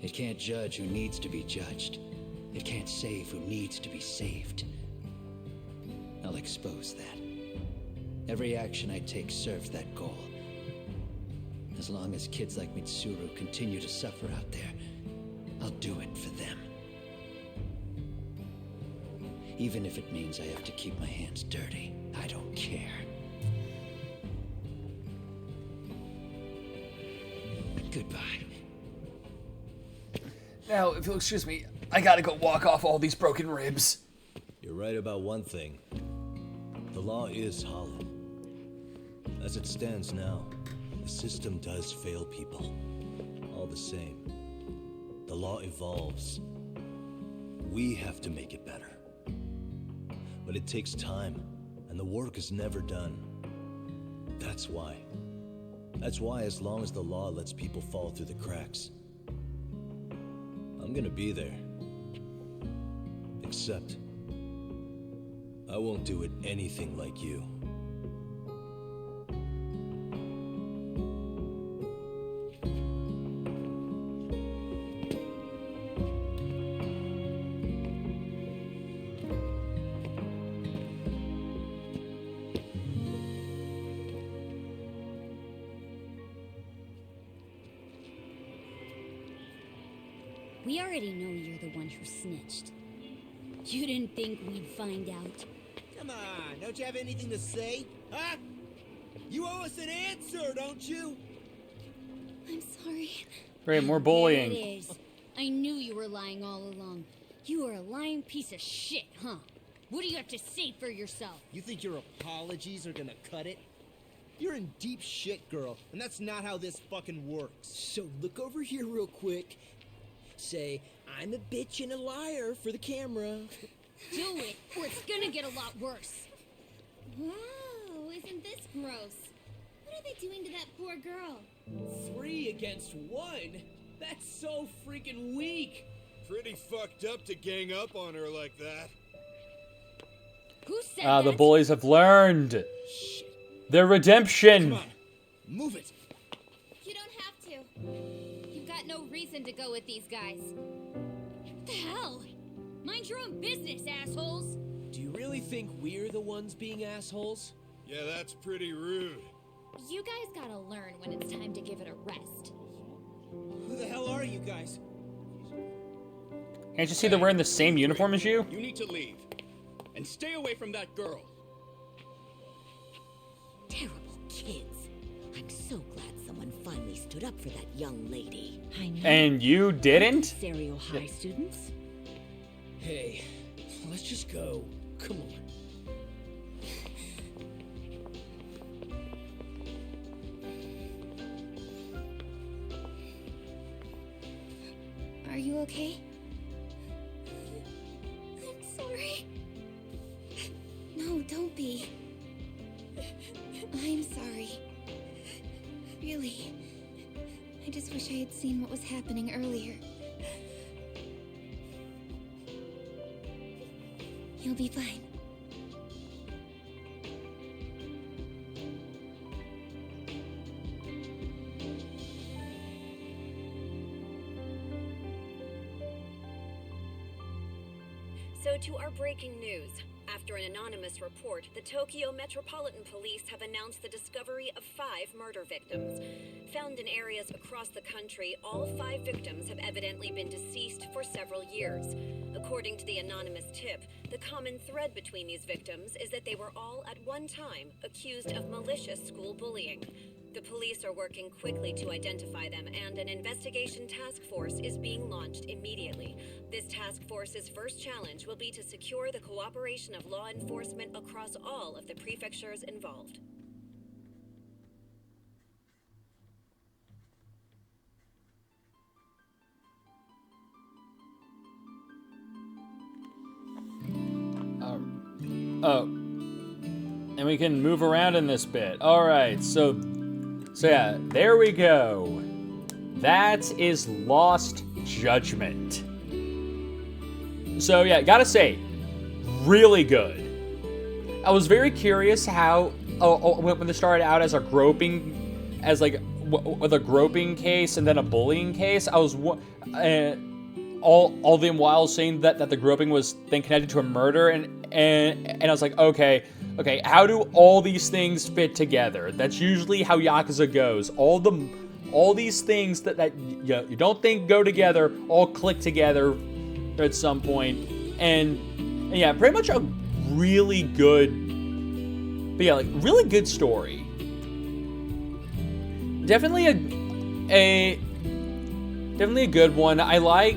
It can't judge who needs to be judged. It can't save who needs to be saved. I'll expose that. Every action I take serves that goal. As long as kids like Mitsuru continue to suffer out there, I'll do it for them. Even if it means I have to keep my hands dirty, I don't care. Goodbye. Now, if you'll excuse me, I gotta go walk off all these broken ribs. You're right about one thing. The law is hollow. As it stands now, the system does fail people. All the same, the law evolves. We have to make it better. But it takes time, and the work is never done. That's why, as long as the law lets people fall through the cracks, I'm gonna be there. Except, I won't do it anything like you. We already know you're the one who snitched. You didn't think we'd find out? Come on, don't you have anything to say? Huh? You owe us an answer, don't you? I'm sorry. Great, more There bullying. it is. I knew you were lying all along. You are a lying piece of shit, huh? What do you have to say for yourself? You think your apologies are gonna cut it? You're in deep shit, girl, and that's not how this fucking works. So look over here real quick. Say, I'm a bitch and a liar for the camera. Do it, or it's gonna get a lot worse. Wow, isn't this gross? What are they doing to that poor girl? 3 against 1? That's so freaking weak. Pretty fucked up to gang up on her like that. Who said The that? bullies have learned their redemption. Move it. You don't have to. You've got no reason to go with these guys. What the hell? Mind your own business, assholes. Do you really think we're the ones being assholes? Yeah, that's pretty rude. You guys gotta learn when it's time to give it a rest. Who the hell are you guys? Can't you see they're wearing the same uniform as you? You need to leave. And stay away from that girl. Terrible kids. I'm so glad someone finally stood up for that young lady. I know. And you didn't? Serio High students? Hey, let's just go. Come on. Are you okay? I'm sorry. No, don't be. I'm sorry. Really. I just wish I had seen what was happening earlier. You'll be fine. So to our breaking news. After an anonymous report, the Tokyo Metropolitan Police have announced the discovery of 5 murder victims. Found in areas across the country, all 5 victims have evidently been deceased for several years. According to the anonymous tip, the common thread between these victims is that they were all at one time accused of malicious school bullying. The police are working quickly to identify them, and an investigation task force is being launched immediately. This task force's first challenge will be to secure the cooperation of law enforcement across all of the prefectures involved. And we can move around in this bit. All right, so yeah, there we go. That is Lost Judgment. So yeah, gotta say, really good. I was very curious how when they started out as a groping, as like with a groping case and then a bullying case. I was all the while saying that the groping was then connected to a murder, and I was like, okay, how do all these things fit together? That's usually how Yakuza goes. All these things that you don't think go together all click together at some point, and yeah, pretty much a really good, but yeah, like really good story. Definitely a good one. I like,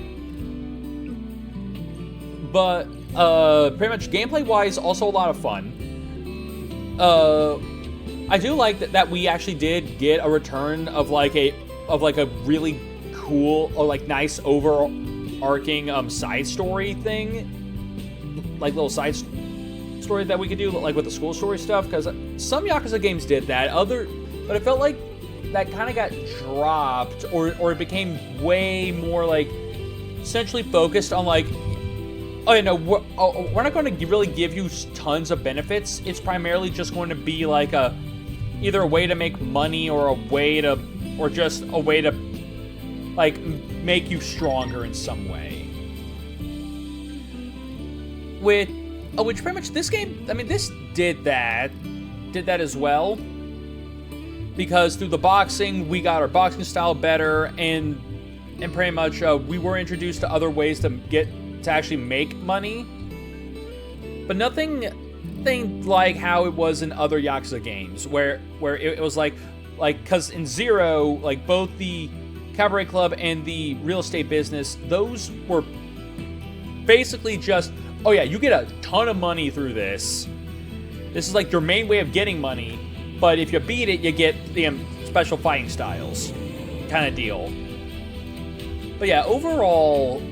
but pretty much gameplay wise, also a lot of fun. I do like that we actually did get a return of like a really cool or like nice overarching side story thing, like little side story that we could do like with the school story stuff, because some Yakuza games did that, but it felt like that kind of got dropped, or it became way more like essentially focused on like, oh, you know, we're not going to really give you tons of benefits. It's primarily just going to be like either a way to make money or just a way to like make you stronger in some way. Which pretty much this game, I mean, this did that as well. Because through the boxing, we got our boxing style better, and pretty much we were introduced to other ways to actually make money, but nothing like how it was in other Yakuza games, where it was like because in Zero, like both the Cabaret Club and the real estate business, those were basically just, oh yeah, you get a ton of money through this. This is like your main way of getting money, but if you beat it, you get the special fighting styles kind of deal. But yeah, overall,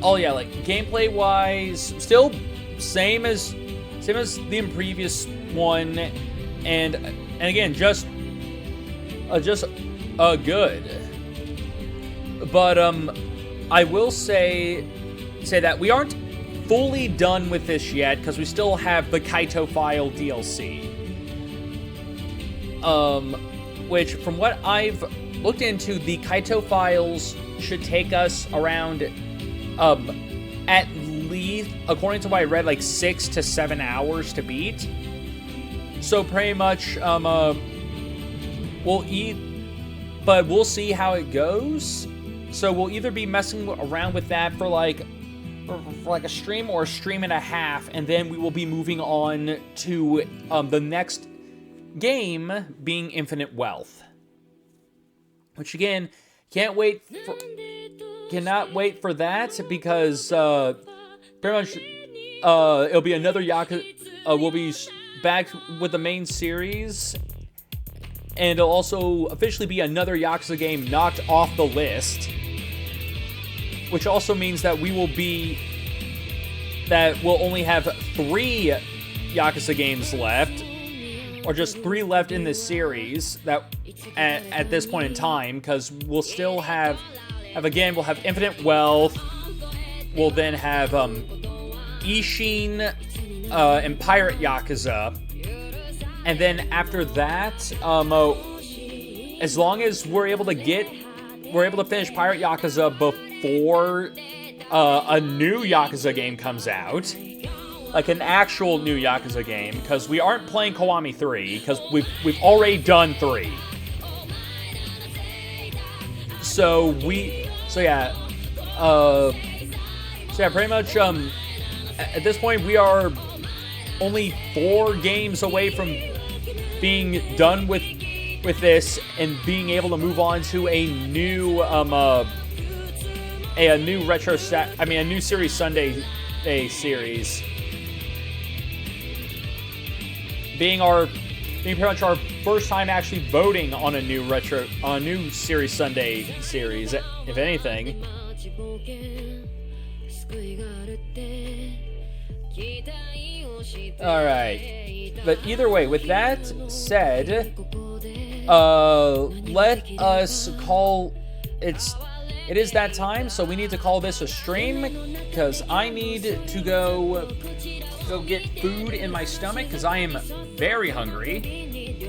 oh yeah, like gameplay wise, still same as the previous one, and again just good. But I will say that we aren't fully done with this yet, because we still have the Kaito File DLC, which from what I've looked into, the Kaito Files should take us around at least, according to what I read, like 6 to 7 hours to beat. So pretty much, we'll but we'll see how it goes. So we'll either be messing around with that for like a stream or a stream and a half, and then we will be moving on to the next game being Infinite Wealth, which again cannot wait for that, because pretty much it'll be another Yakuza. We'll be back with the main series, and it'll also officially be another Yakuza game knocked off the list, which also means that we'll only have 3 Yakuza games left, or just 3 left in this series that at this point in time, because we'll still have we'll have Infinite Wealth, we'll then have Ishin and Pirate Yakuza, and then after that, as long as we're able to finish Pirate Yakuza before a new Yakuza game comes out, like an actual new Yakuza game, because we aren't playing Kiwami 3, because we've already done 3. So yeah, pretty much at this point we are only 4 games away from being done with this and being able to move on to a new a new Series Sunday series, being pretty much our first time actually voting on a new Series Sunday series, if anything. Alright, but either way, with that said, let us call it is that time, so we need to call this a stream, because I need to go get food in my stomach, because I am very hungry.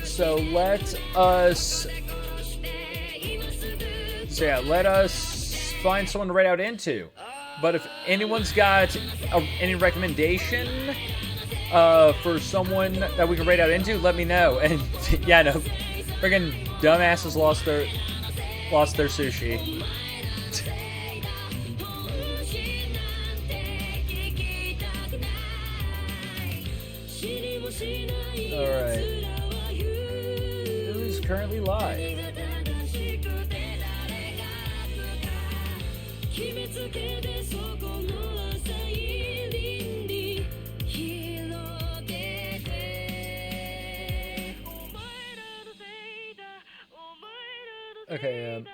So let us find someone to raid out into. But if anyone's got any recommendation for someone that we can raid out into, let me know. And yeah, no, friggin' dumbasses lost their sushi. Alright. Who's currently live? Okay,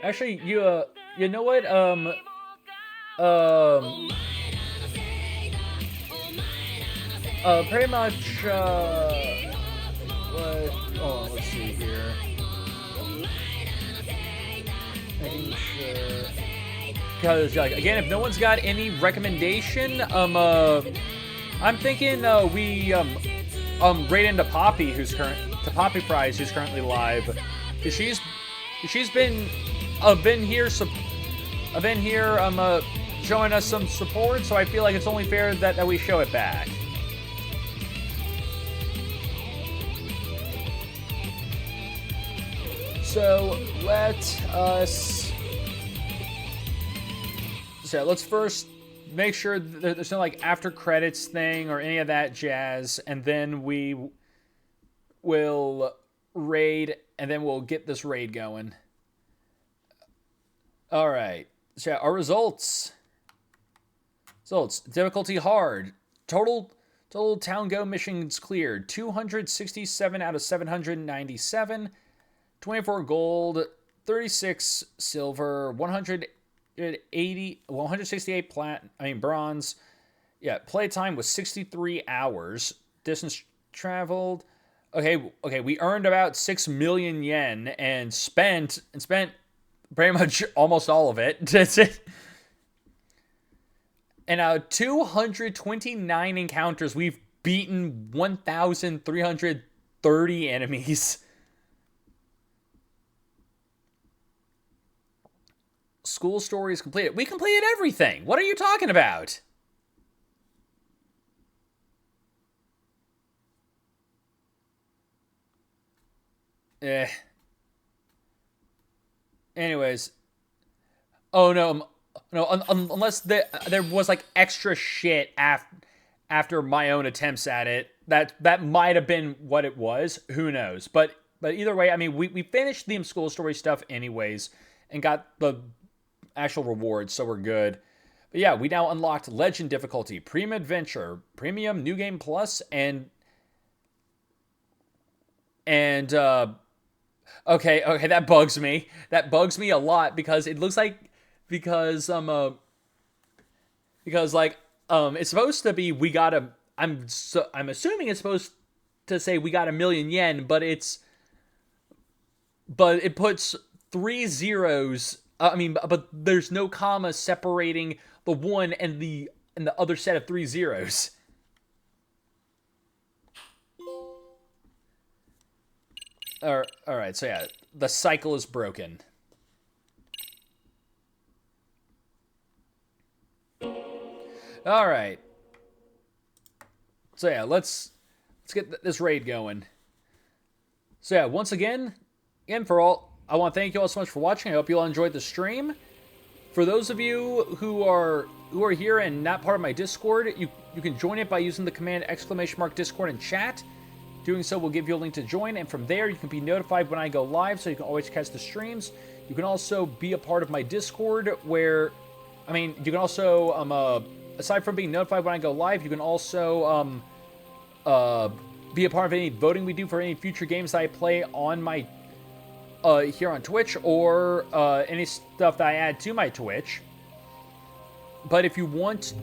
actually, you know what, pretty much, let's see here. Making sure, because, again, if no one's got any recommendation, I'm thinking, we, raid into Poppy, Poppy Fries, who's currently live. She's been here showing us some support, so I feel like it's only fair that we show it back. So let's first make sure that there's no like after credits thing or any of that jazz, and then we will raid, and then we'll get this raid going. All right. So our results. Difficulty hard. Total town go missions cleared. 267 out of 797. 24 gold, 36 silver, 168 bronze. Yeah, playtime was 63 hours. Distance traveled. Okay, we earned about 6 million yen and spent pretty much almost all of it. That's it. And 229 encounters, we've beaten 1,330 enemies. School stories completed. We completed everything. What are you talking about? Anyways. Oh, no. No, unless there was, like, extra shit after my own attempts at it. That might have been what it was. Who knows? But either way, I mean, we finished the school story stuff anyways and got the actual rewards, so we're good. But yeah, we now unlocked Legend difficulty, Premium Adventure, Premium New Game Plus, and okay, that bugs me. That bugs me a lot because it looks like because like it's supposed to be we got a I'm assuming it's supposed to say we got 1,000,000 yen, but it puts 3 zeros. But there's no comma separating the one and the other set of 3 zeros. All right, so yeah, the cycle is broken. All right. So yeah, let's get this raid going. So yeah, once again, for all, I want to thank you all so much for watching. I hope you all enjoyed the stream. For those of you who are here and not part of my Discord, you can join it by using the command !Discord in chat. Doing so will give you a link to join, and from there you can be notified when I go live, so you can always catch the streams. You can also be a part of my Discord, where, you can also, aside from being notified when I go live, you can also be a part of any voting we do for any future games that I play on my here on Twitch, or any stuff that I add to my Twitch. But if you want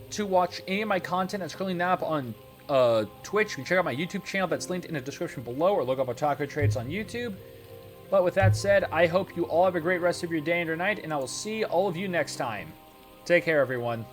to watch any of my content that's currently not up on Twitch, you can check out my YouTube channel that's linked in the description below, or look up Otaku Trades on YouTube. But with that said, I hope you all have a great rest of your day and your night, and I will see all of you next time. Take care, everyone.